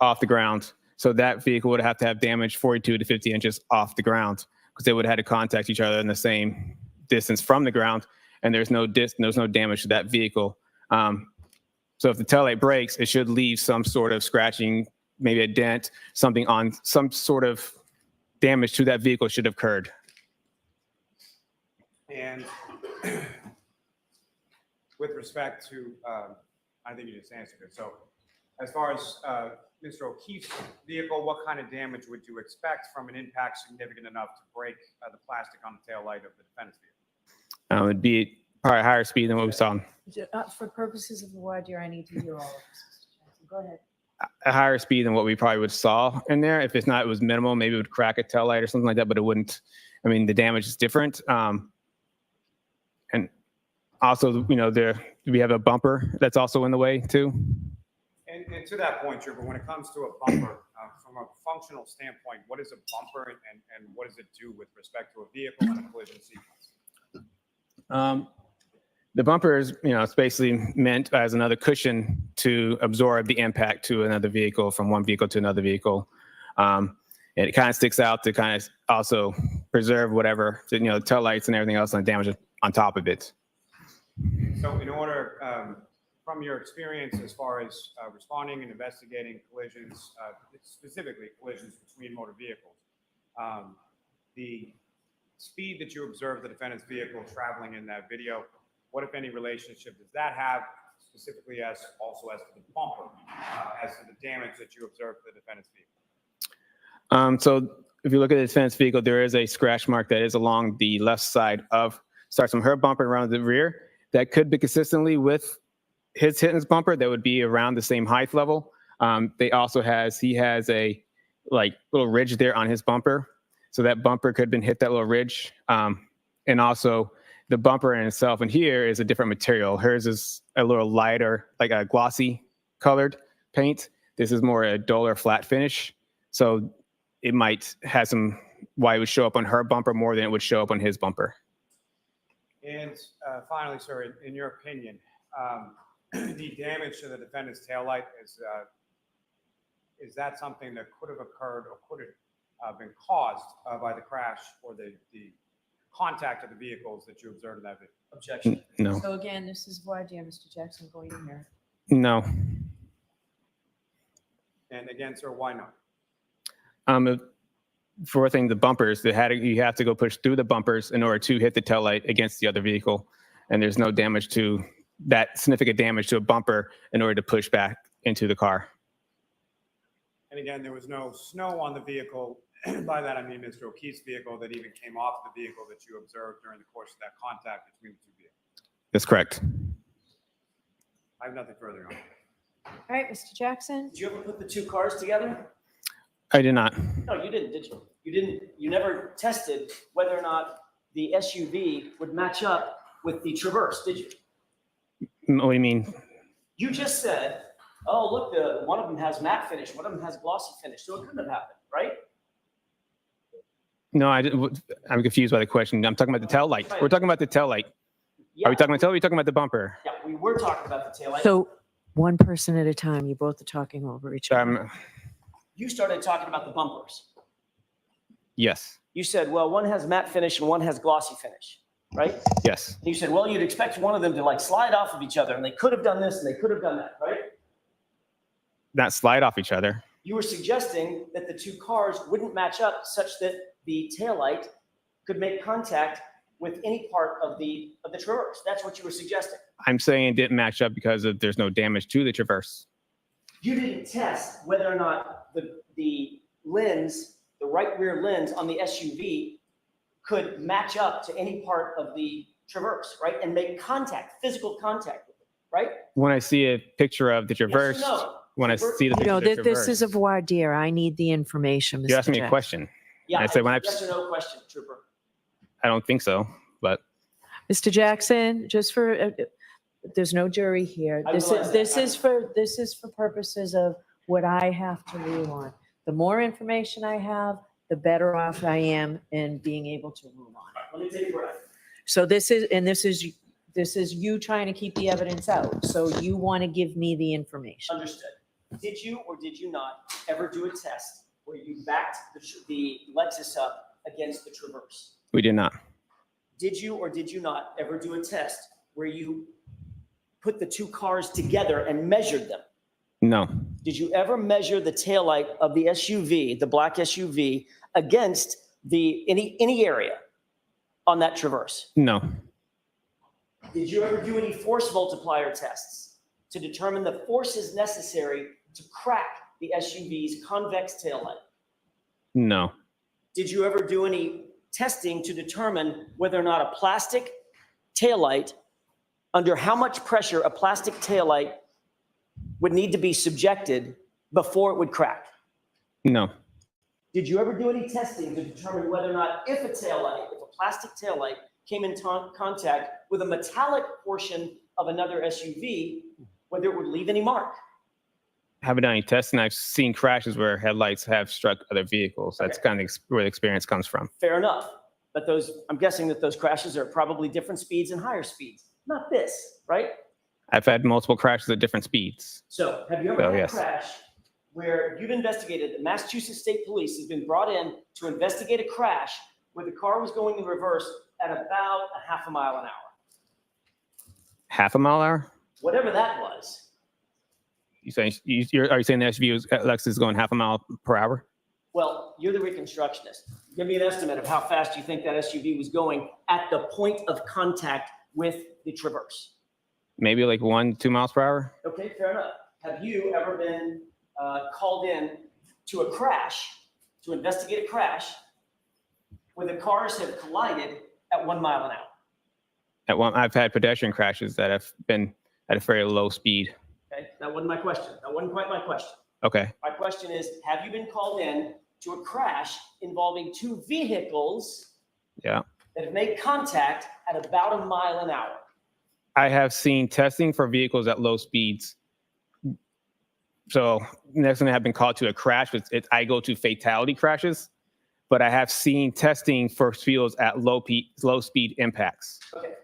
off the ground. So that vehicle would have to have damage 42 to 50 inches off the ground because they would have had to contact each other in the same distance from the ground, and there's no damage to that vehicle. So if the tail light breaks, it should leave some sort of scratching, maybe a dent, something on some sort of damage to that vehicle should have occurred. And with respect to, I think you just answered it. So as far as Mr. O'Keefe's vehicle, what kind of damage would you expect from an impact significant enough to break the plastic on the tail light of the defendant's vehicle? It'd be probably higher speed than what we saw. For purposes of the voir dire, I need to hear all of this, Mr. Johnson. Go ahead. A higher speed than what we probably would saw in there. If it's not, it was minimal, maybe it would crack a tail light or something like that, but it wouldn't. I mean, the damage is different. And also, you know, we have a bumper that's also in the way too. And to that point, Trooper, when it comes to a bumper, from a functional standpoint, what is a bumper and what does it do with respect to a vehicle and a collision sequence? The bumper is, you know, it's basically meant as another cushion to absorb the impact to another vehicle, from one vehicle to another vehicle. And it kind of sticks out to kind of also preserve whatever, you know, tail lights and everything else and damage on top of it. So in order, from your experience as far as responding and investigating collisions, specifically collisions between motor vehicles, the speed that you observed the defendant's vehicle traveling in that video, what, if any, relationship does that have specifically as also as to the bumper, as to the damage that you observed to the defendant's vehicle? So if you look at the defendant's vehicle, there is a scratch mark that is along the left side starts from her bumper around the rear. That could be consistently with his hitting his bumper. That would be around the same height level. He has a like little ridge there on his bumper. So that bumper could have been hit that little ridge. And also the bumper in itself, and here is a different material. Hers is a little lighter, like a glossy colored paint. This is more a duller flat finish. So it might have some, why it would show up on her bumper more than it would show up on his bumper. And finally, sir, in your opinion, the damage to the defendant's taillight is is that something that could have occurred or could have been caused by the crash or the contact of the vehicles that you observed in that video? Objection. No. So again, this is voir dire, Mr. Jackson, going in here. No. And again, sir, why not? For one thing, the bumpers, you have to go push through the bumpers in order to hit the taillight against the other vehicle. And there's no damage to that, significant damage to a bumper in order to push back into the car. And again, there was no snow on the vehicle. By that, I mean Mr. O'Keefe's vehicle that even came off the vehicle that you observed during the course of that contact between the two vehicles. That's correct. I have nothing further on. All right, Mr. Jackson? Did you ever put the two cars together? I did not. No, you didn't, did you? You never tested whether or not the SUV would match up with the Traverse, did you? What do you mean? You just said, oh, look, one of them has matte finish, one of them has glossy finish, so it couldn't have happened, right? No, I'm confused by the question. I'm talking about the tail light. We're talking about the tail light. Yeah. Are we talking about tail light? Or are we talking about the bumper? Yeah, we were talking about the taillight. So one person at a time, you both are talking over each other. You started talking about the bumpers. Yes. You said, well, one has matte finish and one has glossy finish, right? Yes. And you said, well, you'd expect one of them to like slide off of each other, and they could have done this and they could have done that, right? Not slide off each other. You were suggesting that the two cars wouldn't match up such that the taillight could make contact with any part of the Traverse. That's what you were suggesting. I'm saying it didn't match up because there's no damage to the Traverse. You didn't test whether or not the lens, the right rear lens on the SUV could match up to any part of the Traverse, right? And make contact, physical contact with it, right? When I see a picture of the Traverse, Yes or no? when I see the picture of the Traverse. This is a voir dire. I need the information, Mr. You asked me a Jackson. question. Yeah, I said when yes or no question, Trooper. I don't think so, but. Mr. Jackson, just for, there's no jury here. I This realize that. is for purposes of what I have to rule on. The more information I have, the better off I am in being able to rule on it. Let me take a breath. So this is you trying to keep the evidence out. So you want to give me the information. Understood. Did you or did you not ever do a test where you backed the Lexus up against the Traverse? We did not. Did you or did you not ever do a test where you put the two cars together and measured them? No. Did you ever measure the taillight of the SUV, the black SUV, against any area on that Traverse? No. Did you ever do any force multiplier tests to determine the forces necessary to crack the SUV's convex taillight? No. Did you ever do any testing to determine whether or not a plastic taillight, under how much pressure a plastic taillight would need to be subjected before it would crack? No. Did you ever do any testing to determine whether or not if a plastic taillight came in contact with a metallic portion of another SUV, whether it would leave any mark? Haven't done any testing. I've seen crashes where headlights have struck other vehicles. That's kind of where the experience comes from. Fair enough. But I'm guessing that those crashes are probably different speeds and higher speeds. Not this, right? I've had multiple crashes at different speeds. So have you ever had a crash where you've investigated, the Massachusetts State Police has been brought in to investigate a crash where the car was going in reverse at about a half a mile an hour? Half a mile an hour? Whatever that was. Are you saying the SUV Lexus is going half a mile per hour? Well, you're the reconstructionist. Give me an estimate of how fast you think that SUV was going at the point of contact with the Traverse. Maybe like 1 to 2 miles per hour. Okay, fair enough. Have you ever been called in to a crash, to investigate a crash, where the cars have collided at 1 mile an hour? I've had pedestrian crashes that have been at a very low speed. Okay, that wasn't my question. That wasn't quite my question. Okay. My question is, have you been called in to a crash involving two vehicles Yeah. that have made contact at about 1 mile an hour? I have seen testing for vehicles at low speeds. So next time I have been called to a crash, I go to fatality crashes, but I have seen testing for vehicles at low speed impacts. Okay.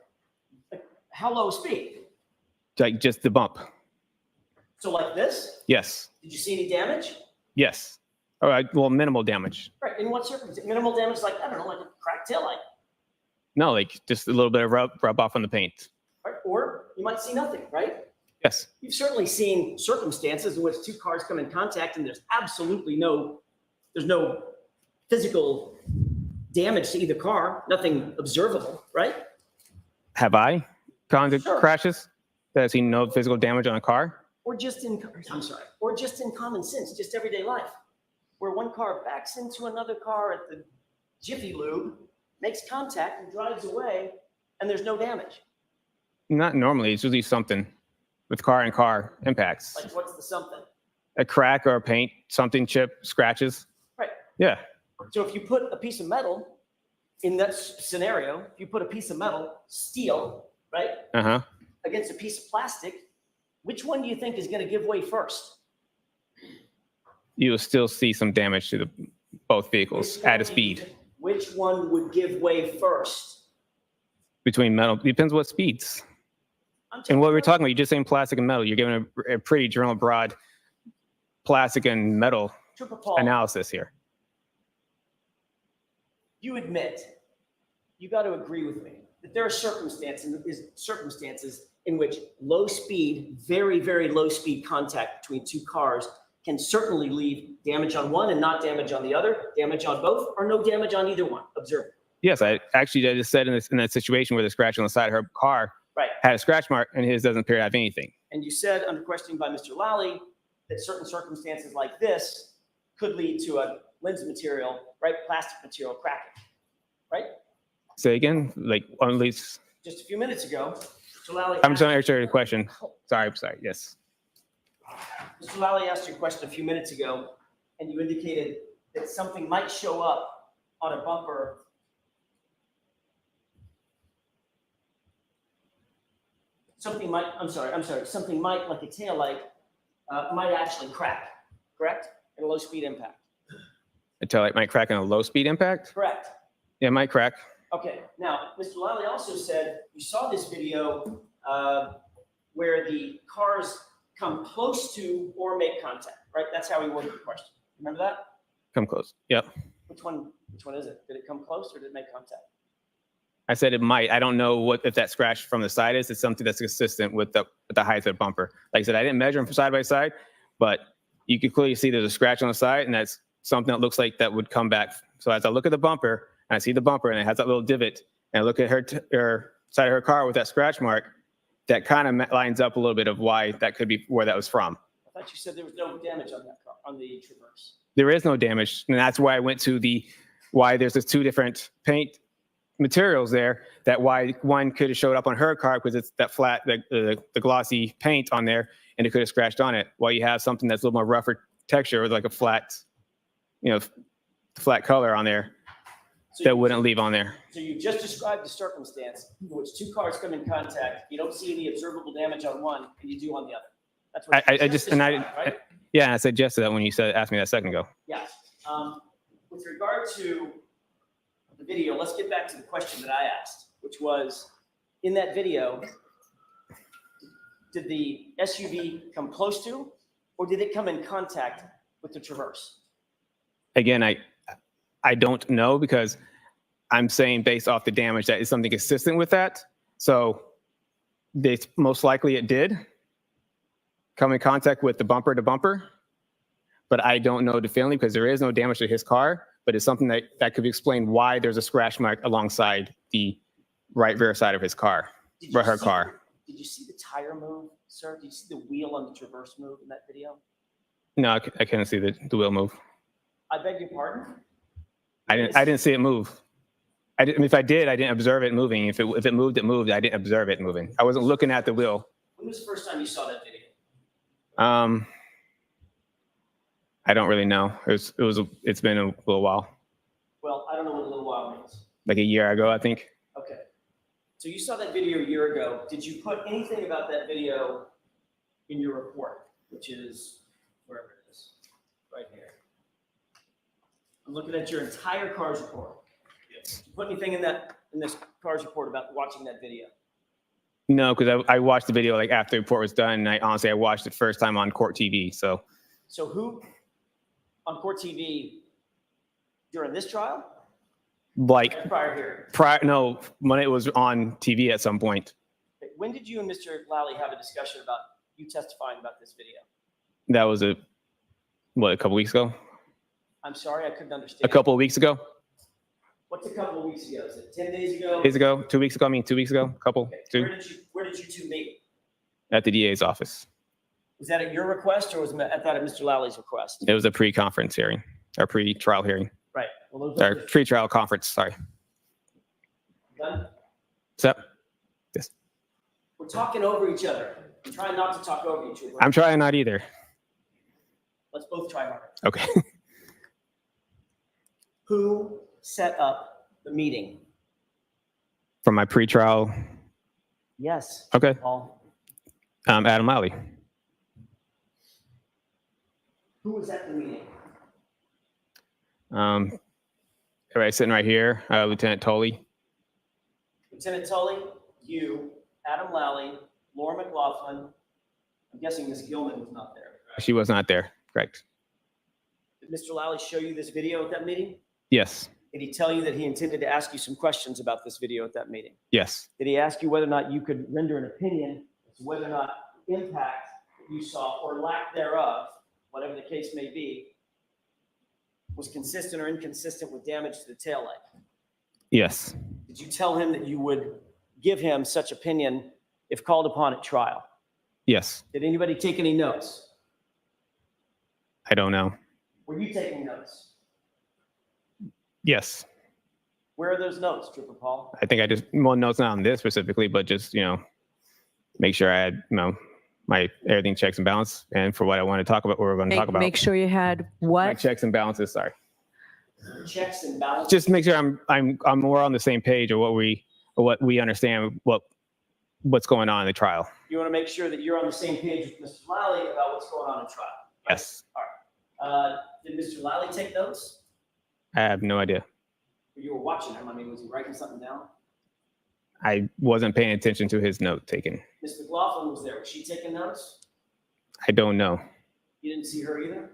How low speed? Like just the bump. So like this? Yes. Did you see any damage? Yes. All right. Well, minimal damage. Right. In what circumstance? Minimal damage, like, I don't know, like a cracked taillight. No, like just a little bit of rub off on the paint. Right? Or you might see nothing, right? Yes. You've certainly seen circumstances in which two cars come in contact and there's absolutely no physical damage to either car, nothing observable, right? Have I gone to Sure. crashes that have seen no physical damage on a car? Or just in common sense, just everyday life, where one car backs into another car at the Jiffy Lube, makes contact and drives away, and there's no damage. Not normally. It's usually something with car impacts. Like, what's the something? A crack or a paint, something chip, scratches. Right. Yeah. So if you put a piece of metal in that scenario, if you put a piece of metal, steel, right, Uh-huh. against a piece of plastic, which one do you think is going to give way first? You'll still see some damage to both vehicles at a speed. Which one would give way first? Between metal, depends what speeds. And what we're talking about, you're just saying plastic and metal. You're giving a pretty general broad plastic and metal Triple Paul, analysis here. you admit, you got to agree with me, that there are circumstances in which low speed, very, very low speed contact between two cars can certainly leave damage on one and not damage on the other, damage on both, or no damage on either one. Observe. Yes, I just said in that situation where the scratch on the side of her car Right. had a scratch mark and his doesn't appear to have anything. And you said under questioning by Mr. Lally that certain circumstances like this could lead to a lens material, right, plastic material cracking, right? Say again, like on least. Just a few minutes ago, Mr. Lally. I'm trying to answer your question. Sorry, yes. Mr. Lally asked you a question a few minutes ago, and you indicated that something might show up on a bumper. Something might, something might, like a taillight, might actually crack, correct? In a low speed impact. A taillight might crack in a low speed impact? Correct. Yeah, it might crack. Okay, now, Mr. Lally also said you saw this video where the cars come close to or make contact, right? That's how he worded the question. Remember that? Come close. Yep. Which one is it? Did it come close or did it make contact? I said it might. I don't know if that scratch from the side is. It's something that's consistent with the height of the bumper. Like I said, I didn't measure them from side by side, but you can clearly see there's a scratch on the side, and that's something that looks like that would come back. So as I look at the bumper, and I see the bumper, and it has that little divot, and I look at her side of her car with that scratch mark, that kind of lines up a little bit of why that could be where that was from. I thought you said there was no damage on that car, on the Traverse. There is no damage, and that's why I went to why there's this two different paint materials there, that why one could have showed up on her car because it's that flat, the glossy paint on there, and it could have scratched on it. While you have something that's a little more rougher texture with like a flat, flat color on there, that wouldn't leave on there. So you just described the circumstance in which two cars come in contact, you don't see any observable damage on one, and you do on the other. That's what I just right? Yeah, I suggested that when you asked me that a second ago. Yes. With regard to the video, let's get back to the question that I asked, which was, in that video, did the SUV come close to, or did it come in contact with the Traverse? Again, I don't know, because I'm saying based off the damage that is something consistent with that. So most likely it did come in contact with the bumper to bumper, but I don't know definitively because there is no damage to his car, but it's something that could explain why there's a scratch mark alongside the right rear side of his car, her car. Did you see the tire move, sir? Did you see the wheel on the Traverse move in that video? No, I couldn't see the wheel move. I beg your pardon? I didn't see it move. If I did, I didn't observe it moving. If it moved, it moved. I didn't observe it moving. I wasn't looking at the wheel. When was the first time you saw that video? I don't really know. It's been a little while. Well, I don't know what a little while means. Like a year ago, I think. Okay. So you saw that video a year ago. Did you put anything about that video in your report, which is wherever it is, right here? I'm looking at your entire CARS report. Yes. Did you put anything in this CARS report about watching that video? No, because I watched the video like after the report was done, and I watched it first time on court TV. So who on court TV during this trial? Like Prior hearing? no, when it was on TV at some point. When did you and Mr. Lally have a discussion about you testifying about this video? That was a couple weeks ago? I'm sorry, I couldn't understand. A couple of weeks ago? What's a couple of weeks ago? Is it 10 days ago? Days ago? 2 weeks ago? I mean, 2 weeks ago? Couple? Okay. Two? Where did you two meet? At the DA's office. Was that at your request or was that at Mr. Lally's request? It was a pre-conference hearing, or pre-trial hearing. Right. Well, those Or are pre-trial conference, sorry. done. So, yes. We're talking over each other. I'm trying not to talk over each other. I'm trying not either. Let's both try harder. Okay. Who set up the meeting? From my pre-trial, Yes. okay. Paul. Adam Lally. Who was at the meeting? Everybody sitting right here, Lieutenant Tolley. Lieutenant Tully, you, Adam Lally, Laura McLaughlin. I'm guessing Ms. Gilman was not there. She was not there, correct? Did Mr. Lally show you this video at that meeting? Yes, Did he tell you that he intended to ask you some questions about this video at that meeting? yes, Did he ask you whether or not you could render an opinion as to whether or not impact that you saw or lack thereof, whatever the case may be, was consistent or inconsistent with damage to the taillight? yes, Did you tell him that you would give him such opinion if called upon at trial? yes. Did anybody take any notes? I don't know. Were you taking notes? Yes. Where are those notes, Trooper Paul? I think I just, well, no, it's not on this specifically, but just, make sure I had, my everything checks and balance. And for what I want to talk about, what we're going to talk about. Make sure you had My what? checks and balances, sorry. Checks and balances? Just make sure I'm more on the same page of what we understand, what's going on in the trial. You want to make sure that you're on the same page with Mr. Lally about what's going on in trial? Yes. All right. Did Mr. Lally take notes? I have no idea. You were watching him. I mean, was he writing something down? I wasn't paying attention to his note taking. Ms. McLaughlin was there. Was she taking notes? I don't know. You didn't see her either?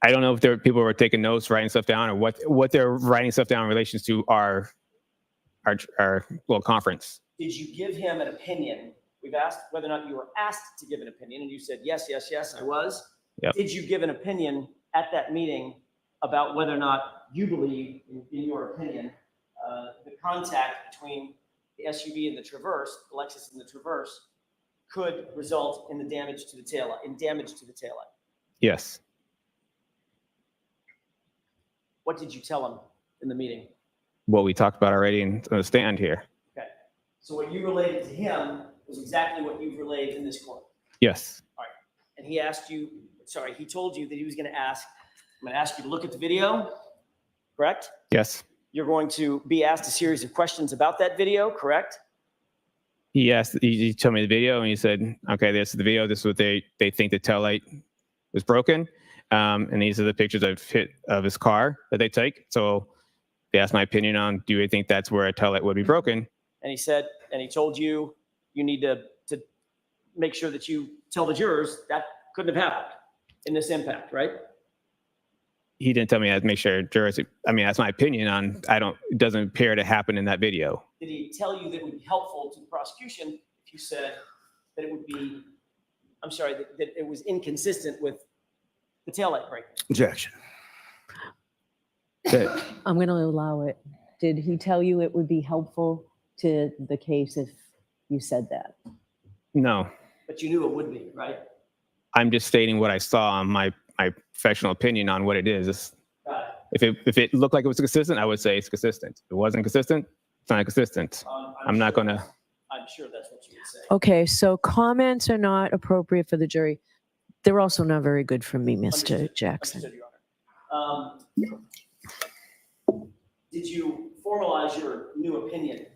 I don't know if people were taking notes, writing stuff down, or what they're writing stuff down in relation to our conference. Did you give him an opinion? We've asked whether or not you were asked to give an opinion, and you said, yes, yes, yes, I was. Yep. Did you give an opinion at that meeting about whether or not you believe, in your opinion, the contact between the SUV and the Traverse, the Lexus and the Traverse, could result in the damage to the taillight? Yes. What did you tell him in the meeting? What we talked about already in the stand here. Okay. So what you related to him was exactly what you've relayed in this court. Yes. All right. And he he told you that he was going to ask, I'm going to ask you to look at the video, correct? Yes. You're going to be asked a series of questions about that video, correct? He told me the video and he said, okay, this is the video. This is what they think the taillight was broken. And these are the pictures of his car that they take. So they asked my opinion on, do you think that's where a taillight would be broken? And he told you, you need to make sure that you tell the jurors that couldn't have happened in this impact, right? He didn't tell me I had to make sure jurors, that's my opinion on, it doesn't appear to happen in that video. Did he tell you that it would be helpful to the prosecution if you said that it would be, that it was inconsistent with the taillight break? Objection. I'm going to allow it. Did he tell you it would be helpful to the case if you said that? No. But you knew it would be, right? I'm just stating what I saw on my professional opinion on what it is. If it looked like it was consistent, I would say it's consistent. If it wasn't consistent, it's not consistent. I'm not going to. I'm sure that's what you would say. Okay, so comments are not appropriate for the jury. They're also not very good for me, Mr. Jackson. Understood, Your Honor. Did you formalize your new opinion?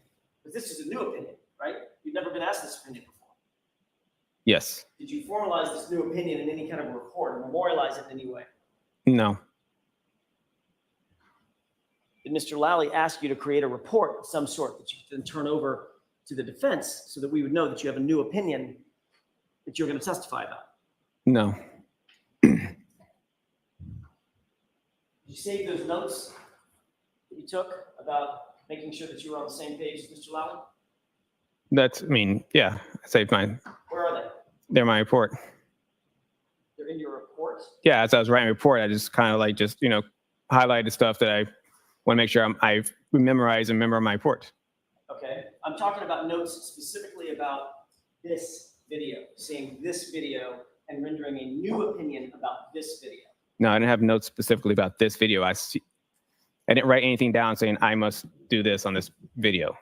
Because this is a new opinion, right? You've never been asked this opinion before. Yes. Did you formalize this new opinion in any kind of report or memorialize it in any way? No. Did Mr. Lally ask you to create a report of some sort that you could then turn over to the defense so that we would know that you have a new opinion that you're going to testify about? No. you save those notes that you took about making sure that you were on the same page as Mr. Lally? That's, I mean, yeah, I saved mine. Where are they? They're my report. They're in your report? Yeah, as I was writing a report, I just kind of like highlighted stuff that I want to make sure I've memorized and remember my report. Okay, I'm talking about notes specifically about this video, seeing this video and rendering a new opinion about this video. No, I didn't have notes specifically about this video. I didn't write anything down saying I must do this on this video.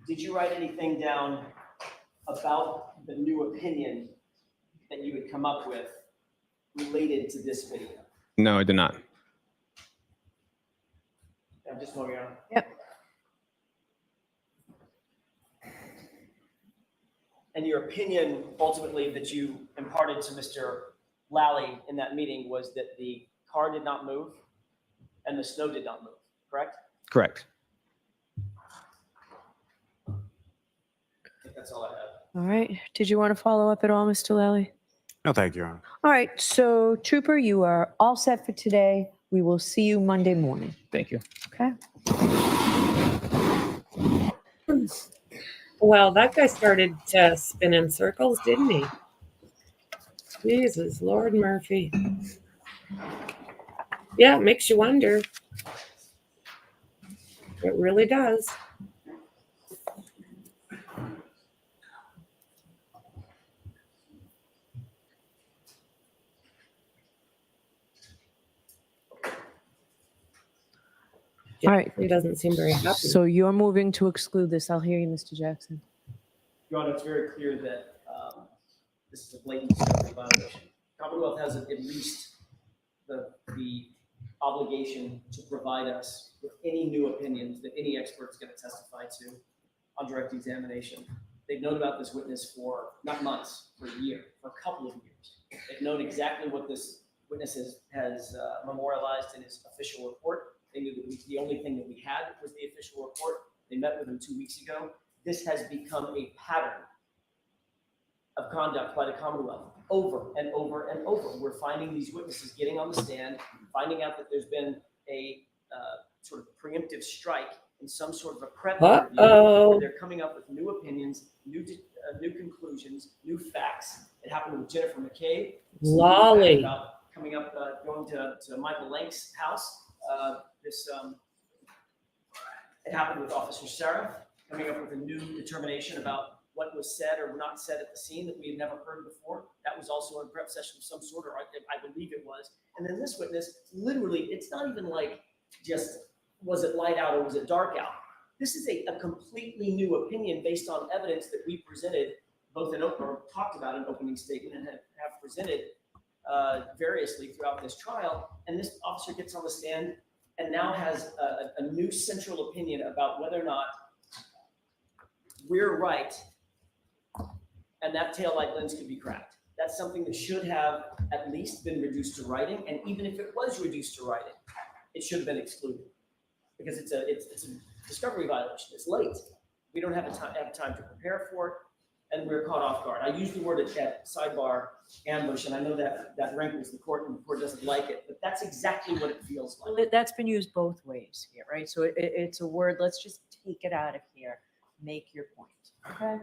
Did you write anything down about the new opinion that you had come up with related to this video? No, I did not. I'm just moving on. Yep. And your opinion ultimately that you imparted to Mr. Lally in that meeting was that the car did not move and the snow did not move, correct? Correct. I think that's all I have. All right. Did you want to follow up at all, Mr. Lally? No, thank you, Your Honor. All right. So, Trooper, you are all set for today. We will see you Monday morning. Thank you. Okay. Well, that guy started to spin in circles, didn't he? Jesus, Lord Murphy. Yeah, it makes you wonder. It really does. All right. He doesn't seem very happy. So you're moving to exclude this. I'll hear you, Mr. Jackson. Your Honor, it's very clear that this is a blatant discovery violation. Commonwealth has at least the obligation to provide us with any new opinions that any expert is going to testify to on direct examination. They've known about this witness for not months, for a year, for a couple of years. They've known exactly what this witness has memorialized in his official report. They knew that the only thing that we had was the official report. They met with him 2 weeks ago. This has become a pattern of conduct by the Commonwealth over and over and over. We're finding these witnesses getting on the stand, finding out that there's been a sort of preemptive strike in some sort of a prep interview where they're coming up with new opinions, new conclusions, new facts. It happened with Jennifer McCabe. Lally. About coming up, going to Michael Lank's house. It happened with Officer Sarah, coming up with a new determination about what was said or not said at the scene that we had never heard before. That was also a prep session of some sort, or I believe it was. And then this witness, literally, it's not even like just, was it light out or was it dark out? This is a completely new opinion based on evidence that we presented, both in open, or talked about in opening statement and have presented variously throughout this trial. And this officer gets on the stand and now has a new central opinion about whether or not we're right and that taillight lens could be cracked. That's something that should have at least been reduced to writing. And even if it was reduced to writing, it should have been excluded because it's a discovery violation. It's late. We don't have time to prepare for it. And we're caught off guard. I use the word at sidebar ambush, and I know that rankles the court, and the court doesn't like it, but that's exactly what it feels like. Well, that's been used both ways here, right? So it's a word. Let's just take it out of here. Make your point. Okay.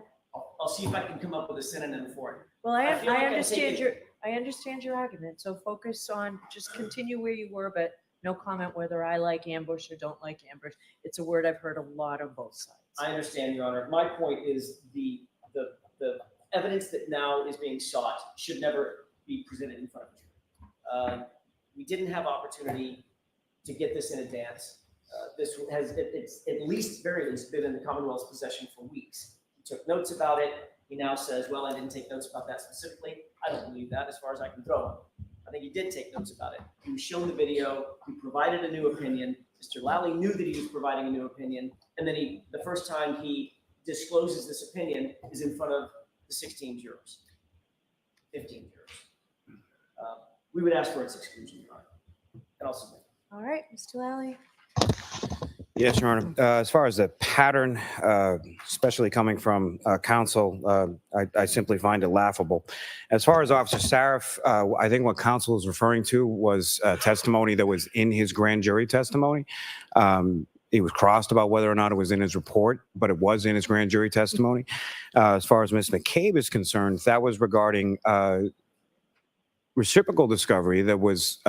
I'll see if I can come up with a synonym for it. Well, I feel like I understand your argument. So focus on, just continue where you were, but no comment whether I like ambush or don't like ambush. It's a word I've heard a lot on both sides. I understand, Your Honor. My point is the evidence that now is being sought should never be presented in front of you. We didn't have opportunity to get this in advance. This has, it's at least, very least, been in the Commonwealth's possession for weeks. He took notes about it. He now says, well, I didn't take notes about that specifically. I don't believe that as far as I can throw him. I think he did take notes about it. He was shown the video. He provided a new opinion. Mr. Lally knew that he was providing a new opinion. And then the first time he discloses this opinion is in front of the 16 jurors, 15 jurors. We would ask for its exclusion, Your Honor. And I'll submit. All right, Mr. Lally. Yes, Your Honor. As far as the pattern, especially coming from counsel, I simply find it laughable. As far as Officer Sarif, I think what counsel is referring to was testimony that was in his grand jury testimony. He was crossed about whether or not it was in his report, but it was in his grand jury testimony. As far as Ms. McCabe is concerned, that was regarding reciprocal discovery that was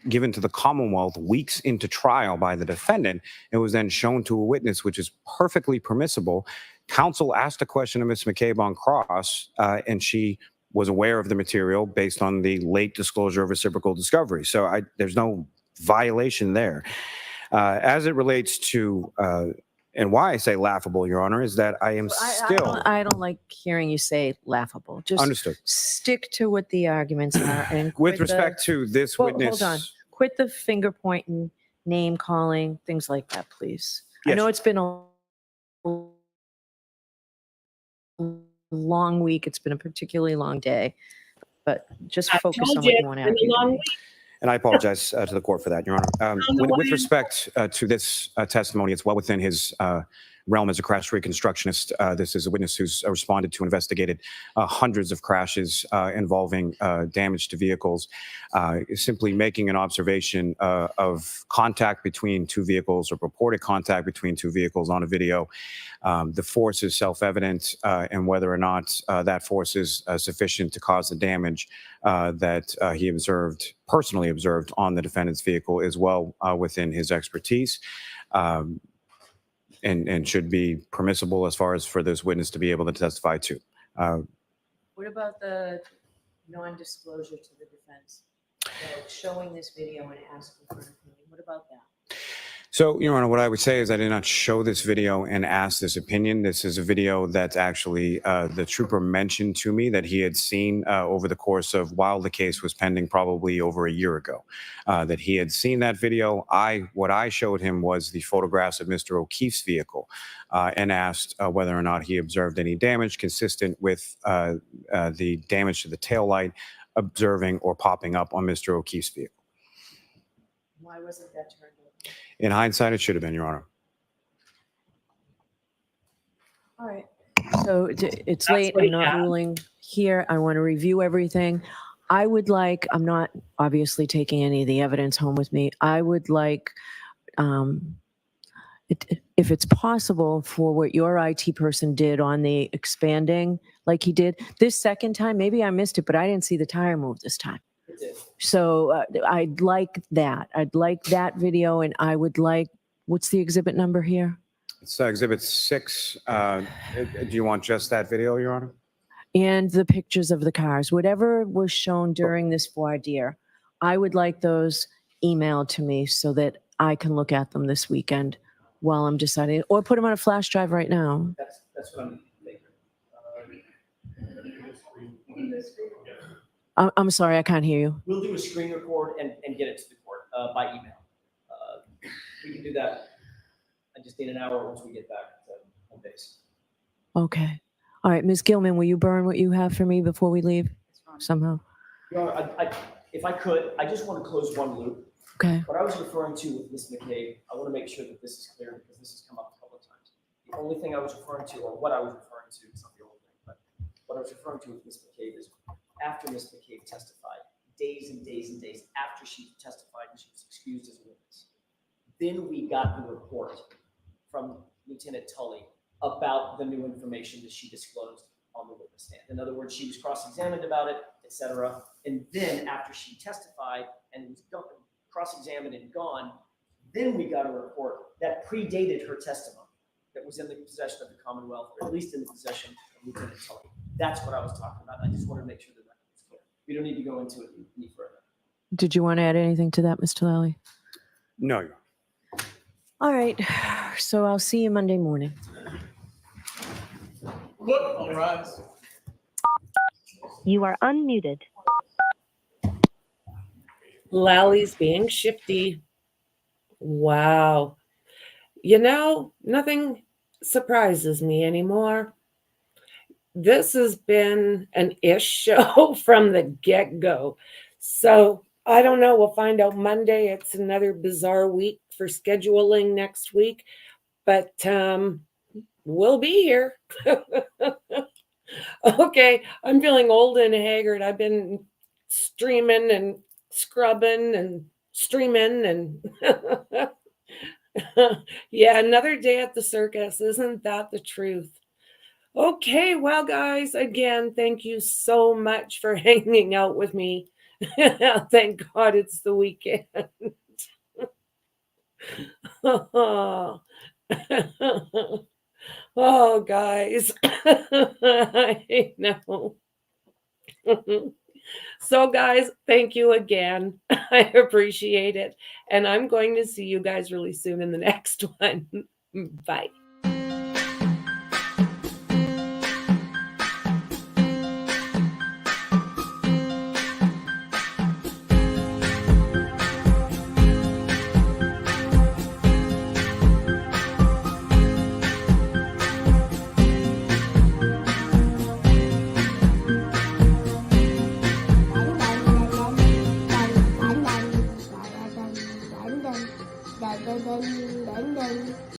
given to the Commonwealth weeks into trial by the defendant. It was then shown to a witness, which is perfectly permissible. Counsel asked a question of Ms. McCabe on cross, and she was aware of the material based on the late disclosure of reciprocal discovery. So there's no violation there. As it relates to, and why I say laughable, Your Honor, is that I am still... I don't like hearing you say laughable. Just Understood. stick to what the arguments are. And With respect to this witness... Hold on. Quit the finger pointing, name calling, things like that, please. I Yes. know it's been a long week. It's been a particularly long day. But just focus on what you want to argue. And I apologize to the court for that, Your Honor. With respect to this testimony, it's well within his realm as a crash reconstructionist. This is a witness who's responded to, investigated hundreds of crashes involving damage to vehicles. Simply making an observation of contact between two vehicles or purported contact between two vehicles on a video. The force is self-evident, and whether or not that force is sufficient to cause the damage that he observed, personally observed on the defendant's vehicle is well within his expertise. And should be permissible as far as for this witness to be able to testify to. What about the non-disclosure to the defense? So showing this video and asking for an opinion. What about that? So, Your Honor, what I would say is I did not show this video and ask this opinion. This is a video that actually the trooper mentioned to me that he had seen over the course of while the case was pending, probably over a year ago, that he had seen that video. What I showed him was the photographs of Mr. O'Keefe's vehicle and asked whether or not he observed any damage consistent with the damage to the taillight observing or popping up on Mr. O'Keefe's vehicle. Why wasn't that turned over? In hindsight, it should have been, Your Honor. All right. So it's late. I'm not ruling here. I want to review everything. I would like, I'm not obviously taking any of the evidence home with me. I would like, if it's possible, for what your IT person did on the expanding, like he did this second time, maybe I missed it, but I didn't see the tire move this time. So I'd like that. I'd like that video, and I would like, what's the exhibit number here? It's Exhibit 6. Do you want just that video, Your Honor? And the pictures of the cars, whatever was shown during this voir dire, I would like those emailed to me so that I can look at them this weekend while I'm deciding, or put them on a flash drive right now. That's what I'm making. I'm sorry, I can't hear you. We'll do a screen record and get it to the court by email. We can do that. I just need an hour once we get back to home base. Okay. All right, Ms. Gilman, will you burn what you have for me before we leave somehow? Your Honor, if I could, I just want to close one loop. Okay. What I was referring to with Ms. McCabe, I want to make sure that this is clear because this has come up a couple of times. The only thing I was referring to, or what I was referring to, it's not the only thing, but what I was referring to with Ms. McCabe is after Ms. McCabe testified, days and days and days after she testified and she was excused as a witness, then we got the report from Lieutenant Tully about the new information that she disclosed on the witness stand. In other words, she was cross-examined about it, etc. And then after she testified and was cross-examined and gone, then we got a report that predated her testimony that was in the possession of the Commonwealth, or at least in the possession of Lieutenant Tully. That's what I was talking about. I just wanted to make sure that was clear. We don't need to go into it any further. Did you want to add anything to that, Mr. Lally? No, Your Honor. All right. So I'll see you Monday morning. Look, all rise. You are unmuted. Lally's being shifty. Wow. You know, nothing surprises me anymore. This has been an ish show from the get-go. So I don't know. We'll find out Monday. It's another bizarre week for scheduling next week, but we'll be here. Okay, I'm feeling old and haggard. I've been streaming and scrubbing and streaming and yeah, another day at the circus. Isn't that the truth? Okay, well, guys, again, thank you so much for hanging out with me. Thank God it's the weekend. Oh, guys, I know. So, guys, thank you again. I appreciate it. And I'm going to see you guys really soon in the next one. Bye.